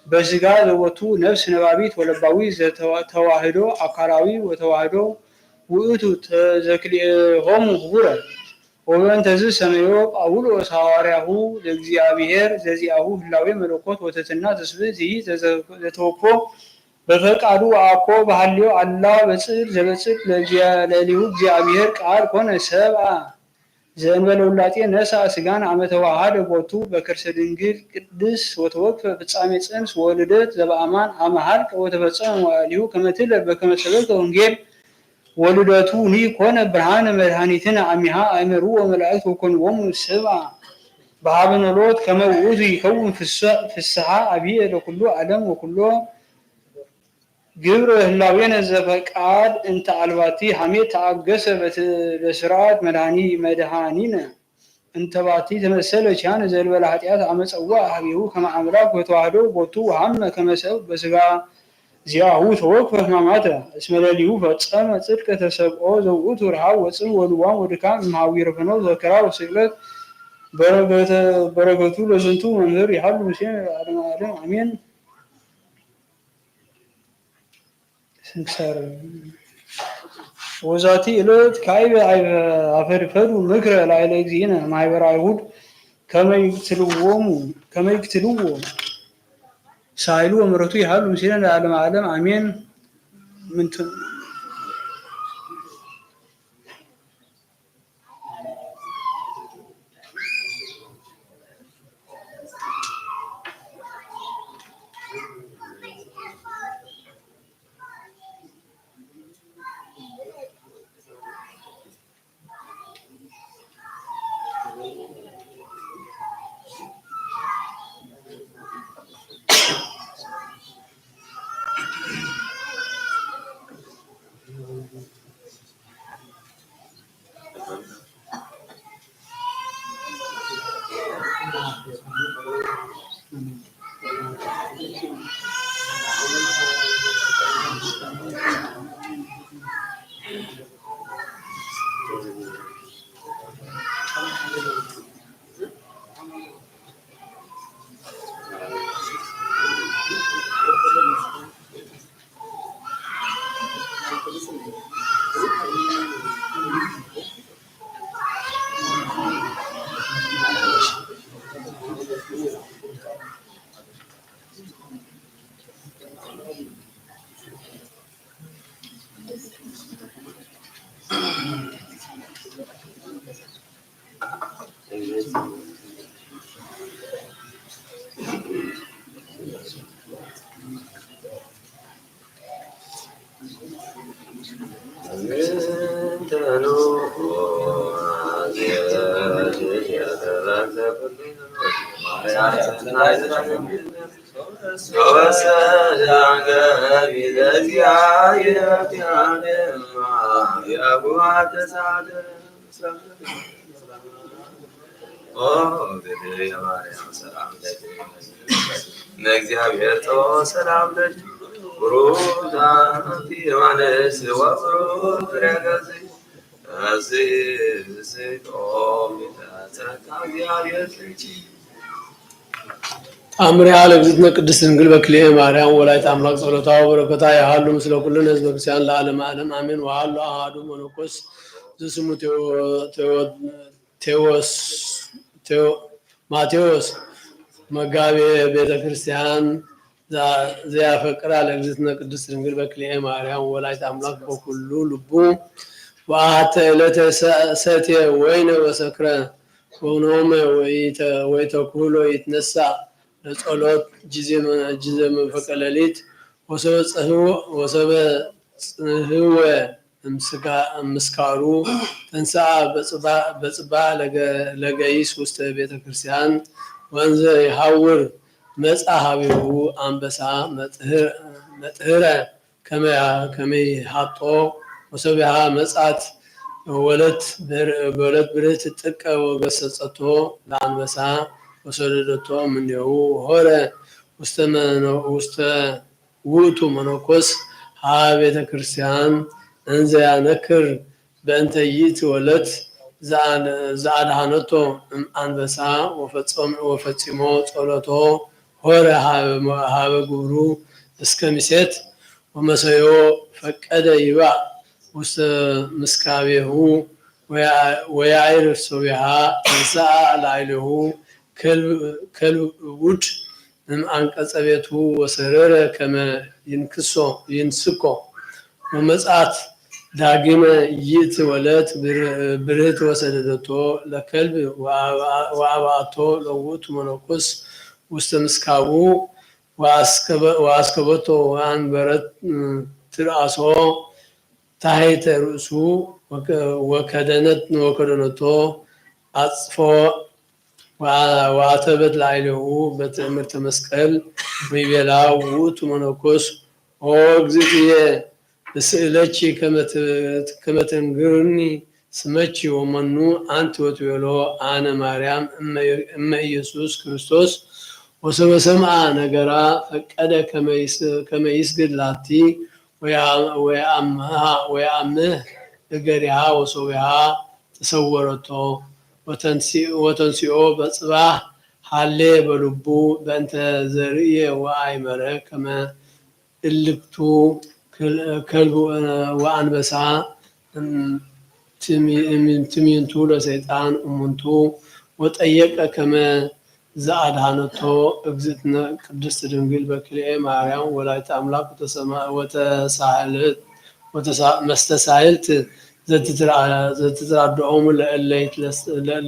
በሥጋ ዘቦቱ ነፍስ ነባቢት ወለባዊ ተዋህዶ አካላዊ ወተዋህዶ ውእቱ ዘክልኤሆሙ ህቡረ ወበእንተዝ ሰመዮ ጳውሎስ ሐዋርያሁ ለእግዚአብሔር ዘዚአሁ ህላዌ መለኮት ወትሕትና ትስብእት ዘተወክፎ በፈቃዱ አኮ በሐልዮ አላ በጽድቅ ዘበጽድቅ ለሊሁ እግዚአብሔር ቃል ኮነ ሰብአ ዘእንበለ ውላጤ ነሳ ስጋን አመ ተዋሃደ ቦቱ በከርሰ ድንግል ቅድስ ወተወክፈ ፍጻሜ ጽንስ ወልደት ዘበአማን አመ ሀልቀ ወተፈጸመ መዋዕሊሁ ከመ ትለ በከመ ሰበከ ወንጌል ወልደቱ ኒ ኮነ ብርሃነ መድኃኒትነ አሚሃ አእመሩ ወመላእክት ወኮንዎሙ ሰብአ በሀበ ኖሎት ከመ ውእቱ ይከውን ፍስሐ አብየ ለኩሉ ዓለም ወኩሎ ግብረ ህላዌነ ዘፈቃድ እንተ አልባቲ ሐሜት ተአገሰ በስርዓት መድኃኒነ እንተ ባቲ ተመሰለ ቻነ ዘልበለ ኃጢአት አመፀዋ ሀቢሁ ከመ አምላክ ወተዋህዶ ቦቱ ወሐመ ከመ ሰብእ በስጋ ዚአሁ ተወክፈ ሕማማተ እስመ ሌሊሁ ፈጸመ ጽድቀ ተሰብኦ ዘውእቱ ረሃብ ወጽም ወልዋም ወድካም እምኀዊረ ፍኖት ዘከራ ወስቅለት በረከቱ ለዝንቱ መምህር ይሃሉ ሙሴን ለዓለመ ዓለም አሜን። ስንክሳር ወዛቲ ዕለት ካዕበ አፈድፈዱ ምክረ ላዕለ እግዚእነ ማኅበረ አይሁድ ከመ ይቅትልዎ ሳይሉ ወምሕረቱ ይሃሉ ምስሌነ ለዓለመ ዓለም አሜን። እግዚአብሔር ሰላም ለጅ ሩዛቲ ማነስ ወፍሩት ረገዝ አምሪያ ለእግዝእትነ ቅድስት ድንግል በክልኤ ማርያም ወላዲተ አምላክ ጸሎታ ወበረከታ ያሃሉ ምስለ ኩልነ ህዝበ ክርስቲያን ለዓለመ ዓለም አሜን። ወሃሉ አሐዱ መነኮስ ዘስሙ ማቴዎስ መጋቤ ቤተ ክርስቲያን ዘያፈቅራ ለእግዝእትነ ቅድስት ድንግል በክልኤ ማርያም ወላዲተ አምላክ በኩሉ ልቡ ወአሐተ ዕለተ ሰትየ ወይነ ወሰክረ ሆኖመ ወይተኩሎ ይትነሳ ለጸሎት ጊዜ መንፈቀ ሌሊት ወሰበ ጽህወ ምስካሩ ተንሥአ በጽባሕ ለገይስ ውስተ ቤተ ክርስቲያን ወንዘ ይሐውር መጽአ ሀቤሁ አንበሳ መጥህረ ከመ ይሐጦ ወሰቢሃ መጻት ወለት ብርት ጥቀ ወገሰጸቶ ለአንበሳ ወሰደደቶ እምኔሁ ሆረ ውስተ ውእቱ መነኮስ ሀ ቤተ ክርስቲያን እንዘ ያነክር በእንተ ይእቲ ዘአድኃነቶ አንበሳ ወፈጺሞ ጸሎቶ ሆረ ሀበ ግብሩ እስከ ምሴት ወመሰዮ ፈቀደ ይባእ ውስተ ምስካቤሁ ወያዕርፍ ሶቢሃ ተንሥአ ላዕሌሁ ከልውድ አንቀጸ ቤቱ ወሰረረ ከመ ይንስኮ ወመጻት ዳግመ ይትወለት ብርህት ወሰደደቶ ለከልብ ወአባቶ ለውእቱ መነኮስ ውስተ ምስካቡ ወአስከበቶ ወአንበረት ትርአሶ ታሕተ ርእሱ ወከደነቶ አጽፎ ወአተበት ላዕሌሁ በትእምርተ መስቀል ወይቤላ ውእቱ መነኮስ ኦ እግዝእትየ እስእለኪ ከመ ትንግርኒ ስመኪ ወመኑ አንቲ ወትቤሎ አነ ማርያም እመ ኢየሱስ ክርስቶስ ወሰበ ሰምዐ ነገራ ፈቀደ ከመ ይስግድ ላቲ ወየአምህ እገሪሃ ወሶቢሃ ተሰወረቶ ወተንሲኦ በጽባህ ሃሌ በልቡ በእንተ ዘርእየ ወአይመረ ከመ እልክቱ ከልቡ ወአንበሳ ትሚንቱ ለሰይጣን እሙንቱ ወጠየቀ ከመ ዘአድኃነቶ እግዝእትነ ቅድስት ድንግል በክልኤ ማርያም ወላዲተ አምላክ መስተሳህልት ዘትትራድዖሙ ለእለ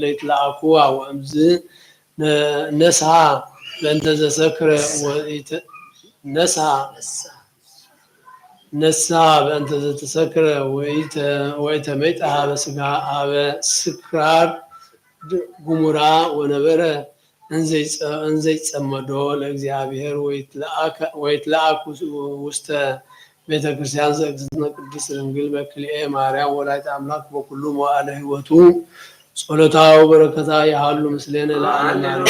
ይትለአኩዋ ወእምዝ ነስሐ በእንተ ዘሰክረ ነስሐ በእንተ ዘተሰክረ ወኢተመይጠሃ በስጋ ሀበ ስክራር ጉሙራ ወነበረ እንዘይጸመዶ ለእግዚአብሔር ወይትለአክ ውስተ ቤተ ክርስቲያን ዘእግዝእትነ ቅድስት ድንግል በክልኤ ማርያም ወላዲተ አምላክ በኩሉ መዋዕለ ሕይወቱ ጸሎታ ወበረከታ ያሃሉ ምስሌነ ለዓለመ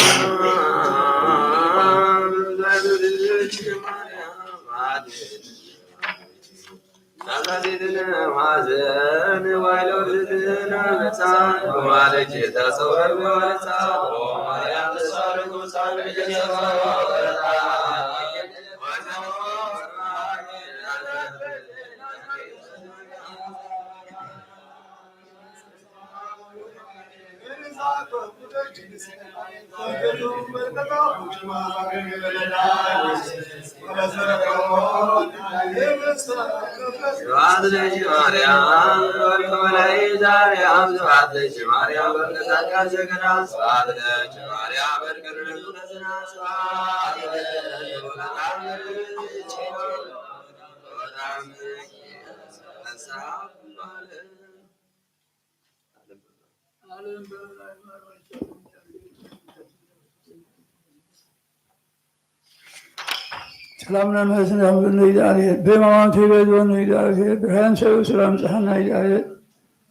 ሰላምና ምህረትን ያምብን ይዳል በማማንቱ ይበዞን ይዳል ብርሃን ሰው ሰላም ፀሐና ይዳል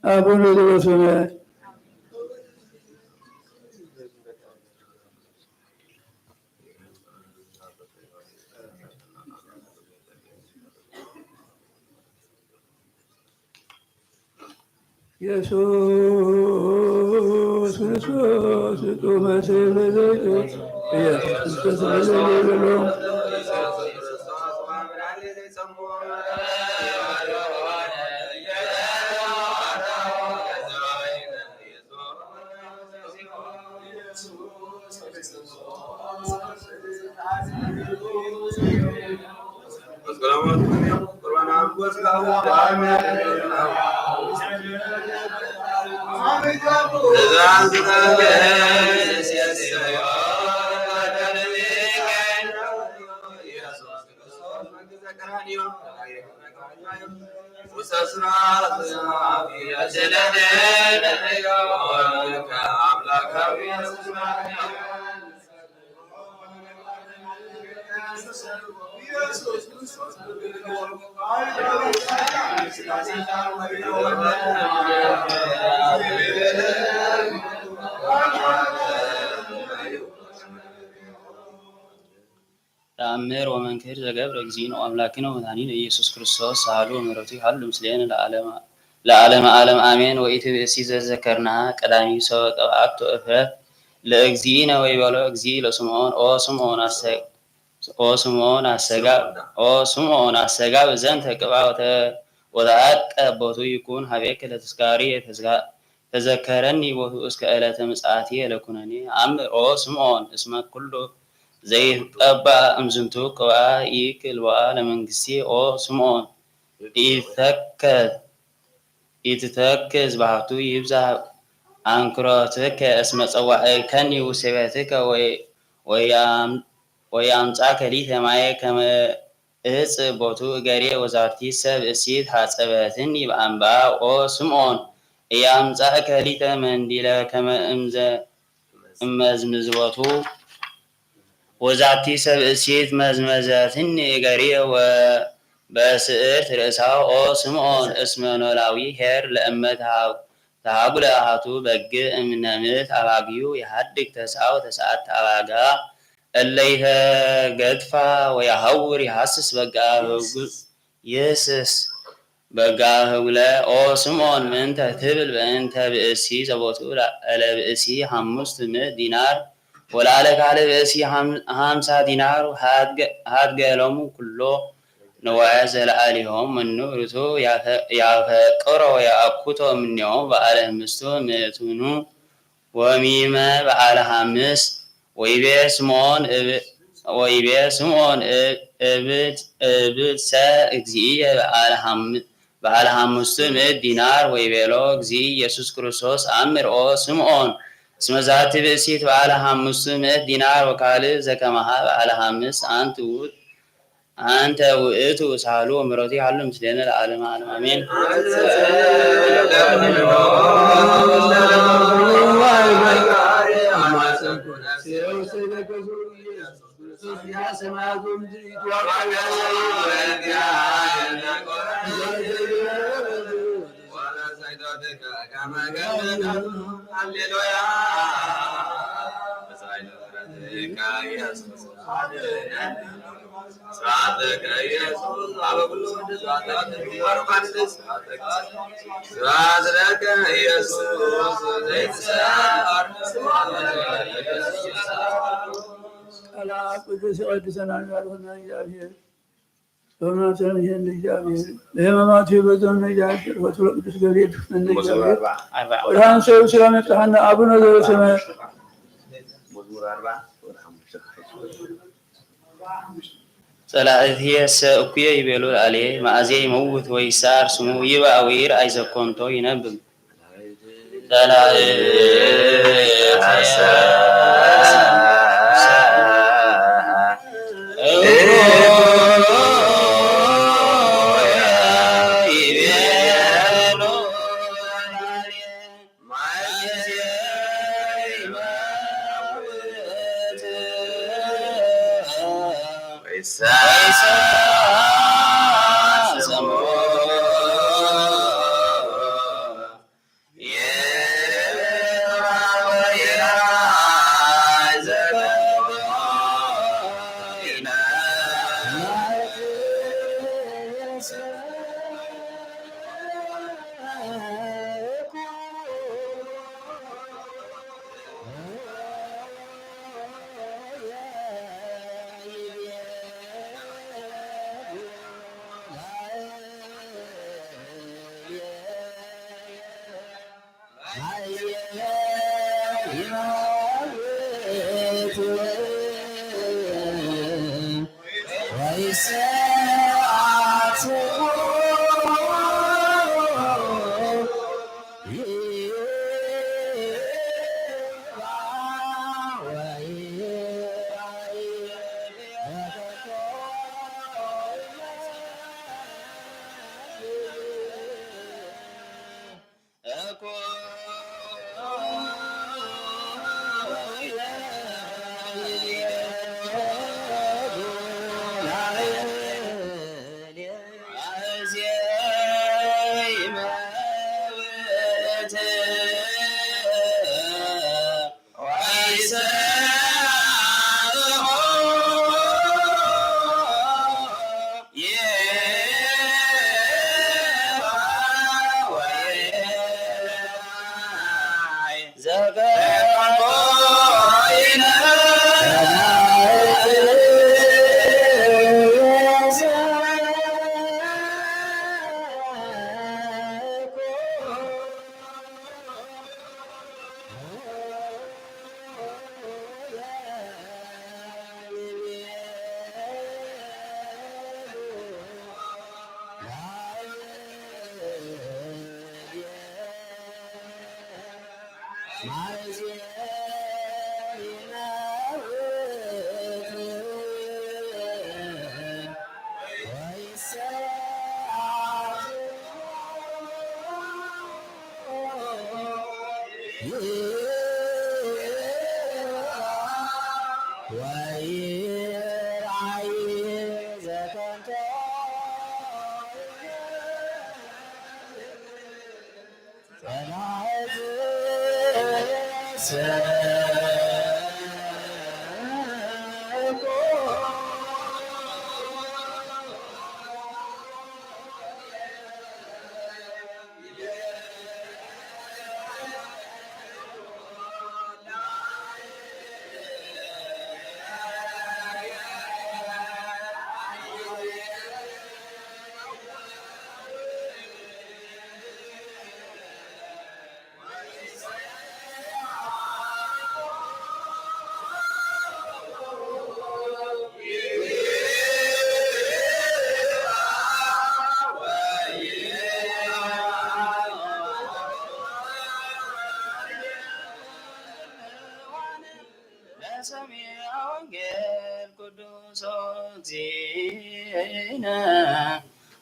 አቡነ ዘበሰማያት ኢየሱስ ክርስቶስ ጡመት ለዘይት ኢየሱስ ክርስቶስ ለዘይት ተአምር ወመንክር ዘገብረ እግዚእነ አምላክነ ወመድኃኒነ ኢየሱስ ክርስቶስ ሳህሉ ወምሕረቱ ይሃሉ ምስሌነ ለዓለመ ዓለም አሜን። ወኢትብእሲ ዘዘከርናሃ ቀዳሚ ሰው ቀብአቶ እፍረት ለእግዚእነ ወይቤሎ እግዚእ ለስምዖን ኦ ስምዖን አሰጋብ ዘንተ ቅብአ ወተአቀ ቦቱ ይኩን ሀቤከ ለተስካሪ ተዘከረኒ ቦቱ እስከ ዕለተ ምጽአትየ ለኩነኔ አምር ኦ ስምዖን እስመ ኩሉ ዘይቀባ እምዝንቱ ቅብአ ይክል ወአ ለመንግስቴ ኦ ስምዖን ኢትተክዝ ባህቱ ይብዛሕ አንክሮትከ እስመ ጸዋዕከኒ ውስበትከ ወያምጻእከ ሊተ ማየ ከመ እጽ ቦቱ እገሬ ወዛቲ ሰብ እሲት ሐጸበትኒ በአንባ ኦ ስምዖን እያምጻእከ ሊተ መንዲለ ከመ እመዝምዝቦቱ ወዛቲ ሰብ እሲት መዝመዘትኒ እገሬ በስዕርት ርእሳ ኦ ስምዖን እስመ ኖላዊ ሄር ለእመ ተሃጉለ አሃቱ በግዕ እምነምት አባግዩ የሃድግ ተስዓው ተስዓተ አባጋ እለይተ ገድፋ ወያሐውር ይሐስስ ይስስ በጋ ህውለ ኦ ስምዖን ምንተ ትብል በእንተ ብእሲ ዘቦቱ ላዕለ ብእሲ 500 ዲናር ወላዕለ ካልእ ብእሲ 50 ዲናር ሃድገሎሙ ኩሎ ንዋየ ዘለዓሊሆም መኑ ርቱ ያፈቅሮ ወያአኩቶ እምኔሆም በዓለ አምስቱ ምእቱኑ ወሚመ በዓለ 5 ወይቤ ስምዖን እብድሰ እግዚእየ በዓለ 500 ዲናር ወይቤሎ እግዚእ ኢየሱስ ክርስቶስ አምር ኦ ስምዖን እስመ ዛቲ ብእሲት በዓለ 500 ዲናር ወካልእ ዘከማሃ በዓለ 5 አንተ ውእቱ ሳሉ ወምሕረቱ ይሃሉ ምስሌነ ለዓለመ ዓለም አሜን። ቅዱስ ይቀድሰናል ያልሆነ እግዚአብሔር በእውነትም ይህን እግዚአብሔር ለሕማማቱ የበዛውን እግዚአብሔር ወትሮ ቅዱስ ገብርኤል ፍቅርን እግዚአብሔር ወደ አንተ ስለመጣህና አቡነ ዘበሰማያት ጸላእትየሰ እኩየ ይቤሎ ላዕሌየ መዓዝየ ይመውት ወይሳር ስሙ ይብአ ወይርአይ ዘኮንቶ ይነብብ ጸላእትየሰ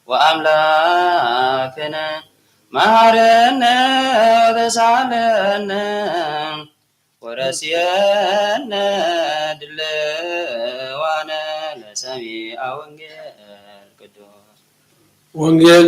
ወአምላክነ መሐረነ ወተሳለነ ወረስየነ ድልዋነ ለሰሚዐ ወንጌል ቅዱስ ወንጌል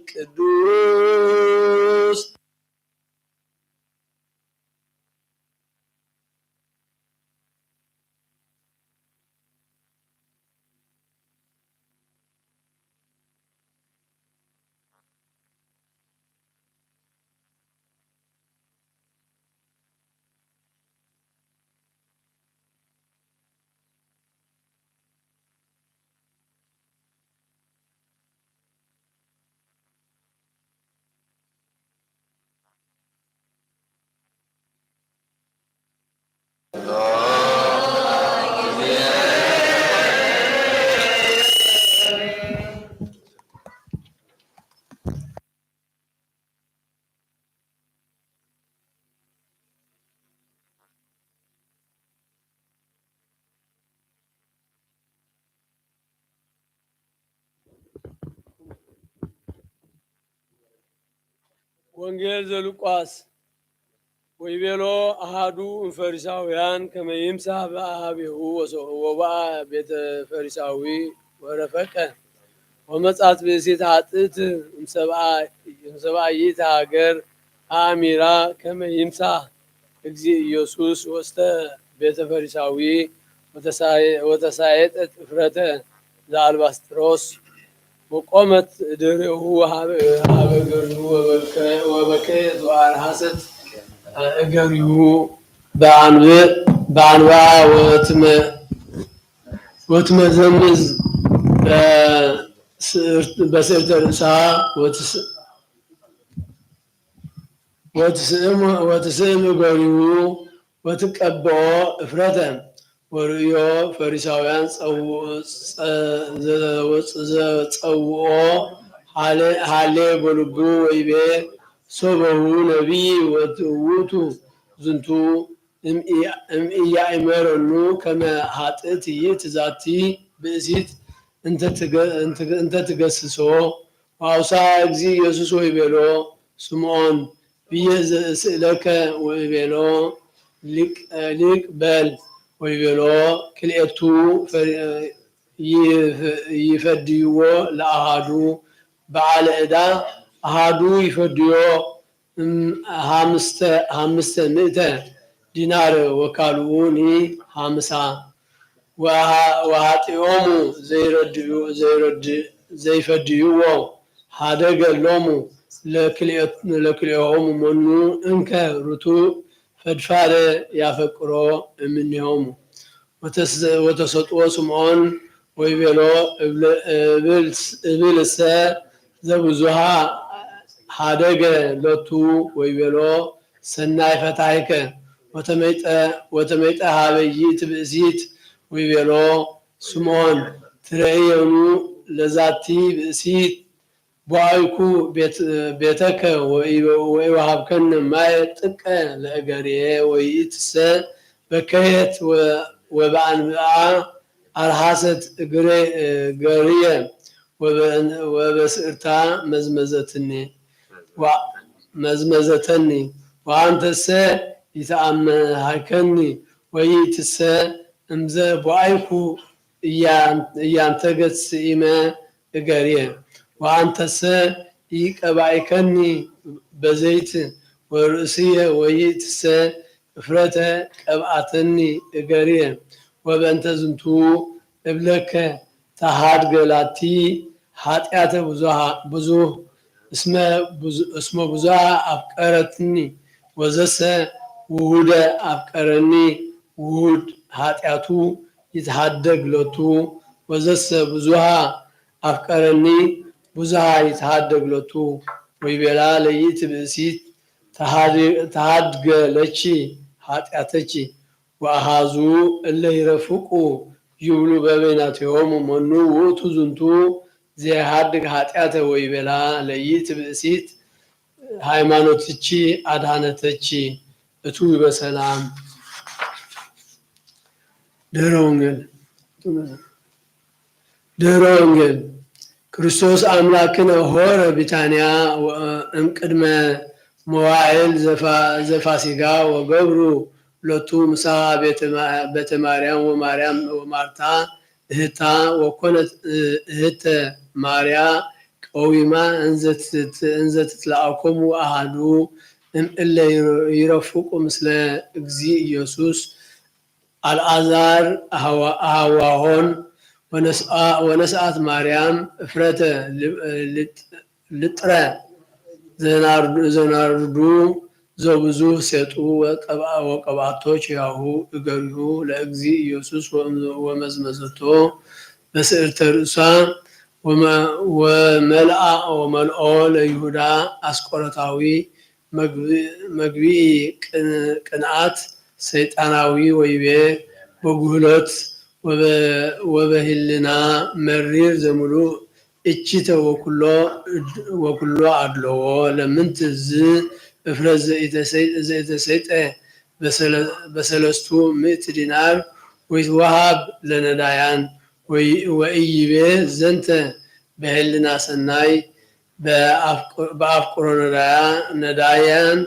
ቅዱስ ወንጌል ዘሉቃስ ወይቤሎ አሃዱ ፈሪሳውያን ከመ ይምሳሕ በአኀቤሁ ወበአ ቤተ ፈሪሳዊ ወረፈቀ ወመጻት ብእሲት ኃጥእት እምሰብአይት ሀገር አሚራ ከመ ይምሳሕ እግዚእ ኢየሱስ ውስተ ቤተ ፈሪሳዊ ወተሳየጠት እፍረተ ዘአልባስጥሮስ وقامت دريه هابجريه وبكيت وأنحست أجريه بعنواع وتمزمز بسرت رأسها وتسئم جريه وتكبعه إفرته ወርእዮ ፈሪሳውያን ዘጸውኦ ሃሌ በልቡ ወይቤ ሶበሁ ነቢይ ውእቱ ዝንቱ እምኢያእመረኑ ከመ ኃጥእት ይእቲ ዛቲ ብእሲት እንተ ትገስጾ ወአውሳ እግዚእ ኢየሱስ ወይቤሎ ስምዖን ብዬ ዘእስእለከ ወይቤሎ ሊቅ በል ወይቤሎ ክልኤቱ ይፈድይዎ ለአሃዱ በዓለ ዕዳ አሃዱ ይፈድዮ 500 ዲናር ወካልኡኒ 50 ወሃጢኦሙ ዘይፈድይዎ ሃደገሎሙ ለክልኤሆሙ መኑ እንከ ርቱዕ ፈድፋደ ያፈቅሮ እምኔሆሙ ወተሰጥዎ ስምዖን ወይቤሎ እብልሰ ዘብዙሃ ሃደገ ሎቱ ወይቤሎ ሰናይ ፈታይከ ወተመይጠ ሀበይት ብእሲት ወይቤሎ ስምዖን ትረእየኑ ለዛቲ ብእሲት ቦአይኩ ቤተከ ወይወሃብከነ ማየ ጥቀ ለእገርየ ወይእትሰ በከየት ወበአንብአ አርሃሰት ገርየ ወበስእርታ መዝመዘተኒ ወአንተሰ ይተአመሃከኒ ወይእትሰ እምዘ ቦአይኩ እያንተገት ስኢመ እገርየ ወአንተሰ ይቀባይከኒ በዘይት ወርእስየ ወይእትሰ እፍረተ ቀብአተኒ እገርየ ወበእንተ ዝንቱ እብለከ ተሃድገላቲ ኃጢአተ ብዙህ እስመ ብዙሃ አፍቀረትኒ ወዘሰ ውሁደ አፍቀረኒ ውሁድ ኃጢአቱ ይትሃደግ ሎቱ ወዘሰ ብዙሃ አፍቀረኒ ብዙሃ ይትሃደግ ሎቱ ወይቤላ ለይእቲ ብእሲት ተሃድገለቺ ኃጢአተቺ ወአሃዙ እለ ይረፍቁ ይብሉ በበይናቲሆሙ መኑ ውእቱ ዝንቱ ዘይሃድግ ኃጢአተ ወይቤላ ለይእቲ ብእሲት ሃይማኖትቺ አድሃነተቺ እቱ በሰላም። ድህረ ወንጌል ክርስቶስ አምላክነ ሆረ ቢታንያ እምቅድመ መዋዕል ዘፋሲጋ ወገብሩ ሎቱ ምሳ ቤተ ማርያም ወማርታ እህታ ወኮነት እህተ ማርያ ቀዊማ እንዘ ትትለአኮሙ አሃዱ እምእለ ይረፍቁ ምስለ እግዚ ኢየሱስ አልዓዛር አህዋሆን ወነስአት ማርያም እፍረተ ልጥረ ዘናርዱ ዘብዙ ሴጡ ወቀባቶች ያሁ እገሪሁ ለእግዚ ኢየሱስ ወመዝመዘቶ በስዕርተ ርእሷ ወመልኦ ለይሁዳ አስቆረታዊ መግቢኢ ቅንዓት ሰይጣናዊ ወይቤ በጉህሎት ወበህልና መሪር ዘሙሉ እቺተ ወኩሎ አድለዎ ለምንት ዝ እፍረት ዘኢተሰይጠ በሰለስቱ ምእት ዲናር ወይትወሃብ ለነዳያን ወኢይቤ ዘንተ በህልና ሰናይ በአፍቅሮ ነዳያን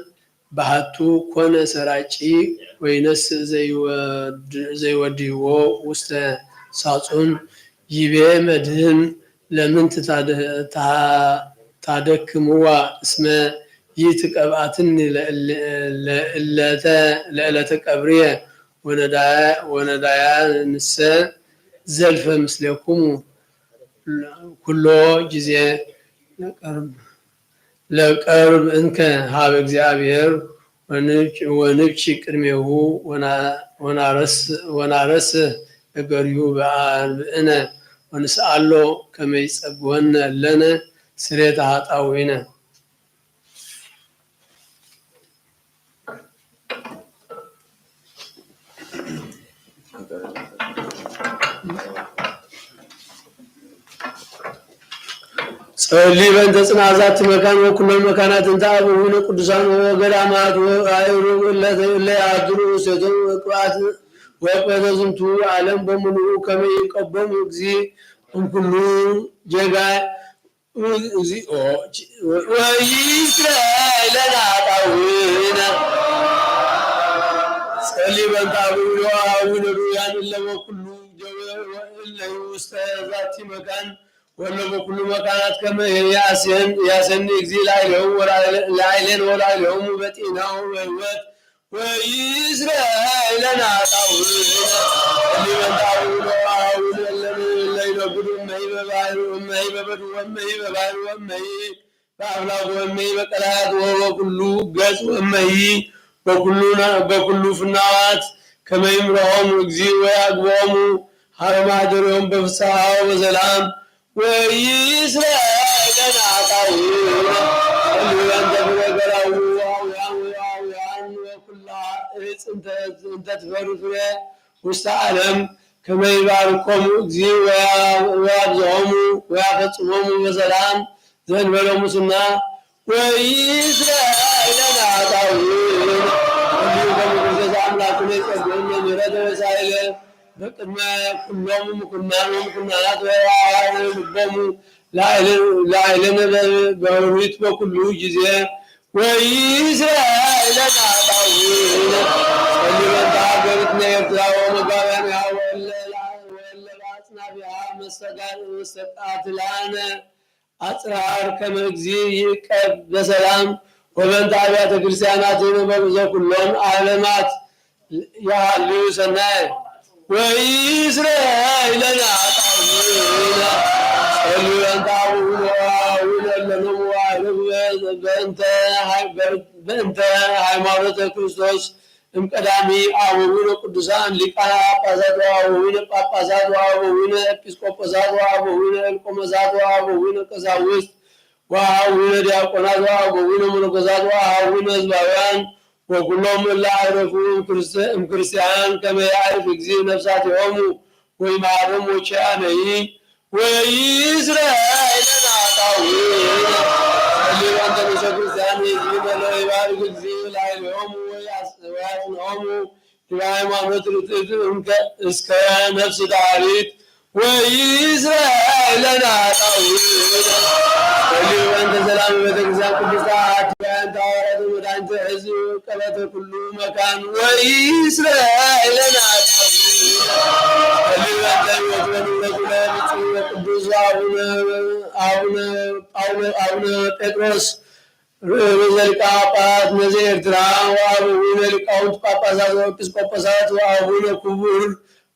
ባህቱ ኮነ ሰራጪ ወይነስ ዘይወድይዎ ውስተ ሳጹን ይቤ መድህን ለምንት ታደክምዋ እስመ ይትቀብአትኒ ለዕለተ ቀብርየ ወነዳያ ንሰ ዘልፈ ምስሌኩሙ ኩሎ ጊዜ ለቀርብ እንከ ሀበ እግዚአብሔር ወንብቺ ቅድሜሁ ወናረስ እገሪሁ በአልብእነ ወንስአሎ ከመ ይጸግወነ ለነ ስሬተ ኃጣውኢነ። ጸሊ በእንተ ጽናዛት መካን ወኩሎ መካናት እንተ አብሁነ ቅዱሳን ወገዳማት ወአይሩ ለያድሩ ሴቶም ወቅባት ወቅበተ ዝንቱ ዓለም በሙሉ ከመ ይቀበሙ እግዚ እምኩሉ ጀጋ እግዚኦ ወይስራኤል ለናጣውነ ጸሊ በእንተ አብሁነ ወአውነ ለወኩሉ ጀወ ውስተ ዛቲ መካን ወሎ በኩሉ መካናት ከመ ያሰኒ እግዚ ላዕሌሁ ወላዕሌን ወላዕሌሆሙ በጤናሁ ወሕይወት ويسرع لنا طاولنا اللي من طاولنا اللي ينقض أمي ببعض أمي ببدو أمي ببعض أمي فأفلاق أمي بقلات وكل قس أمي بكل فناوات كما يمرهم وجزي ويقوم حرم عدرهم بفصاحة وسلام ويسرع لنا طاولنا اللي من طاولنا انت تفرق وسط عالم كما يباركم اجزي ويابزهم ويفتحهم بسلام زين بلو مسنا ويسرع لنا طاولين وليكم بجزاء املاكنا يتقبلنا مرد وسائل بقدما كلهم كنا ويعلم لا علم بوريت بكل جزاء ويسرع لنا طاولين اللي من تعبرتنا يبتلعوا مقامها ولا بعثنا بها مستقات الآن أسرار كما يجزي بسلام ومن تعبيات كريستياناتنا ببزا كلهم عالمات يحلوا سناي ويسرع لنا طاولين اللي من تعبوا بأنت ሃይማኖተ ክርስቶስ እምቀዳሚ አቡነ ቅዱሳን ሊቃነ ጳጳሳት ወአቡነ ጳጳሳት ወአቡነ ኤጲስቆጶሳት ወአቡነ ኤጲስቆጶሳት ወአቡነ ቀሳውስት ወአቡነ ዲያቆናት ወአቡነ መነኮሳት ወአቡነ ሕዝባውያን ወኩሎም ለአረፉ ክርስቲያን ከመ ያዕርፍ እግዚእ ነፍሳቲሆሙ ወይምሃሮሙ ወኪያነሂ ወይስረዕ ለነ ጣውዒነ اللي بيسا كريستيان يجيب له يبارك الزيو العليهم ويصنعهم تبعي معمد رتبهم كاسكا نفس دعاليت ويسرع لنا طويلا اللي بانت سلام بتكسان كريستيان بانت عورت ومدانت حزي وكبت كل مكان ويسرع لنا طويلا اللي بانت يوتون ورسوله بيتسوه قدوس አቡነ ጴጥሮስ ርዕሰ ሊቃነ ጳጳሳት እነዚህ ኤርትራ ወአቡነ ሊቃውንት ጳጳሳት ወኤጲስቆጶሳት ወአቡነ ክቡር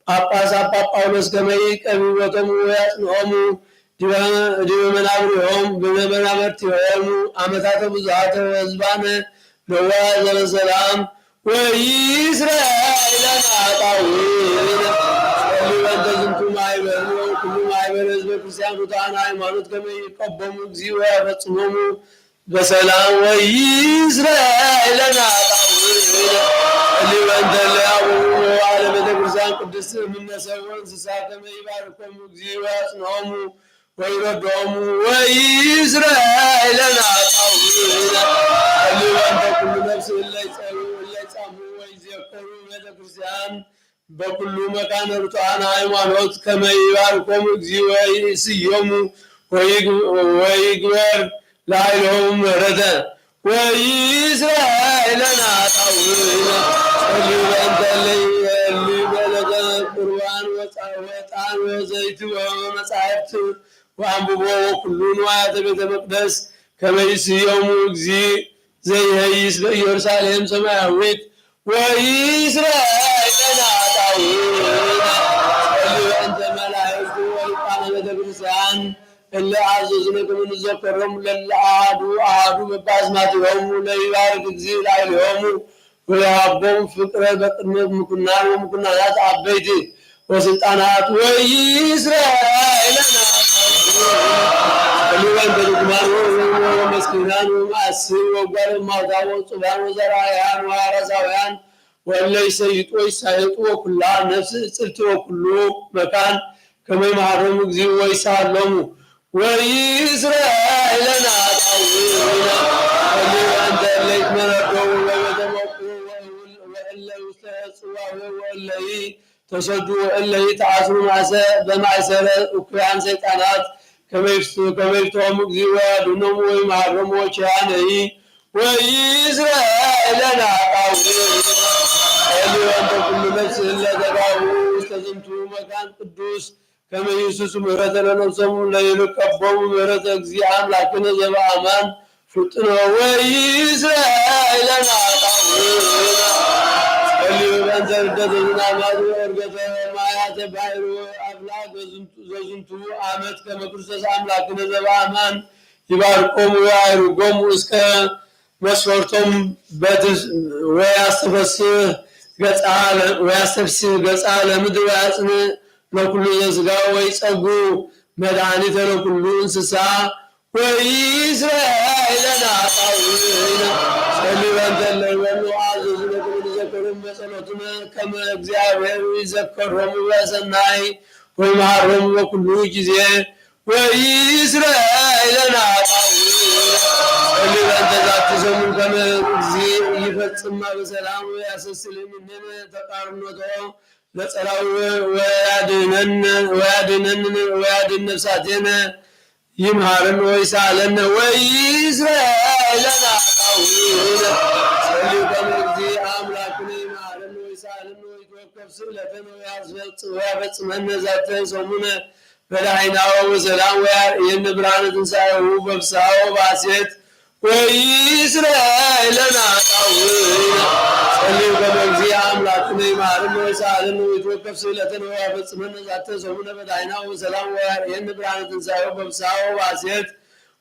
ጳጳስ አባ ጳውሎስ ከመ ይቀብቦቶሙ ወያጽንዖሙ ዲበ መናብርሆሙ በመናብርቲሆሙ ዓመታተ ብዙኃተ ወሕዝባነ ነዋየ ዘለሰላም ወይስረዕ ለነ ጣውዒነ በእንተ ዝንቱ ማኅበር ኩሉ ማኅበረ ሕዝበ ክርስቲያን ርቱዓነ ሃይማኖት ከመ ይቀበሙ እግዚእ ወያፈጽሞሙ በሰላም ወይስረዕ ለነ ጣውዒነ በእንተ ለአቡነ ወባለ ቤተ ክርስቲያን ቅድስት እምነ ሰብእ ወእንስሳ ከመ ይባርኮሙ እግዚእ ወያጽንዖሙ ወይረድዖሙ ወይስረዕ ለነ ጣውዒነ በእንተ ኩሉ ነፍስ እለ ይጸልዩ ወይዘክሩ ቤተ ክርስቲያን በኩሉ መካነ ርቱዓነ ሃይማኖት ከመ ይባርኮሙ እግዚእ ወይስዮሙ ወይግበር ላዕሌሆሙ ምሕረተ ወይስረዕ ለነ ጣውዒነ በእንተ እለ በለተ ቁርባን ወዕጣን ወዘይት ወመጻሕፍት ወአንብቦ ወኩሉ ንዋያተ ቤተ መቅደስ ከመ ይስዮሙ እግዚእ ዘይሄይስ በኢየሩሳሌም ሰማያዊት ወይስረዕ ለነ ጣውዒነ በእንተ መላእክት ወሊቃነ ቤተ ክርስቲያን እለ አዘዝነ ከመ ንዘክሮሙ ለእለ አሐዱ በበአስማቲሆሙ ለይባርክ እግዚእ ላዕሌሆሙ ወይሃቦሙ ፍቅረ በቅድመ ምኵናን ወምኵናናት አበይት ወስልጣናት ወይስረዕ ለነ ጣውዒነ በእንተ ድኩማን ወመስኪናን ወማእስር ወጓለ እማውታ ወጽባን ወዘራውያን ወአረሳውያን ወእለ ይሰይጡ ወይሳየጡ ወኩላ ነፍስ እጽልት ወኩሉ መካን ከመ ይምሃሮሙ እግዚእ ወይሳሎሙ ወይስረዕ ለነ ጣውዒነ በእንተ እለ ይትመነደው በቤተ መቅብር ወእለ ውስተ ጽዋዕ ወእለ ተሰዱ ወእለ ይተአስሩ በማእሰረ እኩያን ሰይጣናት ከመ ይፍትሖሙ እግዚእ ወያድኅኖሙ ወይምሃሮሙ ወኪያነሂ ወይስረዕ ለነ ጣውዒነ በእንተ ኩሉ ነፍስ እለ ተጋቡ ውስተ ዝንቱ መካን ቅዱስ ከመ ይውስሱ ምሕረተ ለነፍሶሙ ለይልቀቦሙ ምሕረተ እግዚእ አምላክነ ዘበአማን ፍጥኖ ወይእስራኤልን አጣውና ጸልዩ በእንተ ርደተ ዝናማት ወዕርገተ ማያተ ባሕሩ አምላክ ዘዝንቱ ዓመት ከመ ክርስቶስ አምላክነ ዘበአማን ይባርኮሙ ወያዕርጎሙ እስከ መስፈርቶም ወያስተፍስህ ገጻ ለምድር ወያጽንዕ ለኩሉ ዘሥጋ ወይጸጉ መድኃኒተ ለኩሉ እንስሳ ወኢይእስራኤልን አጣውዕነ ጸልዩ በእንተ እለ ይበሉ አዘዝነ ከመ ንዘክሮሙ በጸሎትነ ከመ እግዚአብሔር ይዘከሮሙ በሰናይ ወይምሃሮሙ በኩሉ ጊዜ ወኢይእስራኤልን አጣውዕነ ጸልዩ በእንተ ዛቲ ሰሙን ከመ እግዚእ ይፈጽማ በሰላም ወያሰስልምነ ተቃርኖቶ ለጸራዊ ወያድኅነን ነፍሳቴነ ይምሃረነ ወይሳለነ ወኢይእስራኤልን አጣውዕነ ጸልዩ ከመ እግዚእ አምላክነ ይምሃረነ ወይሳለነ ወይትወከፍ ስእለተነ ወያፈጽመነ ዛተ ሰሙነ በዳይናው በሰላም ወያርየነ ብርሃነ ትንሣኤሁ በፍስሐ በሐሴት ወኢይእስራኤልን አጣውዕነ ጸልዩ ከመ እግዚእ አምላክነ ይምሃረነ ወይሳለነ ወይትወከፍ ስእለተነ ወያፈጽመነ ዛተ ሰሙነ በዳይናው በሰላም ወያርየነ ብርሃነ ትንሣኤሁ በፍስሐ በሐሴት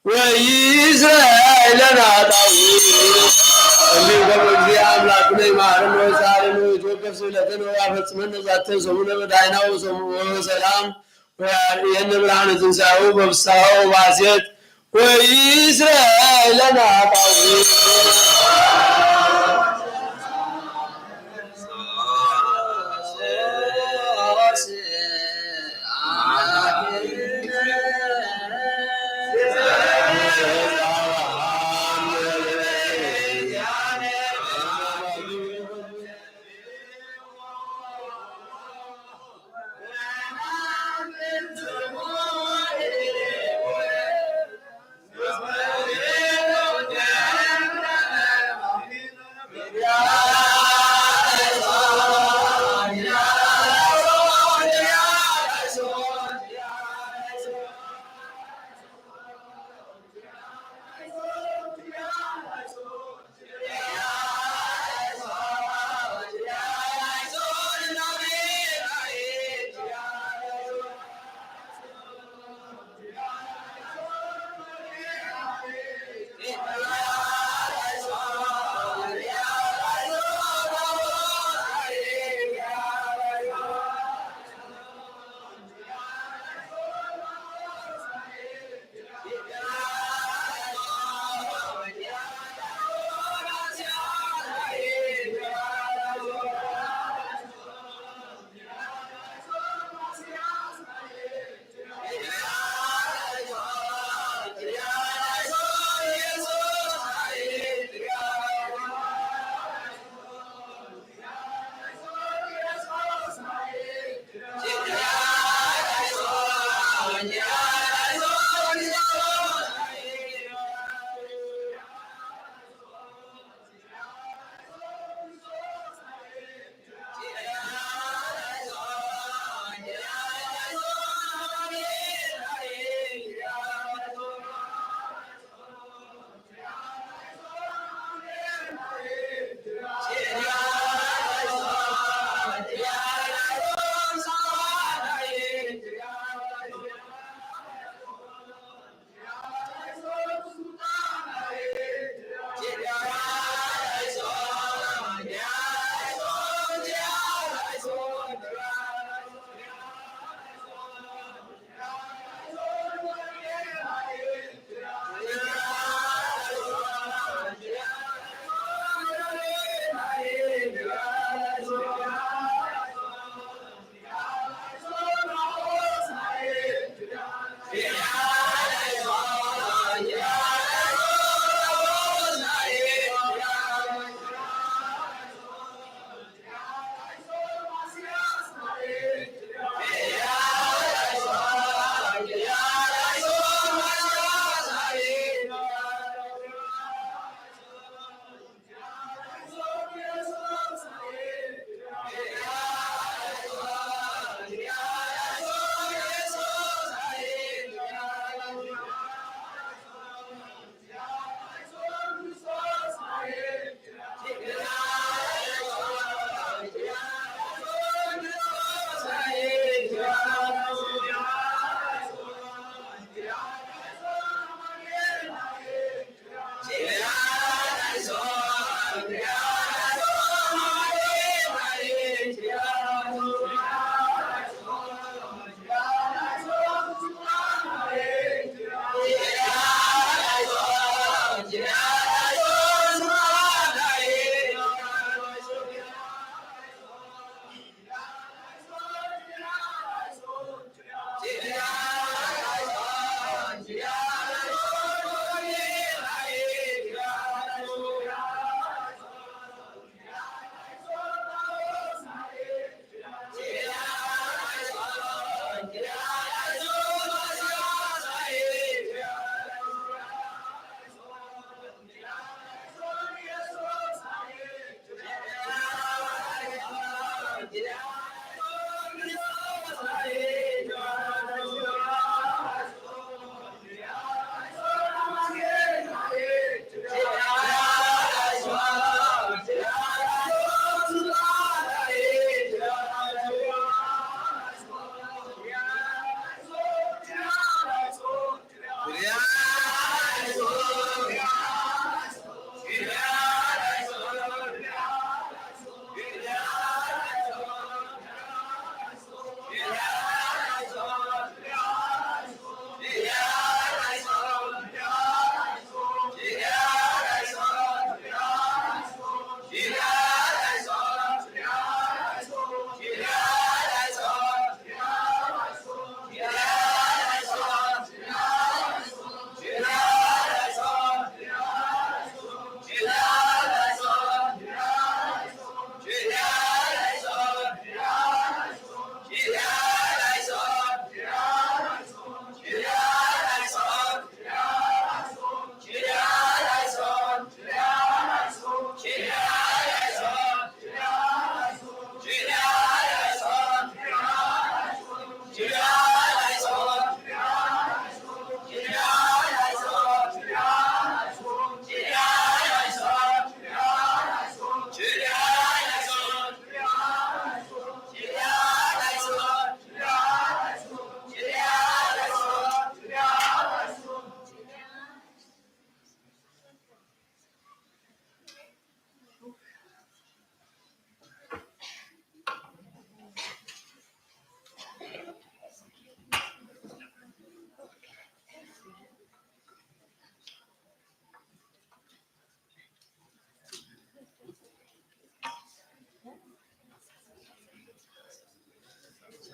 ወኢይእስራኤልን አጣውዕነ ጸልዩ ከመ እግዚእ አምላክነ ይምሃረነ ወይሳለነ ወይትወከፍ ስእለተነ ወያፈጽመነ ዛተ ሰሙነ በዳይናው በሰላም ወያርየነ ብርሃነ ትንሣኤሁ በፍስሐ በሐሴት ወኢይእስራኤልን አጣውዕነ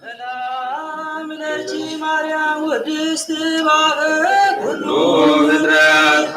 ሰላም ለኪ ማርያም ወድስት ባረክ ሁሉ ፍጥረት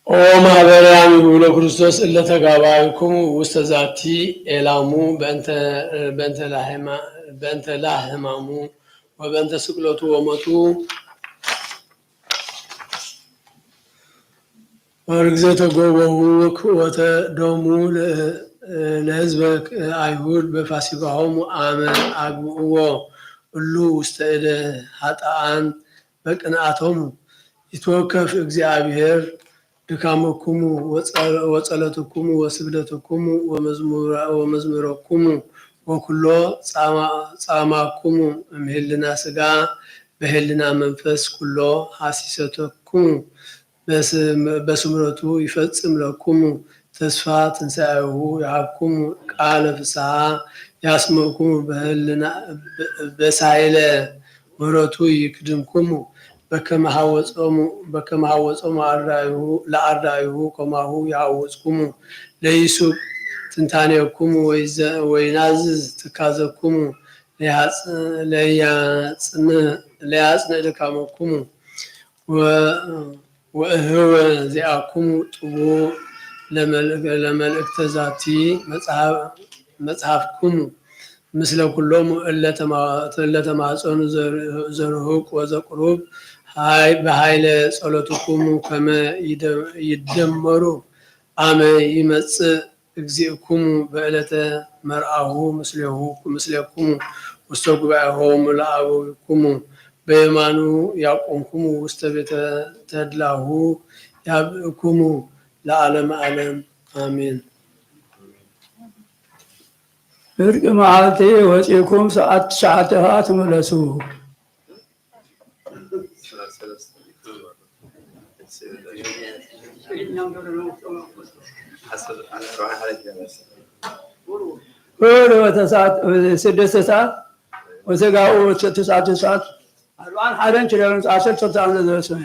ኦ ማህበራን ብሎ ክርስቶስ እለተጋባይኩም ውስተ ዛቲ ኤላሙ በእንተ ላህማሙ ወበእንተ ስቅለቱ ወሞቱ ወርግዘተ ጎበሁ ክወተ ደሙ ለህዝበ አይሁድ በፋሲካሆሙ አመ አግብእዎ ሁሉ ውስተ እደ ኃጥአን በቅንአቶሙ ይትወከፍ እግዚአብሔር ድካመኩሙ ወጸለትኩሙ ወስግደትኩሙ ወመዝሙረኩሙ ወኩሎ ጻማኩሙ እምህልና ስጋ በህልና መንፈስ ኩሎ ሐሲሰተኩሙ በስምረቱ ይፈጽም ለኩሙ ተስፋ ትንሣኤሁ ያብኩሙ ቃለ ፍስሐ ያስመኩሙ በሳይለ ምሕረቱ ይክድምኩሙ በከመ ሐወጾሙ ለአርዳኢሁ ከማሁ ያሐውጽኩሙ ለይሱቅ ትንታኔኩሙ ወይናዝዝ ትካዘኩሙ ለያጽንዕ ድካመኩሙ ወእህወ ዚአኩሙ ጥቡ ለመልእክተ ዛቲ መጽሐፍኩሙ ምስለ ኩሎሙ እለተማፀኑ ዘርሁቅ ወዘቅሩብ በኃይለ ጸሎትኩሙ ከመ ይደመሩ አመ ይመጽእ እግዚእኩሙ በዕለተ መርአሁ ምስሌኩሙ ውስተ ጉባኤሆሙ ለአበዊኩሙ በየማኑ ያቆምኩሙ ውስተ ቤተ ተድላሁ ያብእኩሙ ለዓለመ ዓለም አሜን። እርቅ መዓልቲ ወፂኩም ሰዓት ትሽዓተኻ ትመለሱ። ስድስተ ሰዓት ወተጋኡ ትሽዓተ ሰዓት አርባዕን ሓደን ችለርን ዓሰርተ ሰዓት ዝደረስና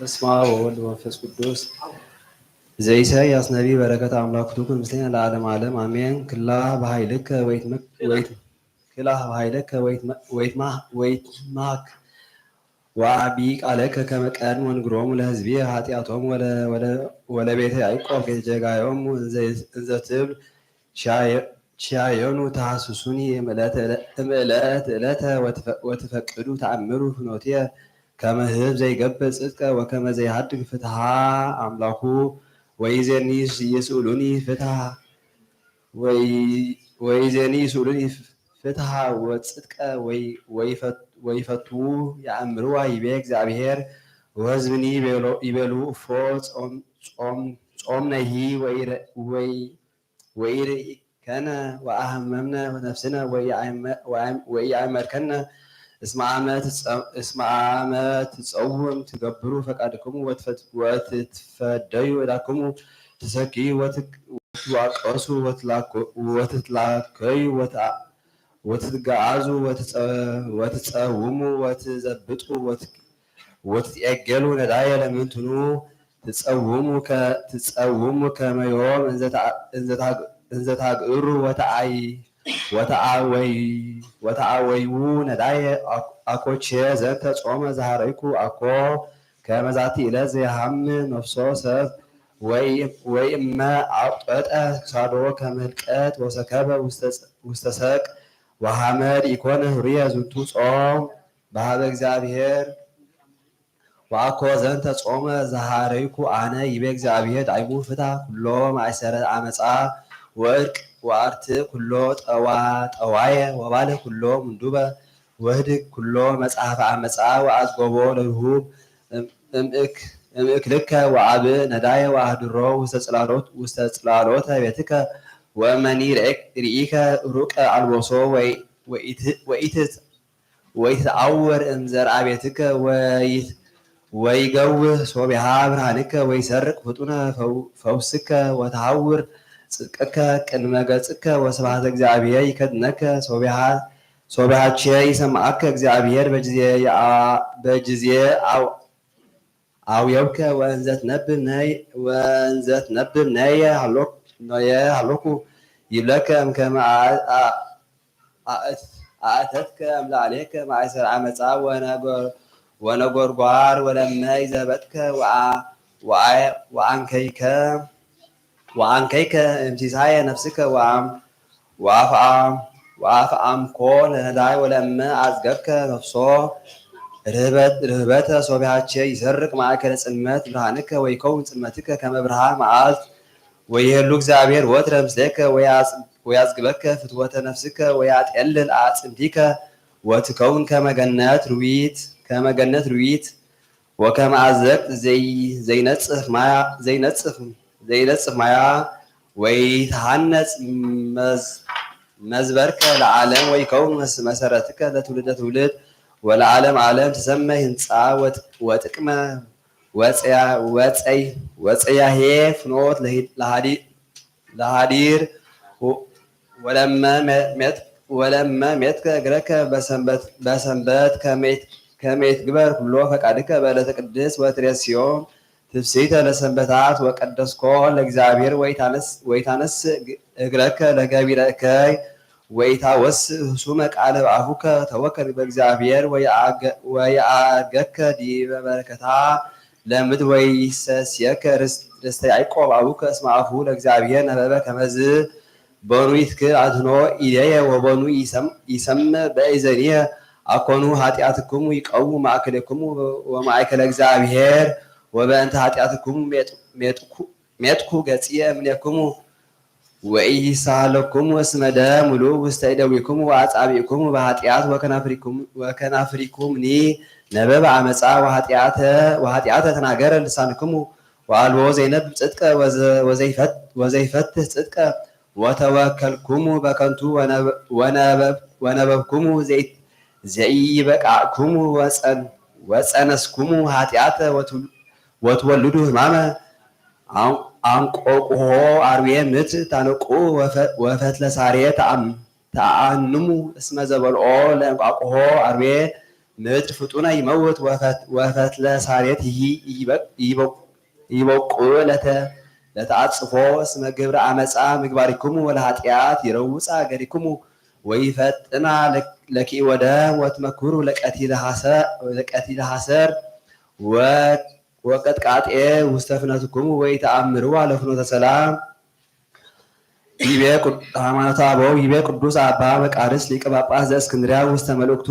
በስመ አብ ወወልድ ወመንፈስ ቅዱስ ዘኢሳይያስ ነቢይ በረከት አምላክቱ ምስሌነ ለዓለመ ዓለም አሜን። ክላ በኃይልከ ወይትማክ ወአቢይ ቃለከ ከመ ቀድሞ ወንግሮሙ ለሕዝብየ ኃጢአቶሙ ወለቤተ ያዕቆብ ከጀጋዮሙ እንዘ ትብል ቻየኑ ተሐስሱኒ እምዕለተ ዕለተ ወትፈቅዱ ተአምሩ ፍኖትየ ከመ ህዝብ ዘይገብር ጽድቀ ወከመ ዘይሃድግ ፍትሐ አምላኩ ወይዜኒ ይስኡሉኒ ፍትሐ ወጽድቀ ወይፈቱ የአእምርዋ ይቤ እግዚአብሔር ወሕዝብኒ ይቤሉ እፎ ጾምነሂ ወኢርኢከነ ወአህመምነ ነፍስነ ወኢአእመርከነ እስመ አመ ትጸውም ትገብሩ ፈቃድክሙ ወትትፈደዩ ዕዳክሙ ትሰክዩ ወትዋቀሱ ወትትላከዩ ወትትገዓዙ ወትጸውሙ ወትዘብጡ ወትትዔገሉ ነዳየ ለምንትኑ ትጸውሙ ከመ ዮም እንዘ ታግዕሩ ወተአወዩ ነዳየ አኮቼ ዘንተ ጾመ ዘሃረይኩ አኮ ከመ ዛቲ ዕለት ዘየሐምም ነፍሶ ሰብ ወይእመ አውጠጠ ክሳዶ ከመ ህልቀት ወሰከበ ውስተ ሰቅ ወሐመድ ኢኮነ ህሩየ ዝንቱ ጾም በሀበ እግዚአብሔር ወአኮ ዘንተ ጾመ ዘሃረይኩ አነ ይቤ እግዚአብሔር ዳይሙ ፍትሐ ኩሎ ማእሰረ አመፃ ወእርቅ ወአርት ኩሎ ጠዋየ ወባለ ኩሎ ምንዱበ ወህድግ ኩሎ መጽሐፈ አመፃ ወአዝጎቦ ለርሁብ እምእክልከ ወአብ ነዳየ ወአህድሮ ውስተ ጽላሎተ ቤትከ ወእመኒ ርኢከ ሩቀ አልቦሶ ወይትአውር እምዘርአ ቤትከ ወይገውህ ሶቢሃ ብርሃንከ ወይሰርቅ ፍጡነ ፈውስከ ወተሃውር ጽድቅከ ቅድመ ገጽከ ወስብሐተ እግዚአብሔር ይከድነከ ሶቢሃቼ ይሰማዓከ እግዚአብሔር በጊዜ አውየብከ ወእንዘ ትነብብ ነየ ሃሎኩ ይብለከ እምከመ አእተትከ እምላዕሌከ ማእሰረ አመፃ ወነጎርጓር ወለመ ይዘበጥከ ወአንከይከ እምሲሳየ ነፍስከ ወአፍአምኮ ለነዳይ ወለመ አዝገብከ ነፍሶ ርህበተ ሶቢሃቼ ይሰርቅ ማእከለ ጽልመት ብርሃንከ ወይከውን ጽልመትከ ከመ ብርሃን መዓልት ወይሄሉ እግዚአብሔር ወትረ ምስሌከ ወያዝግበከ ፍትወተ ነፍስከ ወያጤልል አጽምቲከ ወትከውን ከመ ገነት ሩዊት ወከመ አዘቅት ዘይነጽፍ ማያ ወይትሃነጽ መዝበርከ ለዓለም ወይከውን መሰረትከ ለትውልደ ትውልድ ወለዓለም ዓለም ትሰመይ ህንፃ ወጥቅመ ወፀያሄ ፍኖት ለሃዲር ወለመ ሜትከ እግረከ በሰንበት ከመይት ግበር ኩሎ ፈቃድከ በዕለተ ቅድስት ወትሬስዮም ትፍስሕተ ለሰንበታት ወቀደስኮ ለእግዚአብሔር ወይታነስ እግረከ ለገቢረ እከይ ወይታወስእ ህሱመ ቃለ በአፉከ ተወከል በእግዚአብሔር ወየአገከ ዲበ በረከታ ለምድር ወይሰስየከ ርስተ ያዕቆብ አቡከ እስመ አፉ ለእግዚአብሔር ነበበ ከመዝ በኑ ይትክል አድኅኖ ኢደየ ወበኑ ይሰምዕ በእዘንየ አኮኑ ኃጢአትክሙ ይቀውሙ ማእከለክሙ ወማእከለ እግዚአብሔር ወበእንተ ኃጢአትክሙ ሜጥኩ ገጽየ እምኔክሙ ወኢይሳሃለክሙ እስመ ደም ምሉእ ውስተ እደዊክሙ ወአጻብዒክሙ በኃጢአት ወከናፍሪኩምኒ ነበበ አመፃ ወኃጢአተ ተናገረ ልሳንክሙ ወአልቦ ዘይነብብ ጽድቀ ወዘይፈትህ ጽድቀ ወተወከልኩሙ በከንቱ ወነበብኩሙ ዘይበቃዕኩሙ ወፀነስኩሙ ኃጢአተ ወትወልዱ ህማመ አንቆቁሆ አርዌ ምት ታነቁ ወፈትለ ሳሬ ተአንሙ እስመ ዘበልኦ ለእንቋቁሆ አርዌ ምድር ፍጡነ ይመውት ወፈትለ ሳሬት ይበቁ ለተአጽፎ እስመ ግብረ አመፃ ምግባሪክሙ ወለኃጢአት ይረውፃ ገሪክሙ ወይፈጥና ለኪወደ ወትመክሩ ለቀቲለ ሐሰር ወቀጥቃጤ ውስተ ፍኖትክሙ ወይተአምርዋ ለፍኖተ ሰላም ይቤ ሃይማኖተ አበው ይቤ ቅዱስ አባ መቃርስ ሊቀ ጳጳስ ዘእስክንድርያ ውስተ መልእክቱ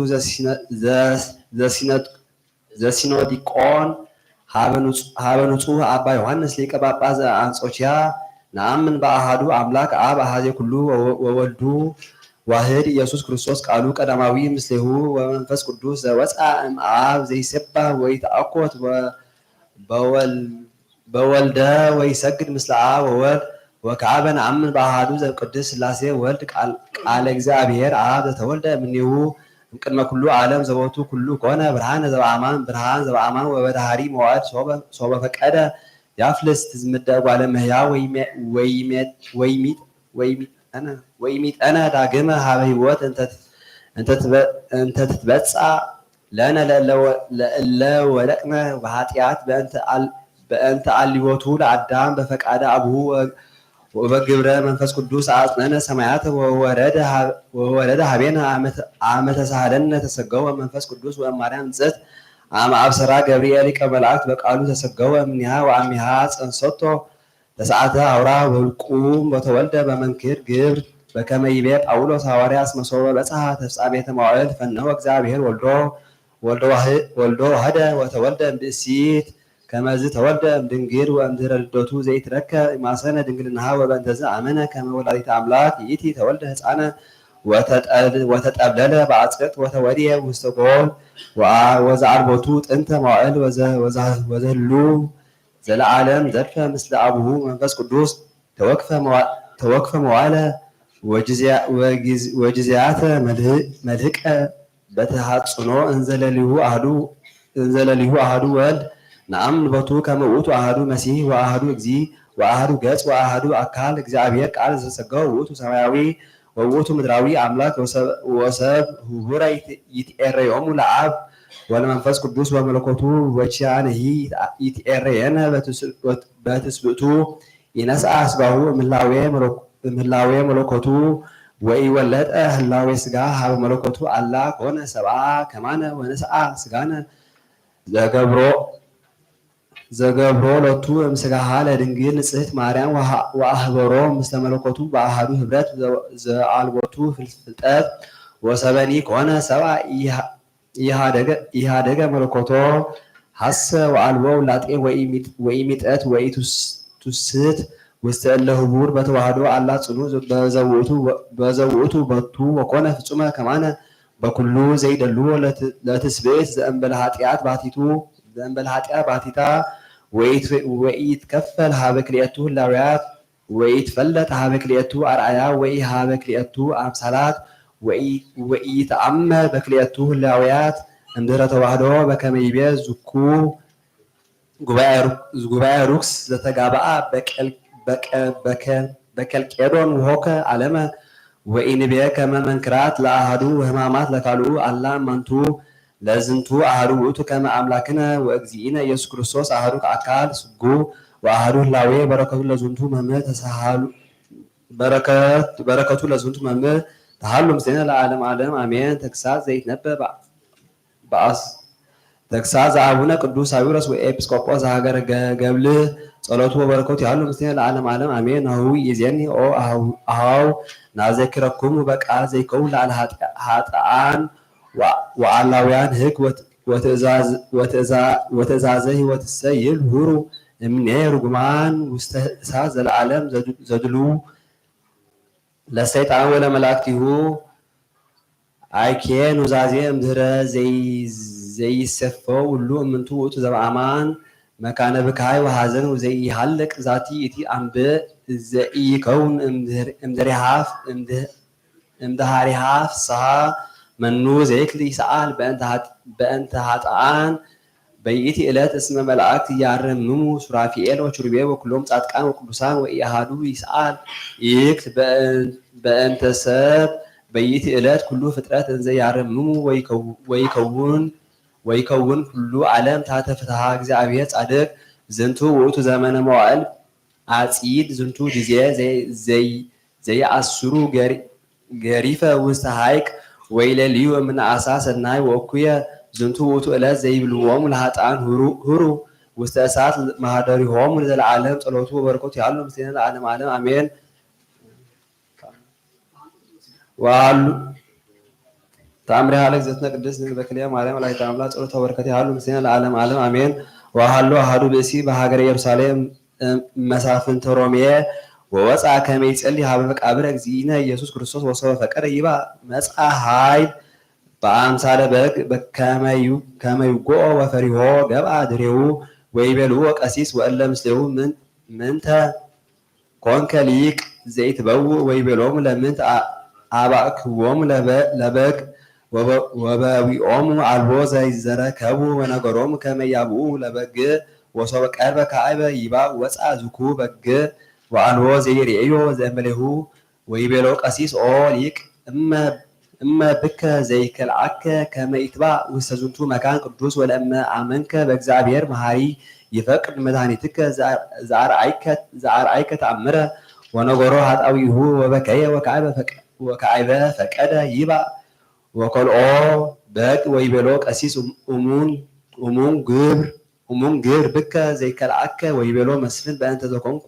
ዘሲኖዲቆን ሀበ ንጹሕ አባ ዮሐንስ ሊቀ ጳጳስ ዘአንጾኪያ ነአምን በአሃዱ አምላክ አብ አሃዜ ኩሉ ወወልዱ ዋህድ ኢየሱስ ክርስቶስ ቃሉ ቀዳማዊ ምስሌሁ ወመንፈስ ቅዱስ ዘወፃ እምአብ ዘይሴባህ ወይተአኮት በወልደ ወይሰግድ ምስለ አብ ወወልድ ወከአበ ነአምን በአሃዱ ዘቅድስ ሥላሴ ወልድ ቃለ እግዚአብሔር አብ ዘተወልደ እምኔሁ እምቅድመ ኩሉ ዓለም ዘቦቱ ኩሉ ኮነ ብርሃን ዘበአማን ወበዳህሪ መዋዕድ ሶበ ፈቀደ ያፍልስ ትዝምደ ጓለ እመሕያው ወይሚጠነ ዳግመ ሀበ ሕይወት እንተ ትትበጽሕ ለነ ለእለ ወደቅነ በኃጢአት በእንተ አልዮቱ ለአዳም በፈቃደ አብሁ ወበግብረ መንፈስ ቅዱስ አጽነነ ሰማያት ወወረደ ሀቤነ አመ ተሳሃለነ ተሰገወ መንፈስ ቅዱስ ወእማርያም ንጽሕት አመ አብሰራ ገብርኤል ሊቀ መላእክት በቃሉ ተሰገወ እምኔሃ ወአሚሃ ጸንሰቶ ተሰዓተ አውራ ወልቁም በተወልደ በመንክር ግብር በከመ ይቤ ጳውሎስ ሐዋርያ እስመ ሶበ በጽሐ ተፍጻሜተ መዋዕል ፈነወ እግዚአብሔር ወልዶ ዋህደ ወተወልደ እምብእሲት ከመዝ ተወልደ እምድንግል ወእምድኅረ ልደቱ ዘይትረከብ ማሰነ ድንግልናሃ ወበእንተዝ አመነ ከመ ወላዲተ አምላክ ይእቲ ተወልደ ሕፃነ ወተጠብለለ በአጽቅት ወተወድየ ውስተ ጎል ወዘአልቦቱ ጥንተ መዋዕል ወዘህሉ ዘለዓለም ዘልፈ ምስለ አቡሁ መንፈስ ቅዱስ ተወክፈ መዋዕለ ወጊዜያተ መልህቀ በተሃጽኖ እንዘለሊሁ አሐዱ ወልድ ነአምን ቦቱ ከመ ውእቱ አሐዱ መሲሕ ወአሐዱ እግዚእ ወአሐዱ ገጽ ወአሐዱ አካል እግዚአብሔር ቃል ዘተሰገወ ውእቱ ሰማያዊ ወውእቱ ምድራዊ አምላክ ወሰብ ህቡረ ይትዔረዮሙ ለአብ ወለመንፈስ ቅዱስ ወመለኮቱ ወኪያነሂ ይትዔረየነ በትስብእቱ ይነስአ ሥጋሁ እምህላዌ መለኮቱ ወኢወለጠ ህላዌ ሥጋ ሀበ መለኮቱ አላ ኮነ ሰብአ ከማነ ወነስአ ሥጋነ ዘገብሮ ሎቱ እምሥጋሃ ለድንግል ንጽሕት ማርያም ወአህበሮ ምስለ መለኮቱ በአሐዱ ኅብረት ዘአልቦቱ ፍልጠት ወሰበኒ ኮነ ሰብአ ኢሃደገ መለኮቶ ሐሰ ወአልቦ ውላጤ ወኢሚጠት ወኢትውስት ውስተ እለ ህቡር በተዋህዶ አላ ጽኑዕ በዘውእቱ በቱ ወኮነ ፍጹመ ከማነ በኩሉ ዘይደልዎ ለትስብእት ዘእንበለ ኃጢአት ባሕቲታ ወኢትከፈል ሀበ ክልኤቱ ህላውያት ወኢትፈለጥ ሀበ ክልኤቱ አርአያ ወኢሀበ ክልኤቱ አምሳላት ወኢተአመር በክልኤቱ ህላውያት እምድኅረ ተዋህዶ በከመ ይቤ ዝኩ ጉባኤ ሩክስ ዘተጋብአ በከልቄዶን ውሆከ ዓለመ ወኢንቤ ከመ መንክራት ለአሐዱ ወሕማማት ለካልኡ አላ እማንቱ ለዝንቱ አሐዱ ውእቱ ከመ አምላክነ ወእግዚእነ ኢየሱስ ክርስቶስ አሐዱ አካል ስጉ ወአሐዱ ህላዌ በረከቱ ለዝንቱ መምህር ተሃሉ ምስሌነ ለዓለም ዓለም አሜን። ተግሳጽ ዘይትነበብ ተግሳጽ ዘአቡነ ቅዱስ ሳዊሮስ ወኤጲስቆጶስ ዘሀገረ ገብልህ ጸሎቱ ወበረከቱ ያሉ ምስሌነ ለዓለም ዓለም አሜን። ናሁ ይእዜኒ ኦ አኀው ናዘክረክሙ በቃል ዘይከውን ለዓለ ኃጥኣን ወአላውያን ህግ ወትእዛዘ ሕይወትሰ ይልሁሩ እምኔ ርጉማን ውስተ እሳት ዘለዓለም ዘድሉ ለሰይጣን ወለመላእክቲሁ አይኬ ኑዛዜ እምድኅረ ዘይሰፈው ሁሉ እምንቱ ውእቱ ዘበአማን መካነ ብካይ ወሐዘን ዘይሃልቅ ዛቲ እቲ አንብዕ ዘኢይከውን እምድኅሪሃ ፍስሓ መኑ ዘይክል ይሰአል በእንተ ኃጥኣን በይእቲ ዕለት እስመ መላእክት ያረምሙ ሱራፊኤል ወኪሩቤል ወኩሎም ጻድቃን ወቅዱሳን ወኢአሐዱ ይስአል ይክል በእንተ ሰብ በይእቲ ዕለት ኩሉ ፍጥረት እንዘ ያረምሙ ወይከውን ኩሉ ዓለም ታሕተ ፍትሐ እግዚአብሔር ጻድቅ ዝንቱ ውእቱ ዘመነ መዋዕል አጺድ ዝንቱ ጊዜ ዘይአስሩ ገሪፈ ውስተ ሐይቅ ወይለልዩ እምነአሳ ሰናይ ወእኩየ ዝንቱ ውእቱ ዕለት ዘይብልዎሙ ለኃጥኣን ሁሩ ውስተ እሳት ማኅደሪሆሙ ዘለዓለም ጸሎቱ ወበረከቱ ያሉ ምስሌነ ለዓለመ ዓለም አሜን። ወሃሉ ተአምሪሃ ለእግዝእትነ ቅድስት ድንግል በክልኤ ማርያም ወላዲተ አምላክ ጸሎቱ ወበረከቱ ያሉ ምስሌነ ለዓለመ ዓለም አሜን። ወሃሉ አሐዱ ብእሲ በሀገረ ኢየሩሳሌም መሳፍንተ ሮሜ ወወፃ ከመ ይጸልይ ሀበ መቃብረ እግዚእነ ኢየሱስ ክርስቶስ ወሶበ ፈቀደ ይብአ መጽአ ኃይል በአምሳለ በግ ከመ ይጎኦ ወፈሪሆ ገብአ ድሬው ወይቤልዎ ቀሲስ ወእለ ምስሌው ምንተ ኮንከ ሊቅ ዘይትበውእ ወይቤሎሙ ለምንት አባእክዎሙ ለበግ ወበዊኦሙ አልቦ ዘይዘረከቡ ወነገሮሙ ከመ ያብኡ ለበግ ወሶበ ቀርበ ከአይበ ይባእ ወፃ ዝኩ በግ ወአልቦ ዘይርእዮ ዘእንበሌሁ ወይቤሎ ቀሲስ ኦ ሊቅ እመ ብከ ዘይከልዓከ ከመ ይትባእ ውስተ ዝንቱ መካን ቅዱስ ወለእመ አመንከ በእግዚአብሔር መሐሪ ይፈቅድ መድኃኒትከ ዘአርአይከ ተአምረ ወነገሮ ኃጣዊሁ ወበከየ ወከዓይበ ፈቀደ ይባእ ወከልኦ በግ ወይቤሎ ቀሲስ እሙን ግብር ብከ ዘይከልዓከ ወይቤሎ መስፍን በእንተ ዘኮንኩ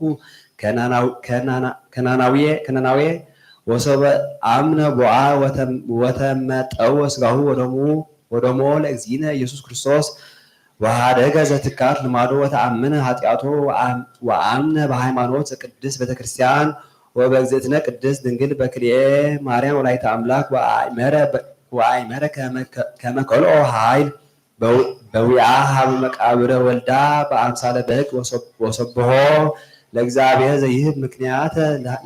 ከናናዌ ወሶበ አምነ ቦአ ወተመጠወ ሥጋሁ ወደሞ ለእግዚእነ ኢየሱስ ክርስቶስ ወሃደገ ዘትካት ልማዶ ወተአምነ ኃጢአቶ ወአምነ በሃይማኖት ቅድስት ቤተክርስቲያን ወበእግዝእትነ ቅድስት ድንግል በክልኤ ማርያም ወላዲተ አምላክ ወአእመረ ከመ ከልኦ ኃይል በዊአ ሀበ መቃብረ ወልዳ በአምሳለ በግ ወሰብሖ ለእግዚአብሔር ዘይህብ ምክንያት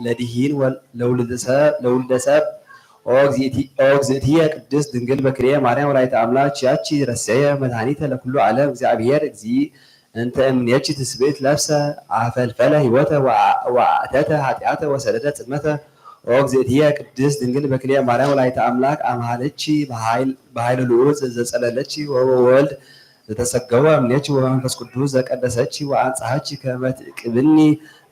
ለድኂን ለውልደ ሰብ ኦ እግዝእትየ ቅድስት ድንግል በክልኤ ማርያም ወላዲተ አምላክ ያቺ ረሰየ መድኃኒተ ለኩሉ ዓለም እግዚአብሔር እግዚእ እንተ እምኔቺ ትስብእት ለብሰ አፈልፈለ ሕይወተ ወአተተ ኃጢአተ ወሰደደ ጽልመተ ኦ እግዝእትየ ቅድስት ድንግል በክልኤ ማርያም ወላዲተ አምላክ አምሃለቺ በኃይለ ልዑል ዘጸለለቺ ወወልድ ዘተሰገወ እምኔቺ ወመንፈስ ቅዱስ ዘቀደሰቺ ወአንጻሐቺ ከመ ትዕቅብኒ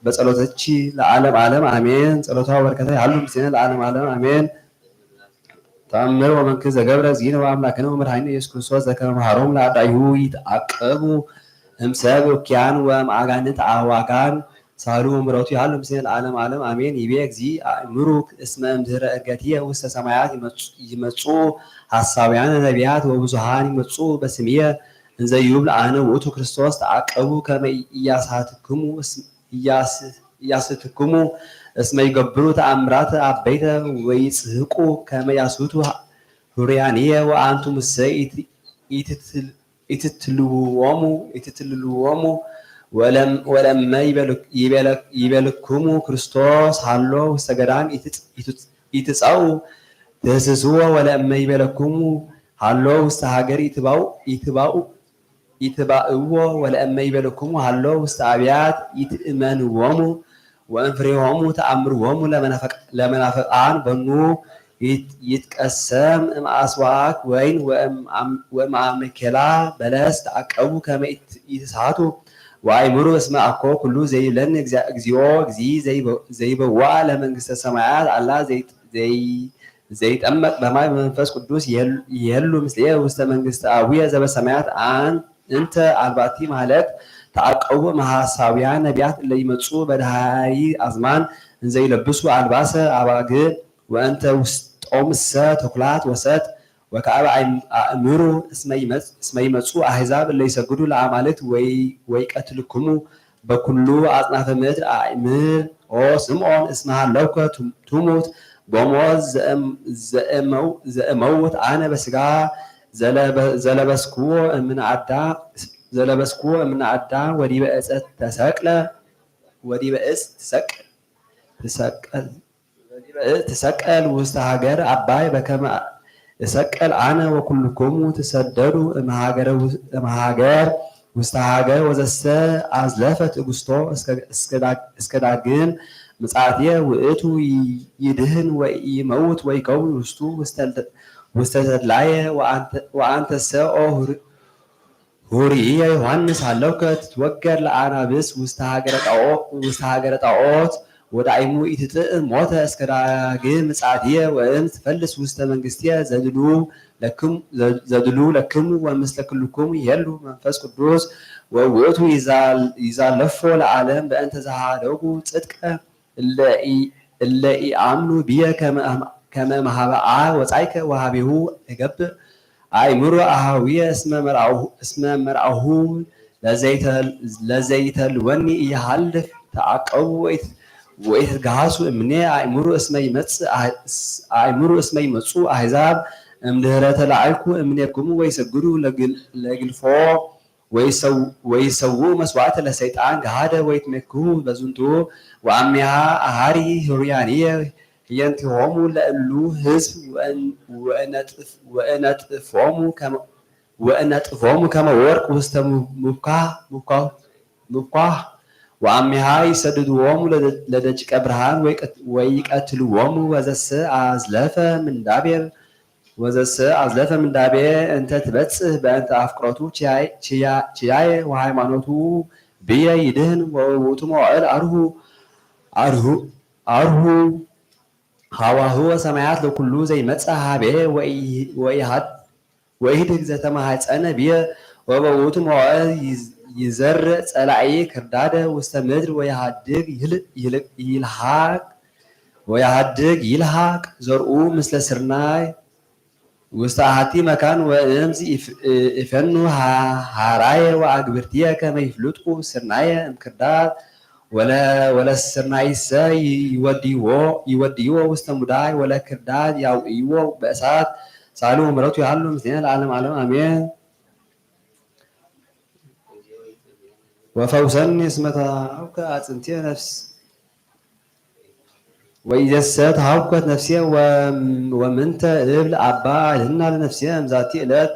በጸሎተቺ ለዓለም ዓለም አሜን። ጸሎቷ በረከታ ያሉ ምስሌነ ለዓለም ዓለም አሜን። ተአምር ወመንክር ዘገብረ እግዚእነ ወአምላክነ ወመድኃኒነ ኢየሱስ ክርስቶስ ዘከመ መሃሮሙ ለአዳኢሁ ይትዓቀቡ እምሰብ ወኪያን ወእምአጋንንት አህዋካን ሳሉ ምሕረቱ ያሉ ምስሌነ ለዓለም ዓለም አሜን። ይቤ እግዚእ አእምሩ እስመ እምድኅረ ዕርገትየ ውስተ ሰማያት ይመጹ ሐሳውያነ ነቢያት ወብዙኃን ይመጹ በስምየ እንዘ ይብል አነ ውእቱ ክርስቶስ ተዓቀቡ ከመ ኢያስትክሙ እስመ ይገብሩ ተአምራተ አበይተ ወይጽሕቁ ከመ ያስቱ ሑሩያንየ ወአንቱም እሰ ኢትትልውዎሙ ወለእመ ይቤልክሙ ክርስቶስ ሃሎ ውስተ ገዳም ኢትጻኡ ትህስስዎ ወለእመ ይቤልክሙ ሃሎ ውስተ ሀገር ኢትባእዎ ወለእመ ይቤልክሙ ሃሎ ውስተ አብያት ኢትእመንዎሙ ወእንፍሬሆሙ ተአምርዎሙ ለመናፍቃን በኑ ይትቀሰም እምአስዋክ ወይን ወእምአሜኬላ በለስ ተዓቀቡ ከመ ይትሳቱ ወአእምሩ እስመ አኮ ኩሉ ዘይብለኒ እግዚኦ እግዚእ ዘይበውአ ለመንግሥተ ሰማያት አላ ዘይጠመቅ በማይ በመንፈስ ቅዱስ ይሄሉ ምስሌየ ውስተ መንግሥተ አቡየ ዘበሰማያት እንተ አልባቲ ማለት ተዓቀቡ መሐሳውያን ነቢያት እለ ይመጹ በዳህሪ አዝማን እንዘ ይለብሱ አልባሰ አባግዕ ወእንተ ውስጦምሰ ተኩላት ወሰት ወከአበ አእምሩ እስመ ይመጹ አሕዛብ እለ ይሰግዱ ለአማልክት ወይቀትልክሙ በኩሉ አጽናፈ ምድር አእምር ኦ ስምዖን እስመ ሃለውከ ትሙት በሞት ዘእመውት አነ በሥጋ ዘለበስክዎ እምነ አዳም ወዲበ ዕፀ ትሰቀል ውስተ ሀገር አባይ በከመ እሰቀል አነ ወኩልኩሙ ትሰደዱ እምሃገር ውስተ ሃገር ወዘሰ አዝለፈ ትዕግስቶ እስከ ዳግም ምጽአትየ ውእቱ ይድህን ወይመውት ወይከውን ውስተ ተድላየ ወአንተሰ ኦ ሁርየ ዮሐንስ አለውከ ትትወገር ለአናብስ ውስተ ሃገረ ጣዖት ወዳይሙ ኢትጥእ ሞተ እስከ ዳግም ምጽአትየ ወእም ትፈልስ ውስተ መንግስትየ ዘድሉ ለክሙ ወምስለ ኩልክሙ ይሄሉ መንፈስ ቅዱስ ወውእቱ ይዛለፎ ለዓለም በእንተ ዘሃደጉ ጽድቀ እለ ኢአምኑ ብየ ከመ መሃበአ ወጻይከ ወሃቢሁ እገብር አእምሮ አሃዊየ እስመ መርአሁ ለዘይተልወኒ እየሃልፍ ተዓቀቡ ወይትገሃሱ እምኔ አእምሮ እስመ ይመጹ አሕዛብ እምድኅረ ተላዕልኩ እምኔክሙ ወይሰግዱ ለግልፎ ወይሰው መስዋዕተ ለሰይጣን ገሃደ ወይትመክሁ በዝንቱ ወአሜሃ አሃሪ ህሩያንየ የንቲሆሙ ለእሉ ህዝብ ወእነጥፎሙ ከመ ወርቅ ውስተ ሙብኳህ ወአሜሃ ይሰድድዎሙ ለደቂቀ ብርሃን ወይቀትልዎሙ ወዘሰ አዝለፈ ምንዳቤ እንተ ትበጽሕ በእንተ አፍቅሮቱ ችያየ ወሃይማኖቱ ብየ ይድህን ወውእቱ መዋዕል አርሁ ሃዋህወ ሰማያት ለኩሉ ዘይመጽእ ሀቤ ወይህድግ ዘተማሐፀነ ብየ ወበውእቱ መዋዕል ይዘርእ ጸላኢ ክርዳደ ውስተ ምድር ወያሃድግ ይልሃቅ ዘርኡ ምስለ ስርናይ ውስተ አሐቲ መካን ወእምዝ ይፈኑ ሃራየ ወአግብርትየ ከመ ይፍልጡ ስርናየ እምክርዳድ ወለስርናይሰ ይወድይዎ ውስተ ሙዳይ ወለክርዳድ ያውዕይዎ በእሳት ሳሉ ምሕረቱ ያሉ ምስሌነ ለዓለመ ዓለም አሜን። ወፈውሰኒ እስመ ተሃብከ አጽንትየ ነፍስ ወኢዜሰ ተሃብከት ነፍስየ ወምንተ እብል አባ አድኅና ለነፍስየ እምዛቲ ዕለት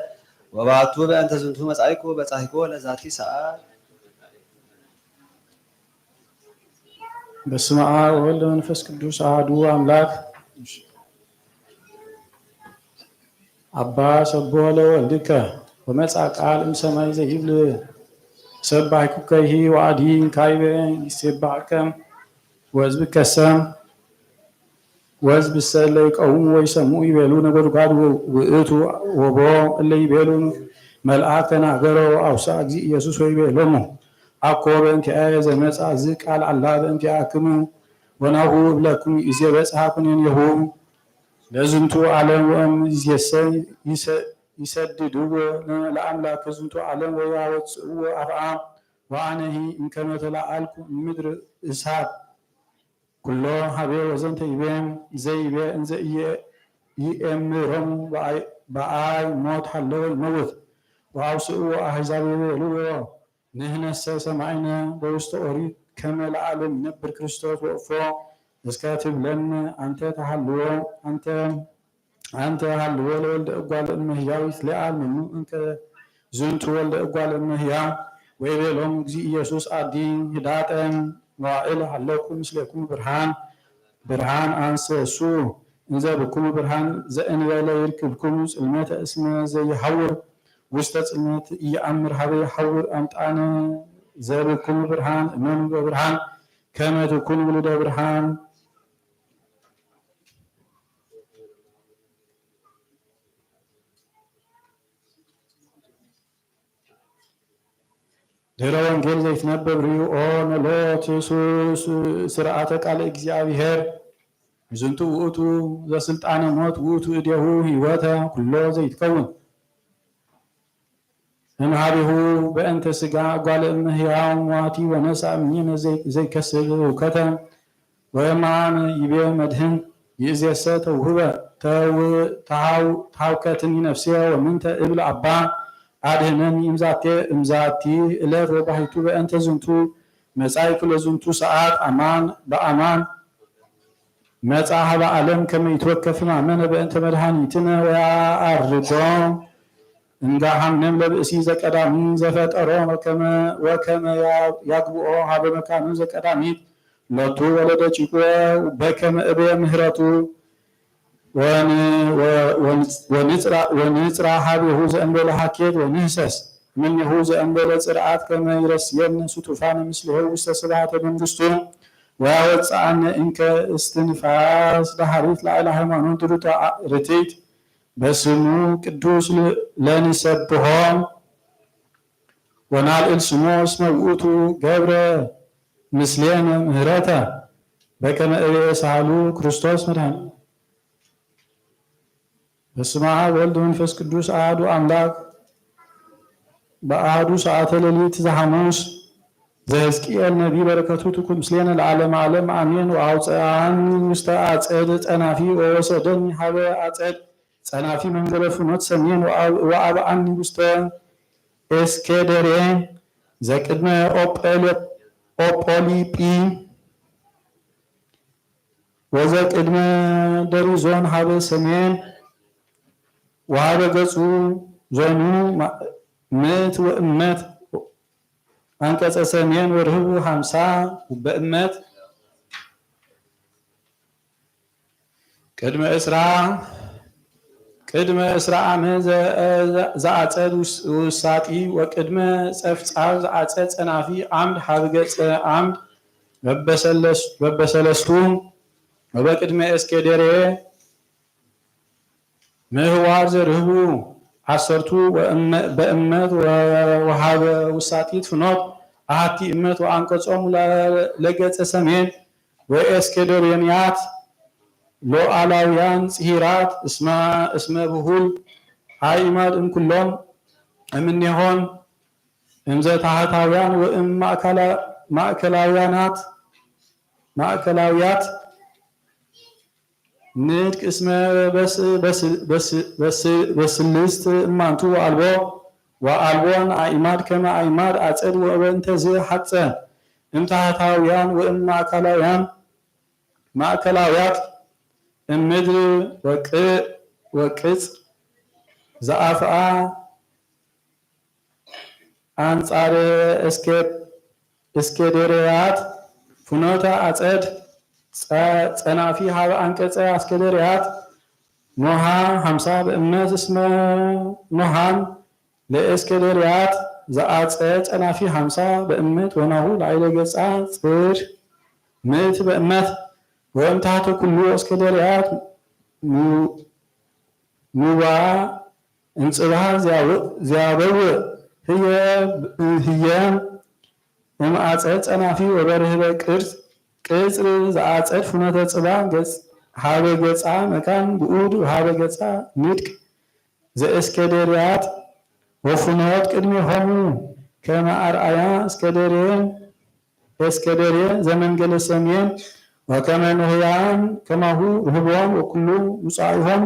ወባቱ በእንተ ዝንቱ መጻእኩ በጻሕኮ ለዛቲ ሰዓት። በስመ አብ ወወልድ ወመንፈስ ቅዱስ አሐዱ አምላክ። አባ ሰብሖ ለወልድከ ወመጽአ ቃል እምሰማይ ዘይብል ሰባሕኩከሂ ወአዲ ካይበ ይሴባሕከ ወሕዝብከሰ ወሕዝብሰ እለ ይቀውሙ ወይሰምዑ ይቤሉ ነጎድጓድ ውእቱ ወቦ እለ ይቤሉ መልአክ ተናገሮ አውሳእ እግዚእ ኢየሱስ ወይቤሎሙ አኮ በእንቲአየ ዘመጽአ ዝ ቃል አላ በእንቲአክሙ ወናሁ እብለክሙ ይእዜ በጽሐ ኩነኔሁ ለዝንቱ ዓለም ወእምይእዜሰ ይሰድድዎ ለአምላክ ዝንቱ ዓለም ወያወፅእዎ አፍአ ወአነሂ እምከመ ተላአልኩ እምድር እሳት ኩሎ ሀቤ ወዘንተ ይቤ ዘይቤ እንዘ ይእምሮሙ በአይ ሞት ሃለወ ይመውት ወአውስእዎ አሕዛብ ይቤልዎ ንሕነሰ ሰማዕነ በውስተ ኦሪት ከመ ለዓለም ይነብር ክርስቶስ ወእፎ እስከ ትብለነ አንተ ሃልዎ ለወልደ እጓለ እመሕያው ይትለአል ምኑ እንከ ዝንቱ ወልደ እጓለ እመሕያው ወይቤሎሙ እግዚእ ኢየሱስ አዲ ህዳጠ መዋዕል ሃለኩ ምስሌኩሙ ብርሃን አንሰሱ እንዘ ብኩሙ ብርሃን ዘእንበለ ይርክብኩሙ ጽልመተ እስመ ዘይሐውር ውስተ ጽልመት ኢየአምር ሀበ ይሐውር አምጣነ ዘብኩሙ ብርሃን እመኑ በብርሃን ከመ ትኩኑ ውሉደ ብርሃን። ድኅረ ወንጌል ዘይትነበብ ርእዮ ኖሎት ስርዓተ ቃለ እግዚአብሔር ዝንቱ ውእቱ ዘስልጣነ ሞት ውእቱ እዴሁ ሕይወተ ኩሎ ዘይትከውን እምሃቢሁ በእንተ ሥጋ እጓለ እመሕያው ሟቲ ወነሣ እምኔነ ዘይከስብ እውከተ ወየማነ ይቤ መድኅን ይእዜሰ ተውህበ ተሃውከትኒ ነፍስየ ወምንተ እብል አባ አድኅነኒ እምዛቲ ዕለት ወባሕቱ በእንተ ዝንቱ መጻእኩ ለዝንቱ ሰዓት አማን መጽሐፈ ዓለም ከመ ይትወከፍ ማመነ በእንተ መድኃኒትነ ወያአርዶ እንጋሃምነም ለብእሲ ዘቀዳሚ ዘፈጠሮ ወከመ ያግብኦ ሀበ መካኑ ዘቀዳሚት ሎቱ ወለደ ጭቁ በከመ እብየ ምህረቱ ወንጽራ ሀቤሁ ዘእንበለ ሀኬት ወንህሰስ እምኔሁ ዘእንበለ ጽርዓት ከመ ይረስየነ ስጡፋነ ምስሌሁ ውስተ ስብሐተ መንግሥቱ ወያወፅአነ እንከ እስትንፋስ ዳሃሪት ላዕለ ሃይማኖት ርትዕት በስሙ ቅዱስ ለንሰብሖ ወናልዕል ስሞ እስመ ውእቱ ገብረ ምስሌነ ምህረተ በከመ እብየ ሳህሉ ክርስቶስ መድኃኒ። በስመ አብ ወወልድ ወመንፈስ ቅዱስ አሐዱ አምላክ። በአሐዱ ሰዓተ ሌሊት ዘሐሙስ ዘሕዝቅኤል ነቢይ በረከቱ ትኩን ምስሌነ ለዓለመ ዓለም አሜን። ወአውፅአኒ ውስተ አጸድ ጸናፊ ወወሰደኒ ሀበ አጸድ ጸናፊ መንገለ ፍኖት ሰሜን ወአብአኒ ውስተ ኤስኬደሬ ዘቅድመ ኦጶሊጲ ወዘቅድመ ደሪዞን ሀበ ሰሜን ወሀበ ገጹ ዞኑ ምእት ወእመት አንቀጸ ሰሜን ወርህቡ 50 በእመት ቅድመ እስራ ዓመት ዘአጸድ ውሳጢ ወቅድመ ጸፍጻፍ ዘአጸድ ጸናፊ አምድ ሀበ ገጸ አምድ በበሰለስቱ ወበቅድመ እስኬደሬ ምህዋር ዘርህቡ 10 በእመት ወሀበ ውሳጢት ፍኖት አሐቲ እመት ወአንቀጾሙ ለገጸ ሰሜን ወኤስኬደሬንያት ሎአላውያን ጽሂራት እስመ ብሁል አእማድ እምኩሎም እምኔሆን እምዘ ታሕታውያን ወእም ማእከላውያት ንድቅ እስመ በስልስት እማንቱ ወአልቦን አእማድ ከመ አእማድ አጸድ ወበእንተዝ ሐጸ እምታሕታውያን ወእም ማእከላውያት እምድር ወቅጽ ዘአፍአ አንጻረ እስኬደርያት ፍኖተ አጸድ ጸናፊ ሀበ አንቀጸ አስኬደርያት ኖሃ 50 በእመት እስመ ኖሃን ለእስኬደርያት ዘአጸድ ጸናፊ 50 በእመት ወናሁ ላዕለ ገጻ ጽር ምእት በእመት ወእምታሕተ ኩሉ እስኬደርያት ሙባ እንጽባህ ዚያበውእ ህየ እምአጸድ ጸናፊ ወበርህበ ቅጽር ዘአጸድ ፍኖተ ጽባ ሀበ ገጻ መካን ብኡድ ሀበ ገጻ ንድቅ ዘእስኬደርያት ወፍኖት ቅድሜሆሙ ከመ አርአያ እስኬደሬ ዘመንገለ ሰሜን ወከመ ኖህያን ከማሁ ርህቦም ወኩሉ ውፃኢሆም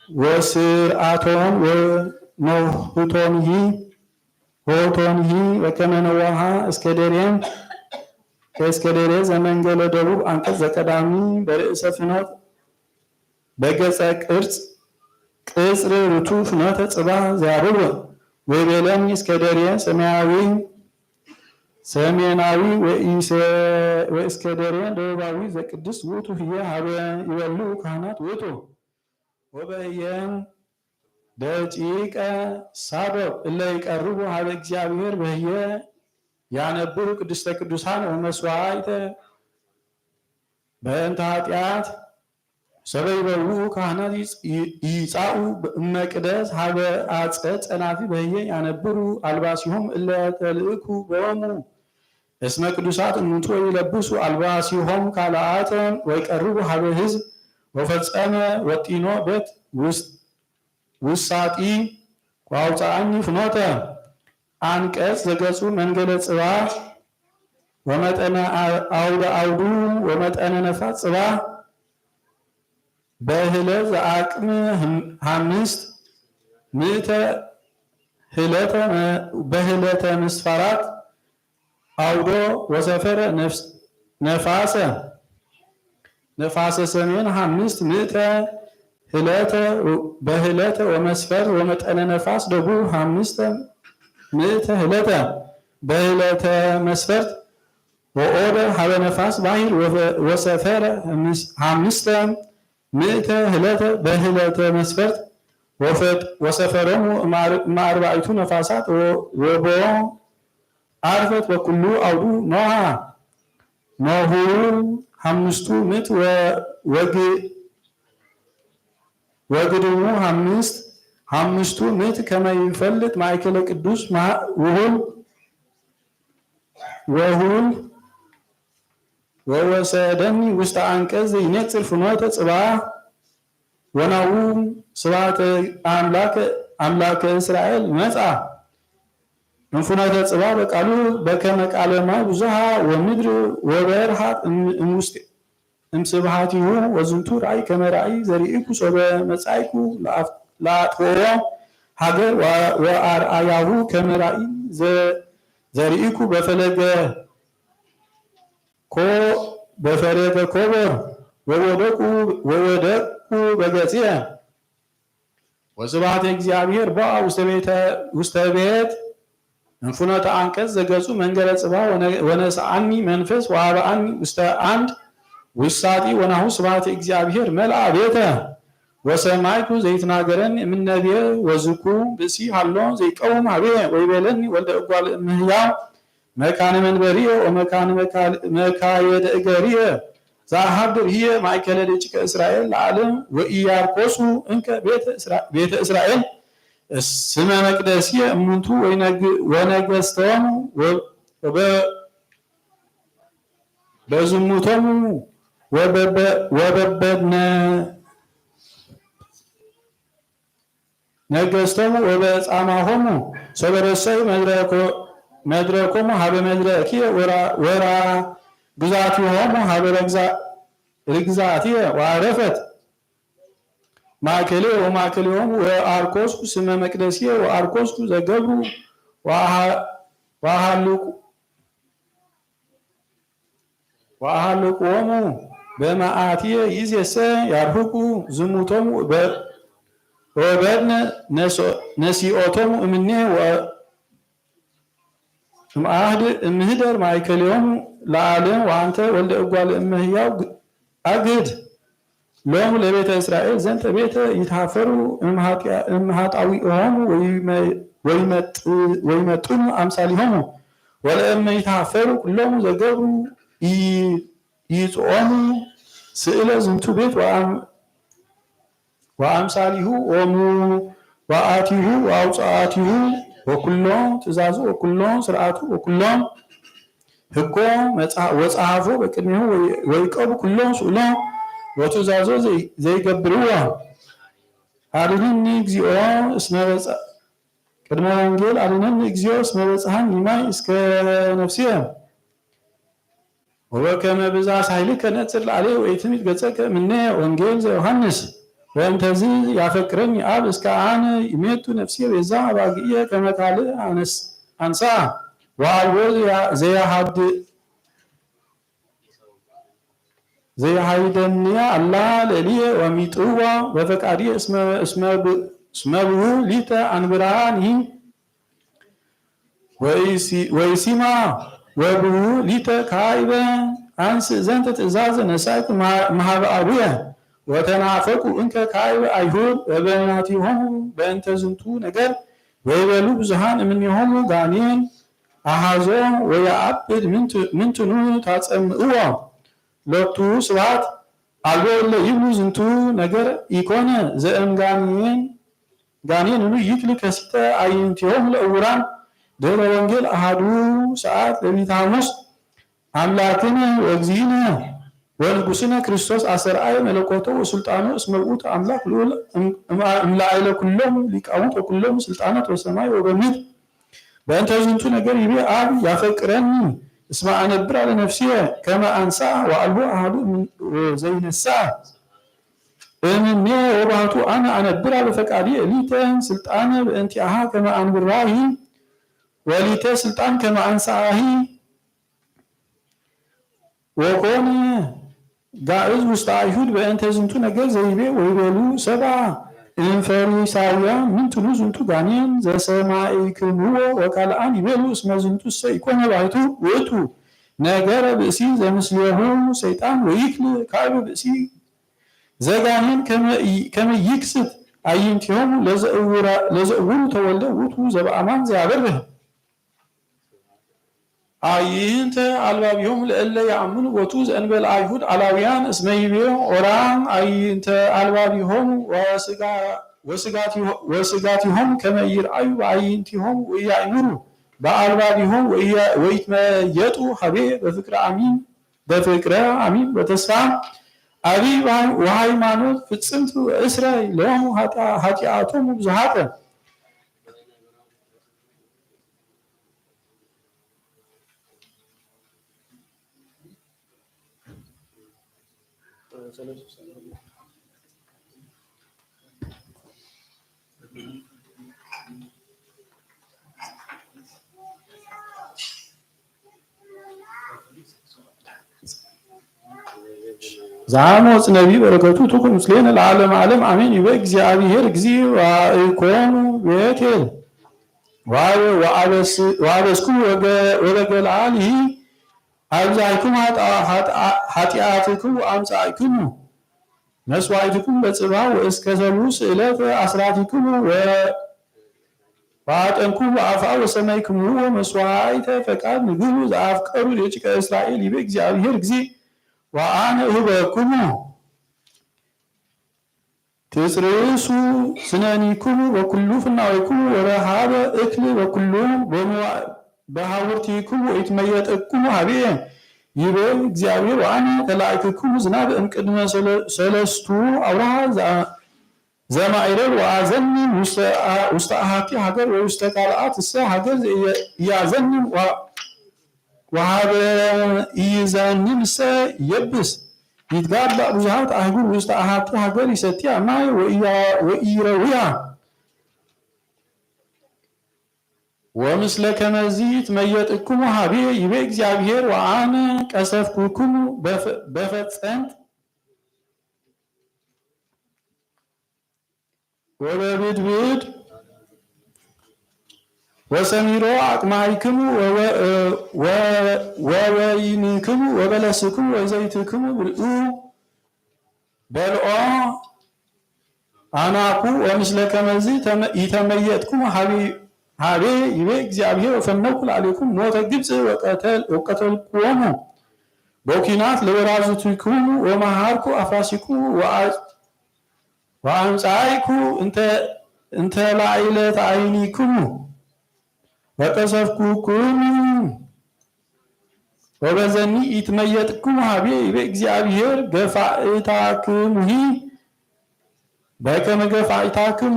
ወስርዓቶም ወኖህቶንሂ ወከመ ነዋሃ እስኬደሬን ከእስኬደሬ ዘመንገለ ደቡብ አንቀጽ ዘቀዳሚ በርእሰ ፍኖት በገጸ ቅጽር ርቱ ፍኖተ ጽባ ዚያብብ ወይቤለኒ እስኬደሬ ሰሜናዊ ወእስኬደሬ ደቡባዊ ዘቅድስት ውእቱ ህየ ሀበ ይበሉ ካህናት ውእቱ ወበህየን ደቂቀ ሳዶቅ እለ ይቀርቡ ሀበ እግዚአብሔር በህየ ያነብሩ ቅድስተ ቅዱሳን ወመስዋዕተ በእንተ ኃጢአት ሰበይበው ካህናት ይጻኡ እመቅደስ ሀበ አጸድ ጸናፊ በህየ ያነብሩ አልባሲሆም እለ ተልእኩ በወሙ እስመ ቅዱሳት እሙንቱ ወይለብሱ አልባሲሆም ካልአተ ወይቀርቡ ሀበ ህዝብ ወፈጸመ ወጢኖ ቤት ውሳጢ ወአውፅአኒ ፍኖተ አንቀጽ ዘገጹ መንገለ ጽባ ወመጠነ አውዱ ወመጠነ ነፋስ ጽባ በህለት ዘአቅም 5 ምእተ በህለተ ምስፋራት አውዶ ወሰፈረ ነፋሰ ነፋሰ ሰሜን 500 ህለተ በህለተ ወመስፈር ወመጠነ ነፋስ ደቡብ 500 ህለተ በህለተ መስፈርት ወኦደ ሀበ ነፋስ ባሕር ወሰፈረ 500 ህለተ በህለተ መስፈርት ወሰፈረሙ ማርባዕቱ ነፋሳት ወቦ አርፈት በኩሉ አውዱ ኖሃ ኖሁ 500 ወግድሙ 500 ከመ ይፈልጥ ማእከለ ቅዱስ ውሁል ወወሰደኒ ውስተ አንቀጽ ይነጽር ፍኖተ ጽባህ ወናሁ ስብሐተ አምላከ እስራኤል መጻ እንፍኖተ ጽባህ በቃሉ በከመ ቃለ ማይ ብዙሃ ወምድር ወበርሃ እምስብሐቲሁ ወዝንቱ ራእይ ከመ ራእይ ዘርኢኩ ሶበ መጻይኩ ለአጥፍኦ ሀገር ወአርአያሁ ከመ ራእይ ዘርኢኩ በፈለገ ኮበር ወወደቁ በገጽየ ወስብሐተ እግዚአብሔር በአ ውስተ ቤት እንፍኖተ አንቀጽ ዘገጹ መንገረ ጽባህ ወነስአኒ መንፈስ ወሀበአኒ ውስተ አንድ ውሳጢ ወናሁ ስብሐተ እግዚአብሔር መልአ ቤተ ወሰማይኩ ዘይትናገረን እምነብየ ወዝኩ ብእሲ ሃሎ ዘይቀውም ሀቤየ ወይቤለኒ ወልደ እጓለ እምህያው መካነ መንበሪየ ወመካነ መካየደ እገሪየ ዘአሐድር ህየ ማእከለ ደቂቀ እስራኤል ለዓለም ወኢያርኮሱ እንከ ቤተ እስራኤል ስመ መቅደስየ እሙንቱ ወነገሥቶሙ በዝሙቶሙ ወበበድነ ነገሥቶሙ ወበጻማሆሙ ሶበረሰዩ መድረኮሙ ሀበ መድረክየ ወራ ግዛቲሆሙ ሀበ ርግዛትየ ወአረፈት ማእከልየ ወማእከልዮሙ ወአርኮስኩ ስመ መቅደስየ ወአርኮስኩ ዘገብሩ ወአሃልቆሙ በመዓትየ ይእዜሰ ያርህቁ ዝሙቶሙ ወበድነ ነሲኦቶሙ እምኔ እምህደር ማእከልዮሙ ለዓለም ወአንተ ወልደ እጓለ እመሕያው አግድ ሎሙ ለቤተ እስራኤል ዘንተ ቤተ ይታፈሩ እምኃጣውኢሆሙ ወይመጡኑ አምሳሊሆሙ ወለእመ ይታፈሩ ኩሎሙ ዘገብሩ ይጾሙ ስእለ ዝንቱ ቤት ወአምሳሊሁ ወአቲሁ ወአውጻአቲሁ ወኩሎም ትእዛዙ ወኩሎም ስርዓቱ ወኩሎም ሕጎ ወጸሐፎ በቅድሚሁ ወይቀቡ ኩሎም ስእሎም ወትእዛዞ ዘይገብርዎ አድኅነኒ እግዚኦ እስመ በጽሐ ቅድመ ወንጌል አድኅነኒ እግዚኦ እስመ በጽሐኒ ማይ እስከ ነፍስየ ወበከመ ብዛት ኃይልከ ነጽር ላዕሌ ወኢትምት ገጸከ እምኔ ወንጌል ዘዮሐንስ ወእንተዝ ያፈቅረኒ አብ እስከ አነ ይሜቱ ነፍስየ ቤዛ አባግየ ከመ ካልእ አንሳ ወአልቦ ዘያሃይደንያ አላ ለልየ ወሚጥዋ በፈቃድየ እስመ ብሁ ሊተ አንብራኒሂ ወይሲማ ወብሁ ሊተ ካይበ አንስ ዘንተ ትእዛዘ ነሳይኩ መሀበ አቡየ ወተናፈቁ እንከ ካይበ አይሁድ በበይናቲሆሙ በእንተ ዝንቱ ነገር ወይበሉ ብዙሃን እምኔሆሙ ጋኔን አሃዞም ወያአብድ ምንትኑ ታጸምእዎ ሎቱ ስብሐት አልቦ እለ ይብሉ ዝንቱ ነገር ኢኮነ ዘእም ጋኔንኑ ይክል ከሲተ አዕይንቲሆሙ ለዕውራን ድኅረ ወንጌል አሐዱ ሰዓት ሌሊተ ሐሙስ አምላክነ ወእግዚእነ ወንጉሥነ ክርስቶስ አሰርአየ መለኮቶ ወስልጣኑ እስመ ውእቱ አምላክ ልዑል እምላዕለ ኩሎሙ ሊቃውንት ወኩሎሙ ስልጣናት በሰማይ ወበምድር በእንተ ዝንቱ ነገር ይቤ አብ ያፈቅረኒ እስመ አነብር አለ ነፍስየ ከመ አንሳ ወአልቦ አሐዱ ዘይነሳ እምኔ ወባሕቱ አነ አነብር አለ ፈቃድየ ሊተ ስልጣነ በእንቲአሃ ከመ አንብራሂ ወሊተ ስልጣን ከመ አንሳሂ ጋዕዝ ውስተ አይሁድ በእንተ ዝንቱ ነገር ዘይቤ ወይበሉ ሰብአ እንፈሪሳውያን ምንትኑ ዝንቱ ጋኔን ዘሰማዕክምዎ ወካልአን ይቤሉ እስመ ዝንቱሰ ኢኮነ ባሕቱ ውእቱ ነገረ ብእሲ ዘምስሌሁ ሰይጣን ወይክል ካዕበ ብእሲ ዘጋኔን ከመ ይክስት አዕይንቲሆሙ ለዘእውሩ ተወልደ ውእቱ ዘበአማን ዘያበርህ አዕይንተ አልባቢሆሙ ለእለ ያአምኑ ቦቱ ዘእንበለ አይሁድ አላውያን እስመ ይቤሎ ኦራን አዕይንተ አልባቢሆሙ ወስጋቲሆሙ ከመ ይርአዩ በአዕይንቲሆሙ ወኢያእምሩ በአልባቢሆሙ ወይትመየጡ ሀቤ በፍቅረ አሚን በተስፋ አቢይ ወሃይማኖት ፍጽምት እስራኤል ለሆሙ ኃጢአቶሙ ብዙኃተ ዛሞጽ ነቢይ በረከቱ ትኩን ምስሌነ ለዓለም ዓለም አሜን። ይበ እግዚአብሔር እግዚእ ወኢኮኑ ቤቴል ወአበስኩ ወበገለዓሊሂ አብዛይክሙ ኃጢአትክሙ ወአምጻእክሙ መስዋዕትክሙ በጽባሕ ወእስከ ሰሉስ ዕለት አስራቲክሙ ወአጠንክሙ በአፍአ ወሰማይክሙ መስዋዕተ ፈቃድ ምግቡ ዘአፍቀሩ ደቂቀ እስራኤል ይበ እግዚአብሔር እግዚእ ወአነ እሁበክሙ ትጽርሱ ስነኒክሙ በኩሉ ፍናዊክሙ ወረሃበ እክል በኩሉ በሐውርቲክሙ ወይትመየጠክሙ ሀቤየ ይቤ እግዚአብሔር ወአነ ተላእክክሙ ዝናብ እምቅድመ ሰለስቱ አውራሃ ዘማዕረር ወአዘንን ውስተ አሐቲ ሀገር ወውስተ ካልአት እሰ ሀገር ያዘንን ወሀበ ኢይዘንን እሰ የብስ ይትጋባእ ብዙኃት አህጉር ውስተ አሐቲ ሀገር ይሰትያ ማይ ወኢይረውያ ወምስለ ከመዚ ይትመየጥክሙ ሀቤየ ይቤ እግዚአብሔር ወአነ ቀሰፍኩክሙ በፈጸንት ወበብድብድ ወሰሚሮ አቅማይክሙ ወወይንክሙ ወበለስክሙ ወዘይትክሙ ብልኡ በልኦ አናኩ ወምስለ ከመዚ ይተመየጥክሙ ሀቤ ይቤ እግዚአብሔር ወፈነውኩ ለአሌኩም ሞተ ግብፅ ወቀተልክዎሙ በኪናት ለወራዙትክሙ ወመሃርኩ አፍራሲክሙ ወአምጻእኩ እንተ ላዕለተ ዓይኒክሙ ወቀሰፍኩክሙ ወበዘኒ ይትመየጥክሙ ሀቤ ይቤ እግዚአብሔር ገፋእታክሙሂ በከመ ገፋእታክሙ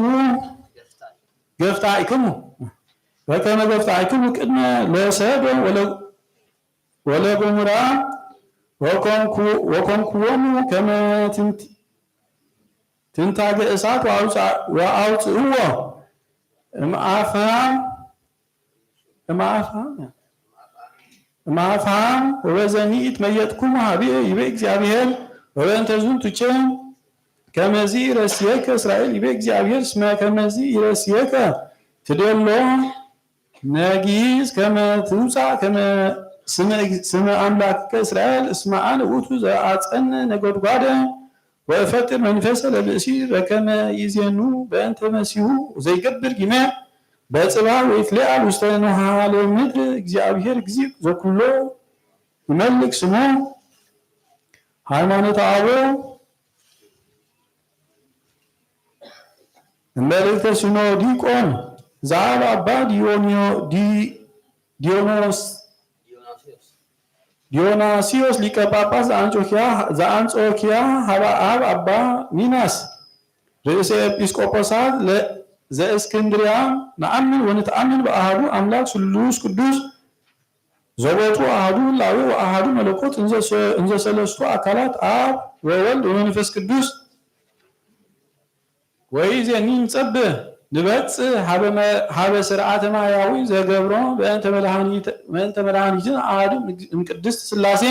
በከመ ገፍታእክሙ ቅድመ ለሰዶም ወለገሞራ ወኮንኩዎሙ ከመ ትንታገ እሳት ወአውፅእዎ እምአፍሃም ወበዘኒ ይትመየጥክሙ ሀቤየ ይቤ እግዚአብሔር ወበእንተ ዝንቱ ከመዚ ይረስየከ እስራኤል ይቤ እግዚአብሔር እስመ ከመዚ ይረስየከ ትደሎ ነጊዝ ከመ ትውፃእ ከመ ስመ አምላክከ እስራኤል እስመ አነ ውእቱ ዘአጸንዕ ነጎድጓደ ወእፈጥር መንፈሰ ለብእሲ በከመ ይዜኑ በእንተ መሲሁ ዘይገብር ጊመ በጽባሕ ወይትለዓል ውስተ ነሃለ ምድር እግዚአብሔር እግዚእ ዘኩሎ ይመልክ ስሞ ሃይማኖተ አበው እመልእክተ ሲኖዲቆን ዘአብ አባ ዲዮናስዮስ ሊቀ ጳጳስ ዘአንጾኪያ ሀበ አብ አባ ሚናስ ርእሰ ኤጲስቆጶሳት ዘእስክንድርያ ነአምን ወንተአምን በአሐዱ አምላክ ስሉስ ቅዱስ ዘቦቱ አሐዱ ህላዌ ወአሐዱ መለኮት እንዘ ሰለስቱ አካላት አብ ወወልድ ወመንፈስ ቅዱስ ወይዜኒ ንጸብህ ንበጽሕ ሀበ ስርዓተ ማያዊ ዘገብሮ በእንተ መድኃኒትን አሐዱ እምቅድስት ሥላሴ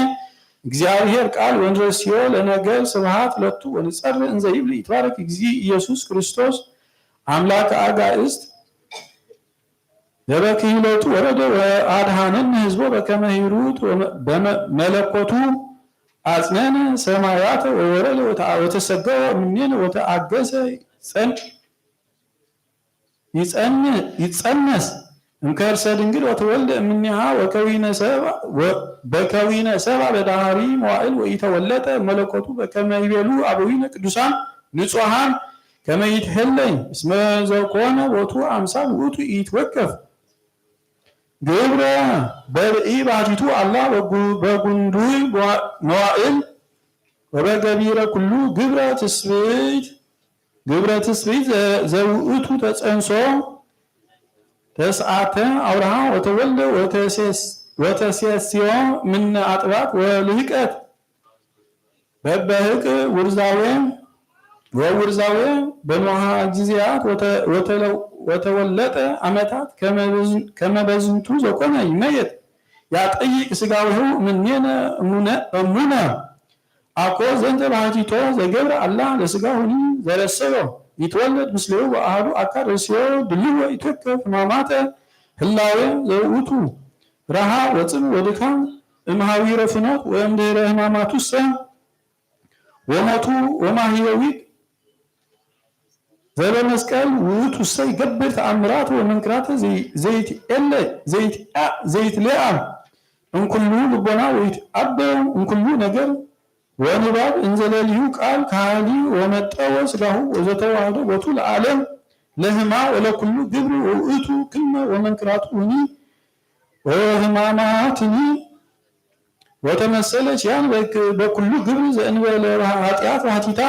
እግዚአብሔር ቃል ወንረስዮ ለነገር ስብሐት ለቱ ወንጸር እንዘ ይብል ይትባረክ እግዚእ ኢየሱስ ክርስቶስ አምላከ አጋእዝት በበክህሎቱ ወረደ ወአድኃነነ ህዝቦ በከመ ሂሩት በመለኮቱ አጽነነ ሰማያተ ወወረደ ወተሰገወ እምኔነ ወተአገሰ ይጸነስ እምከርሰ ድንግል ወተወልደ እምኔሃ በከዊነ ሰብአ በዳህሪ መዋዕል ወኢተወለጠ መለኮቱ በከመ ይቤሉ አበዊነ ቅዱሳን ንጹሐን ከመ ይትሄለኝ እስመ ዘኮነ ቦቱ አምሳል ውእቱ ኢይትወከፍ ግብረ በርኢ ባሕቲቱ አላ በጉንዱይ መዋዕል ወበገቢረ ኩሉ ግብረ ትስብእት ዘውእቱ ተጸንሶ ተስዓተ አውርሃ ወተወልደ ወተሴስዮ ምነ አጥባት ወልህቀት በበህቅ ወውርዛዌ በኖሃ ጊዜያት ወተወለጠ ዓመታት ከመበዝንቱ ዘኮነ ይመየጥ ያጠይቅ ስጋዊሁ ምኔነ እሙነ አኮ ዘንተ ባሕቲቶ ዘገብረ አላ ለስጋሁኒ ዘረሰዮ ይትወለድ ምስሌው በአሐዱ አካል ርእስዮ ድልዎ ይትወከፍ ሕማማተ ህላዌ ዘውእቱ ረሃብ ወጽም ወድካም እምሃዊረ ፍኖት ወእምድኅረ ሕማማቱሰ ወሞቱ ወማህየዊት ዘበመስቀል ውእቱሰ ይገብር ተአምራት ወመንክራተ ዘይትለአ እንኩሉ ልቦና ወይትአበው እንኩሉ ነገር ወንባብ እንዘለልዩ ቃል ካሊ ወመጠወ ስጋሁ ወዘተዋህዶ ቦቱ ለዓለም ለህማ ወለኩሉ ግብር ውእቱ ክልመ ወመንክራቱ ሁኒ ወህማማትኒ ወተመሰለች ያን በኩሉ ግብር ዘእንበለ ኃጢአት ባሕቲታ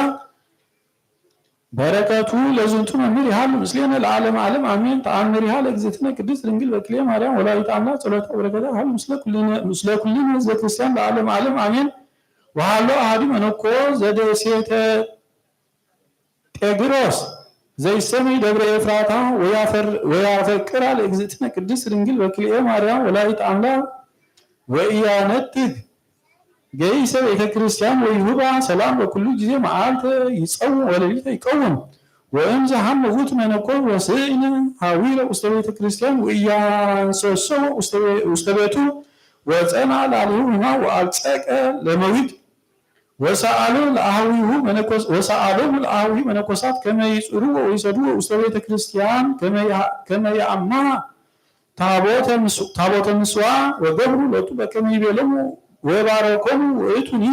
በረከቱ ለዝንቱ መምህር ያህል ምስሌነ ለዓለም ዓለም አሜን። ተአምሪሃ ለእግዝእትነ ቅድስት ድንግል በክልኤ ማርያም ወላዲተ አምላክ ጸሎታ በረከታ ያህል ምስለ ኩልነ ህዝበ ክርስቲያን ለዓለም ዓለም አሜን። ወሃሎ አሐዱ መነኮ ዘደሴተ ጤግሮስ ዘይሰመይ ደብረ ኤፍራታ ወያፈቅራ ለእግዝእትነ ቅድስት ድንግል በክልኤ ማርያም ወላዲተ አምላክ ወኢያነትግ ገይሰ ቤተ ክርስቲያን ወይሁባ ሰላም በኩሉ ጊዜ መዓልተ ይጸውም ወለሊተ ይቀውም ወእምዘ ሐመ ውእቱ መነኮስ ወስእነ ሐዊረ ውስተ ቤተ ክርስቲያን ወኢያንሶሶ ውስተ ቤቱ ወጸና ላሊሁ ህማ ወአልጸቀ ለመዊት ወሰአሎ ለአህዊሁ መነኮሳት ከመ ይጽሩ ወይሰዱ ውስተ ቤተ ክርስቲያን ከመ ያአማ ታቦተ ምስዋ ወገብሩ ሎቱ በከመ ይቤሎሙ ወባረኮሙ ውእቱኒ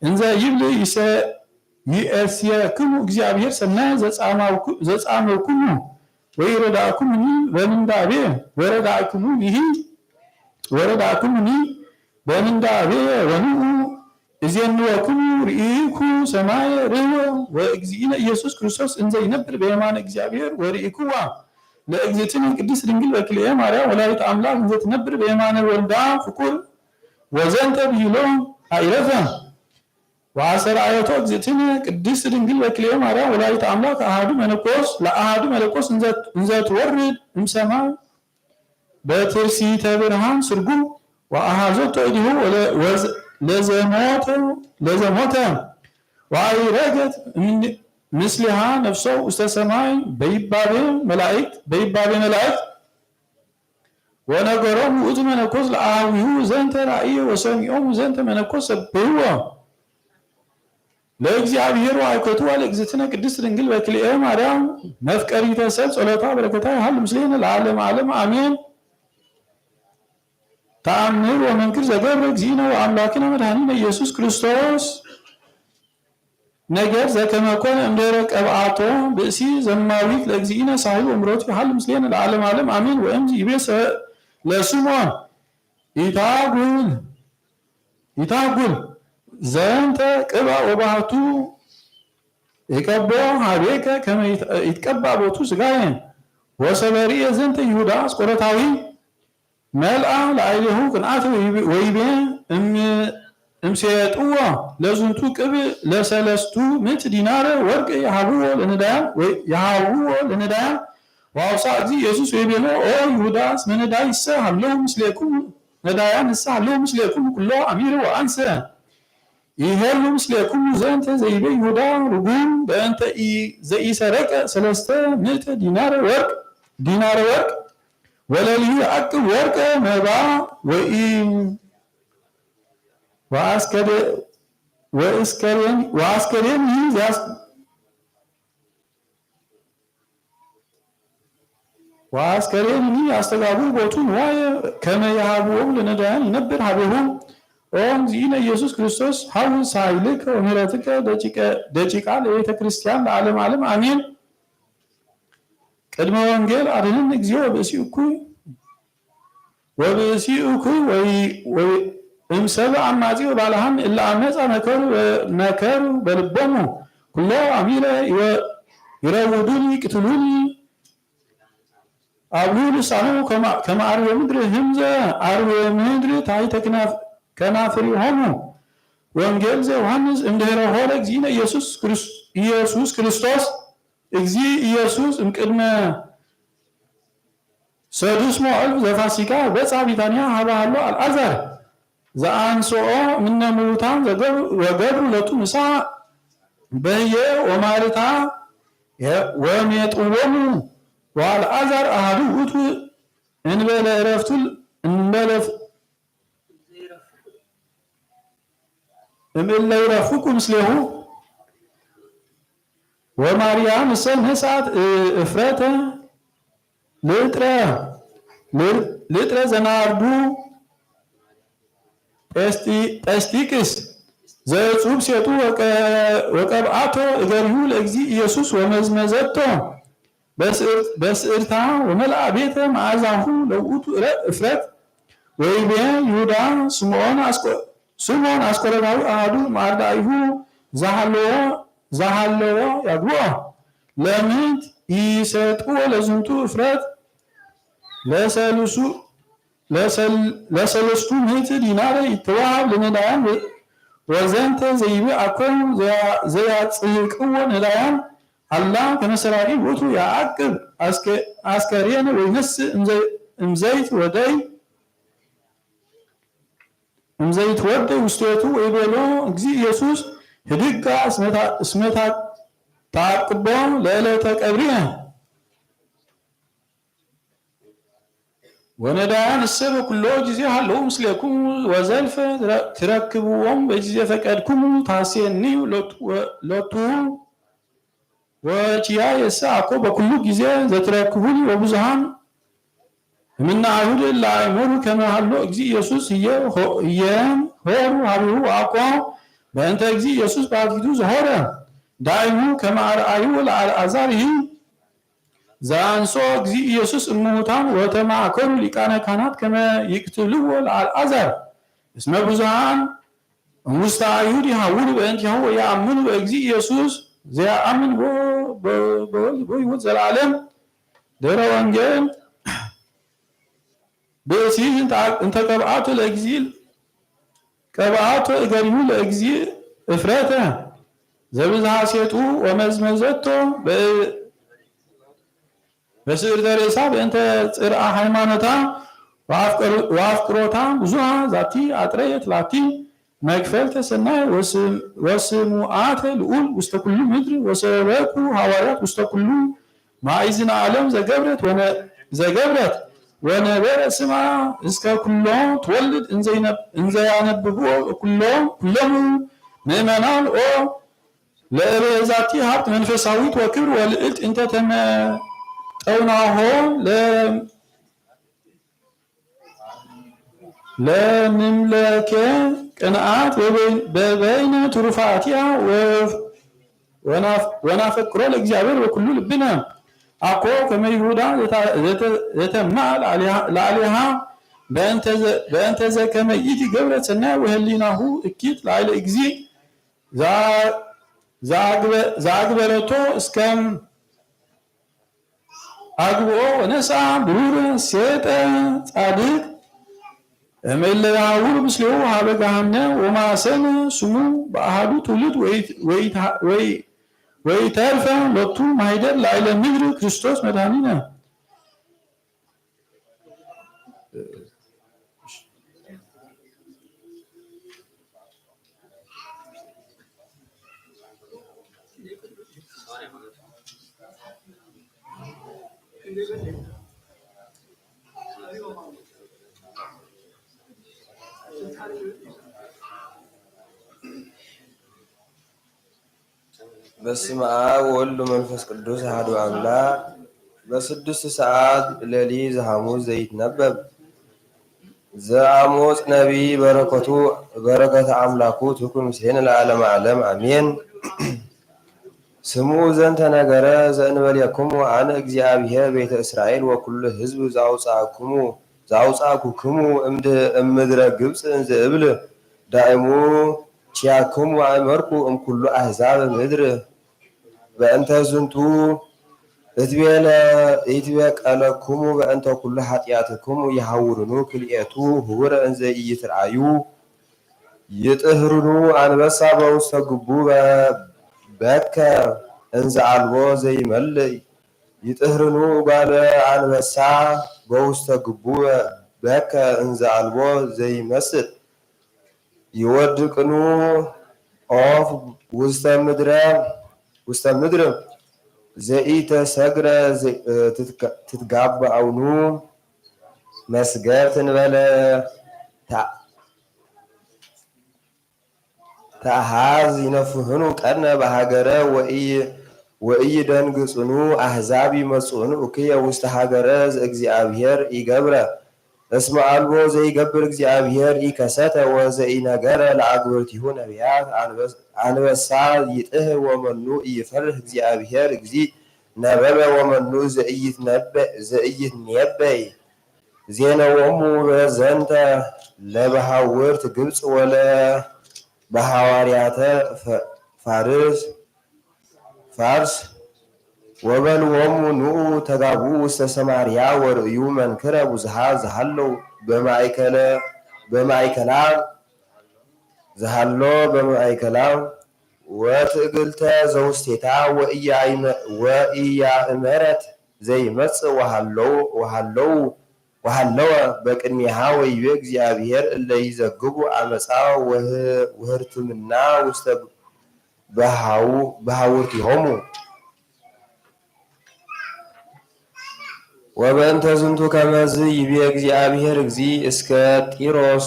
እንዘ ይብል ይእስየክሙ እግዚአብሔር ሰናየ ዘጻመኩሙ ወይረዳእኩሙኒ በምንዳቤ ወረዳእኩሙኒ በምንዳቤ ወንዑ እዜንወክሙ ርኢኩ ሰማየ ርህወ ወእግዚእነ ኢየሱስ ክርስቶስ እንዘ ይነብር በየማነ እግዚአብሔር ወርኢኩዋ ለእግዝእትነ ቅድስት ድንግል በክልኤ ማርያም ወላዲተ አምላክ እንዘ ትነብር በየማነ ወልዳ ፍቁር ወዘንተ ብሂሎ አይረፈ ወአሰርአየቶ እግዝእትነ ቅድስት ድንግል በክልኤ ማርያም ወላዲተ አምላክ ለአሐዱ መነኮስ እንዘ ትወርድ እምሰማይ በትርሲተ ብርሃን ስርጉም ወአሐዘቶ እዲሁ ለዘሞተ ወአይረገት ምስሊሃ ነፍሶ ውስተ ሰማይ በይባቤ መላእክት ወነገሮሙ ውእቱ መነኮስ ለአኀዊሁ ዘንተ ራእየ ወሰሚዖሙ ዘንተ መነኮስ ሰብሕዎ ለእግዚአብሔር ወአይኮቱ ለእግዝእትነ ቅድስት ድንግል በክልኤ ማርያም መፍቀሪተ ሰብ ጸሎታ በረከታ ያህል ምስሌነ ለዓለመ ዓለም አሜን። ተአምር ወመንክር ዘገብረ እግዚእነ ወአምላክነ መድኃኒነ ኢየሱስ ክርስቶስ ነገር ዘከመ ኮነ እምድኅረ ቀብአቶ ብእሲ ዘማዊት ለእግዚእነ ሳህል ወምሮቱ ያህል ምስሌነ ለዓለመ ዓለም አሜን። ወእምዝ ይቤሰ ለስምዖን ይታጉል ዘንተ ቅብአ ወባሕቱ ይቀቦ ሀቤከ ከመ ይትቀባ ቦቱ ሥጋየ ወሰበርየ ዘንተ ይሁዳ አስቆሮታዊ መልአ ለአይሌሁ ቅንዓተ ወይቤ እምሴጥዎ ለዝንቱ ቅብእ ለሰለስቱ ምዕት ዲናር ወርቅ የሃብዎ ለነዳያን ወአውሳ እግዚእ ኢየሱስ ወይቤሎ ኦ ይሁዳ እስመ ነዳይ ይሰ ሀለው ምስሌክሙ ነዳያን ይሰ ሀለው ምስሌክሙ ኩሎ አሚረ ወአንሰ ይሄሉ ምስሌኩም ዘንተ ዘይቤ ይሁዳ ርጉም በእንተ ዘኢሰረቀ 300 ዲናር ወርቅ ወለልዩ አቅብ ወርቀ መባ ወአስከሬን ያስተጋቡ ቦቱን ዋየ ከመ የሃብዎም ለነዳያን ይነብር ሀቤሁም ኦም ዚነ ኢየሱስ ክርስቶስ ሐውስ ኃይልከ ወምህረትከ ደቂቃ ለቤተ ክርስቲያን ለዓለም ዓለም አሜን። ቅድመ ወንጌል አድኅነነ እግዚኦ ወብእሲ እኩይ ወይ እምሰብእ አማጺ ወባልሃን እለ አመፃ መከሩ በልቦሙ ኩሎ አሚረ ይረውዱኒ ይቅትሉኒ አብሉ ልሳኑ ከመ አርዌ ምድር ህምዘ አርዌ ምድር ታሕተ ከናፍሪሆሙ ወንጌል ዘዮሐንስ እምድኅረ ሆረ እግዚእነ ኢየሱስ ክርስቶስ እግዚ ኢየሱስ እምቅድመ ሰዱስ መዓልት ዘፋሲካ በጽሐ ቢታንያ ሀበ ሀሎ አልዓዛር ዘአንሥኦ እምነ ሙታን ወገብሩ ሎቱ ምሳ በህየ ወማርታ ወሜጥዎሙ ወአልዓዛር አሐዱ ውእቱ እንበለ ዕረፍቱ እምእለ ይረፍቁ ምስሌሁ ወማርያም እሰ ነሣት እፍረተ ልጥረ ዘናርዱ ጴስጢቅስ ዘእጹብ ሴጡ ወቀብአቶ እገሪሁ ለእግዚእ ኢየሱስ ወመዝመዘቶ በስዕርታ ወመልአ ቤተ መዓዛሁ ለውእቱ እፍረት ወይቤ ይሁዳ ስምዖን አስቆሮታዊ አሐዱ ማርዳኢሁ ዘሃለዎ ያግብኦ ለምንት ይሰጥዎ ለዝንቱ እፍረት ለሰለስቱ ምዕት ዲናር ይትወሃብ ለነዳያን ወዘንተ ዘይቤ አኮኑ ዘያጽሕቅዎ ነዳያን አላ ከመሰራቂ ውእቱ ያዕቅብ አስከሬነ ወይነስእ እምዘይት ወደይ ውስቴቱ ወይቤሎ እግዚእ ኢየሱስ ህድጋ እስመ ተዓቅቦ ለዕለተ ቀብሪነ ወነዳያን እሰ በኩሎ ጊዜ ሃለዉ ምስሌኩም ወዘልፈ ትረክብዎም በጊዜ ፈቀድኩም ታሴኒዩ ሎቱ ወቺያ የሰ አኮ በኩሉ ጊዜ ዘትረክቡኒ ወብዙሃን እምነ አይሁድ ለአእምሩ ከመ ሀሎ እግዚእ ኢየሱስ እየም ሆሩ ሀቢሁ አኮ በእንተ እግዚእ ኢየሱስ በአትፊቱ ዘሆረ ዳይሙ ከመ አርአዩ ለአልዓዛር ዘአንሶ እግዚእ ኢየሱስ እሙታን ወተማከሩ ሊቃነ ካህናት ከመ ይቅትልዎ ለአልዓዛር እስመ ብዙሃን እሙስተ አይሁድ ይሐውሩ በእንቲአሁ ወየአምኑ በእግዚእ ኢየሱስ ዘየአምን በወልድ በሕይወት ዘለዓለም ድኅረ ወንጌል ብእሲ እንተ ቀብአቶ እገሪሁ ለእግዚእ እፍረተ ዘብዝሃ ሴጡ ወመዝመዘቶ በስዕርተ ርእሳ በእንተ ጽርአ ሃይማኖታ ወአፍቅሮታ ብዙሃ ዛቲ አጥረየት ላቲ መክፈልተ ሰናይ ወስሙዓተ ልዑል ውስተ ኩሉ ምድር ወሰበኩ ሐዋርያት ውስተ ኩሉ ማዕዝነ ዓለም ዘገብረት ወነበረ ስማ እስከ ኩሎም ትወልድ እንዘያነብቦ ኩሎሙ ምእመናን ኦ ለእበዛቲ ሀብት መንፈሳዊት ወክብር ወልዕልት እንተ ተመጠውናሆ ለምምለኬ ቅንዓት በበይነ ትሩፋቲያ ወናፈቅሮ ለእግዚአብሔር በኩሉ ልብነ አኮ ከመ ይሁዳ ዘተማዕ ለአሊሃ በእንተ ዘከመ ይእቲ ገብረት ሰናይ ወህሊናሁ እኪት ላዕለ እግዚእ ዘአግበረቶ እስከም አግብኦ ወነስአ ብሩር ሴጠ ጻድቅ እምእለ ይሐውሩ ምስሌሁ ሀበ ገሃነም ወማሰነ ስሙ በአሐዱ ትውልድ ወኢተርፈ ሎቱ ማኅደር ላዕለ ምድር ክርስቶስ መድኃኒነ። በስመ አብ ወወልድ ወመንፈስ ቅዱስ አሐዱ አምላክ። በስድስት ሰዓት ሌሊት ዘሐሙስ ዘይትነበብ ዘአሞጽ ነቢይ በረከተ አምላኩ ትኩን ምስሌነ ለዓለመ ዓለም አሜን። ስሙ ዘንተ ነገረ ዘእንበሌክሙ አነ እግዚአብሔር ቤተ እስራኤል ወኩሉ ሕዝብ ዘአውጻእኩክሙ እምድረ ግብፅ እንዘእብል ዳእሙ ኪያክሙ አእመርኩ እምኩሉ አሕዛብ ምድር በእንተ ዝንቱ እትቤቀለክሙ በእንተ ኩሉ ኃጢአትክሙ ይሐውርኑ ክልኤቱ ህቡረ እንዘ ኢይትርአዩ ይጥህርኑ አንበሳ በውስተ ግቡ በከ እንዘ አልቦ ዘይመልእ ይጥህርኑ እጓለ አንበሳ በውስተ ግቡ በከ እንዘ አልቦ ዘይመስጥ ይወድቅኑ ኦፍ ውስተ ምድር ዘኢተሰግረ ትትጋብአውኑ መስገር ትንበለ ተአሃዝ ይነፍህኑ ቀነ በሃገረ ወኢይ ደንግጽኑ አሕዛብ ይመጽኡኑ እክየ ውስተ ሃገረ እግዚአብሔር ይገብረ እስመ አልቦ ዘይገብር እግዚአብሔር ኢከሰተ ወዘኢነገረ ለአግብርቲሁ ነቢያት አንበሳ ይጥህ ወመኑ ኢይፈርህ እግዚአብሔር እግዚእ ነበበ ወመኑ ዘኢይትነበይ ዜነዎሙ በዘንተ ለበሃውርት ግብፅ ወለ በሐዋርያተ ፋርስ ወበልዎሙ ኑኡ ተጋቡ ውስተ ሰማርያ ወርእዩ መንክረ ብዙሃ ዘሃለው በማእከላ ወትእግልተ ዘውስቴታ ወኢያእመረት ዘይመጽእ ወሃለወ በቅድሚሃ ወይቤ እግዚአብሔር እለ ይዘግቡ አመፃ ወህርትምና ውስተ በሃውርቲሆሙ ወበእንተ ዝንቱ ከመዝ ይቤ እግዚአብሔር እግዚእ እስከ ጢሮስ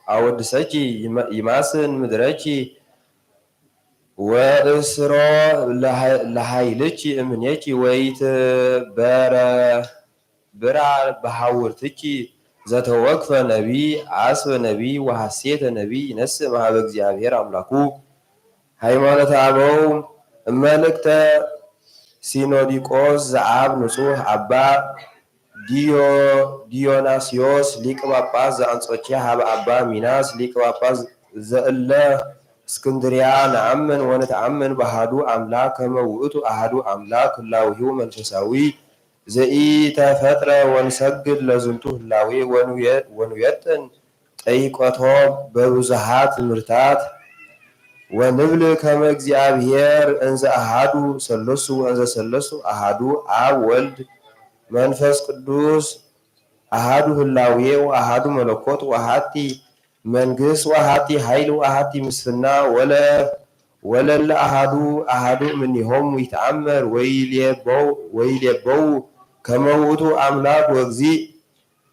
አወድሰኪ ይማስን ምድረኪ ወእስሮ ለሃይልኪ እምኔኪ ወይትበረብራ በሃውርትኪ ዘተወክፈ ነቢይ አስበ ነቢይ ወሐሴተ ነቢይ ይነስእ መሃበ እግዚአብሔር አምላኩ ሃይማኖተ አበው እመልእክተ ሲኖዲቆስ ዘአብ ንጹሕ አባ ዲዮናስዮስ ሊቀ ጳጳስ ዘአንጾኪያ ሀበ አባ ሚናስ ሊቀ ጳጳስ ዘእለ እስክንድርያ ነአምን ወነተአምን በአሐዱ አምላክ ከመ ውእቱ አሐዱ አምላክ ህላዌሁ መንፈሳዊ ዘኢተፈጥረ ወንሰግድ ለዝንቱ ህላዌ ወንዌጥን ጠይቆቶ በብዙሃት ትምህርታት ወንብል ከመ እግዚአብሔር እንዘ አሐዱ ሰለሱ ወእንዘ ሰለሱ አሐዱ አብ ወልድ መንፈስ ቅዱስ አሐዱ ህላዌ ወአሐዱ መለኮት ወአሐቲ መንግስት ወአሐቲ ኃይል ወአሐቲ ምስፍና ወለለ አሐዱ እምኔሆሙ ይተአመር ወይሌበው ከመ ውእቱ አምላክ ወእግዚእ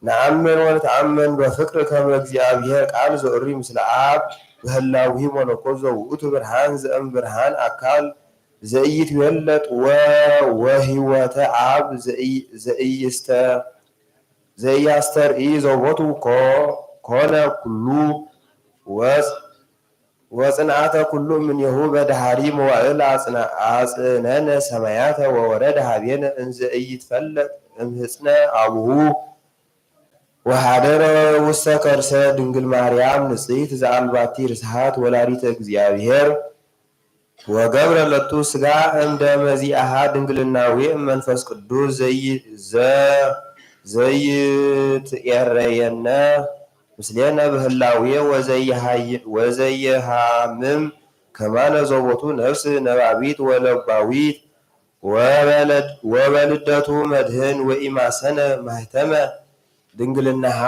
ነአምን ወነተአምን በፍቅር ከመ እግዚአብሔር ቃል ዘዕሪ ምስለ አብ በህላዊ መለኮት ዘውእቱ ብርሃን ዘእም ብርሃን አካል ዘኢይትዌለጥ ወህይወተ አብ ዘኢያስተርኢ ዘቦቱ ኮነ ኩሉ ወጽንዓተ ኩሉ እምኔሁ በዳህሪ መዋዕል አጽነነ ሰማያተ ወወረደ ሀቤነ እንዘ ኢይትፈለጥ እምህጽነ አቡሁ ወሃደረ ውስተ ከርሰ ድንግል ማርያም ንጽሕት ዘአልባቲ ርስሓት ወላዲተ እግዚአብሔር ወገብረ ለቱ ስጋ እንደ መዚአሃ ድንግልናዊ መንፈስ ቅዱስ ዘይትኤረየነ ምስሌነ በህላዌ ወዘየሃምም ከማነ ዘቦቱ ነፍስ ነባቢት ወለባዊት ወበልደቱ መድህን ወኢማሰነ ማህተመ ድንግልናሃ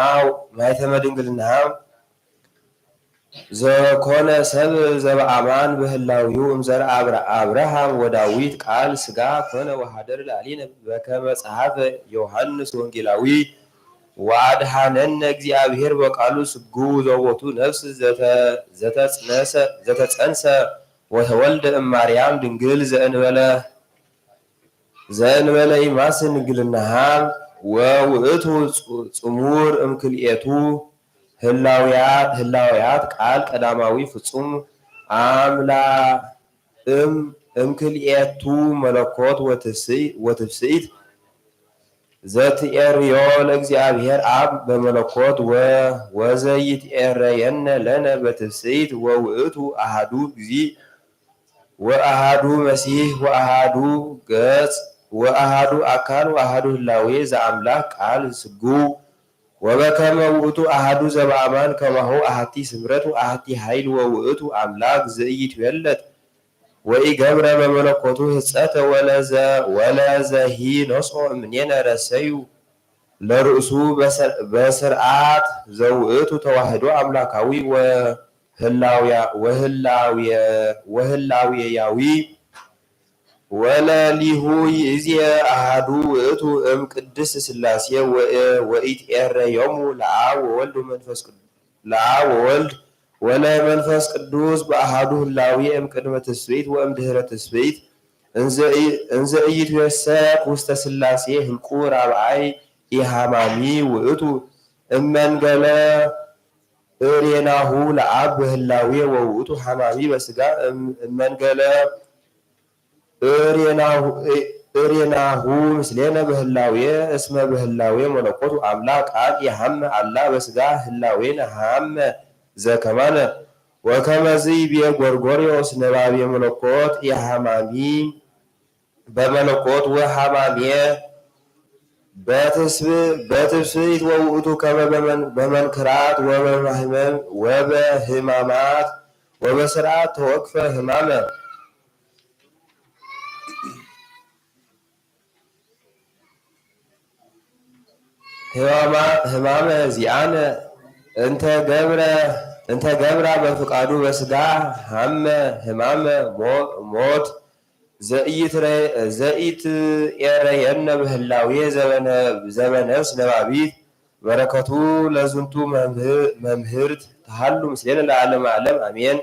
ዘኮነ ሰብ ዘበአማን በህላዊው እምዘር አብርሃም ወዳዊት ቃል ስጋ ኮነ ወሃደር ላሊነ በከመ ጸሐፈ ዮሐንስ ወንጌላዊ ወአድኃነነ እግዚአብሔር በቃሉ ስጉው ዘቦቱ ነፍስ ዘተጸንሰ ወተወልደ እማርያም ድንግል ዘእንበለ ይማስን ድንግልናሃ ወውእቱ ጽሙር እምክልኤቱ ህላውያት ቃል ቀዳማዊ ፍጹም እምክልኤቱ መለኮት ወትፍስኢት ዘትኤርዮ ለእግዚአብሔር አብ በመለኮት ወዘይትኤረየነ ለነ በትፍስኢት ወውእቱ አሃዱ እግዚእ ወአሃዱ መሲሕ ወአሃዱ ገጽ ወአሃዱ አካል ወአሃዱ ህላዌ ዘአምላክ ቃል ስጉው ወበከመ ውእቱ አሃዱ ዘበአማን ከማሁ አሃቲ ስምረት ወአሃቲ ኃይል ወውእቱ አምላክ ዘኢይትዌለድ ወኢገብረ በመለኮቱ ህጸተ ወለዘሂ ነጾ እምኔነ ረሰዩ ለርእሱ በስርዓት ዘውእቱ ተዋህዶ አምላካዊ ወህላውያዊ ወለሊሁ ይእዜ አሃዱ ውእቱ እም ቅድስት ሥላሴ ወኢትኤረዮሙ ለአብ ወወልድ ወለመንፈስ ቅዱስ በአሃዱ ህላዌ እም ቅድመ ትስብእት ወእም ድኅረ ትስብእት እንዘ ኢይትወሰኽ ውስተ ሥላሴ ህልቁ ራብዓይ ኢሃማሚ ውእቱ እመንገለ እሬናሁ ለአብ በህላዌ ወውእቱ ሃማሚ በስጋ እመንገለ እሬናሁ ምስሌነ በህላዌ እስመ በህላዌ መለኮቱ አምላክ ቃል የሃመ አላ በስጋ ህላዌነ ሃመ ዘከማነ ወከመዝ ይቤ ጎርጎርዮስ ነባቤ መለኮት የሃማሚ በመለኮት ወሃማሜ በትስብእት ወውእቱ ከመ በመንክራት ወበህማማት ወበስርዓት ተወክፈ ህማመ ህማመ ዚአነ እንተ ገብራ በፍቃዱ በስጋ ሃመ ህማመ ሞት ዘኢትኤረየነ በህላዌ ዘበነፍስ ነባቢት በረከቱ ለዝንቱ መምህርት ተሃሉ ምስሌነ ለዓለመ ዓለም አሜን።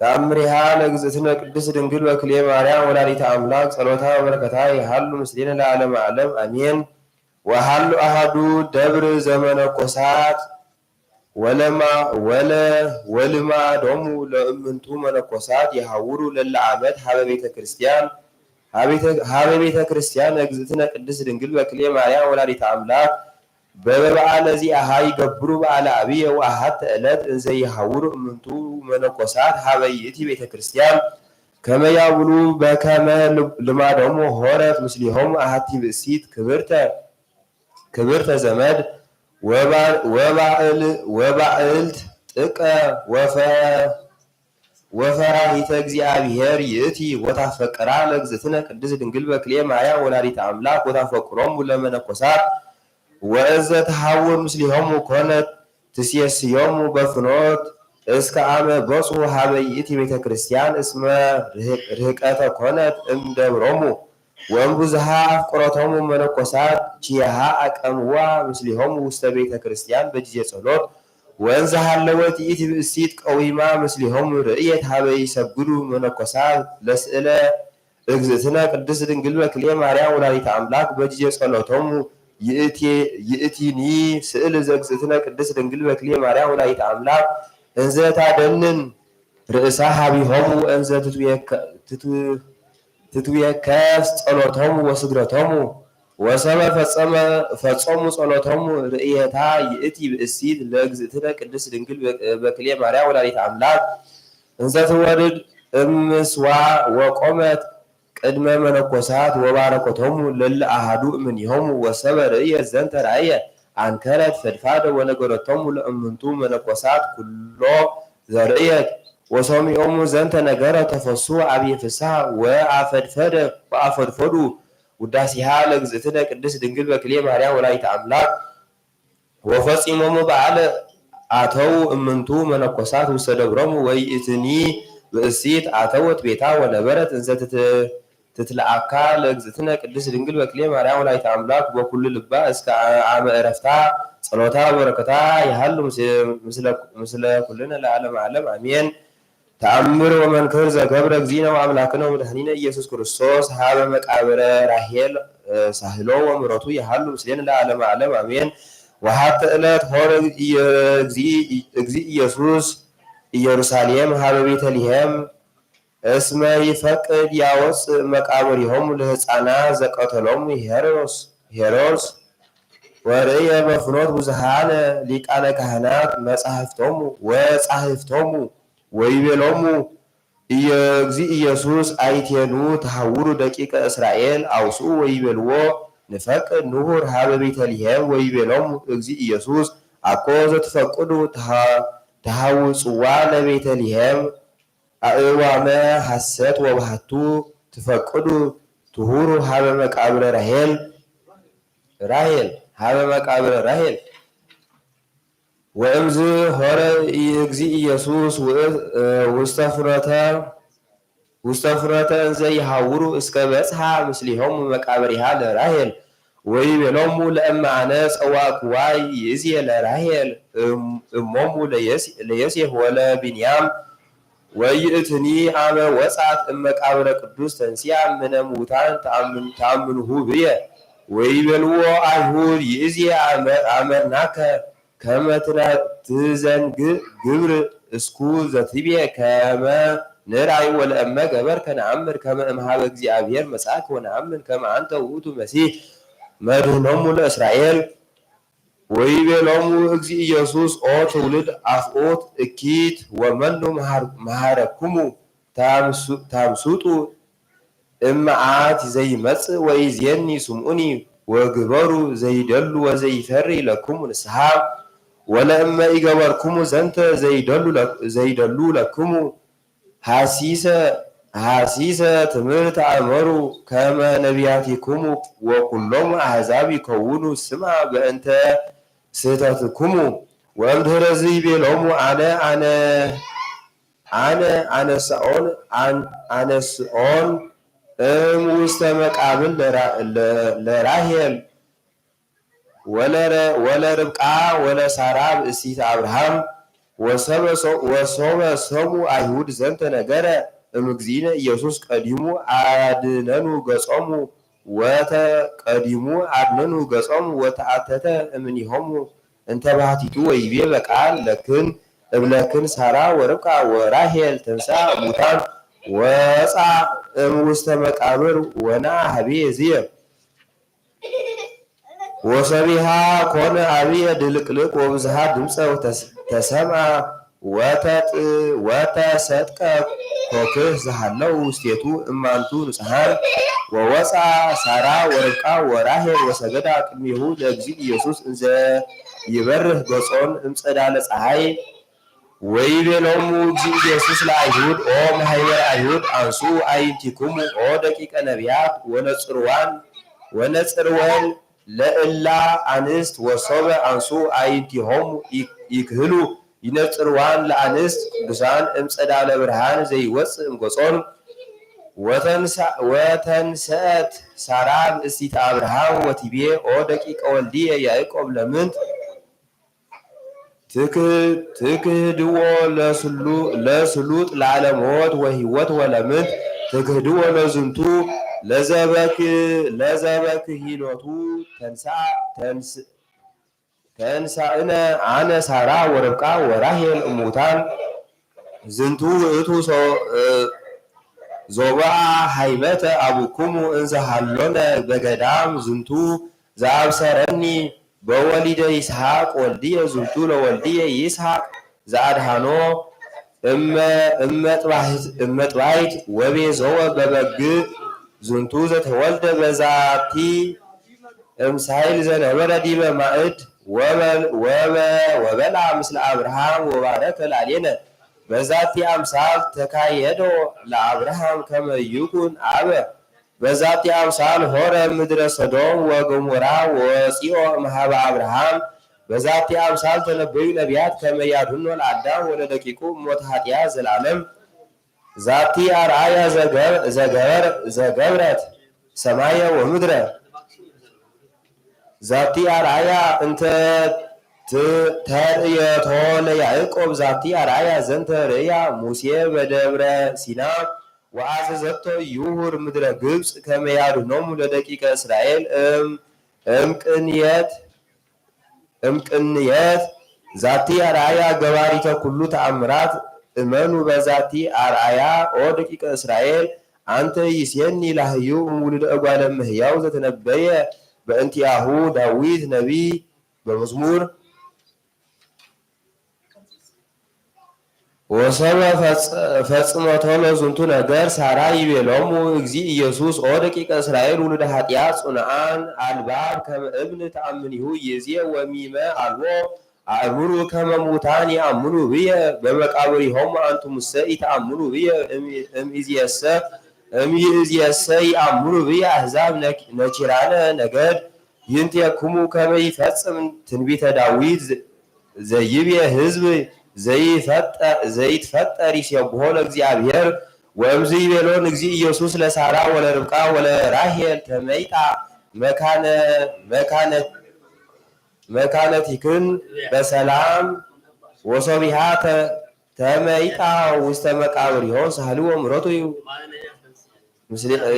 ተአምሪሃ ለእግዝእትነ ቅድስት ድንግል በክልኤ ማርያም ወላዲተ አምላክ ጸሎታ በረከታ ይሃሉ ምስሌነ ለዓለመ ዓለም አሜን። ወሃሉ አሃዱ ደብር ዘመነኮሳት ወልማዶሙ ለእምንቱ መነኮሳት የሐውሩ ለለ ዓመት ሀበ ቤተ ክርስቲያን እግዝእትነ ቅድስት ድንግል በክልኤ ማርያም ወላዲተ አምላክ በበዓለ ዚአሃ ይገብሩ በዓለ አብየ ወአሐተ ዕለት እንዘ ይሐውሩ እምንቱ መነኮሳት ሀበ ይእቲ ቤተ ክርስቲያን ከመ ያብሉ በከመ ልማዶሙ ሆረት ምስሊሆሙ አሐቲ ብእሲት ክብርተ ዘመድ ወባዕልት ጥቀ ወፈራሂተ እግዚአብሔር ይእቲ ወታፈቅራ ለእግዝእትነ ቅድስት ድንግል በክልኤ ማርያም ወላዲተ አምላክ ወታፈቅሮሙ ለመነኮሳት ወእዘ ተሐውር ምስሊሆሙ ኮነት ትሴስዮሙ በፍኖት እስከ አመ በጹ ሀበ ይእቲ ቤተ ክርስቲያን እስመ ርህቀተ ኮነት እምደብሮሙ ወእምብዝሃ አፍቅሮቶሙ መነኮሳት ቺሃ አቀምዋ ምስሊሆሙ ውስተ ቤተ ክርስቲያን በጊዜ ጸሎት ወእንዘ ሃለወት ይእቲ ብእሲት ቀዊማ ምስሊሆሙ ርእየት ሀበ ይሰግዱ መነኮሳት ለስእለ እግዝእትነ ቅድስት ድንግል በክልኤ ማርያም ወላዲተ አምላክ በጊዜ ጸሎቶሙ ይእቲኒ ስእል ዘእግዝእትነ ቅድስት ድንግል በክልኤ ማርያም ወላዲተ አምላክ እንዘ ታደንን ርእሳ ሀቢሆሙ እንዘ ትትዌከስ ጸሎቶሙ ወስግረቶሙ ወሰበ ፈጾሙ ጸሎቶሙ ርእየታ ይእቲ ብእሲት ለእግዝእትነ ቅድስት ድንግል በክልኤ ማርያም ወላዲተ አምላክ እንዘ ትወርድ እምስዋ ወቆመት ቅድመ መነኮሳት ወባረኮቶሙ ለለ አሃዱ እምኔሆሙ ወሰበ ርእየት ዘንተ ራእየ አንከረት ፈድፋደ ወነገረቶሙ ለእምንቱ መነኮሳት ኩሎ ዘርእየት ወሰሚዖሙ ዘንተ ነገረ ተፈሱ አብየ ፍስሐ ወአፈድፈዱ ውዳሴሃ ለእግዝእትነ ቅድስት ድንግል በክልኤ ማርያም ወላዲተ አምላክ ወፈጺሞሙ አተው እምንቱ መነኮሳት ውስተ ደብሮሙ ወይእትኒ ብእሲት አተወት ቤታ ወነበረት እንዘ ትትለአካ ለእግዝእትነ ቅድስት ድንግል በክሌ ማርያም ወላዲተ አምላክ በኩሉ ልባ እስከ አመ ዕረፍታ ጸሎታ በረከታ ያህሉ ምስለ ኩልነ ለዓለመ ዓለም አሜን። ተአምር ወመንክር ዘገብረ እግዚእነ ወአምላክነ ወመድኃኒነ ኢየሱስ ክርስቶስ ሀበ መቃብረ ራሄል ሳህሎ ወምሕረቱ ያህሉ ምስሌነ ለዓለመ ዓለም አሜን። ወሀተ ዕለት ሆረ እግዚእ ኢየሱስ ኢየሩሳሌም ሀበ ቤተልሔም እስመ ይፈቅድ ያወፅእ መቃብሪሆሙ ለሕፃናት ዘቀተሎሙ ሄሮድስ ወርእየ በፍኖት ብዙኃነ ሊቃነ ካህናት መጻሕፍቶሙ ወይቤሎሙ እግዚእ ኢየሱስ አይቴኑ ተሐውሩ ደቂቀ እስራኤል አውስኡ ወይቤልዎ ንፈቅድ ንሁር ሀበ ቤተልሔም ወይቤሎሙ እግዚእ ኢየሱስ አኮ ዘትፈቅዱ ተሐውፅዋ ለቤተልሔም አእዋመ ሐሰት ወባህቱ ትፈቅዱ ትሁሩ ሀበ መቃብረ ራሄል ሀበ መቃብረ ራሄል ወእምዝ ሆረ እግዚእ ኢየሱስ ውስተ ፍኖተ እንዘ ይሐውሩ እስከ በጽሐ ምስሊሆሙ መቃብሪሃ ለራሄል ወይቤሎሙ ለእመ አነ ጸዋዕክዋ ይእዜየ ለራሄል እሞሙ ለዮሴፍ ወለብንያም ወይእትኒ አመ ወጻት እመቃብረ ቅዱስ ተንሥአ እምነ ሙታን ተአምንሁ ብየ ወይቤልዎ አይሁድ ይእዜየ አመርናከ ከመ ትዘንግዕ ግብር እስኩ ዘትቤ ከመ ንርአይ ወለእመ ገበርከ ነአምር ከመ እምኀበ እግዚአብሔር መጽአከ ወነአምን ከመ አንተ ውእቱ መሲሕ መድኅኖሙ ለእስራኤል ወይቤሎሙ እግዚእ ኢየሱስ ኦ ትውልድ አፍኦት እኪት ወመኑ መሃረክሙ ታምሱጡ እመዓት ዘይመጽእ ወይዜኒ ስምዑኒ ወግበሩ ዘይደሉ ወዘይፈሪ ለክሙ ንስሓ ወለእመ ኢገበርክሙ ዘንተ ዘይደሉ ለክሙ ሐሲሰ ትምህርት አእመሩ ከመ ነቢያቲክሙ ወኩሎሙ አሕዛብ ይከውኑ ስማ በእንተ ስሕተትክሙ ወእምድኅረ ዝይቤሎሙ አነ አነስኦን ውስተ መቃብር ለራሄል ወለርብቃ ወለሳራ ብእሲተ አብርሃም ወሶበ ሰሙ አይሁድ ዘንተ ነገረ እምግዚእነ ኢየሱስ ቀዲሙ አድነኑ ገጾሙ ወተአተተ እምኔሆሙ እንተ ባህቲቱ ወይቤ በቃል ለክን እብለክን ሳራ ወርብቃ ወራሄል ተንሥአ እሙታን ወፃ እምውስተ መቃብር ወነአ ኀቤየ ዝየ ወሰቢሃ ኮነ አብየ ድልቅልቅ ወብዝሃ ድምፀ ተሰምዐ ወተሰጥቀ ኮክህ ዘሃለው ውስቴቱ እማንቱ ንጽሐን ወወፃ ሳራ ወርብቃ ወራሄል ወሰገዳ ቅድሚሁ ለእግዚእ ኢየሱስ እንዘ ይበርህ ገጾን እምጸዳለ ፀሐይ ወይቤሎሙ እግዚእ ኢየሱስ ለአይሁድ ኦ ማኅበረ አይሁድ አንሱ አዕይንቲክሙ ኦ ደቂቀ ነቢያት ወነጽርወን ለእላ አንስት ወሶበ አንሱ አዕይንቲሆሙ ይክህሉ ይነጽርዋን ለአንስት ቅዱሳን እምጸዳለ ብርሃን ዘይወፅእ እምገጾን ወተንስአት ሳራ ብእሲተ አብርሃም ወቲቤ ኦ ደቂቀ ወልድየ ያዕቆብ ለምንት ትክህድዎ ለስሉጥ ለዓለሞት ወህይወት ወለምንት ትክህድዎ ለዝንቱ ለዘበክሂሎቱ ተንሳእነ አነ ሳራ ወርብቃ ወራሄል እሙታን ዝንቱ ውእቱ ዞብአ ሃይመተ አቡክሙ እንዘ ሀሎነ በገዳም ዝንቱ ዘአብሰረኒ በወሊደ ይስሐቅ ወልድየ ዝንቱ ለወልድየ ይስሐቅ ዘአድሃኖ እመጥባይት ወቤዞወ በበግዕ ዝንቱ ዘተወልደ በዛቲ እምሳይል ዘነበረ ዲበ ማእድ ወበላ ምስለ አብርሃም ወባረከ ላዕሌነ በዛቲ አምሳል ተካየዶ ለአብርሃም ከመ ይኩን አበ በዛቲ አምሳል ሆረ ምድረ ሰዶም ወገሞራ ወፂኦ እምኀበ አብርሃም በዛቲ አምሳል ተነበዩ ነቢያት ከመ ያድኅኖ ለአዳም ወለደቂቁ ሞተ ኃጢአት ዘላለም ዛቲ አርአያ ዘገብረት ሰማየ ወምድረ ዛቲ አርአያ እንተ ተርእየቶ ለያዕቆብ ዛቲ አርአያ ዘንተ ርእያ ሙሴ በደብረ ሲና ወአዘዘቶ ይሁር ምድረ ግብፅ ከመ ያድኅኖሙ ለደቂቀ እስራኤል እምቅንየት ዛቲ አርአያ ገባሪተ ኩሉ ተአምራት እመኑ በዛቲ አርአያ ኦ ደቂቀ እስራኤል አንተ ይሴኒ ላህዩ እምውልደ እጓለ እመሕያው ዘተነበየ በእንቲአሁ ዳዊት ነቢይ በመዝሙር ወሰበ ፈጽመቶ ለዝንቱ ነገር ሳራ ይቤሎሙ እግዚእ ኢየሱስ ኦ ደቂቀ እስራኤል ውሉደ ኃጢአት ጽኑዓን አልባብ ከመ እብን ተአምኒሁ ይእዜ ወሚመ አልቦ አእምሩ ከመ ሙታን ይአምኑ ብየ በመቃብሪሆሙ አንቱሙሰ ኢተአምኑ ብየ እምይእዜሰ ይአምኑ ብየ አሕዛብ ነኪራነ ነገድ ይንቴክሙ ከመ ይፈጽም ትንቢተ ዳዊት ዘይብየ ሕዝብ ዘይትፈጠር ይሴብሖ ለእግዚአብሔር ወእምዝ ይቤሎን እግዚእ ኢየሱስ ለሳራ ወለርብቃ ወለራሄል ተመይጣ መካነቲክን በሰላም ወሶቢሃ ተመይጣ ውስተ መቃብሪሆን ሳህልዎ ምሕረቱ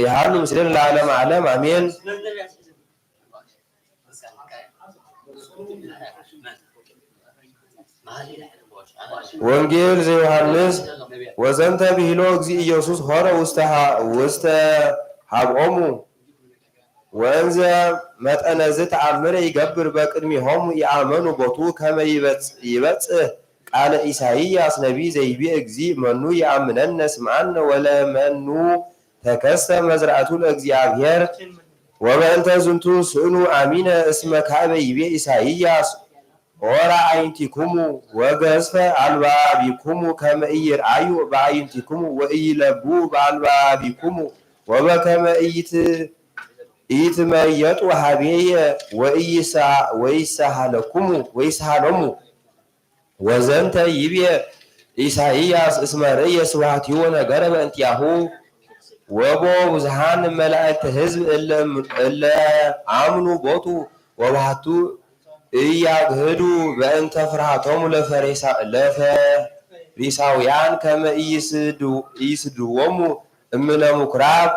ይሃሉ ምስሌን ለዓለመ ዓለም አሜን። ወንጌል ዘዮሐንስ ወዘንተ ብሂሎ እግዚእ ኢየሱስ ሆረ ውስተ ሀብኦሙ ወእንዘ መጠነዝ ተአምረ ይገብር በቅድሚሆሙ ይአመኑ ቦቱ ከመ ይበጽሕ ቃለ ኢሳይያስ ነቢይ ዘይቤ እግዚእ መኑ ይአምነነ ስምዓነ ወለመኑ ተከስተ መዝራእቱ ለእግዚአብሔር ወበእንተ ዝንቱ ስእኑ አሚነ እስመ ካበ ይቤ ኢሳይያስ ኦራ አዕይንቲኩሙ ወገዝፈ አልባቢኩሙ ከመ ኢይርአዩ በአዕይንቲኩሙ ወኢይለቡ በአልባቢኩሙ ወበከመ ኢይትመየጡ ሀቤየ ወይሳሃሎሙ ወዘንተ ይቤ ኢሳይያስ እስመ ርእየ ስብሐቲሁ ነገረ በእንቲአሁ ወቦ ብዙሃን መላእክተ ሕዝብ እለ አምኑ ቦቱ ወባህቱ እያግህዱ በእንተ ፍርሃቶሙ ለፈሪሳውያን ከመ ኢይስድዎሙ እምነ ምኵራብ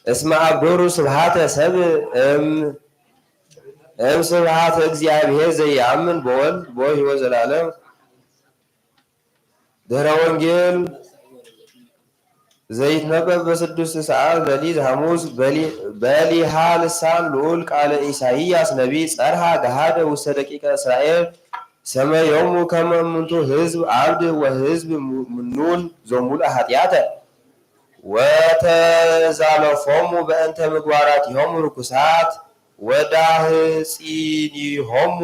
እስመ አብዶሩ ስብሐተ ሰብእ ስብሐተ እግዚአብሔር ዘይአምን በወልድ በሕይወት ዘላለም። ድኅረ ወንጌል ዘይትነበብ በስድስት ሰዓት ሌሊት ሐሙስ በሊሃ ልሳን ልዑል ቃለ ኢሳይያስ ነቢይ ጸርሃ ገሃደ ውስተ ደቂቀ እስራኤል ሰመዮሙ ከመ እሙንቱ ሕዝብ አብድ ወሕዝብ ምኑን ዘሙለ ኃጢአተ ወተዛለፎሙ በእንተ ምግባራቲሆሙ ርኩሳት ወዳህፂኒሆሙ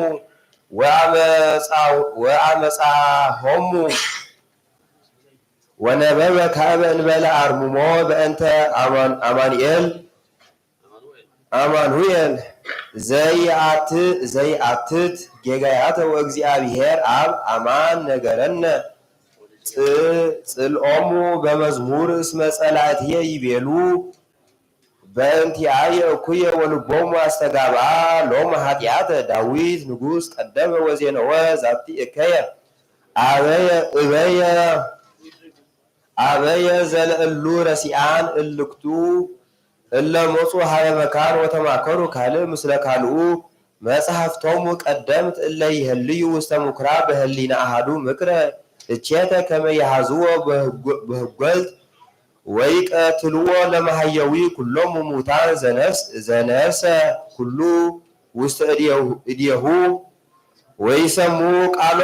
ወአመፃሆሙ ወነበበ ካበ እንበለ አርሙሞ በእንተ አማኑኤል ዘይአትት ጌጋያተ ወእግዚአብሔር አብ አማን ነገረነ ጽልኦሙ በመዝሙር እስመ ጸላእትየ ይቤሉ በእንቲአየ እኩየ ወልቦሙ አስተጋብአ ሎሙ ኃጢአተ ዳዊት ንጉሥ ቀደመ ወዜነወ ዛቲ እከየ አበየ ዘለእሉ ረሲአን እልክቱ እለ ሞፁ ሀበ መካን ወተማከሩ ካልእ ምስለ ካልኡ መጽሐፍቶሙ ቀደምት እለ ይህልዩ ውስተ ምኵራብ በህሊና አሐዱ ምክረ እቼተ ከመ ይሃዝዎ በህጐልት ወይቀትልዎ ለመሃየዊ ኩሎሙ ሙታን ዘነፍሰ ኩሉ ውስተ እዴሁ ወይሰሙ ቃሎ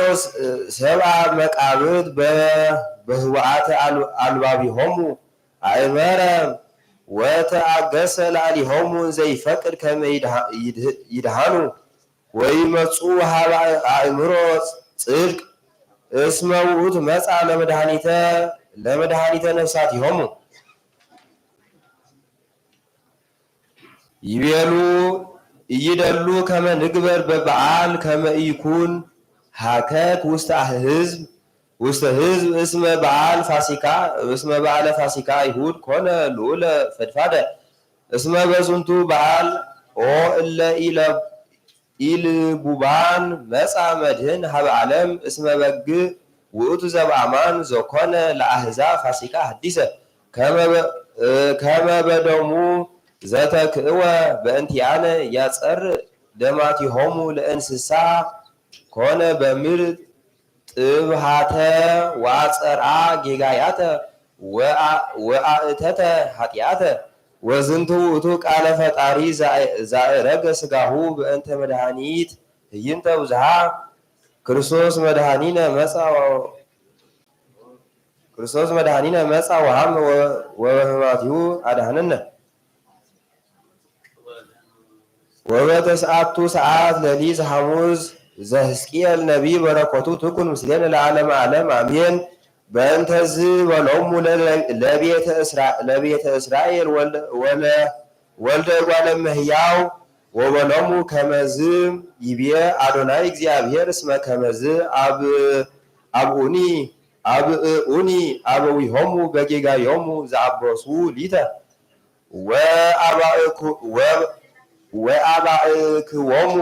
ሰብአ መቃብት በህወአተ አልባቢሆሙ አእመረ ወተአገሰ ላዕሌሆሙ ዘይፈቅድ ከመ ይድሃኑ ወይመፁ ሀበ አእምሮ ጽድቅ እስመ ውእቱ መጽአ ለመድኃኒተ ነፍሳቲሆሙ እይደሉ ከመ ንግበር በበዓል ከመ ኢኩን ሃከት ውስተ ህዝብ እስመ በዓለ ፋሲካ ይሁድ ኮነ ልዑለ ፈድፋደ እስመ በዝንቱ በዓል ኦ እለ ኢልቡባን መጻ መድህን ሀበ ዓለም እስመ በግ ውእቱ ዘበአማን ዘኮነ ለአሕዛብ ፋሲካ ሐዲሰ ከመ በደሙ ዘተክእወ በእንቲአነ ያጸር ደማቲሆሙ ለእንስሳ ኮነ በምድር ጥብሃተ ዋጸርአ ጌጋያተ ወአእተተ ኃጢአተ ወዝንቱ ውእቱ ቃለ ፈጣሪ ዘአረገ ስጋሁ በእንተ መድኃኒት ህይንተ ብዝሃ ክርስቶስ መድኃኒነ መጻ ወሃመ ወበሕማማቲሁ አድኀነነ ወበተስዓቱ ሰዓት ሌሊት ሐሙስ ዘሕዝቅኤል ነቢይ በረከቱ ትኩን ምስሌነ ለዓለመ ዓለም አሜን። በእንተዝ በሎሙ ለቤተ እስራኤል ወልደ እጓለ እመሕያው ወበሎሙ ከመዝ ይቤ አዶናይ እግዚአብሔር እስመ ከመዝ አብኡኒ አበዊሆሙ በጌጋዮሙ ዘአበሱ ሊተ ወአባእክዎሙ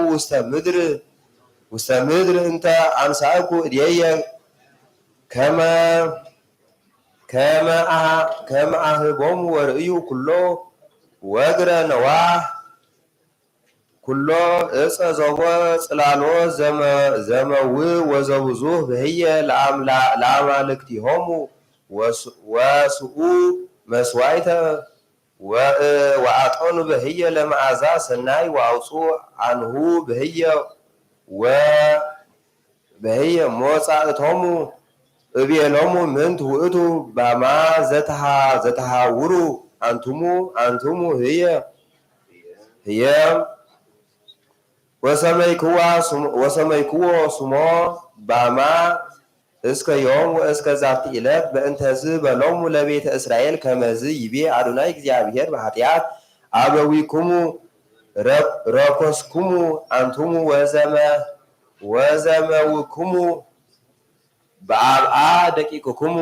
ውስተ ምድር እንተ አንሳእኩ እዴየ ከመ አህቦሙ ወርእዩ ኩሎ ወግረ ነዋህ ኩሎ እፀ ዘቦ ጽላሎት ዘመውእ ወዘብዙሕ በህየ ለአማልክቲሆሙ ወስኡ መስዋዕተ ወአጦኑ በህየ ለመዓዛ ሰናይ ወአውፅኡ አንሁ በህየ ሞጻእቶሙ እቤሎሙ ምንት ውእቱ ባማ ዘተሃውሩ አንቱሙ ህየ ወሰመይክዎ ስሞ ባማ እስከ ዮም ወእስከ ዛቲ ዕለት በእንተዝ በሎሙ ለቤተ እስራኤል ከመዝ ይቤ አዶናይ እግዚአብሔር በኃጢአት አበዊኩሙ ረኮስኩሙ አንቱሙ ወዘመውኩሙ በአብአ ደቂቅኩሙ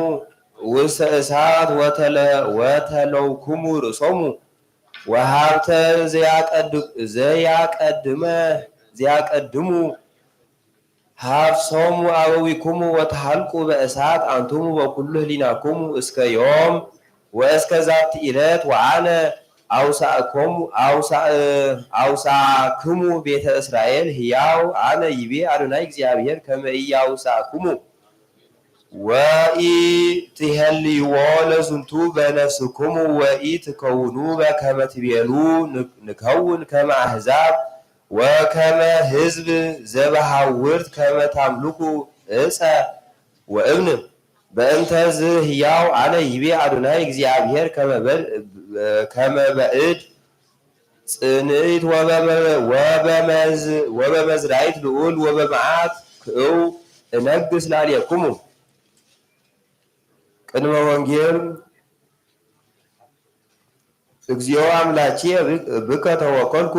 ውስተ እሳት ወተለውኩሙ ርእሶሙ ወሃብተ ዘያቀድሙ ሃፍሶሙ አበዊኩሙ ወተሃልቁ በእሳት አንቱሙ በኩሉ ህሊናኩሙ እስከ ዮም ወእስከ ዛቲ ዕለት ወአነ አውሳክሙ ቤተ እስራኤል ህያው አነ ይቤ አዶናይ እግዚአብሔር ከመ ኢያውሳክሙ ወኢትሄልይዎ ለዝንቱ በነፍስክሙ ወኢትከውኑ በከመ ትቤሉ ንከውን ከመ አሕዛብ ወከመ ህዝብ ዘበሃውርት ከመ ታምልኩ ዕፀ ወእብን በእንተዝ ህያው አነ ይቤ አዶናይ እግዚአብሔር ከመ በእድ ጽንዕት ወበመዝራይት ልዑል ወበመዓት ክእው እነግስ ላዕሌክሙ። ቅድመ ወንጌል እግዚኦ አምላኬ ብከ ተወከልኩ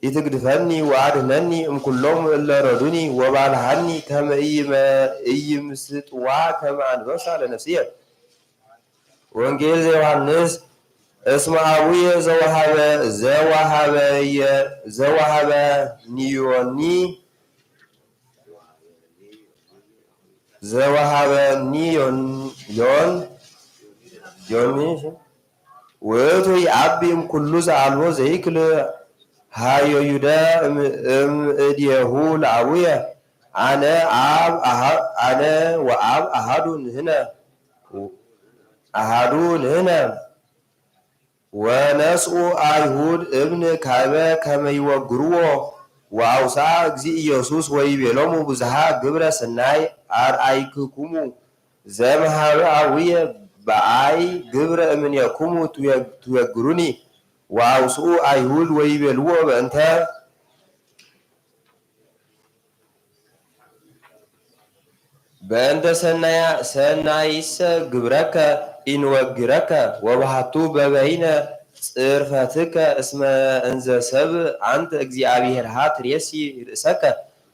ኢትግድፈኒ ወአድኅነኒ እምኩሎሙ እለ ረዱኒ ወባልሐኒ ከመ ኢይምስጥዋ ከመ አንበሳ ለነፍስየ። ወንጌል ዘዮሐንስ እስመ አቡየ ዘወሃበኒ ውእቱ ይዐቢ እምኩሉ ዘአልቦ ዘይክል ሀዮዩደ እምእዴሁ ለአቡየ አነ ወአብ አሐዱ ንሕነ ወነስኡ አይሁድ እብን ካበ ከመ ይወግርዎ ወአውሳ እግዚእ ኢየሱስ ወይቤሎሙ ብዙኃ ግብረ ሰናይ አርአይክኩሙ ዘእምኀበ አቡየ በአይ ግብረ እምኔክሙ ትወግሩኒ ወአውስኡ አይሁድ ወይቤልዎ በእንተ ሰናይሰ ግብረከ ኢንወግረከ ወባሕቱ በበይነ ጽርፈትከ እስመ እንዘ ሰብ አንተ እግዚአብሔር ትሬሲ ርእሰከ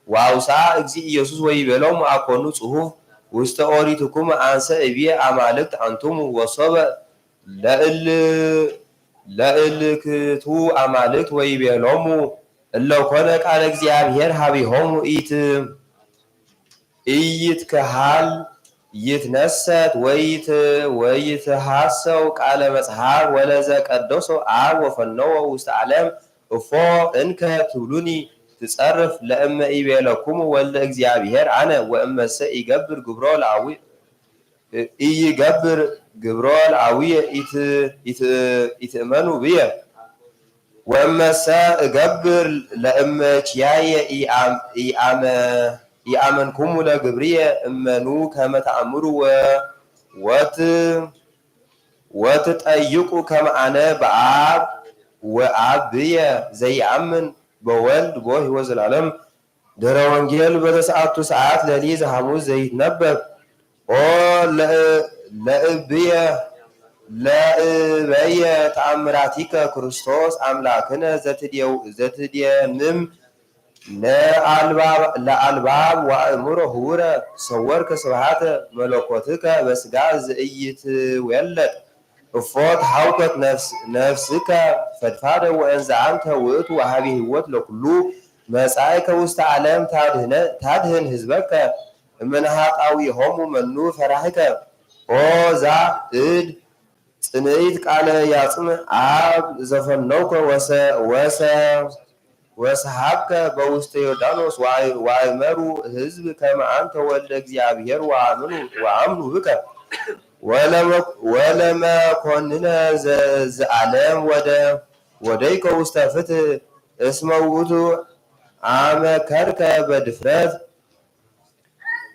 ዋውሳ እግዚ ኢየሱስ ወይቤሎሙ አኮኑ ጽሑፍ ውስተ ኦሪትኩም አንሰ እብየ አማልክት አንቱሙ ወሶበ ለእልክቱ አማልክት ወይቤሎሙ እለው ኮነ ቃለ እግዚአብሔር ሀቢሆሙ ኢይትከሃል ይትነሰት ወይትሃሰው ቃለ መጽሐፍ ወለዘ ቀደሶ አብ ወፈነወ ውስተ ዓለም እፎ እንከ ትብሉኒ ትጸርፍ ለእመ ኢቤለኩሙ ወልደ እግዚአብሔር አነ ወእመሰ ይገብር ግብሮ ለአዊየ ይትእመኑ ብየ ወእመሰ እገብር ለእመ ችያየ ኢአመንኩሙ ለግብርየ እመኑ ከመ ተአምሩ ወትጠይቁ ከመ አነ በአብ ወአብ ብየ ዘይአምን በወልድ ቦ ሕይወት ዘላለም። ድኅረ ወንጌል በተሰዓቱ ሰዓት ሌሊት ሐሙስ ዘይትነበብ ኦ ለእበየ ተአምራቲከ ክርስቶስ አምላክነ ዘትድየምም ለአልባብ ወአእምሮ ህውረ ሰወርከ ስብሐተ መለኮትከ በስጋ ዘኢይትወለድ እፎት ሐውከት ነፍስከ ፈድፋደ ወእንዘ አንተ ውእቱ ወሃቢ ህይወት ለኩሉ መጻእከ ውስተ ዓለም ታድህን ህዝበከ እምነሃጣዊሆሙ መኑ ፈራህከ ኦ ዛ እድ ጽንዕት ቃለ ያጽም አብ ዘፈነውከ ወሰሃብከ በውስተ ዮርዳኖስ ወአእመሩ ህዝብ ከመ አንተ ወልደ እግዚአብሔር ወአምኑ ብከ ወለመኮንነ ዘዓለም ወደይከ ውስተ ፍትሕ እስመ ውእቱ አመከርከ በድፍረት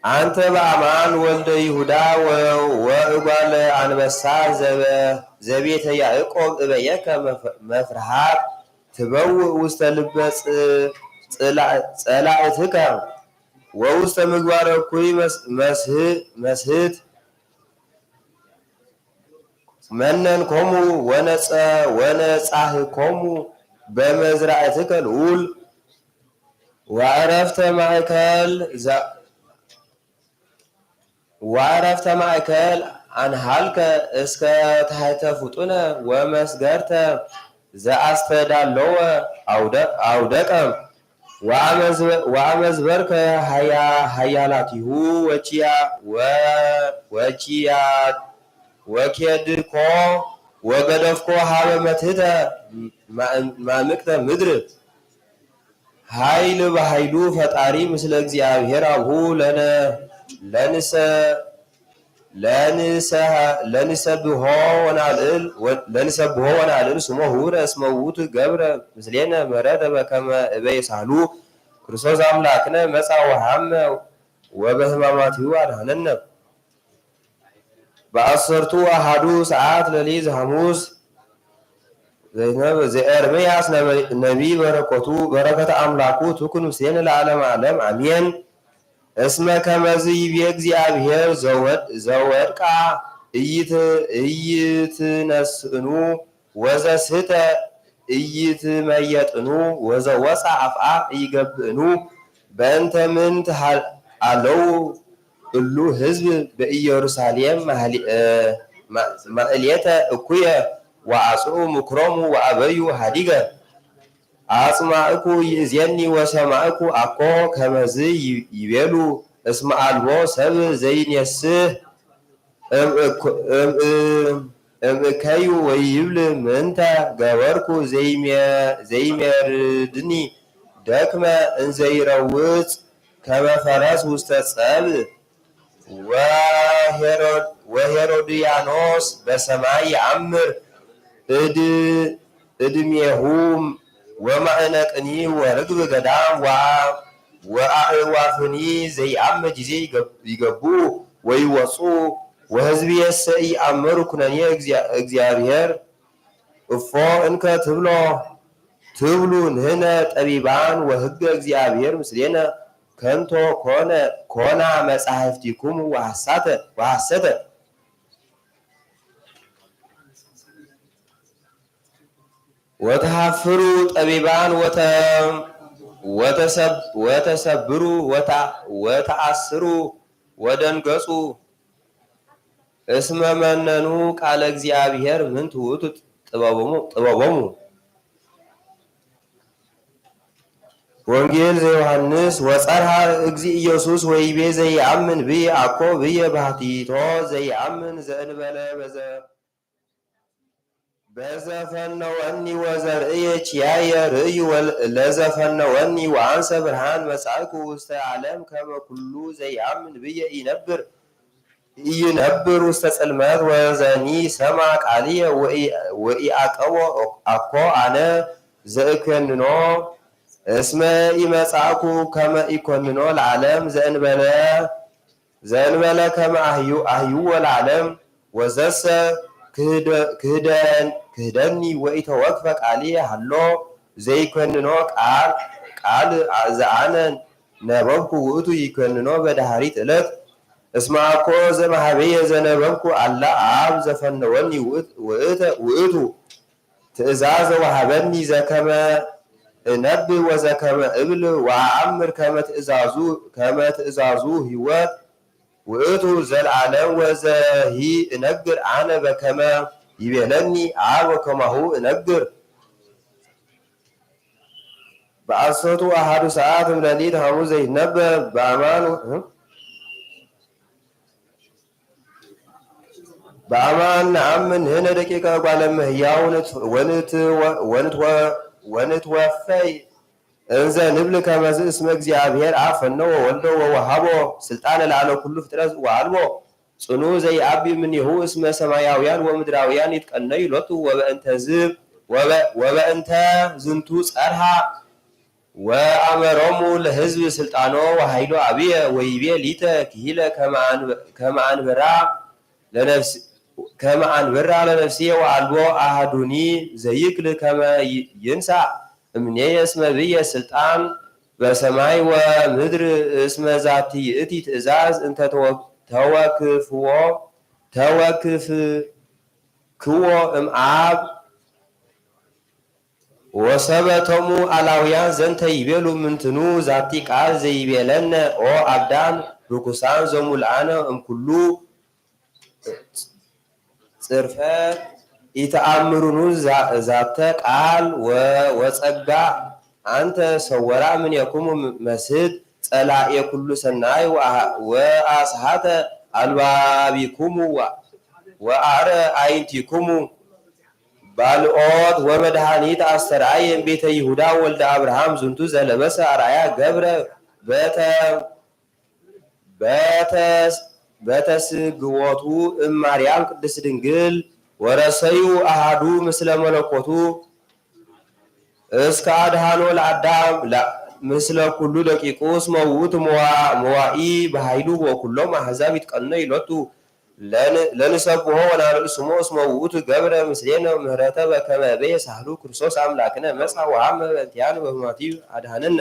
አንተ በአማን ወልደ ይሁዳ ወእጓለ አንበሳ ዘቤተ ያዕቆብ እበየከ መፍርሃት ትበውእ ውስተ ልበ ጸላእትከ ወውስተ ምግባረ እኩይ መስህት መነንኮሙ ወነጻህኮሙ በመዝራእትከ ልዑል ወዕረፍተ ማእከል አንሃልከ እስከ ታሕተ ፍጡነ ወመስገርተ ዘአስተዳለወ አውደቀ ወአመዝበርከ ሃያላቲሁ ወኬድኮ ወገደፍኮ ሀበ መትሕተ ማምቅተ ምድር ኃይል በኃይሉ ፈጣሪ ምስለ እግዚአብሔር አብሁ ለንሰብሖ ወናልዕል ስሞ ህውረ እስመ ውእቱ ገብረ ምስሌነ ምሕረተ በከመ እበየ ሳህሉ ክርስቶስ አምላክነ መጻ ወሐመ ወበሕማማቲሁ አድኀነነ። በአሰርቱ አሐዱ ሰዓት ሌሊት ሐሙስ ዘኤርምያስ ነቢይ በረከተ አምላኩ ትኩን ምስሌነ ለዓለመ ዓለም አሜን። እስመ ከመዝ ይቤ እግዚአብሔር ዘወድቃ ኢይትነስእኑ ወዘስሕተ ኢይትመየጥኑ ወዘወፃ አፍአ ኢይገብእኑ በእንተ ምንት አለው እሉ ህዝብ በኢየሩሳሌም ማእሌተ እኩየ ወአጽኡ ምክሮሙ ወአበዩ ሀዲገ አጽማእኩ ይእዜኒ ወሰማእኩ አኮ ከመዝ ይቤሉ እስመ አልቦ ሰብ ዘይኔስህ እምእከዩ ወይብል ምንተ ገበርኩ ዘይሜርድኒ ደክመ እንዘይረውፅ ከመ ፈረስ ውስተ ጸብእ ወሄሮድያኖስ በሰማይ ይአምር እድሜሁ ወማእነቅኒ ወርግብ ገዳም ወአእዋፍኒ ዘይአመ ጊዜ ይገቡ ወይወፁ ወህዝብየሰ ኢአምሩ ኩነኔ እግዚአብሔር እፎ እንከ ትብሉ ንሕነ ጠቢባን ወሕገ እግዚአብሔር ምስሌነ ከንቶ ኮና መጻሕፍቲክሙ ወሐሰተ ወተሃፍሩ ጠቢባን ወተሰብሩ ወተአስሩ ወደንገጹ እስመ መነኑ ቃለ እግዚአብሔር ምንት ውእቱ ጥበቦሙ። ወንጌል ዘዮሐንስ ወጸርሃ እግዚ ኢየሱስ ወይቤ ዘይአምን ብየ አኮ ብየ ባህቲቶ ዘይአምን ዘእንበለ በዘፈነወኒ ወዘርእየ ኪያየ ርእዩ ለዘፈነወኒ ወአንሰ ብርሃን መጻእኩ ውስተ ዓለም ከመ ኩሉ ዘይአምን ብየ ኢይነብር ውስተ ጽልመት ወዘኒ ሰማ ቃልየ ወኢአቀቦ አኮ አነ ዘእኮንኖ እስመ ኢመጻእኩ ከመ ኢኮንኖ ለዓለም ዘእንበለ ከመ አህይዎ ለዓለም ወዘሰ ክህደኒ ወኢተወክፈ ቃልየ ሃሎ ዘይኮንኖ ቃል ዘአነ ነበብኩ ውእቱ ይኮንኖ በዳህሪት ዕለት እስመ አኮ ዘመሃበየ ዘነበብኩ አላ አብ ዘፈነወኒ ውእቱ ትእዛዘ ወሃበኒ ዘከመ እነብ ወዘከመ እብል ወአአምር ከመ ትእዛዙ ህይወት ውእቱ ዘለዓለም ወዘሂ እነግር አነ በከመ ይቤለኒ አብ ወከማሁ እነግር። በአሰርቱ አሐዱ ሰዓት እምሌሊት ሐሙስ ዘይነበብ በአማን ነአምን ንሕነ ደቂቀ እጓለ እመሕያው ወንትወፈይ እንዘ ንብል ከመዝ እስመ እግዚአብሔር አብ ፈነወ ወወልዶ ወወሃቦ ስልጣነ ላዕለ ኩሉ ፍጥረት ወአልቦ ጽኑ ዘይአቢ እምኔሁ እስመ ሰማያውያን ወምድራውያን ይትቀነዩ ሎቱ ወበእንተ ዝንቱ ጸርሃ ወአመሮሙ ለሕዝብ ስልጣኖ ወኃይሎ አብየ ወይቤ ሊተ ክሂለ ከመ አንብራ ለነፍስየ ወአልቦ አሐዱኒ ዘይክል ከመ ይንሣእ እምኔየ እስመ ብየ ስልጣን በሰማይ ወምድር እስመ ዛቲ ይእቲ ትእዛዝ እንተ ተወክፍክዎ እምአብ ወሰበቶሙ አላውያን ዘንተ ይቤሉ ምንትኑ ዛቲ ቃል ዘይቤለነ ኦ አብዳን ርኩሳን ዘሙልአነ እምኩሉ ጽርፈት ኢተአምሩኑ ዛተ ቃል ወጸጋ አንተ ሰወራ እምኔክሙ መስሕት ጸላኤ ኩሉ ሰናይ ወአስሓተ አልባቢኩሙ ወአረ አይንቲኩሙ ባልኦት ወመድኃኒት አስተርአየ ቤተ ይሁዳ ወልደ አብርሃም ዝንቱ ዘለበሰ አርአያ ገብረ በተስግዎቱ እማርያም ቅድስት ድንግል ወረሰዩ አሃዱ ምስለ መለኮቱ እስከ አድሃኖ ለአዳም ምስለ ኩሉ ደቂቁ እስመ ውእቱ መዋኢ በኃይሉ ወኩሎም አሕዛብ ይትቀነዩ ሎቱ ለንሰብሖ ወናርእስሞ እስመ ውእቱ ገብረ ምስሌነ ምህረተ በከመ በየ ሳህሉ ክርስቶስ አምላክነ መጽአ ወሐመ በእንቲአነ በሕማማቲሁ አድኀነነ።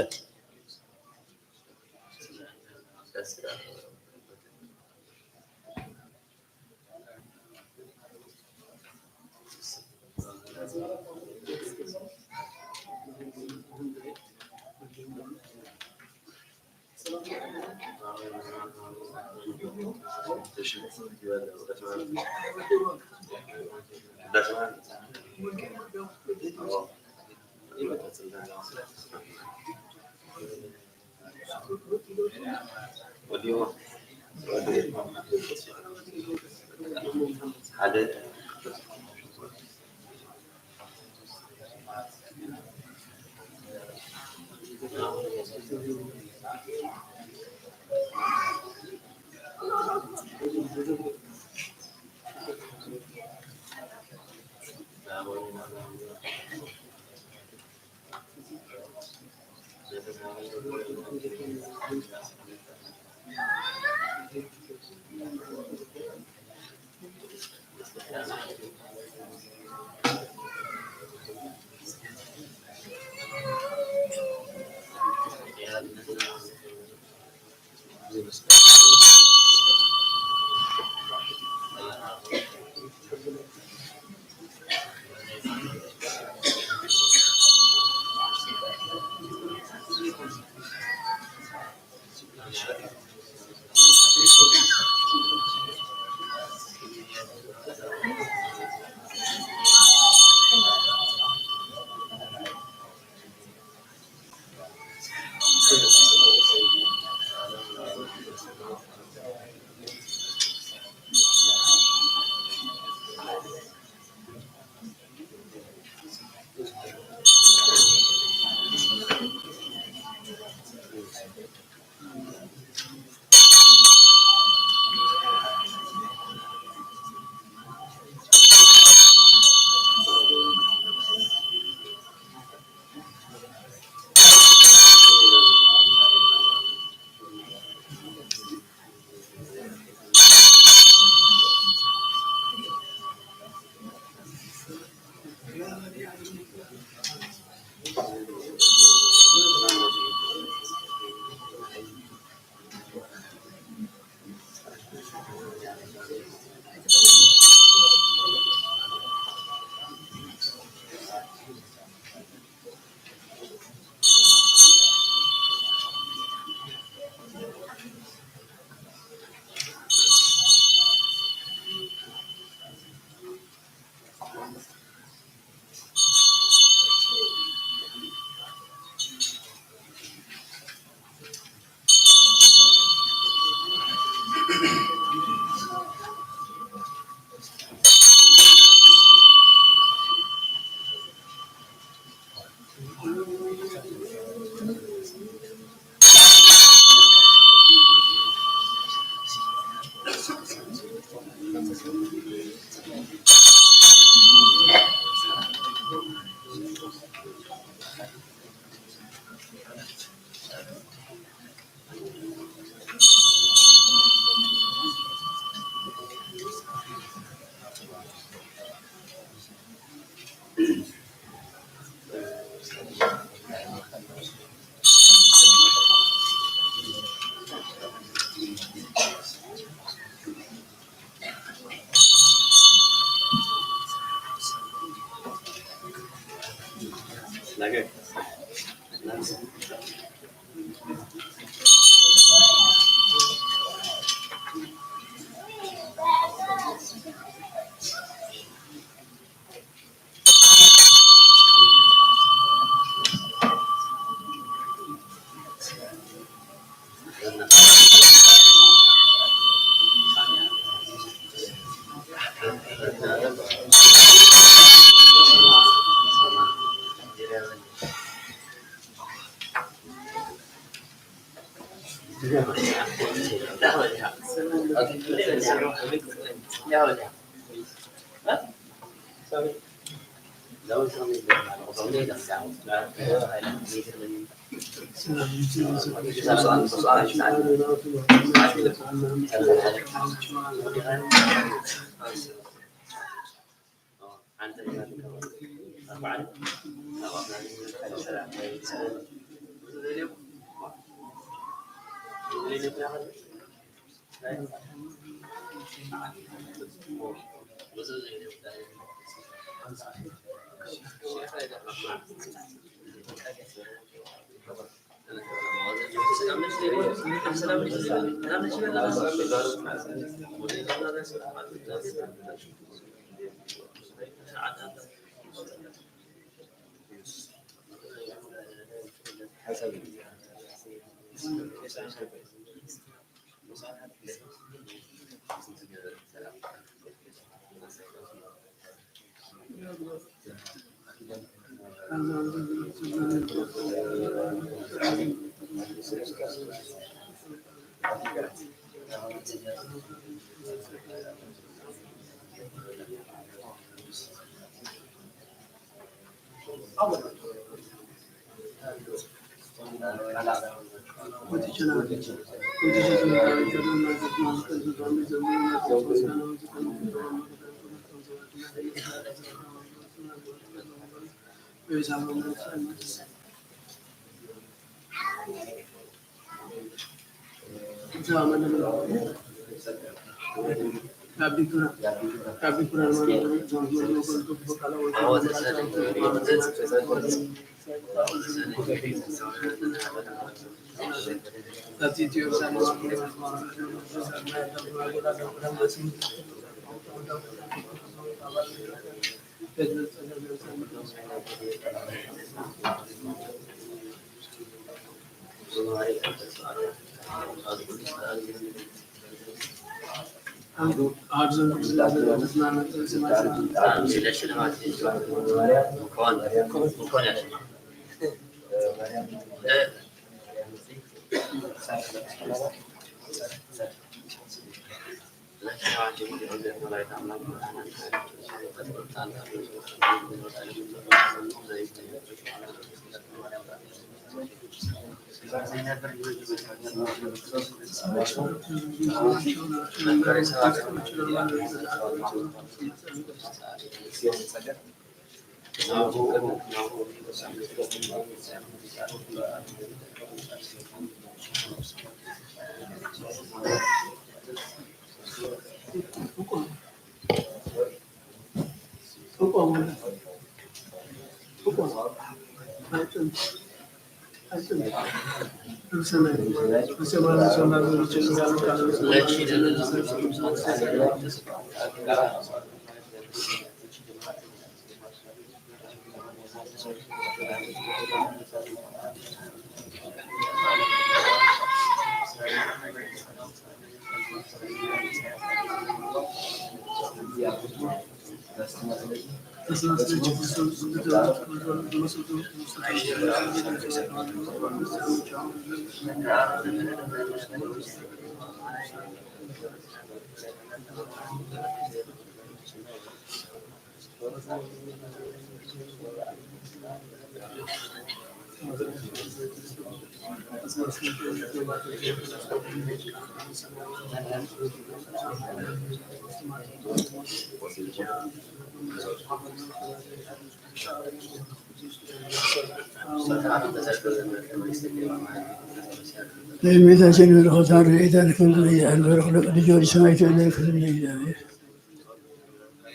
ለእመቤታችን በረከቷን ረድኤቷን ክብር ያልበረክ ለቅዱስ ሰማዕቱ ክብር ለእግዚአብሔር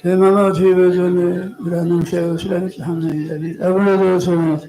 ለሕማማቱ የበዙን ብርሃነ ሙሻዊ ስለመጽሐፍነ እግዚአብሔር አቡነ ዘበሰማያት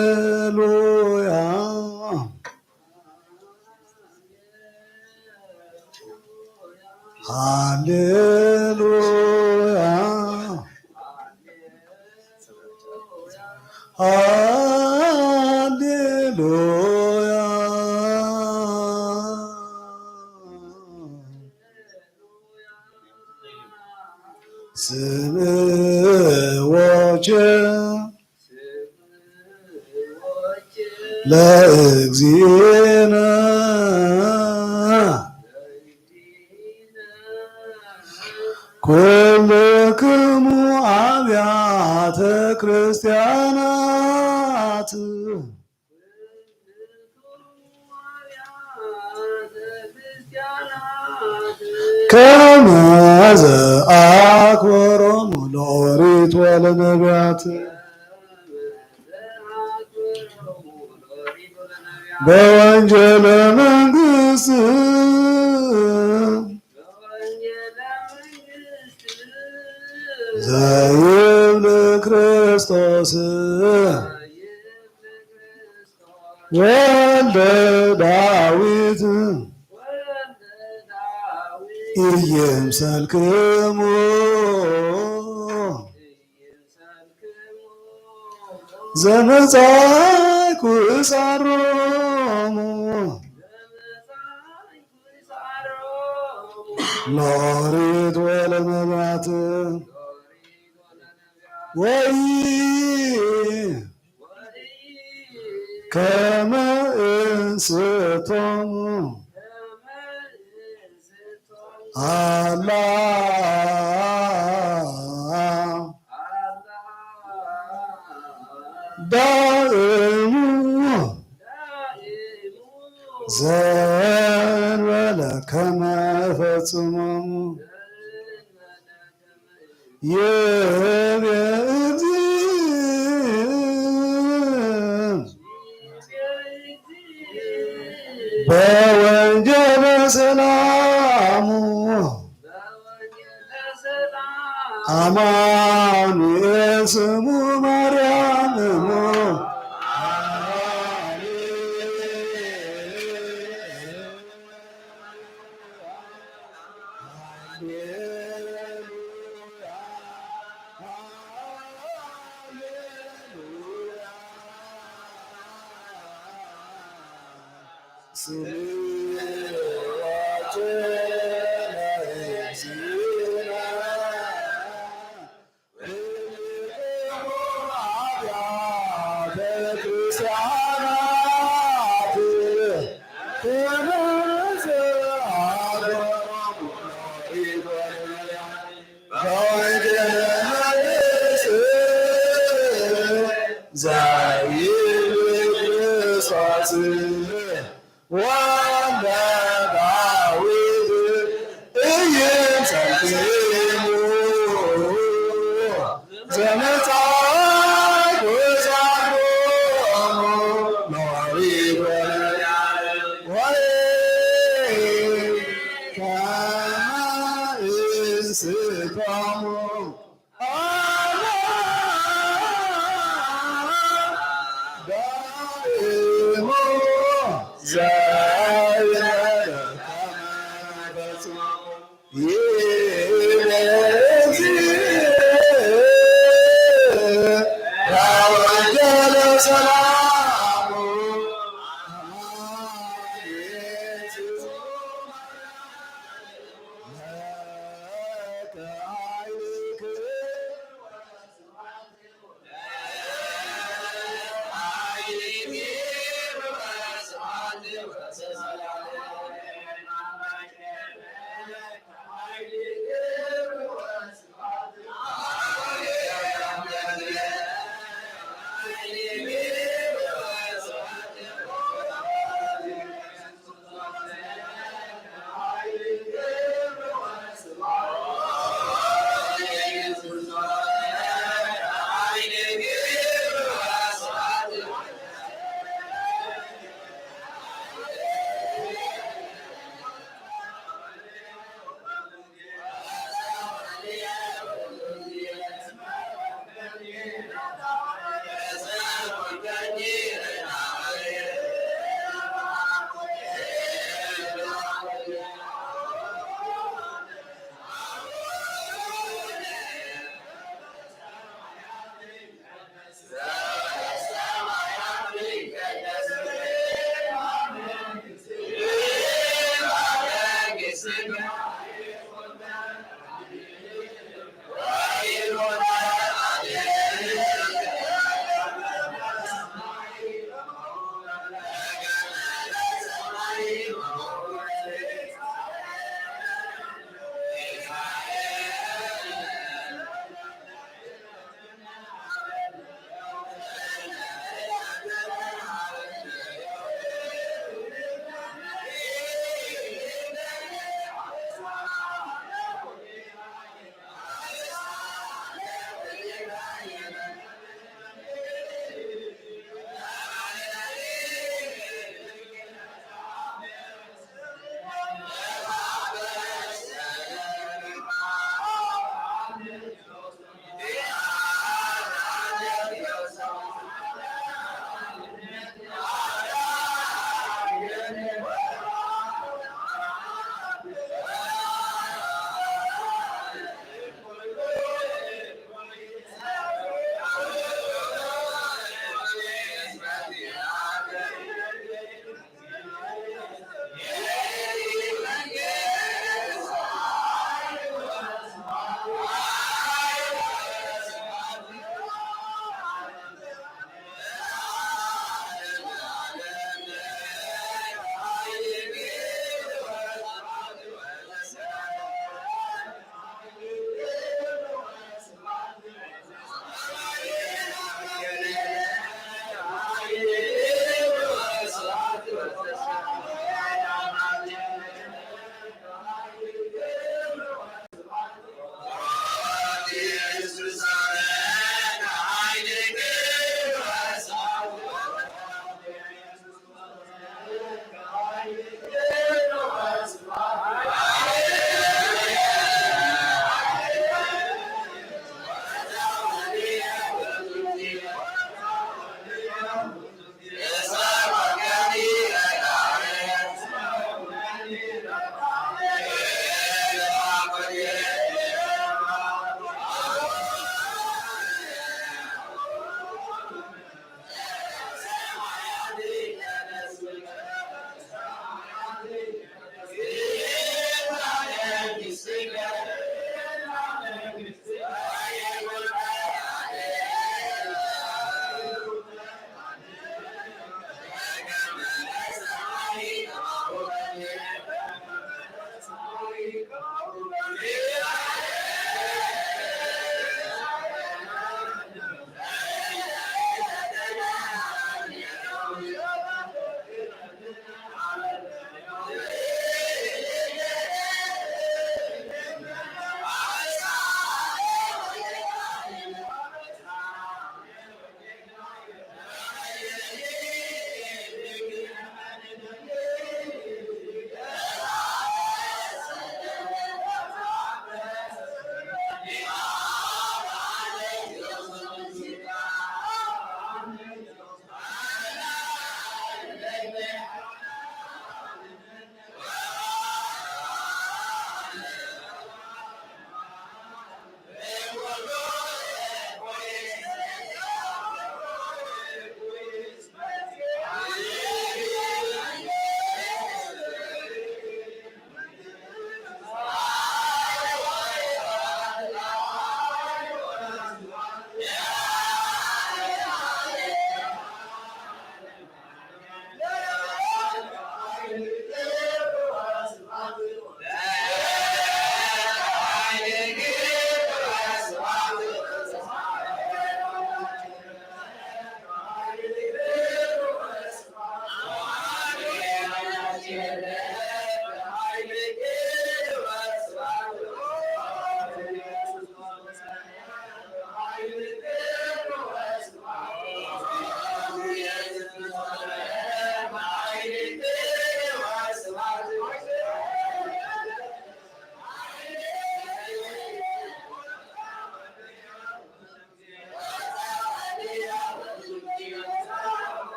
ሃሌሉያ ሃሌሉያ ሃሌሉያ ስምዖች ለእግዚእነ ኩልክሙ አብያተ ክርስቲያናት ከመ ዘአክብሮሙ ለኦሪት ወለነቢያት በወንጌለ መንግሥት ዘይብል ክርስቶስ ወልደ ዳዊት ኢየምሰልክሙ ዘመጻእኩ እጻሮሙ ለኦሪት ወለነቢያት ከመ እንስቶሙ አላህ ዳእሙ ዘንበለ ከመ ፈጽሞሙ የቤት በወንጌለ ሰላሙ አማኑኤል ስሙ ማርያም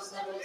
Yeah.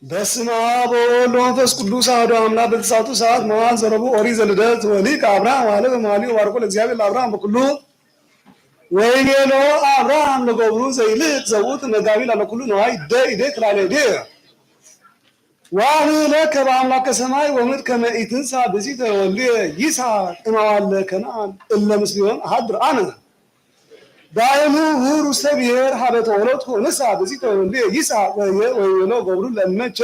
በስመ አብ ወወልድ ወመንፈስ ቅዱስ አሐዱ አምላክ በተሳቱ ሰዓት መዋዕል ዘረቡዕ ኦሪት ዘልደት ወሊቅ አብርሃም አለ በመኃልዩ ባርኮ ለእግዚአብሔር ለአብርሃም በኩሉ ወይቤሎ አብርሃም ለገብሩ ዘይልቅ ዘውት መጋቢ ላለኩሉ ነዋይ ደኢደ ክላለ ደ ወአምለከ በአምላከ ሰማይ ወምድር ከመ ኢትንሣ ብእሲተ ወልድየ ይስሐቅ እምአዋልደ ከነዓን እለ ምስሌሆሙ አሐድር አነ ዳይሙ ሁር ውስተ ብሔር ሀበ ተወለድኩ ንስሐ ብእሲተ ወልድየ ይስሐቅ ወይቤሎ ገብሩ ለእመቼ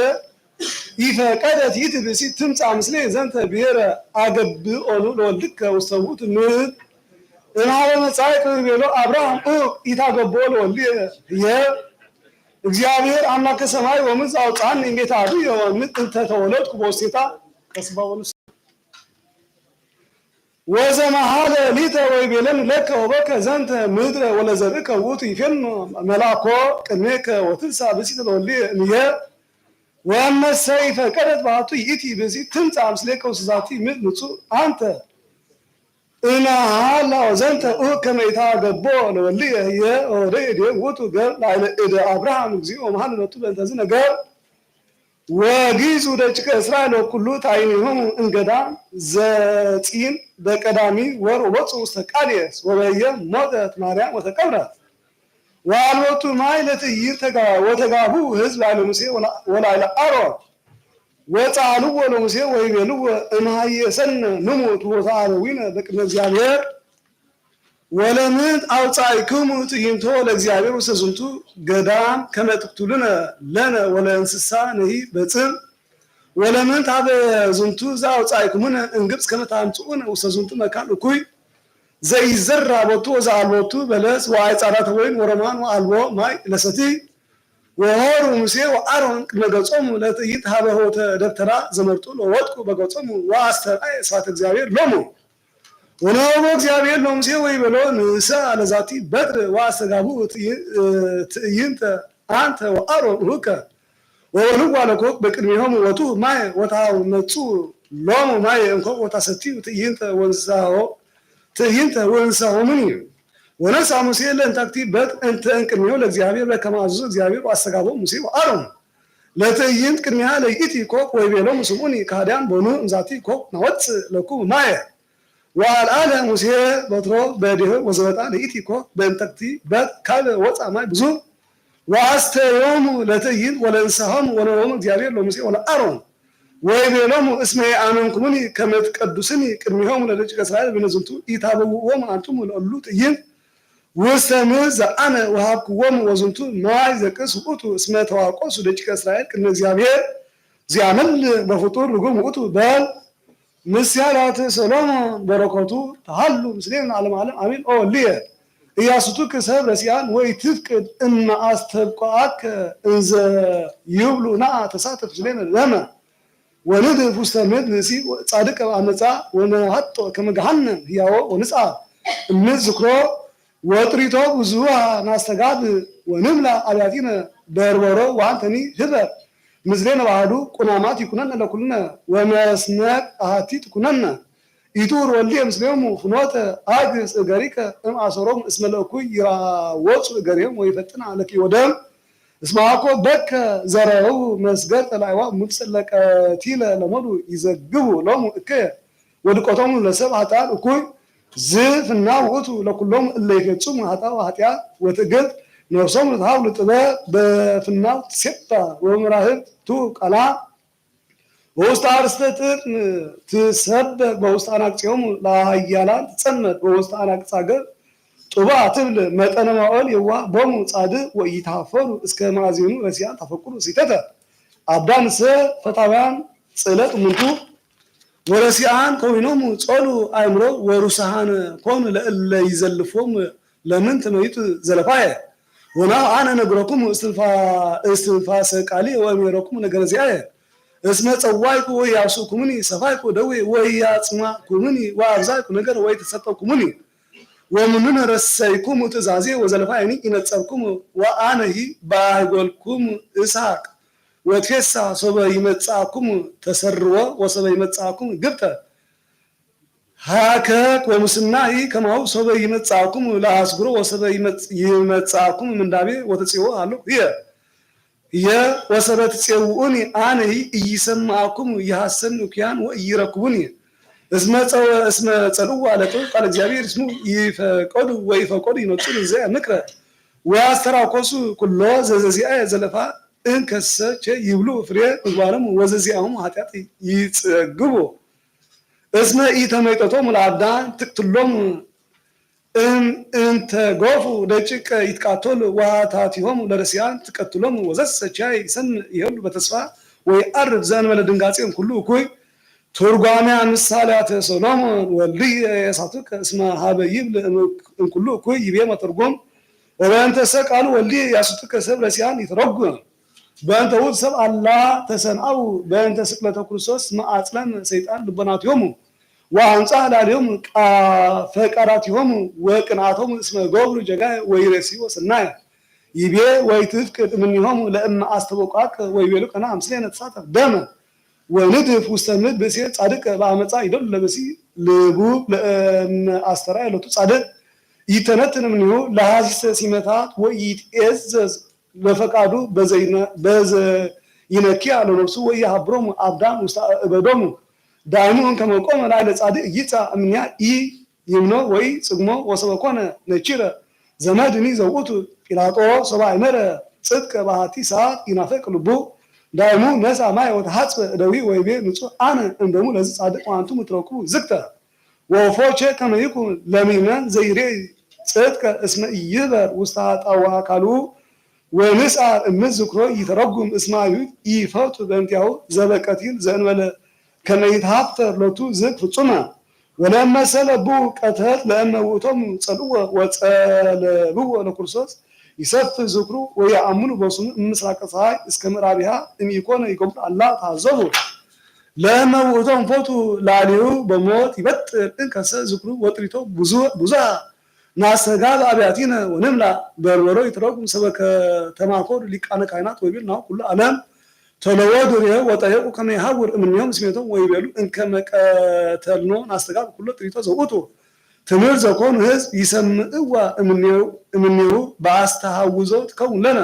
ኢፈቀደት ይእቲ ብእሲት ትምጻእ ምስሌ ዘንተ ብሔረ አገብኦኑ ለወልድከ ውስተ ውእቱ ምድር እምኀበ መጻእከ ወይቤሎ አብርሃም ኢታገብኦ ለወልድየ እግዚአብሔር አምላከ ሰማይ ወምድር አውጻኒ እምቤተ አብየ ወእምኔተ እንተ ተወለድኩ በውስቴታ ከስባወኑ ወዘመሃለ ሊተ ወይቤለን ለከ ወበከ ዘንተ ምድረ ወለዘርእከ ውእቱ ይፌኑ መላኮ ቅድሜከ ወትንሣእ ብእሲተ ለወልድየ እምየ ወእመሰ ኢፈቀደት ባሕቱ ይእቲ ብእሲት ትምጻእ ምስሌከ ውስተ ዛቲ ምድር ንጹሕ አንተ እምኀላ ወዘንተ ከመ ኢታገብኦ ለወልድየ ህየ ወወደእደ ውእቱ ገር ላዕለ እደ አብርሃም እግዚኦ መሐለ ሎቱ በእንተዝ ነገር ወጊዙ ደቂቀ እስራኤል ወኩሉ ታዕይንሆሙ እምገዳም ዘጺን በቀዳሚ ወር ወወፁ ውስተ ቃዴስ ወበየ ሞተት ማርያም ወተቀብረት ወአልቦቱ ማይ ለትዕይንት ወተጋቡ ሕዝብ ላዕለ ሙሴ ወላዕለ አሮን ወጻዕልዎ ለሙሴ ወይቤልዎ እምኀየሰነ ንሙት ወተአረዊነ በቅድመ እግዚአብሔር ወለምንት አውጻእክሙ ትዕይንቶ ለእግዚአብሔር ውስተ ዝንቱ ገዳም ከመ ትቅትሉነ ለነ ወለእንስሳ ነሂ በጽም ወለምንት ሀበ ዝንቱ ዘአውጻእክሙነ እምግብጽ ከመ ታምጽኡነ ውስተ ዝንቱ መካን እኩይ ዘኢይዘራ ቦቱ ወዘአልቦቱ በለስ ወአዕጻዳተ ወይን ወሮማን ወአልቦ ማይ ለሰቲ ወሆሩ ሙሴ ወአሮን ቅድመ ገጾሙ ለትዕይንት ሀበ ሆተ ደብተራ ዘመርጡ ለወጥቁ በገጾሙ ወአስተርአየ ስብሐተ እግዚአብሔር ሎሙ ወነሆ እግዚአብሔር ለሙሴ ወይቤሎ ንዕሣ ለዛቲ በትር ወአስተጋቡ ትዕይንተ አንተ ወአሮን ውከ ወወልዋ ለኮክ በቅድሜሆሙ ወጡ ማየ ወታመጹ ሎሙ ማየ እንኮ ወታሰቲዩ ትዕይንተ ወንሳሆሙኒ ወነሳ ሙሴ ለእንታክቲ በትር እንተ እምቅድሜሁ ለእግዚአብሔር በከመ አዘዞ እግዚአብሔር ወአስተጋቦ ሙሴ ወአሮን ለትዕይንት ቅድሚያ ለይእቲ ኮክ ወይቤሎሙ ስምዑኒ ከሃዲያን ቦኑ እምዛቲ ኮክ ናወፅእ ለክሙ ማየ ወአልዓለ ሙሴ በትሮ በእዴሁ ወዘወጣ ለይእቲ ኮክ በእንታክቲ በትር ካልእ ወፃ ማይ ብዙ ወአስተዮሙ ለትዕይንት ወለእንስሳሆሙ ወነሆሙ እግዚአብሔር ለሙሴ ወለአሮን ወይቤሎሙ እስመ የአመንኩሙኒ ከመ ትቀድሱኒ ቅድሜሆሙ ለደቂቀ እስራኤል በነዝንቱ ኢታበውኦሙ አንትሙ ለእሉ ትዕይንት ውስተ ምድር ዘአነ ወሀብክዎሙ ወዝንቱ ነዋይ ዘቅስ ውእቱ እስመ ተዋቆሱ ደቂቀ እስራኤል ቅድመ እግዚአብሔር ዚአመልእ በፍጡር ርጉም ውእቱ በል ምስያላተ ሰሎሞን በረከቱ ተሃሉ ምስሌነ ዓለመ ዓለም አሜን። ኦ ልየ ኢያሱቱ ክሰብ ረሲያን ወይ ትፍቅድ እመ አስተብቅዓከ እንዘ ይብሉ ነአ ተሳተፍ ምስሌነ ለመ ወንድፍ ውስተ ምድር ንሲ ጻድቀ አመፃ ወነሐጦ ከመ ገሃነም ሕያዎ ወንጽአ እምዝ ዝክሮ ወጥሪቶ ብዙሃ ናስተጋብ ወንምላ አብያቲነ በርበሮ ወአንተኒ ህበር ምስሌነ ባህዱ ቁናማት ይኩነነ ለኩልነ ወመስነቅ አሐቲ ትኩነነ ኢጡር ወልድየ ምስሌሆሙ ፍኖተ አግስ እገሪከ እምአሰሮሙ እስመ ለእኩይ ይራወፁ እገሪሆሙ ወይፈጥና ለኪ ወደም እስመ አኮ በከ ዘረው መስገድ ጠላይዋ ሙጽለቀቲለ ለሞዱ ይዘግቡ ሎሙ እከየ ወድቆቶሙ ለሰብ ኃጥአን እኩይ ዝፍና ውእቱ ለኩሎሙ እለ ይፈጽሙ ኃጢአት ወትዕግልት ነፍሶሙ ለተሃብሉ ጥበብ በፍናው ትሴባ ወመራህብቱ ቃላ በውስተ አርእስተ ጥቅም ትሰበክ በውስተ አናቅጽሆሙ ለኃያላን ትጸመድ በውስተ አናቅጽ ሀገር ጡባ ትብል መጠነ ማኦል የዋህ ቦሙ ጻድቅ ወኢታፈሩ እስከ ማዕዜኑ ረሲያን ታፈቁሩ ሲተተ አዳንሰ ፈታውያን ጽዕለት እሙንቱ ወረሲያን ከዊኖሙ ጾሉ አእምሮ ወሩሳሃን ኮኑ ለእለ ይዘልፎሙ ለምን ትመይቱ ዘለፋየ ወናሁ አነ ነግረኩም እስትንፋሰ ቃልየ ወእምሬክሙ ነገረ ዚአየ እስመ ጸዋዕኩ ወኢያብስኩሙኒ ሰፋይኩ ደዌ ወኢያጽማዕኩሙኒ ወአብዛይኩ ነገረ ወኢተሰጠኩሙኒ ወምኑነ ረሰይኩሙ ትእዛዜ ወዘለፋየኒ ኢነጸርኩሙ ወአነሂ ባይጎልኩሙ እስሐቅ ወትፌሳ ሶበ ይመጽአኩሙ ተሰርዎ ወሶበ ይመጽአኩሙ ግብተ ሃከክ ወሙስናሂ ከማሁ ሶበ ይመጽአኩሙ ለአስጉሮ ወሶበ ይመጽአኩሙ ምንዳቤ ወተጽዮ አሉ ይየ ወሰበት ጽውኡኒ አነ ኢይሰማዕኩም ይሐሰኑ ኪያን ወኢይረክቡኒ እስመ ጸልዋ ለቶ ቃል እግዚአብሔር እስሙ ይፈቀዱ ወይፈቀዱ ይነጹ ዘ ምክረ ወያስተራኮሱ ኩሎ ዘዘዚአ ዘለፋ እንከሰቸ ይብሉ ፍሬ ምግባረም ወዘዚአሁም ኃጢአት ይጸግቡ እስመ ኢተመይጠቶም ለአዳን ትቅትሎም እንተ ጎፉ ደጭቀ ይትቃተሉ ዋታቲሆም ለረሲያን ትቀትሎም ወዘሰቻይ ሰን ይሄሉ በተስፋ ወይ አርብ ዘንበለ ድንጋጼም ኩሉ እኩይ ትርጓሜ ምሳሌያት ሰሎሞን ወልድ የሳቱከ እስመ ሀበ ይብል እንኩሉ እኩይ ይቤ መተርጎም ወበእንተ ሰቃሉ ወልድ ያሱትከ ሰብ ረሲያን ይተረጉም በእንተ ውድ ሰብ አላ ተሰንአው በእንተ ስቅለተ ክርስቶስ ማዕጽለም ሰይጣን ልቦናቲሆሙ ወአንጻ ላሊሆሙ ፈቃራቲሆሙ ወቅንዓቶሙ እስመ ገብሩ ጀጋይ ወይረሲዎ ሰናየ ይቤ ወይትፍቅድ እምኔሆሙ ለእመ አስተበቋቅ ወይቤሉ ቀና አምስሌነ ተሳተፍ ደመ ወንድፍ ውስተ ምድር ብእሴ ጻድቅ በአመፃ ይደሉ ለብሲ ልቡብ ለእመ አስተርአየ ሎቱ ጻድቅ ይተነትን እምኔሁ ለሐሲሰ ሲመታት ወይትዔዘዝ በፈቃዱ በዘይነኪ አለ ነፍሱ ወይሃብሮሙ አብዳን ውስተ እበዶሙ ዳይሙን ከመቆመ ላይ ለጻድቅ ይጻ እምንያ ይምኖ ወይ ጽግሞ ወሰበኮነ ነቺረ ዘመድኒ ዘውቱ ጲላጦ ሰብአይ መረ ጽድቅ ባህቲ ሰዓት ይናፈቅ ልቡ ዳይሙ ነሳ ማይ ወተሐጽበ እደዊ ወይቤ ንጹሕ አነ እንደሙ ለዚ ጻድቅ ዋንቱ ምትረኩ ዝግተ ወፎቼ ከመይኩ ለሚመን ዘይሬ ጽድቅ እስመ ይበር ውስተ ጣዋ አካሉ ወንስአር እምዝክሮ ይተረጉም እስማዩ ይፈቱ በእንቲያው ዘበቀቲል ዘእንበለ ከመይትሃፍተር ሎቱ ዝግ ፍጹመ ወለመ ሰለቡ ቀተት ለእመ ውእቶሙ ጸልዎ ወጸለብዎ ለክርስቶስ ይሰፍ ዝክሩ ወየአምኑ በስሙ እምስራቀ ፀሐይ እስከ ምዕራቢሃ እምኢኮነ ይገብሩ አላ ታዘቡ ለእመ ውእቶሙ ፎቱ ላሊሁ በሞት ይበጥር እንከሰ ዝክሩ ወጥሪቶ ብዙሃ ናሰጋብ አብያቲነ ወንምላ በርበሮ ይትረጉም ሰበከ ተማኮር ሊቃነ ካህናት ወይብል ነው ሁሉ ዓለም ተለወዱ ወጠየቁ ከመ ይሃውር እምኔሆም ስሜቶም ወይቤሉ እንከመ ቀተልኖ ናስተጋብ ኩሎ ጥሪቶ ዘውቱ ትምህርት ዘኮኑ ህዝብ ይሰምዕዋ እምኔሁ በአስተሃውዞ ትከውን ለነ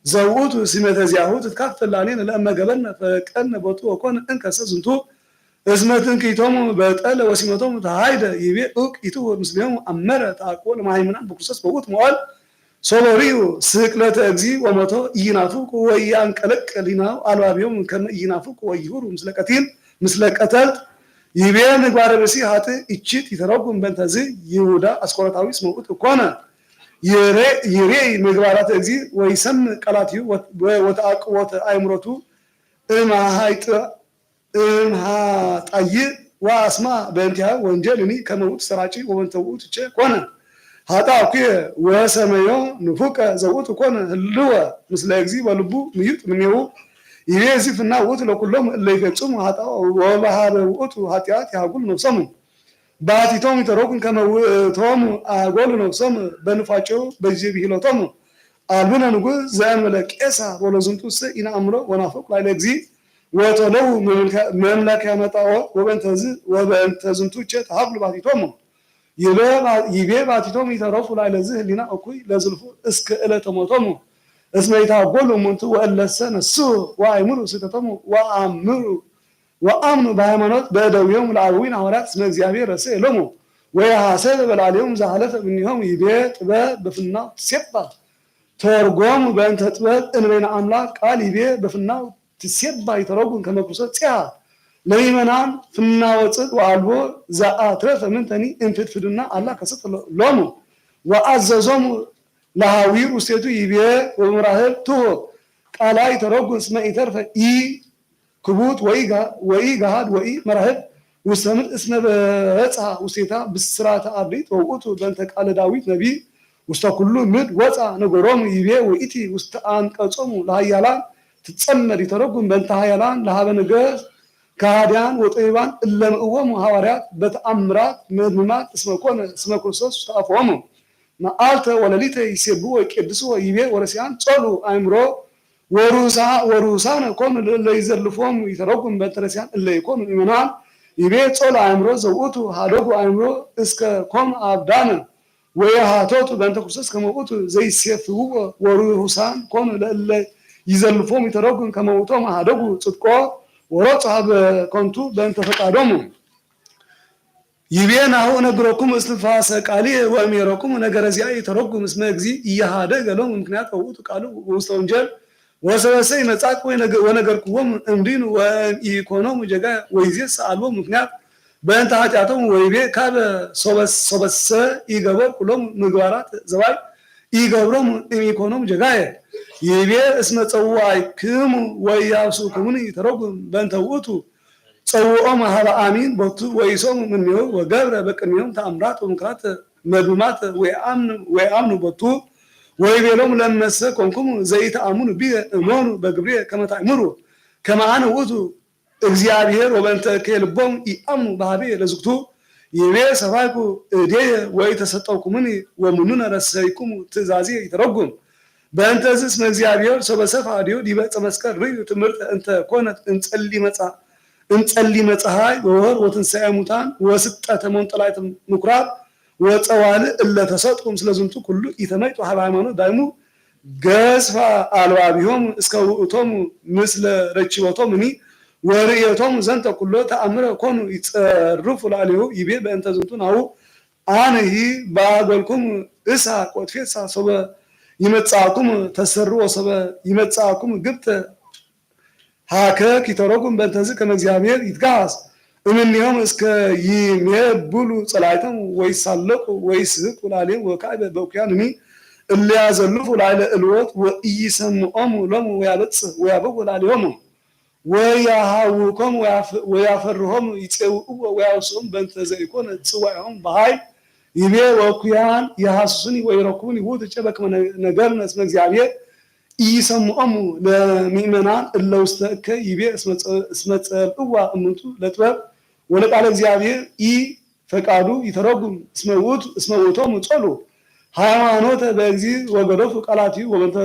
ዘውቱ ስሜተ ዚአሁ ትትካፈል ላኔነ ለእመ ገበርነ ፈቀድነ ቦቱ ወኮነ እንከሰ ዝንቱ እስመትን ኪቶሙ በጠለ ወሲመቶም ተሃይደ ይቤ እቅ ይትወ ምስሌሙ አመረ ተአቅቦ ለማይምናን በክርስቶስ በውት መዋል ሶሎሪው ስቅለተ እግዚ ወሞቶ ይናፉቅ ወያንቀለቅ ሊናው አልባቢዮም ከመ ይናፉቅ ወይሁሩ ምስለቀቲል ምስለቀተልት ይቤ ምግባረ በሲ ሀጥ እቺት ይተረጉም በእንተዝ ይሁዳ አስቆሮታዊ ስመውት ኮነ ይሬ ምግባራት እግዚ ወይሰም ቃላትዩ ወተአቅቦተ አእምሮቱ እምሃይጥ ጣይ ዋስማ በእንቲያ ወንጀልኒ ከመውት ሰራጪ ወንተውት ቸ ኮነ ሀጣኩ ወሰመዮ ንፉቀ ዘውት ኮነ ህልወ ምስለ እግዚ በልቡ ምይጥ ምኔው ይሬዚፍና ውት ለኩሎም ለይፈጽሙ ሀጣ ወባሃበ ውቱ ኃጢአት ያጉል ነፍሰሙ ባቲቶም ይተረኩን ከመውቶም አጎል ነፍሰሙ በንፋቸው በዚህ ቢሎቶም አልብነ ንጉሥ ዘእንበለ ቄሳር ወለዝንቱ ኢነ አምሮ ወናፈቅ ላይ ለእግዚ ወተለው መምለክ ያመጣው ወበእንተ ዝንቱ ቸ ተሀብሉ ባቲቶም ይቤ ባቲቶም ይተረፉ ላይ ለዚህ ህሊና እኩይ ለዝልፉ እስከ ዕለተ ሞቶሙ እስመ ይታጎሉ እሙንቱ ወእለሰ ነሱ ወአእምሩ ስህተቶሙ ወአምኑ በሃይማኖት በእደዊሆሙ ለአበዊነ ሐዋርያት እስመ እግዚአብሔር ረሰየ ሎሙ ወየሐሰበ በላዕሌሆሙ ዘሐለፈ እምኔሆሙ ይቤ ጥበብ በፍናው ትሴባ ተርጎሙ በእንተ ጥበብ እንበይነ አምላክ ቃል ይቤ በፍናው ትሴባ ይተረጉም ከመ ክርስቶስ ፂያ ለሚመናን ፍና ወፅጥ ወአልቦ ዘአትረፈ ምንተኒ እንፍድፍድና አላ ከሰጠ ሎሙ ወአዘዞሙ ለሃዊር ውስቴቱ ይቤ ወምራህብ ትሆ ቃላ ይተረጉም እስመ ኢተርፈ ኢ ክቡት ወይ ገሃድ ወይ መራህብ ውስተ ምድር እስመ በጽሐ ውስቴታ ብስራተ አርድእት ወውእቱ በእንተ ቃለ ዳዊት ነቢይ ውስተ ኩሉ ምድር ወፃ ነገሮሙ ይቤ ወኢቲ ውስተ አንቀጾሙ ለሃያላን ትጸመድ ይተረጉም በእንተ ሃያላን ለሃበ ነገሥት ከሃዲያን ወጠቢባን እለምእዎሙ ሐዋርያት በተአምራት መድምማት እስመ ክርስቶስ ውስተ አፍዎሙ መዓልተ ወለሊተ ይሴብሕዎ ወይቄድስዎ ይቤ ወረሲያን ጸሉ አእምሮ ወሩሳነ ኮኑ ለእለ ይዘልፎሙ ይተረጉም በእንተ ረሲያን እለ ይኮኑ ምእመናን ይቤ ጸሉ አእምሮ ዘውእቱ ሀደጉ አእምሮ እስከ ኮኑ አብዳነ ወየሃቶቱ በእንተ ክርስቶስ ከመ ውእቱ ዘይሴፍሕዎ ወሩሳን ኮኑ ለእለ ይዘልፎም ይተረጉም ከመውቶም አደጉ ጽድቆ ወረጽሐ በከንቱ በእንተ ፈቃዶሙ ይቤናሁ ነግሮኩም እስትንፋሰ ቃሊ ወእምየረኩም ነገረ ዚአ ይተረጉም እስመ እግዚ እያሃደገ ሎሙ ምክንያት ውእቱ ቃሉ ውስተ ወንጀል ወሰበሰይ መጻቅ ወነገርኩዎም እምዲኑ ወኢኮኖሙ ጀጋ ወይዜስ አልቦ ምክንያት በእንተ ኃጢአቶም ወይቤ ካበ ሶበሰ ይገበር ኩሎም ምግባራት ዘባይ ይገብሮም ኢኮኖሙ ጀጋየ ይቤ እስመ ጸዋዕክሙ ወያብሱክሙኒ ይተረጉም በእንተ ውእቱ ጸውዖም ሀበ አሚን ቦቱ ወይሶሙ እምኔሁ ወገብረ በቅድሜሆም ተአምራት ወምክራት መዱማት ወይአምኑ ቦቱ ወይቤሎም ለመሰ ኮንኩሙ ዘይተአምኑ ብየ እመኑ በግብሬ ከመ ታእምሩ ከመ አነ ውእቱ እግዚአብሔር ወበእንተ ክልቦም ይአምኑ በሀቤ ለዝግቱ ይቤ ሰባይኩ እዴየ ወኢተሰጠውኩሙኒ ወምኑነ ረሰይኩሙ ትእዛዜ ይተረጉም በእንተ እስመ እግዚአብሔር ሰበሰፋ ዲሁ ዲበ ዕፀ መስቀል ርእዩ ትምህርት እንተ ኮነት እንጸሊ መፀሐይ ወወር ወትንሣኤ ሙታን ወስጠተ መንጠላይት ምኩራብ ወፀዋልእ እለ ተሰጥኩም ስለዝንቱ ኩሉ ኢተመይጡ ሀበ ሃይማኖት ዳይሙ ገስፋ አልባቢሆም እስከ ውእቶሙ ምስለ ረኪቦቶም እኒ ወርእየቶም ዘንተ ኩሎ ተአምረ ኮኑ ይጸርፉ ላዕሌሁ ይቤ በእንተ ዝንቱ ናሁ አነሂ ባገልኩም እሳ ቆጥፌሳ ሶበ ይመጻኩም ተሰሩ ወሶበ ይመጻኩም ግብተ ሃከክ ይተረጉም በእንተዝ ከመ እግዚአብሔር ይትጋስ እምኔሆም እስከ ይሜብሉ ጸላይቶም ወይሳለቁ ወይስሕቁ ላዕሌሁ ወካዕበ በእኩያንኒ እለ ያዘልፉ ላዕለ እልወት ወኢይሰምዖሙ ሎሙ ወያበጽሕ ወያበው ላዕሌሆሙ ወያሃውኮም ወያፈርሆም ይፄውእዎ ወያውስኦም በእንተ ዘኢኮነ ጽዋዕሆም በኃይል ይቤ ወእኩያን የሐሱሱኒ ወይረኩቡኒ ውእቱ ጨበክመ ነገርነ እስመ እግዚአብሔር ኢይሰምዖሙ ለምእመናን እለ ውስተ እከይ ይቤ እስመ ጸልእዋ እምንቱ ለጥበብ ወለቃለ እግዚአብሔር ኢ ፈቃዱ ይተረጉም እስመ ውእቶሙ ጸሉ ሃይማኖተ በእግዚ ወገዶፉ ቃላትዩ ወበእንተ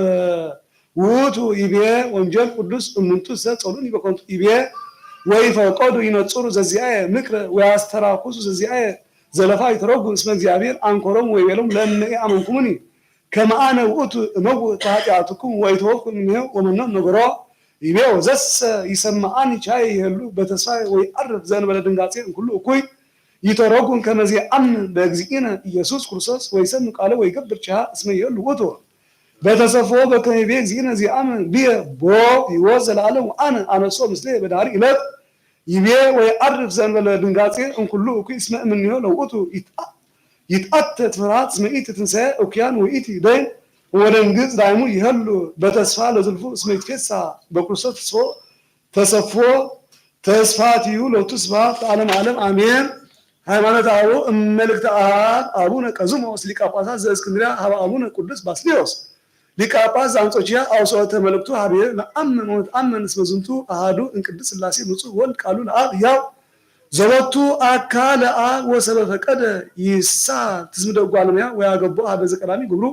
ውእቱ ይቤ ወንጀል ቅዱስ እምንቱ ጸሉኒ በከንቱ ይቤ ወይፈቀዱ ይነጽሩ ዘዚአየ ምክረ ወያስተራኩሱ ዘዚአየ ዘለፋ ይተረጉም እስመ እግዚአብሔር አንኮሮሙ ወይቤሎም ለእመ አመንኩሙኒ ከመ አነ ውእቱ እመውእ ኃጢአትኩም ወይተወክሙ እምኔሁ ወመኖም ነገሮ ይቤ ወዘሰ ይሰምዓኒ ቻይ ይሄሉ በተስፋ ወይዐርፍ ዘእንበለ ድንጋጼ እምኩሉ እኩይ ይተረጉም ከመ ዘየአምን በእግዚእነ ኢየሱስ ክርስቶስ ወይሰምዕ ቃለ ወይገብር ቸሃ እስመ ይሄሉ ውእቱ በተሰፎ በከመ ይቤ እግዚእነ ዘየአምን ብየ ቦ ሕይወት ዘለዓለም ወአነ አነሶ ምስሌ በዳህሪ ዕለት ይቤ ወይዐርፍ ዘእንበለ ድንጋጼ እምኩሉ እኩይ እስመ እምኔሁ ለውእቱ ይትአተት ፍርሃት እስመ ኢቲ ትንሣኤ እኩያን ወኢቲ ደይን ወደንግጽ ዳይሙ ይሄሉ በተስፋ ለዝልፉ እስመ ይትፌሳ በክርስቶስ ተሰፎ ተስፋትዩ ሎቱ ስብሐት ለዓለመ ዓለም አሜን። ሃይማኖተ አበው እመልእክተ አብ አቡነ ቀዝሞስ ሊቀ ጳጳሳት ዘእስክንድርያ ሀበ አቡነ ቅዱስ ባስልዮስ ሊቀ ጳጳስ ዘአንጾኪያ አውሥኦተ መልእክቱ ሀቤ ነአምን ወነትአመን እስመ ዝንቱ አሐዱ እምቅድስት ሥላሴ ንጹሕ ወልድ ቃሉ ለአብ ሕያው ዘወቱ አካለ አብ ወሰበ ፈቀደ ይሳ ትዝምደ ጓለሙያ ወያገቦ ሀበ ዘቀዳሚ ግብሩ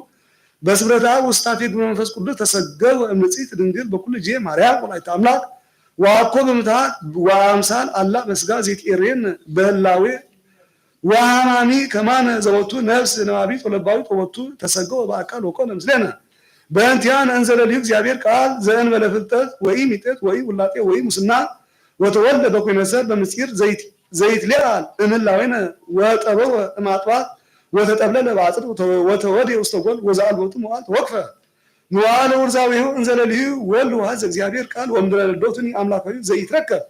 በስብረተ አብ ውስታፌ ግብረ መንፈስ ቅዱስ ተሰገወ እምንጽሕት ድንግል በኩሉ ጊዜ ማርያም ወላዲተ አምላክ ወአኮ በምትሃት ወአምሳል አላ በሥጋ ዘይትኤሬን በህላዌ ወሐማሚ ከማነ ዘወቱ ነፍስ ነባቢት ወለባዊት ወወቱ ተሰገወ በአካል ወኮነ ምስሌነ በእንቲአነ እንዘ ለልዩ እግዚአብሔር ቃል ዘእንበለ ፍልጠት ወኢሚጠት ወኢውላጤ ወኢሙስና ወተወልደ በኮነ ሰብእ በምስጢር ዘይትሌዓል እምህላዌነ ወጠበወ እማጥባት ወተጠብለለ በአጽድ ወተወድየ ውስተ ጎል ወዘአልቦቱ መዋዕል ተወክፈ መዋዕለ ውርዛዊሁ እንዘ ለልዩ ወልድ ዋሕድ ዘእግዚአብሔር ቃል ወእምድረ ልደቱኒ አምላካዊ ዘይትረከብ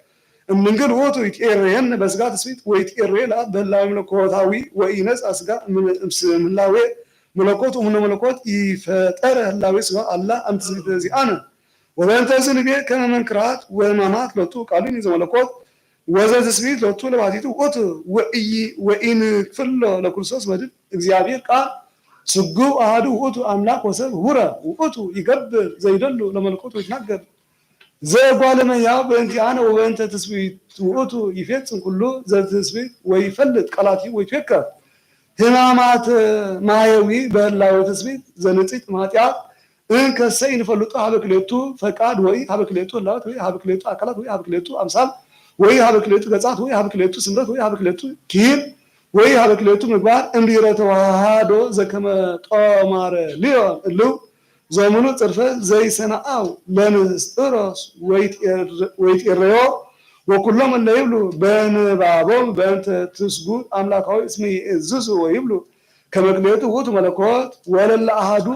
እምንግል ውእቱ ይትኤሬየን በሥጋ ትስብእት ወይትኤሬ ለአብ በህላዌ መለኮታዊ ወኢነጽአ ሥጋ እምህላዌ መለኮት እሙነ መለኮት ይፈጠረ ህላዌ ሥጋ አላ እምትስብእት ዚአነ ወበእንተዝ ንቤ ከመ መንክራት ወሕማማት ሎቱ ቃሉኒ ዘመለኮት ወዘትስብእት ሎቱ ለባሕቲቱ ውእቱ ወኢንክፍሎ ለክርስቶስ መድኅን እግዚአብሔር ቃል ስጉው አሐዱ ውእቱ አምላክ ወሰብ ህቡረ ውእቱ ይገብር ዘይደሉ ለመለኮት ወይትናገር ዘእጓለ እመሕያው በእንቲአነ ወበእንተ ትስብእት ውእቱ ይፌጽም ኩሉ ዘትስብእት ወይፈልጥ ቃላቲሁ ወይትዌከብ ሕማማት ማሕየዊ በህላዌ ትስብእት ዘንጽሕት እምኃጢአት እንከሰ ይንፈልጡ ሀበ ክልኤቱ ፈቃድ ወይ ሀበ ክልኤቱ ህላዌት ወይ ሀበ ክልኤቱ አካላት ወይ ሀበ ክልኤቱ አምሳል ወይ ሀበ ክልኤቱ ገጻት ወይ ሀበ ክልኤቱ ስምረት ወይ ሀበ ክልኤቱ ኪሂል ወይ ሀበ ክልኤቱ ምግባር እምድኅረ ተዋሃዶ ዘከመ ጦማረ ሊዮን እልው ዘሙኑ ጽርፈ ዘይሰናአው ለንስጥሮስ ወይጤረዮ ወኩሎም እለ ይብሉ በንባቦም በእንተ ትስጉ አምላካዊ እስመ ይእዝዙ ወይብሉ ከመግለቱ ውእቱ መለኮት ወለለ አሃዱ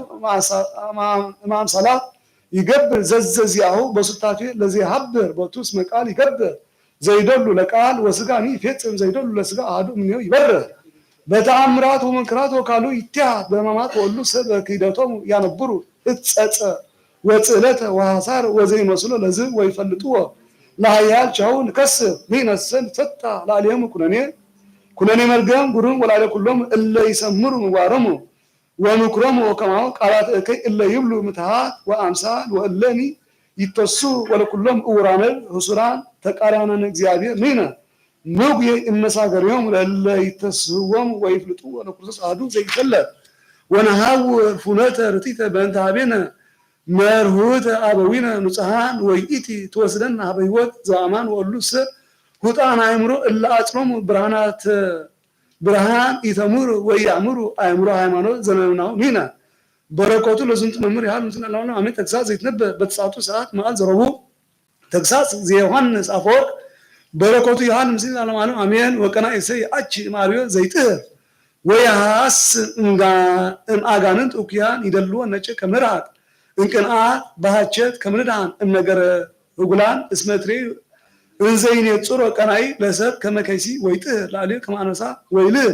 ማምሰላት ይገብር ዘዘዚያሁ በሱታፌ ለዚህ ሀብር ቦቱ እስመ ቃል ይገብር ዘይደሉ ለቃል ወስጋኒ ይፌጽም ዘይደሉ ለስጋ አሃዱ እምኔው ይበርህ በተአምራት ወመንክራት ወካሉ ይትያት በሕማማት ወሉ ሰብ በክህደቶሙ ያነብሩ እጸጸ ወጽዕለተ ወሐሳር ወዘይመስሎ ለዝብ ወይፈልጥዎ ለኃያል ቻውን ከስብ ሚነሰን ፈታ ላሊየሙ ኩነኔ መርገም ጉሩም ወላለ ኩሎም እለ ይሰምሩ ምግባሮሙ ወምክሮሙ ወከማሁ ቃላት እከይ እለ ይብሉ ምትሃት ወአምሳል ወእለኒ ይተሱ ወለኩሎም እውራነ ህሱራን ተቃራነን እግዚአብሔር ሚነ ንጉየ እመሳገሪዮም ለእለ ይተስህዎሙ ወይፍልጡ ወለኩርሶስ አሐዱ ዘይፈለጥ ወነሃው ፉነተ ርቲተ በእንተ ኀቤነ መርሁተ አበዊነ ንጹሐን ወይኢቲ ትወስደን ኀበ ሕይወት ዘአማን ወሉ ሰብ ሁጣን አእምሮ እለ አጽኖሙ ብርሃን ኢተሙር ወያእምሩ አእምሮ ሃይማኖት ዘመናው ሚና በረከቱ ለዝንቱ መምህር ያህል ምስል አላውና አሜን። ተግሳጽ ዘይትነበብ በተሳቱ ሰዓት መዓል ዘረቡ ተግሳጽ ዘዮሐንስ አፈወርቅ በረከቱ ያህል ምስል አላማኑ አሜን። ወቀና እሰይ አቺ ማሪዮ ዘይጥህ ወያስ አጋንንት ኡክያን ይደልዎ ነጭ ከምርሃት እንቅንዓት ባህቸት ከምንዳን እምነገረ ህጉላን እስመትሪ እንዘይን የጽሮ ቀናይ ለሰብ ከመከይሲ ወይጥህ ላሊ ከማነሳ ወይልህ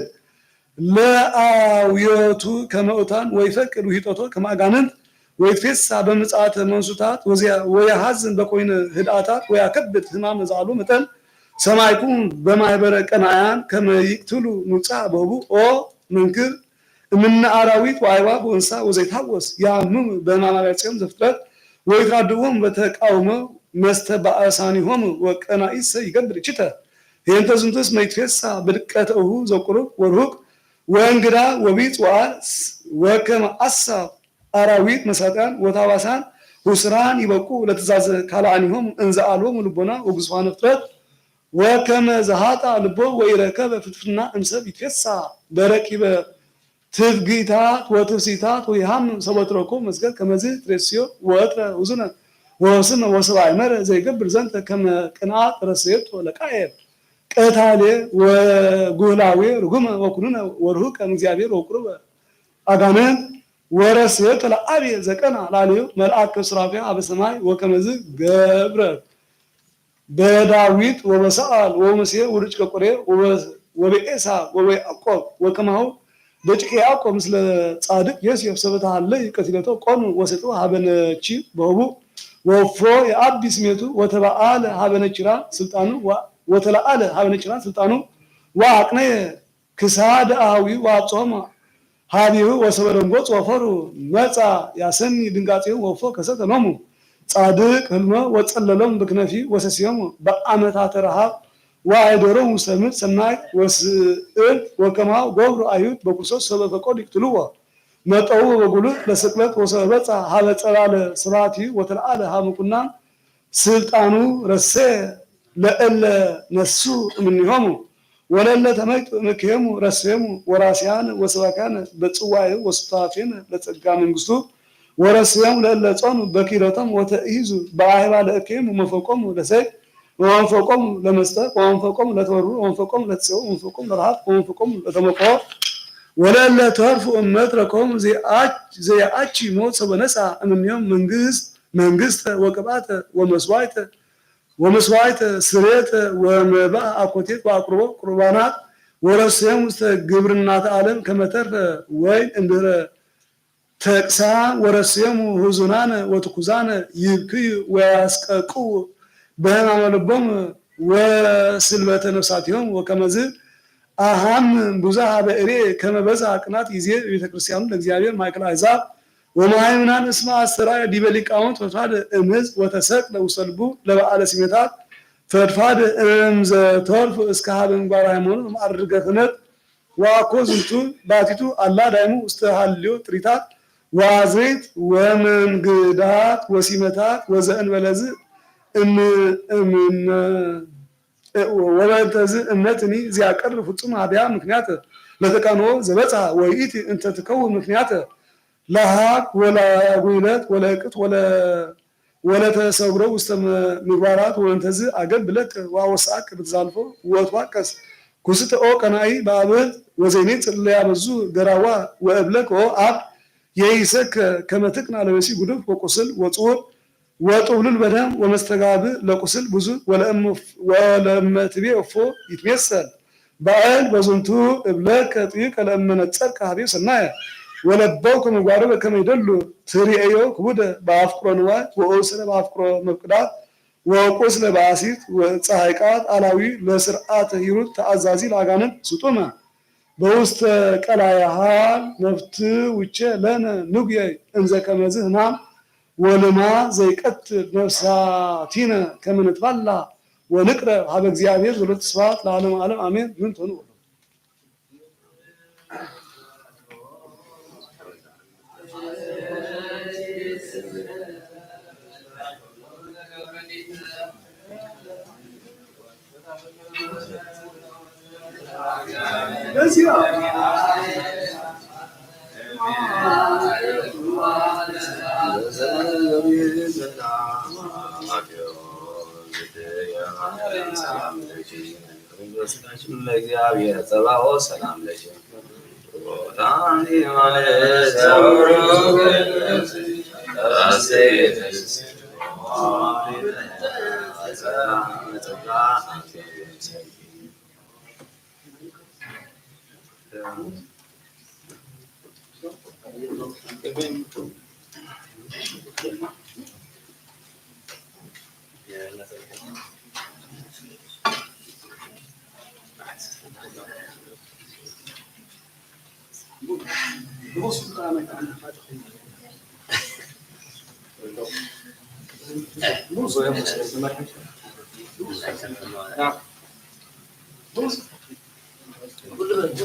ለአውየቱ ከመውታን ወይፈቅድ ውሂጦቶ ከማጋንንት ወይትፌሳ በምጽአት መንሱታት ወያሐዝን በኮይነ ህድአታት ወያከብድ ህማም ዛሉ መጠን ሰማይኩም በማህበረ ቀናያን ከመይቅትሉ ንጻ በቡ ኦ መንክር እምነ አራዊት ወአዕዋፍ ወእንስሳ ወዘይታወስ ያምም በማማሪያጽዮን ዘፍጥረት ወይትራድዎም በተቃውሞ መስተባእሳኒሆም ወቀናኢሰ ይገብር ችተ ይህንተ ዝንቱስ መይትፌሳ በድቀተሁ ዘቁሩብ ወርሁቅ ወእንግዳ ወቢጽ ወአስ ወከመ አሳብ አራዊት መሳጥያን ወታዋሳን ሁስራን ይበቁ ለትእዛዝ ካልአኒሆም እንዘ አልቦሙ ልቦና ወግዙፋነ ፍጥረት ወከመ ዘሃጣ ልቦ ወይረከበ ፍትፍና እምሰብ ይትፌሳ በረቂበ ትፍጊታት ወትፍሲታት ወይሃም ሰበትረኮ መስገድ ከመዝ ትሬስዮ ወጥረ ውዝነ ወስመ ወሰባይ መረ ዘይገብር ዘንተ ከመ ቅንዓት ረሰየት ለቃየብ ቀታሌ ወጉህላዌ ርጉመ ወኩንነ ወርሁቀ እግዚአብሔር ወቁርበ አጋነን ወረሰየት ለአብየ ዘቀና ላልዩ መልአክ ስራፊያ አበሰማይ ወከመዝ ገብረ በዳዊት ወበሰአል ወመሴ ወርጭ ቆሬ ወበኤሳ ወበያዕቆብ ወከማሁ በጭቄ ያዕቆብ ምስለ ጻድቅ ዮሴፍ ሰበታለ ይቀትለቶ ቆኑ ወሰጡ ሀበነቺ በቡ ወፎ የአቢ ስሜቱ ወተባአለ ሀበነችራ ስልጣኑ ወተላአለ ሀበነችራ ስልጣኑ ወአቅነ ክሳድ አዊ ወአጾማ ሀቢው ወሰበረንጎጽ ወፈሩ መጻ ያሰኒ ድንጋጼው ወፎ ከሰተኖሙ ጻድቅ ህልመ ወጸለሎም በክነፊ ወሰሲዮሙ በአመታት ረሃብ ወአይዶሮሙ ሰምዕ ሰናይ ወስእል ወከማው ገብሩ አዩት በኩርሶስ ሰበፈቆድ ይቅትልዎ መጠው በጉልህ ለስቅለት ወሰበጻ ሀበ ጸላለ ስራቲ ወተልአለ ሀመቁና ስልጣኑ ረሴ ለእለ ነሱ እምኒሆሙ ወለለ ተመይጡ ምክየሙ ረሴሙ ወራሲያን ወሰባካን በጽዋይ ወስታፌን ለጸጋ መንግስቱ ወረሴሙ ለእለ ጾኑ በኪረቶም ወተኢዙ በአይባ ለእከሙ መፈቆሙ ለሰይ ወንፈቆሙ ለመስጠት ወንፈቆሙ ለተወሩ ወንፈቆሙ ለተሰው ወንፈቆሙ ለረሃብ ወንፈቆሙ ለተመቆ ወለለ ተርፉ እመትረኮም ዘያአቺ ሞት ሰበነሳ እምኔም መንግስት ወቅባተ ወመስዋዕተ ስሬተ ወመባ አኮቴት ወአቅርቦ ቁርባናት ወረሰም ውስተ ግብርናተ ዓለም ከመተርፈ ወይ እንድረ ተቅሳ ወረሰሙ ሁዙናነ ወትኩዛነ ይብክዩ ወያስቀቁ በህማመ ልቦም ወስልበተ ነፍሳቲሆም ወከመዝ አሃም ብዙሃ በእሬ ከመበዛ ቅናት ጊዜ ቤተክርስቲያኑ ለእግዚአብሔር ማእከል አሕዛብ ወማይምናን እስማ አስተራየ ዲበ ሊቃውንት ፈድፋድ እምዝ ወተሰቅለ ውሰልቡ ለበዓለ ሲመታት ፈድፋድ እምዘ ተርፍ እስከ ሀበ ምግባር ሃይማኖት ማዕርገ ክህነት ዋኮ ዝንቱ ባቲቱ አላ ዳይሙ ውስተ ሀልዮ ጥሪታት ወአዝሬት ወመንግዳት ወሲመታት ወዘእንበለዝ ወበንተዝ እምነትኒ ዚያቀርብ ፍጹም አብያ ምክንያት ለተቃኖ ዘበጻ ወይኢት እንተ ትከውን ምክንያት ለሃቅ ወላ ጉይለት ወላ ቅጥ ወላ ተሰብሮ ውስጥ ምግባራት ወንተዝ አገብ ብለቅ ዋወሳቅ ብትዛልፎ ወጥዋቀስ ኩስተ ኦ ቀናኢ ባብል ወዘይኔ ጽልያ በዙ ገራዋ ወእብለቅ ኦ አብ የይሰክ ከመትቅና ለበሲ ጉድፍ ወቁስል ወጽውር ወጡብሉል በደም ወመስተጋብ ለቁስል ብዙ ወለመትቤ እፎ ይትመሰል በአል በዝንቱ እብለቅ ጥይቅ ለመነጸር ከሀቢው ሰናየ ወለበው ከመጓሩ በከመ ይደሉ ትሪአዮ ክቡደ በአፍቅሮ ንዋይ ወኦስለ በአፍቅሮ መቅዳት ወቁስለ በአሲት ወፀሐይቃት አላዊ ለስርዓተ ሂሩት ተአዛዚ ለአጋንንት ስጡመ በውስተ ቀላያሃል መፍት ውቼ ለነ ንጉየ እንዘ ከመዝህ ናም ወልማ ዘይቀትል ነፍሳቲነ ከመ ንትባላ ወንቅረብ ሀበ እግዚአብሔር ዘሎት ስብሐት ለዓለመ ዓለም አሜን። ይሁን ተኑ ለእግዚአብሔር ጸባኦት ሰላም ለኪ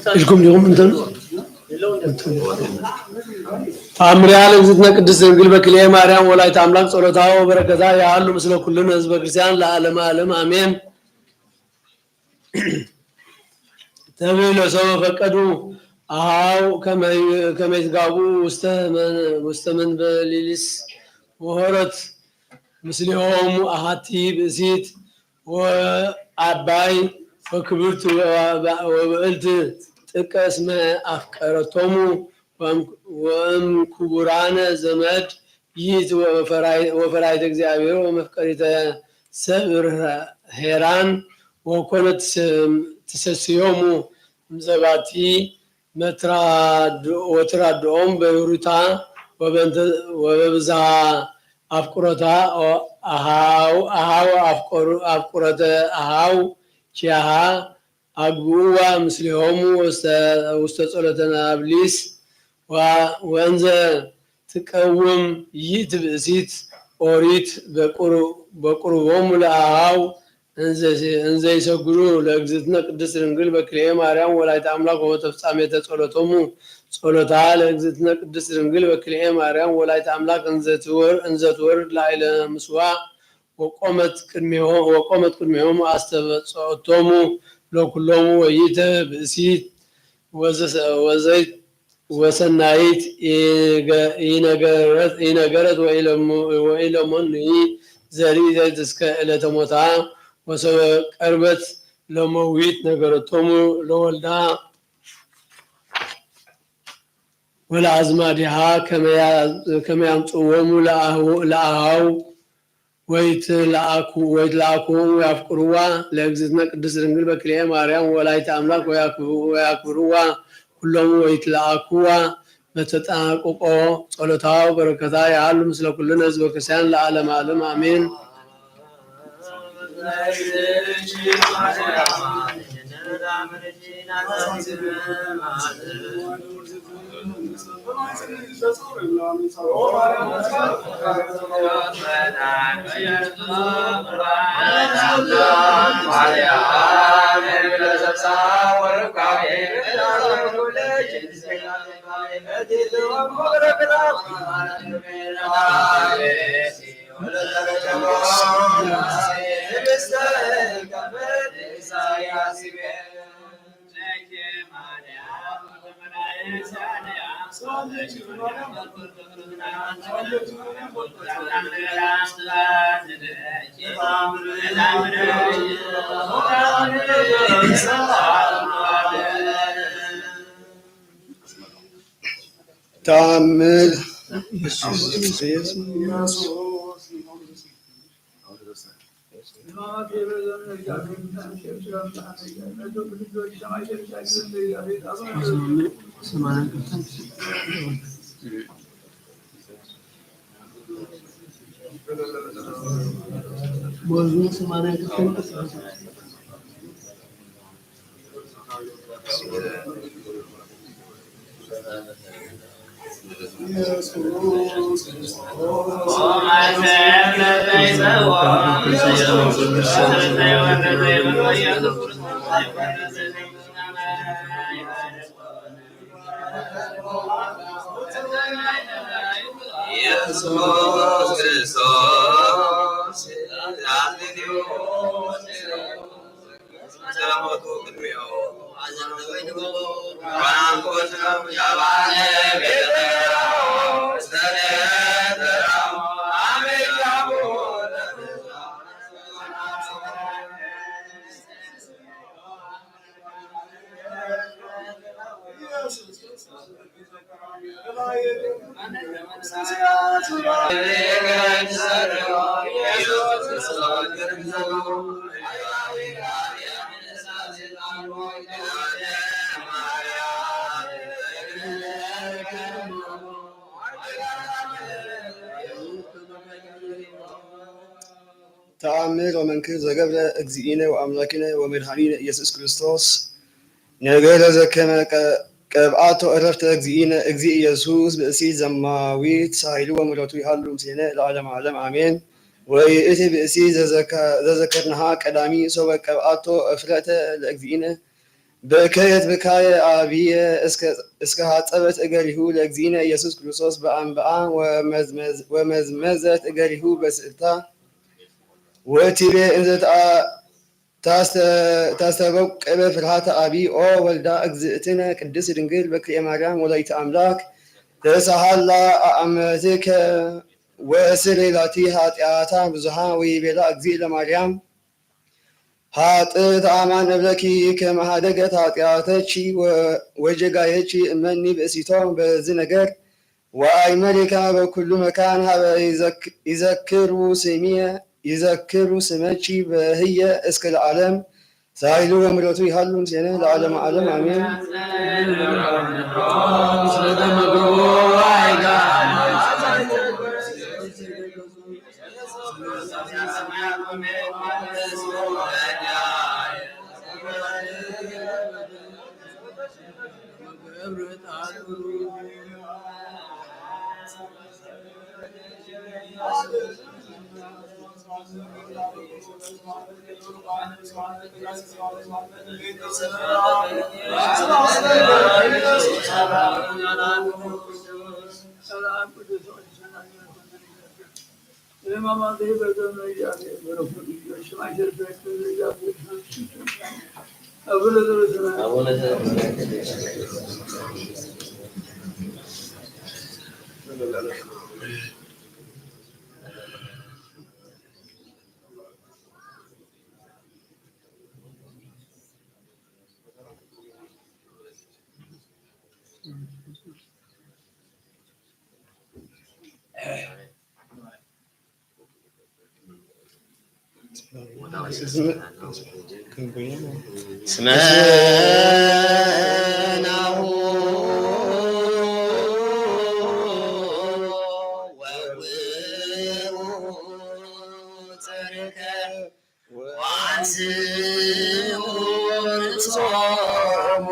إلكم اليوم أنتم አምሪያ ለእግዝእትነ ቅድስት ድንግል በክልኤ ማርያም ወላዲተ አምላክ ጸሎታ ወበረከታ ያሉ ምስለ ኩልነ ህዝበ ክርስቲያን ለዓለመ ዓለም አሜን። ተብሎ ሰው ፈቀዱ አው ከመይዝጋቡ ውስተ መንበሊልስ ወሆረት ምስሊሆሙ አሃቲ ብእሲት ወአባይ ወክብርት ወብዕልት ጥቀ እስመ አፍቀረቶሙ ወእም ክቡራነ ዘመድ ይት ወፈራይተ እግዚአብሔር ወመፍቀሪተ ሰብር ሄራን ወኮነት ተሰስዮሙ ዘባቲ ወትራድኦም በዩሩታ ወበብዝሃ አፍቁረታ አሃው አፍቁረተ አሃው ቺያሃ አግቡዋ ምስሊሆሙ ውስተ ጸሎተ ናብሊስ ወእንዘ ትቀውም ይእቲ ብእሲት ኦሪት በቁርቦሙ ለአሃው እንዘ ይሰግዱ ለእግዝእትነ ቅድስት ድንግል በክልኤ ማርያም ወላዲተ አምላክ ወተፍጻሜተ ጸሎቶሙ ጸሎታ ለእግዝእትነ ቅድስት ድንግል በክልኤ ማርያም ወላዲተ አምላክ እንዘ ትወርድ ላዕለ ምስዋዕ ወቆመት ቅድሜሆሙ አስተበጽኦቶሙ ለኩሎሙ ወይተ ብእሲት ወዘይት ወሰናይት ይነገረት ወኢለሞን ዘሪዘት እስከ ዕለተ ሞታ ወሰበ ቀርበት ለመዊት ነገረቶሙ ለወልዳ ወለአዝማዲሃ ከመያምጽዎሙ ለአሃው ወይትለአኩሙ ያፍቅሩዋ ለእግዝእትነ ቅድስት ድንግል በክልኤ ማርያም ወላዲተ አምላክ ወያክብሩዋ ኩሎሙ ወይትለአኩዋ በተጠናቅቆ ጸሎታው በረከታ ያሉ ምስለ ኩልነ ህዝበ ክርስቲያን ለዓለመ ዓለም አሜን። ተአምር ተአምር ወመንክር ዘገብረ እግዚእነ ወአምላክነ ወመድኃኒነ ኢየሱስ ክርስቶስ ነገረ ዘከመ ቀብአቶ ዕረፍተ እግዚእነ እግዚእ ኢየሱስ ብእሲ ዘማዊት ሳይሉ ወምሕረቱ ይሃሉ ምስሌነ ለዓለመ ዓለም አሜን። ወይእቲ ብእሲ ዘዘከርንሃ ቀዳሚ ሶበ ቀብአቶ እፍረተ ለእግዚእነ በከየት ብካየ አብየ እስከ ሀጸበት እገሪሁ ለእግዚእነ ኢየሱስ ክርስቶስ በአንብአ ወመዝመዘት እገሪሁ በስእልታ ወቲቤ እንዘ ታስተበቅበ ፍርሃተ አብይ ኦ ወልዳ እግዝእትነ ቅድስት ድንግል በክልኤ ማርያም ወላዲተ አምላክ ተሳሃላ አመትከ ወስሬላቲ ኃጢአታ ብዙሃ ወይቤላ እግዚእ ለማርያም ሀጥእ ተአማን እብለኪ ከመሃደገት ኃጢአተቺ ወጀጋየቺ እመኒ ብእሲቶም በዝ ነገር ወአይመሪካ በኩሉ መካን ሀበ ይዘክሩ ስመቺ በህየ እስከ ለዓለም ሳይሉ ወምሕረቱ ይሃሉ ምስሌነ ለዓለመ ዓለም አሜን። ስመናሁ ወውፅርከ ወአንስኡ ርእሶሙ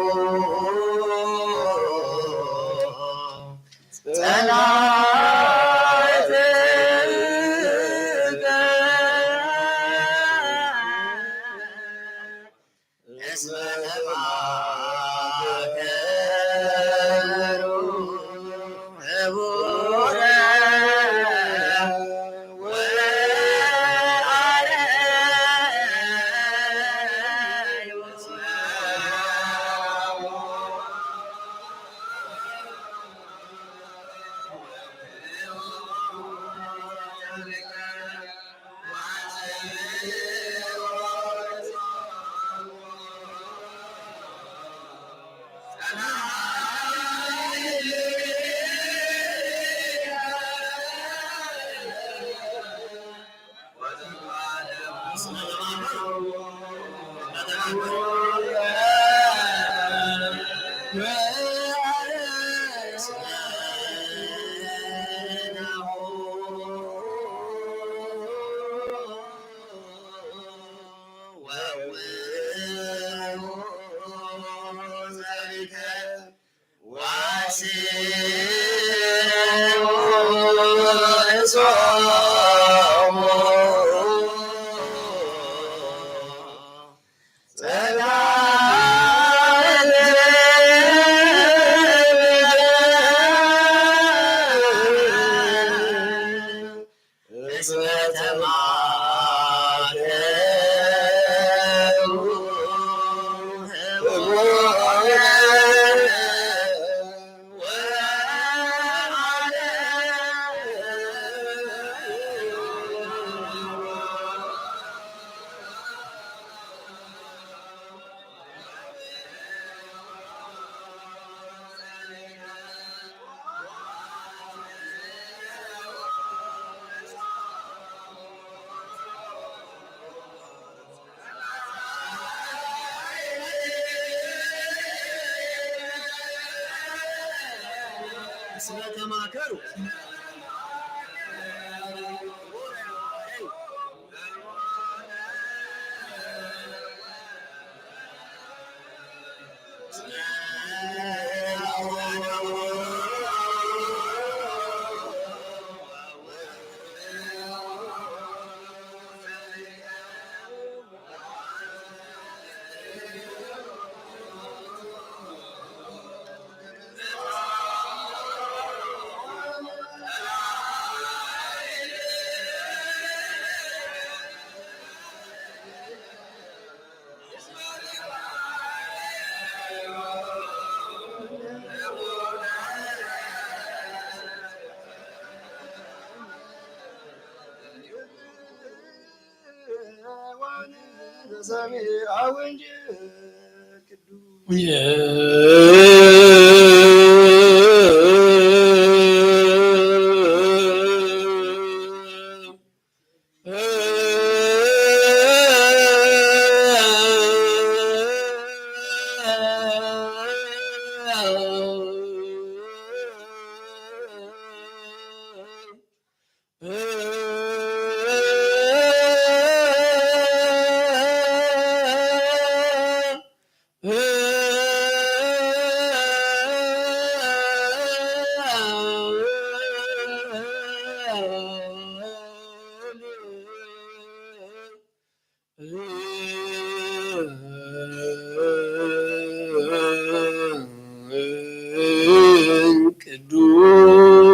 ስለተማከሩ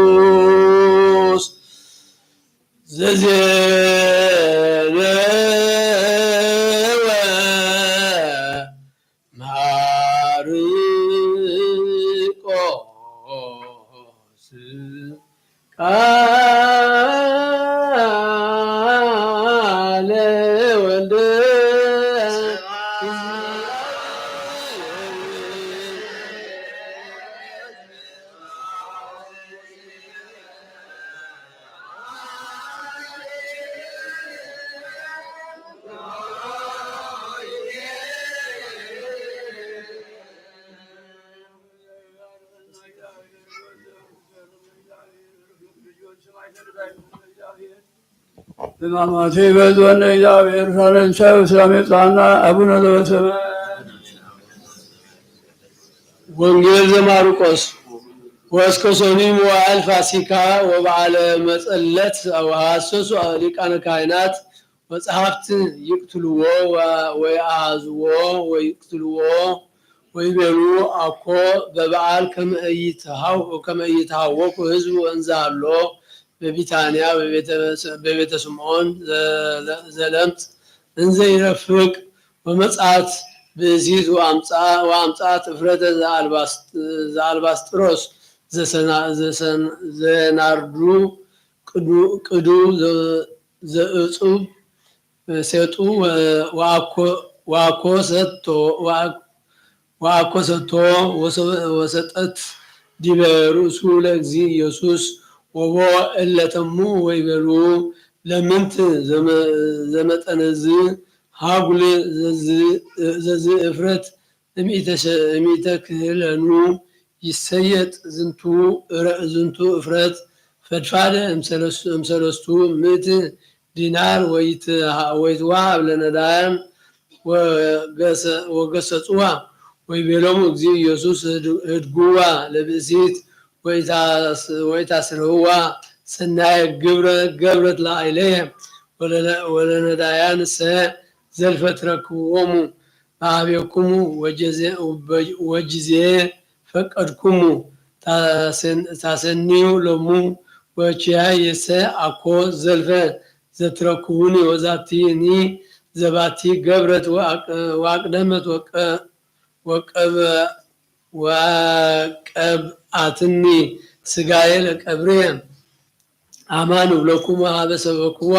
ቅዱስ ዘዜነወ ማርቆስ ቃለ ወልደ በማማቴ በዞነ እግዚአብሔር ሳለንሳው ስላሜጣና አቡነ ዘበሰማያት ወንጌል ዘማርቆስ ወእስከ ሰኒም ወበዓል ፋሲካ ወበዓለ መጸለት ወሐሰሱ ሊቃነ ካህናት ወጸሐፍት ይቅትልዎ ወይአሐዝዎ ወይቅትልዎ ወይቤሉ አኮ በበዓል ከመ ኢይትሐወኩ ሕዝብ ወእንዘ ሀሎ በቢታንያ በቤተ ስምዖን ዘለምጽ እንዘ ይረፍቅ ወመጽአት ብእሲት ወአምጻት እፍረተ ዘአልባስጥሮስ ዘናርዱ ቅዱ ዘእጹብ ሴጡ ዋኮ ሰጥቶ ወሰጠት ዲበ ርእሱ ለእግዚ ኢየሱስ ወቦ እለተሙ ወይበሉ ለምንት ዘመጠነዝ ሃጉል ዘዝ እፍረት እሚተ ክህለኑ ይሰየጥ ዝንቱ እፍረት ፈድፋደ እምሰለስቱ ምእት ዲናር ወይትዋሃብ ለነዳያን ወገሰጽዋ ወይቤሎሙ እግዚ ኢየሱስ ህድጉዋ ለብእሲት ወይታስርህዋ ሰናየ ገብረት ላዕሌየ ወለነዳያን ሰ ዘልፈ ትረክብዎሙ በኀቤክሙ ወጅዜ ፈቀድኩሙ ታሰኒዩ ሎሙ ወቺያይ የሰ አኮ ዘልፈ ዘትረክቡኒ ወዛቲኒ ዘባቲ ገብረት ወአቅደመት ወቀብአትኒ ስጋዬ ለቀብርየ አማን ብለኩሙ ሀበ ሰበክዋ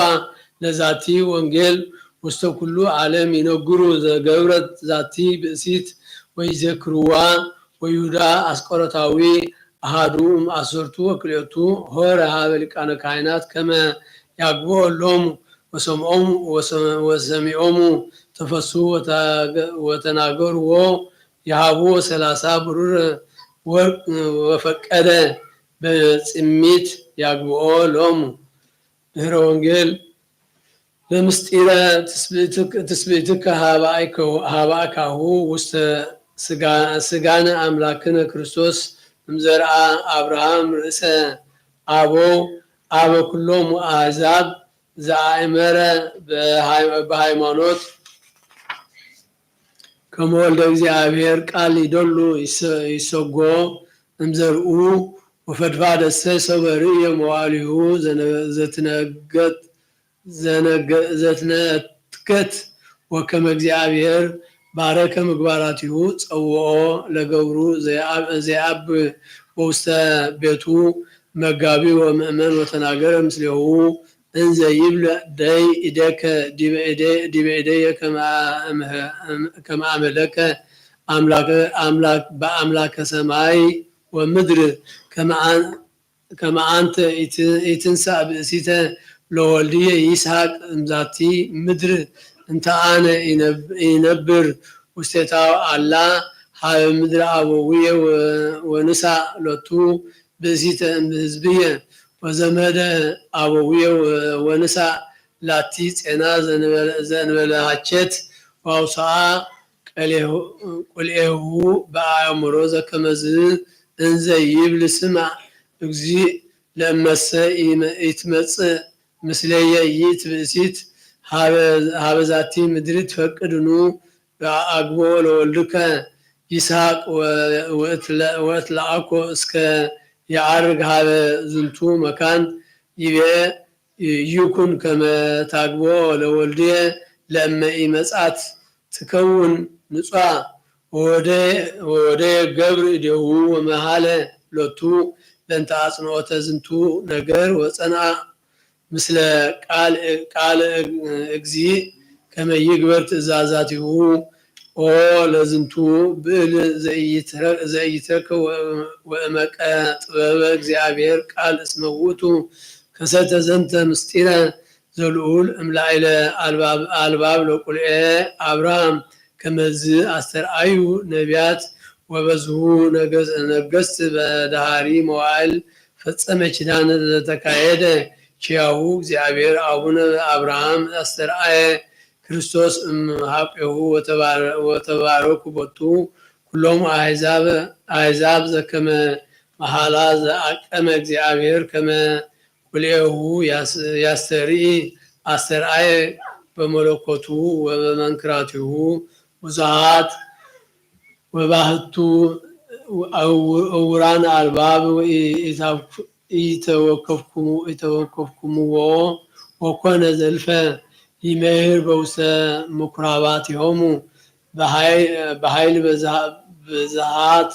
ለዛቲ ወንጌል ውስተ ኩሉ ዓለም ይነግሩ ዘገብረት ዛቲ ብእሲት ወይዘክርዋ ወይሁዳ አስቆሮታዊ አሃዱም አስርቱ ወክልኤቱ ሆረ ሀበ ሊቃነ ካህናት ከመ ያግብኦሎሙ ወሰሚዖሙ ተፈሱ ወተናገርዎ የሃቡ 30 ብሩር ወርቅ ወፈቀደ በጽሚት ያግብኦ ሎሙ። ድህረ ወንጌል በምስጢረ ትስብእትከ ሀባእካሁ ውስተ ስጋነ አምላክነ ክርስቶስ እምዘርአ አብርሃም ርእሰ አበ ኩሎሙ አሕዛብ ዘአእመረ በሃይማኖት ከመወልደ እግዚአብሔር ቃል ይደሉ ይሰጎ እምዘርኡ ወፈድፋደሰ ሰበርእየ መዋዕሊሁ ዘትነትከት ወከመ እግዚአብሔር ባረከ ምግባራቲሁ ጸውኦ ለገብሩ ዘያብ በውስተ ቤቱ መጋቢ ወምእመን ወተናገረ ምስሌሁ እንዘ ይብል ደይ ኢደከ ዲበ ኢደየ ከመ አመለከ አምላክ በአምላከ ሰማይ ወምድር ከመ አንተ ኢትንሣእ ብእሲተ ለወልድየ ይስሐቅ እምዛቲ ምድር እንተ አነ ይነብር ውስቴታ አላ ሀበ ምድረ አበውየ ወንሳ ሎቱ ብእሲተ እምሕዝብየ ወዘመደ አበውየ ወንሳ ላቲ ጼና ዘንበለ ሀቸት ዋውስአ ቁልኤሁ በአእምሮ ዘከመዝ እንዘ ይብል ስማዕ እግዚእ ለእመሰ ይትመጽእ ምስለየ ይእትብእሲት ሀበዛቲ ምድሪ ትፈቅድኑ አግቦ ለወልድከ ይስሐቅ ወእትለአኮ እስከ የዐርግ ሀበ ዝንቱ መካን ይቤ ይኩን ከመ ታግቦ ለወልድየ ለእመ ኢመጻት ትከውን ንጹሐ ወወደ ገብር እዴሁ ወመሃለ ሎቱ ለእንተ አጽንዖተ ዝንቱ ነገር ወፀንዐ ምስለ ቃል እግዚእ ከመ ይግበር ትእዛዛቲሁ ኦ ለዝንቱ ብዕል ዘኢይትረከብ ወእመቀ ጥበበ እግዚአብሔር ቃል እስመ ውእቱ ከሰተ ዘንተ ምስጢረ ዘልዑል እምላዕለ አልባብ ለቁልኤ አብርሃም ከመዝ አስተርአዩ ነቢያት ወበዝሁ ነገሥት በዳሃሪ መዋዕል ፈጸመ ኪዳነ ዘተካሄደ ቺያሁ እግዚአብሔር አቡነ አብርሃም አስተርአየ ክርስቶስ እምኀቤሁ ወተባረኩ ቦቱ ኩሎሙ አሕዛብ ዘከመ መሐላ ዘአቀመ እግዚአብሔር ከመ ቁልኤሁ ያስተርኢ አስተርአየ በመለኮቱ ወበመንክራቲሁ ብዙኃት ወባህቱ እውራን አልባብ ኢተወከፍኩምዎ ወኮነ ዘልፈ ይሜህር በውስተ ምኵራባቲሆሙ በኃይል ብዝሃት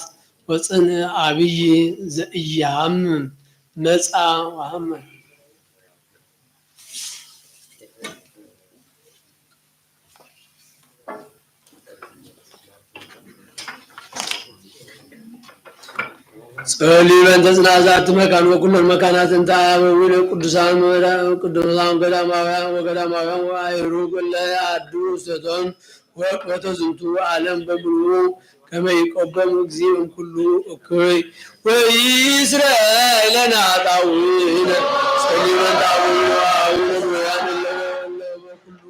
ወፅንዕ ዓብይ ዘኢያሃምም መጻ ወሐመ ጸሊበን ተጽናዛት መካን ወኩሎን መካናት እንታ ያበውን ቅዱሳን ገዳማውያን ወገዳማውያን ወአይሩ ኩለ አዱ ሰቶን ወቅበተ ዝንቱ ዓለም በሙሉ ከመ ይቆበም እግዚእም ኩሉ እኩይ ወኢስራኤልና ጣውነ ጸሊበን ጣውነ ወአውነ በኩሉ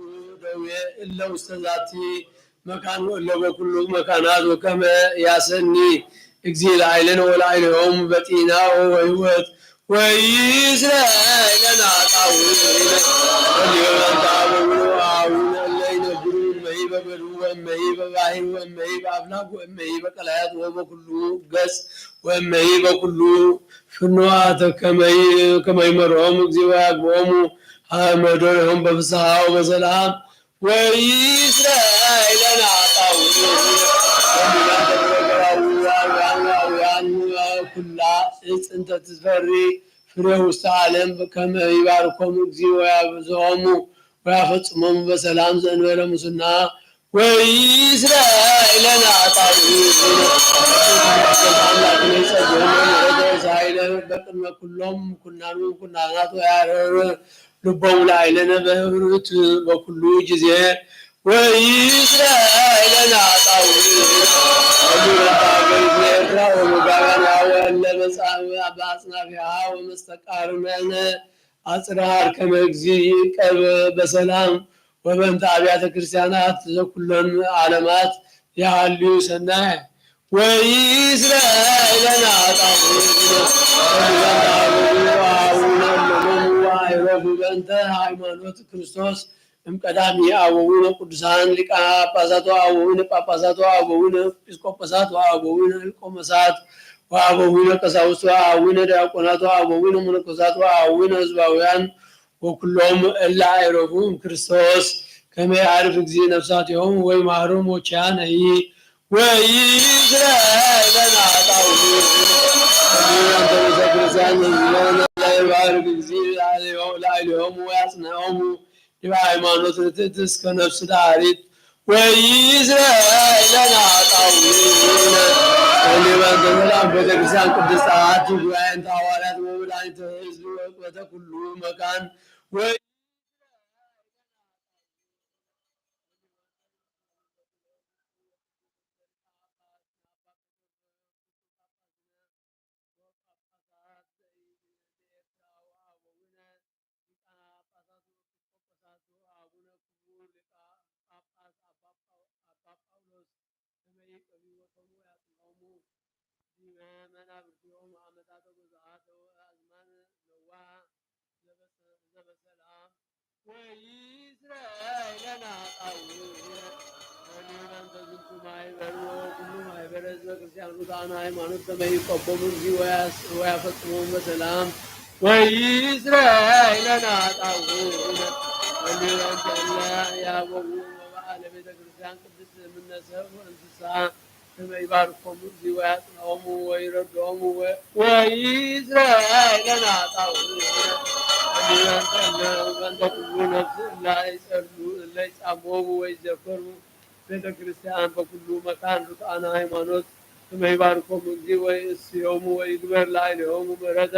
ደዌ እለ ውስተ ዛቲ መካን ወእለ በኩሉ መካናት ወከመ ያሰኒ እግዚእ ለዓይለነ ወለዓይለሆሙ በጤና ወሕይወት ወኢስራኤልና ጣውነ ጸሊበን ጣውነ ወአውነ እለ ይነብሩ እመሂ በበዱ ወእመሂ በባሕር ወእመሂ በአፍላግ ወእመሂ በቀላያት ወበኩሉ ገጽ ወእመሂ በኩሉ ፍኖአተ ከመ ይመርሖሙ እግዚእ ወያግቦሙ መዶርሆሙ በፍስሓ ወበሰላም ወኢስራኤልና ጣውነ ኩላ እፅ እንተ ትፈሪ ፍሬ ውስተ ዓለም ከመ ይባርኮሙ እግዚእ ወያብዝሖሙ ወያፈጽሞሙ በሰላም ዘእንበለ ሙስና ወኢስራኤልና ጣውነ በቅድመ ኩሎም ኩናኑ ኩናናት ወያርኅ ልቦሙ ለዓይለነ በህብርት በኩሉ ጊዜ ወኢስራኤልና ጣውነ ኤርትራ ወሞጋውያን ያወለ በአጽናፊሃ ወመስተቃርመነ አጽርሃ ከመ እግዚእ ይቀብ በሰላም ወበእንተ አብያተ ክርስቲያናት ዘኩለን ዓለማት ያሃልዩ ሰናይ ወኢስራኤልና ጣውነ ወአይረፉ በእንተ ሃይማኖት ክርስቶስ እምቀዳሚ አበዊነ ቅዱሳን ሊቃነ ጳጳሳት ወአበዊነ ጳጳሳት ወአበዊነ ኤጲስቆጶሳት ወአበዊነ ቆሞሳት ወአበዊነ ቀሳውስት ወአበዊነ ዲያቆናት ወአበዊነ መነኮሳት ወአበዊነ ሕዝባውያን ወኩሎም እለ አይረፉ ክርስቶስ ከመ ያዕርፍ እግዚእ ነፍሳቲሆሙ ወይምሃሮሙ ወኪያነሂ ወኢስራኤልና ጣውነ በእንተ ቤተ ክርስቲያን ይባርክ እግዚእ ለዓይልሆሙ ወያጽንዖሙ በሃይማኖት ርትዕት እስከ ነፍስ ዳሪት ወኢስራኤልና ጣውነ በሰላም ቤተክርስቲያን ቅድስት አሐቲ ጉባኤንተ ሐዋርያት ወመድኃኒተ ሕዝብ ወዕቅበተ ኩሉ መካን መናብርቲሆሙ ዓመታተ ጉባኤያተ ወአዝማነ ነዋሐ ዘበሰላም ወኢስራኤልና ጣውነ በእንተ ዝንቱ ማኅበር ወኩሉ ማኅበረ ሕዝበ ክርስቲያን ርቱዓነ ሃይማኖት ከመ ይቆቦሙ እግዚእ ወያፈጽሞሙ በሰላም ወኢስራኤልና ጣውነ በእንተ እለ ያበዉ ወበዓለ ቤተ ክርስቲያን ቅድስት እምነ ሰብእ ወእንስሳ ከመ ይባርኮሙ እግዚእ ወያጽንዖሙ ወይረድኦሙ ወኢስራኤልና ጣውነ በእንተ ኩሉ ነፍስ እለ ይጻመዉ ወይዘከሩ ቤተ ክርስቲያን በኩሉ መካን ርቱዓነ ሃይማኖት ከመ ይባርኮሙ እግዚእ ወይእስዮሙ ወይግበር ላዕሌሆሙ ምሕረተ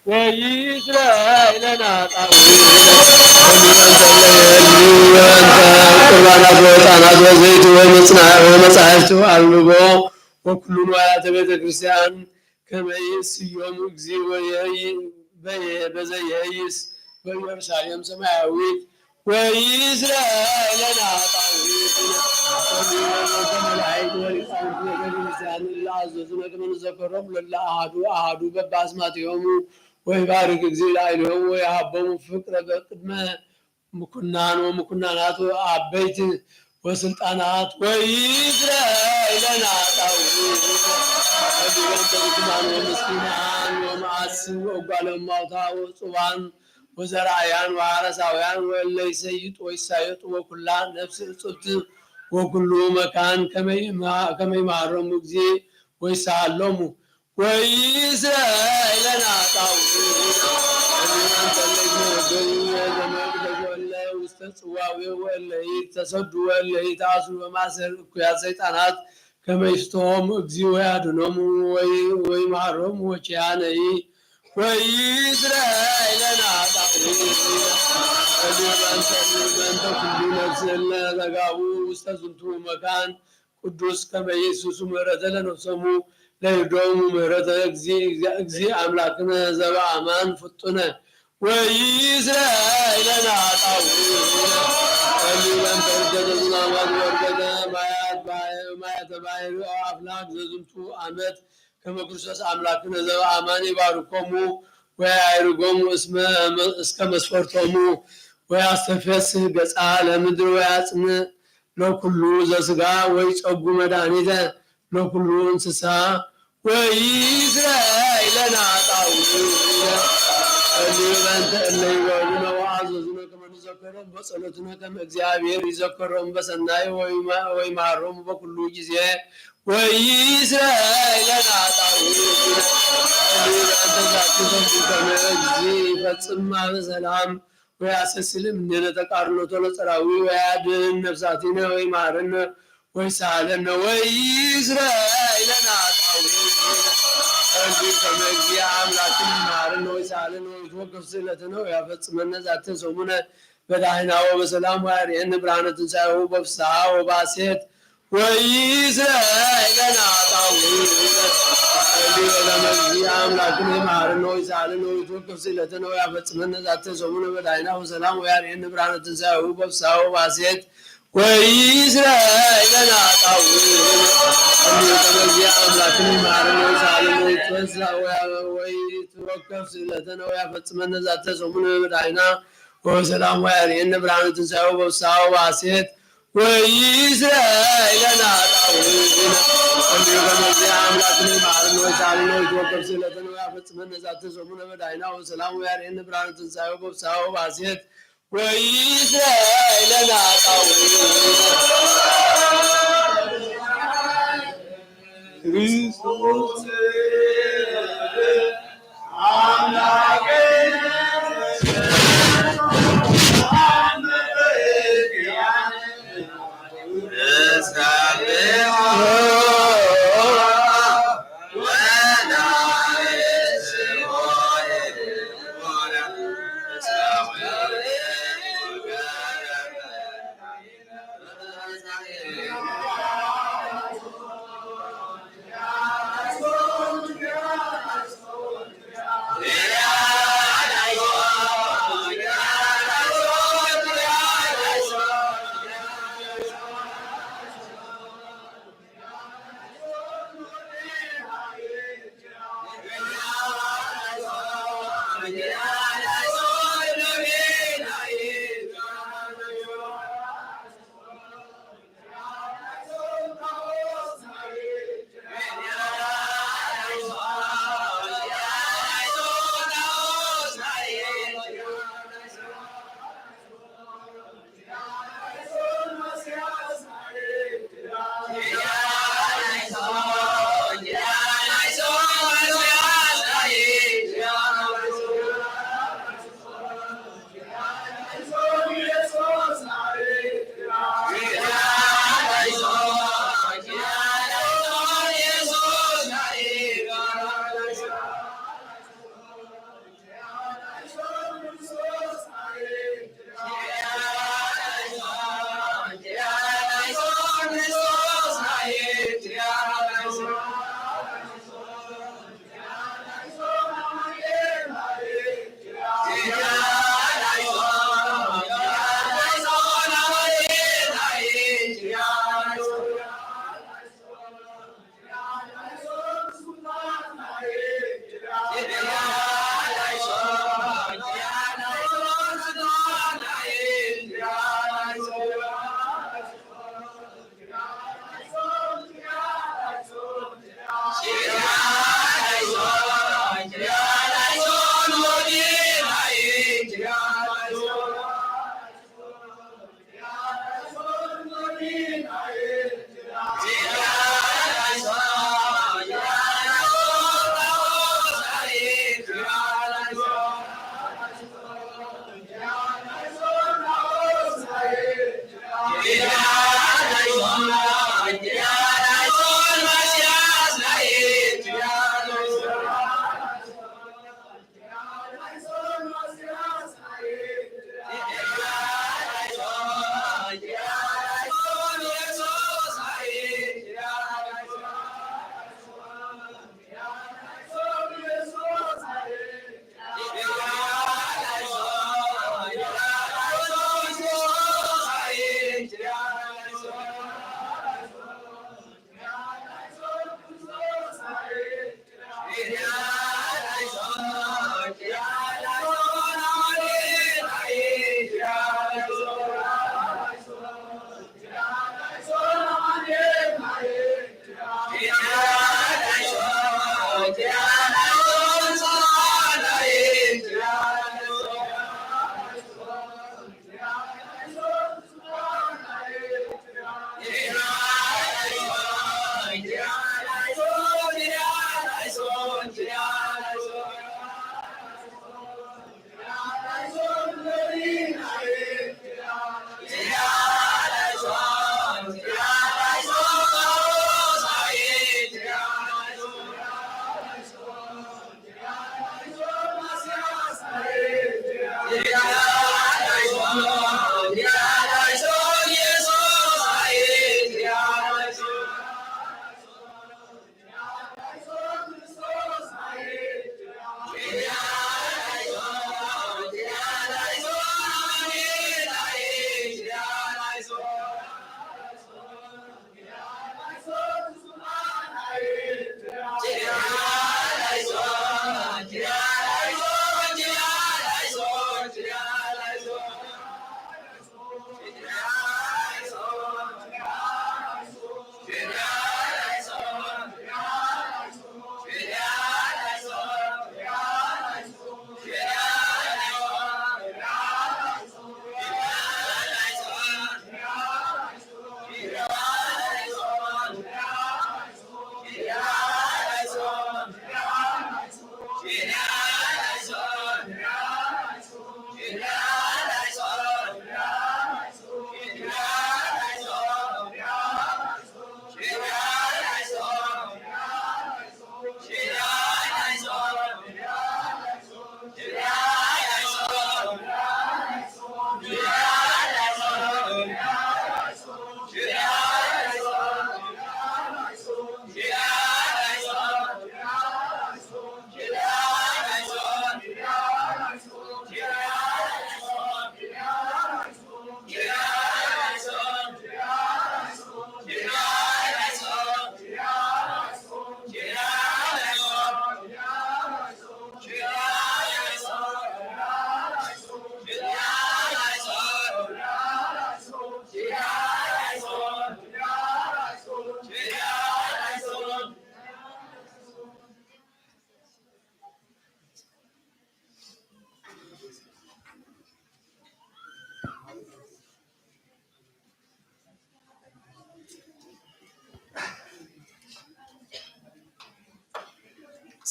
ወኢስራኤልና ጣውነ ቁርባናት ወዕጣናት ወዘይት ወመጻሕፍት አንብቦ ወኩሉ ንዋያተ ቤተ ክርስቲያን ከመ ይእስዮሙ እግዚእ በዘየይስ በኢየሩሳሌም ሰማያዊት ወኢስራኤልና ጣውነ ወመላእክት ወሊቃውንት ቤተ ክርስቲያን ለአዘዙነ ከመ ንዘከሮሙ ለእለ አሐዱ በበአስማቲሆሙ ወይባርክ እግዚእ ላዕሌሆሙ ወየሀቦሙ ፍቅረ በቅድመ ምኩናን ወምኩናናት አበይት ወስልጣናት ወኢስራኤልና ጣውነ በእንተ ብኩናን ወምስኪናን ወመዓስም ወእጓለ እማውታ ወጽባን ወዘራእያን ወአረሳውያን ወእለ ይሰይጡ ወይሳየጡ ወኩላ ነፍስ እጽብት ወኩሉ መካን ከመ ይምሃሮሙ እግዚእ ወይሳሃሎሙ ወኢስራኤልና ጣውነ ውስተ ጽዋዌ ወእለ ይተሰዱ ወእለ ይትአስሩ በማእሰር እኩያት ሰይጣናት ከመይስቶም እግዚኦ ያድኖሙ ወይ ማሮም ወጪያነይ ወይ እስራኤልና ጣውሪ በንተ ኩሉ ነፍስነ ዘጋቡ ውስተ ዝንቱ መካን ቅዱስ ከመ ኢየሱስ ምህረተ ለነፍሶሙ ለይዶሙ ምህረተ እግዚ አምላክነ ዘበአማን ፍጡነ ወይ እስራኤልና ጣውሪ በንተ እርገተ ዝናማት ወርገተ ማያተ ባሕር አፍላክ ዘዝንቱ ዓመት ከመ ክርስቶስ አምላክነ ዘበአማን ይባርኮሙ ወያዕርጎሙ እስከ መስፈርቶሙ ወያስተፌስህ ገጻ ለምድር ወያጽንዕ ለኩሉ ዘሥጋ ወይጸጉ መድኃኒተ ለኩሉ እንስሳ ወይእስራኤለነ ኃጣውእ በእንተ እለ ይበሉነ ወአዘዙነ ከመ ንዘክሮሙ በጸሎትነ ከመ እግዚአብሔር ይዘክሮሙ በሰናይ ወይምሃሮሙ በኩሉ ጊዜ ወይእስራኤለነ ኃጣውእ በእንተ ዛቲ ከመ እግዚእ ይፈጽማ በሰላም ወያሰስልም እምኔነ ተቃርኖቶ ለጸራዊ ወያድኅን ነፍሳቲነ ወይምሃረነ ወይሳለነ ወይእስራኤለነ ኃጣውእ ከመ እግዚእ አምላክነ ይምሃረነ ወይሳለነ ወይትወከፍ ስእለትነ ወያፈጽመነ ዛተ ሰሙነ በደኅና ወበሰላም ወያርየነ ብርሃነ ትንሣኤሁ በፍስሐ ወበሐሴት ወይእስራኤለነ ኃጣውእ ከመ እግዚእ አምላክነ ይምሃረነ ወይሳለነ ወይትወከፍ ስእለትነ ወያፈጽመነ ዛተ ሰሙነ በደኅና ወበሰላም ወያርየነ ብርሃነ ትንሣኤሁ በፍስሐ ወበሐሴት ወይእስራኤለነ ኃጣውእ ከመ እግዚእ አምላክነ ይምሃረነ ወይሳለነ ወይትወከፍ ስእለትነ ወያፈጽመነ ዛተ ሰሙነ በደኅና ወበሰላም ወያርየነ ብርሃነ ትንሣኤሁ በፍስሐ ወበሐሴት ወይእስራኤለነ ኃጣውእ ከመ እግዚእ አምላክነ ይምሃረነ ወይሳለነ ወይትወከፍ ስእለትነ ወያፈጽመነ ዛተ ሰሙነ በደኅና ወበሰላም ወያርየነ ብርሃነ ትንሣኤሁ በፍስሐ ወበሐሴት ወይእስራኤለነ ኃጣውእ ክርስቶስ አምላክነ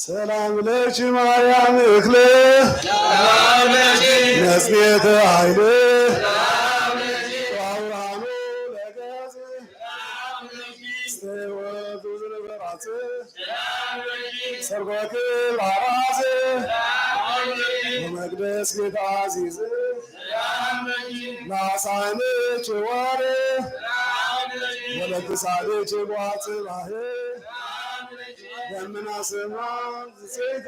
ሰላም ለኪ ማርያም እክለ ነጽኔተ ኃይል ወአብርሃሙ ለገጽ ስተወቱ ዝነበራት ሰርጎክ ባራዝ ወመቅደስ ጌታ አዚዝ ናሳንች ወር ወለትሳሌች ጓት ባህ ደመና ሰማይ ዝጽይት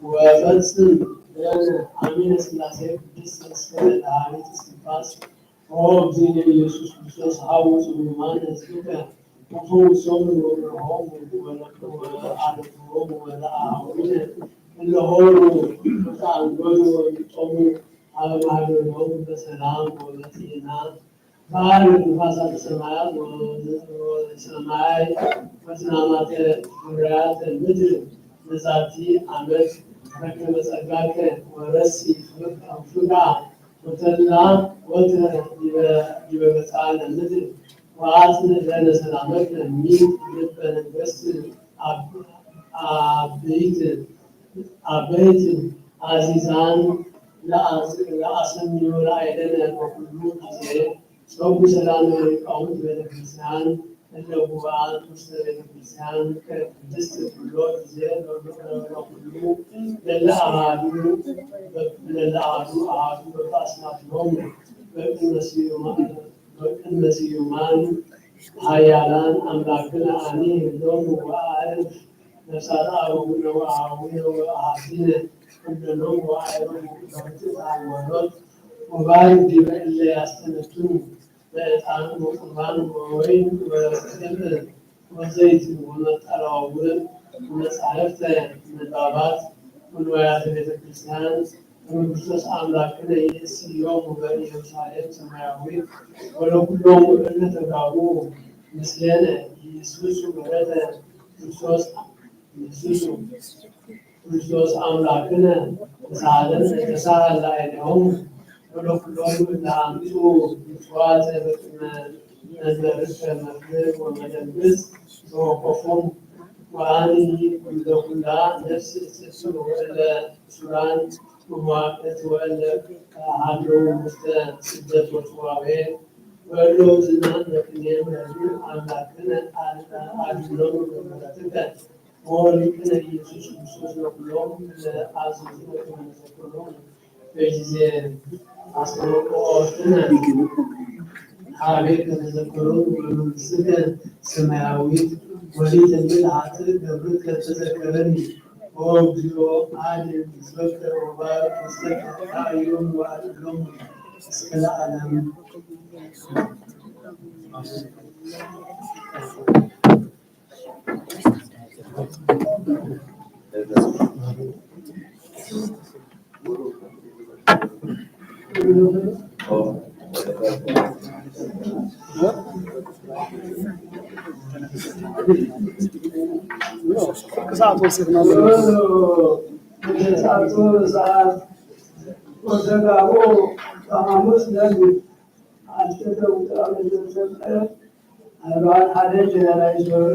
ወፈጽም አሚነ ስላሴ ቅድስት መስቀል ዳዊት ስፋስ ኦ እግዚእ ኢየሱስ ክርስቶስ ሐውስ ማን እስከ ወፈውሶም ወረሆም ወአልፎም ወለአሁን ለሆሩ ታንጎዩ ወይጦሙ አባሃሉም በሰላም ወበጤና ባህር ንፋሳት ሰማያት ወሰማይ ወዝናማተ ምድራት ምድር በዛቲ ዓመት ረከበ ጸጋከ ወረሲ ፍጋ ወተላ ወትረ ዲበ በጻለ ምድር ወአጽን ለነ ሰላመከ ሚት ልበ ነገሥት አበይት አዚዛን ለአሰሚዮ ለአይደነ በኩሉ ጊዜ ሰው ሰላም ሊቃውንት ቤተክርስቲያን እለ ጉባኤት ውስጥ ቤተክርስቲያን ከቅድስት ኩሎ ጊዜ ሁሉ ለለአሃዱ አሃዱ በአስማትሆሙ በቅድመ ስዩማን ኃያላን አምላክነ አኒ ህሎሙ ወአዕርፍ ነፍሳት አበዊነ ወአኀዊነ ወአኀዚነ ኩሎሙ ወአዕርፉ በምትት ሃይማኖት ወባሕር ዲበ እለ ያስተነትኑ በዕጣን ወቁርባን ወወይን ወቅድም ወዘይት ወመጠራውን መጻሕፍተ ንባባት ወንዋያተ ቤተክርስቲያን ወክርስቶስ አምላክነ ይእስዮሙ በኢየሩሳሌም ሰማያዊት ወለኩሎሙ እለ ተጋቡ ምስሌነ ኢየሱስ ወረደ ክርስቶስ አምላክነ ተሳሃለ ላዕሌሆሙ ወለኩሎሙ እለ አምጹ ምጽዋተ በቅድመ መንበርከ መክብብ ወመደምስ ዘወቆፎሙ ወአኒ ኩላ ነፍስ እትእስሩ ወእለ ሱራን ወመዋቅት ወእለ ሀለው ውስተ ስደት ወጽዋዌ ወእለ ዝናን በቅኔም ለዙ አምላክነ አድኅኖሙ በምሕረትከ ወወልድከ ኢየሱስ ክርስቶስ ለኩሎሙ ለአዝዙ ወተመሰክሮሙ በጊዜ አስተርእዮትነ ሀቤከ ተዘከሩ በመንግሥትከ ሰማያዊት ወሊተ ምልአት ገብርከ ተዘከረኒ ኦ እግዚኦ አድኅን ሕዝበከ ወባርክ ርስተከ አዕዮሙ ወአድኅኖሙ እስከ ለዓለም። ከሰዓት ወስድ ነው ሰዓት ወዘጋቦ ሐሙስ ለግ አስተተው ተአመዘሰጠ አርባን ሐደጅ ላይ ዞር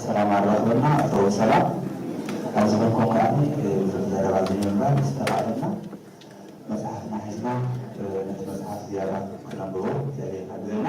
ሰላም አረፈና አቶ ሰላም አዝበኩም ካኒ ዘረባ ዚምባል ስተባለና መጽሐፍና ህዝባ መጽሐፍ ዚያራ ከናብሮ ያለ ሀገርና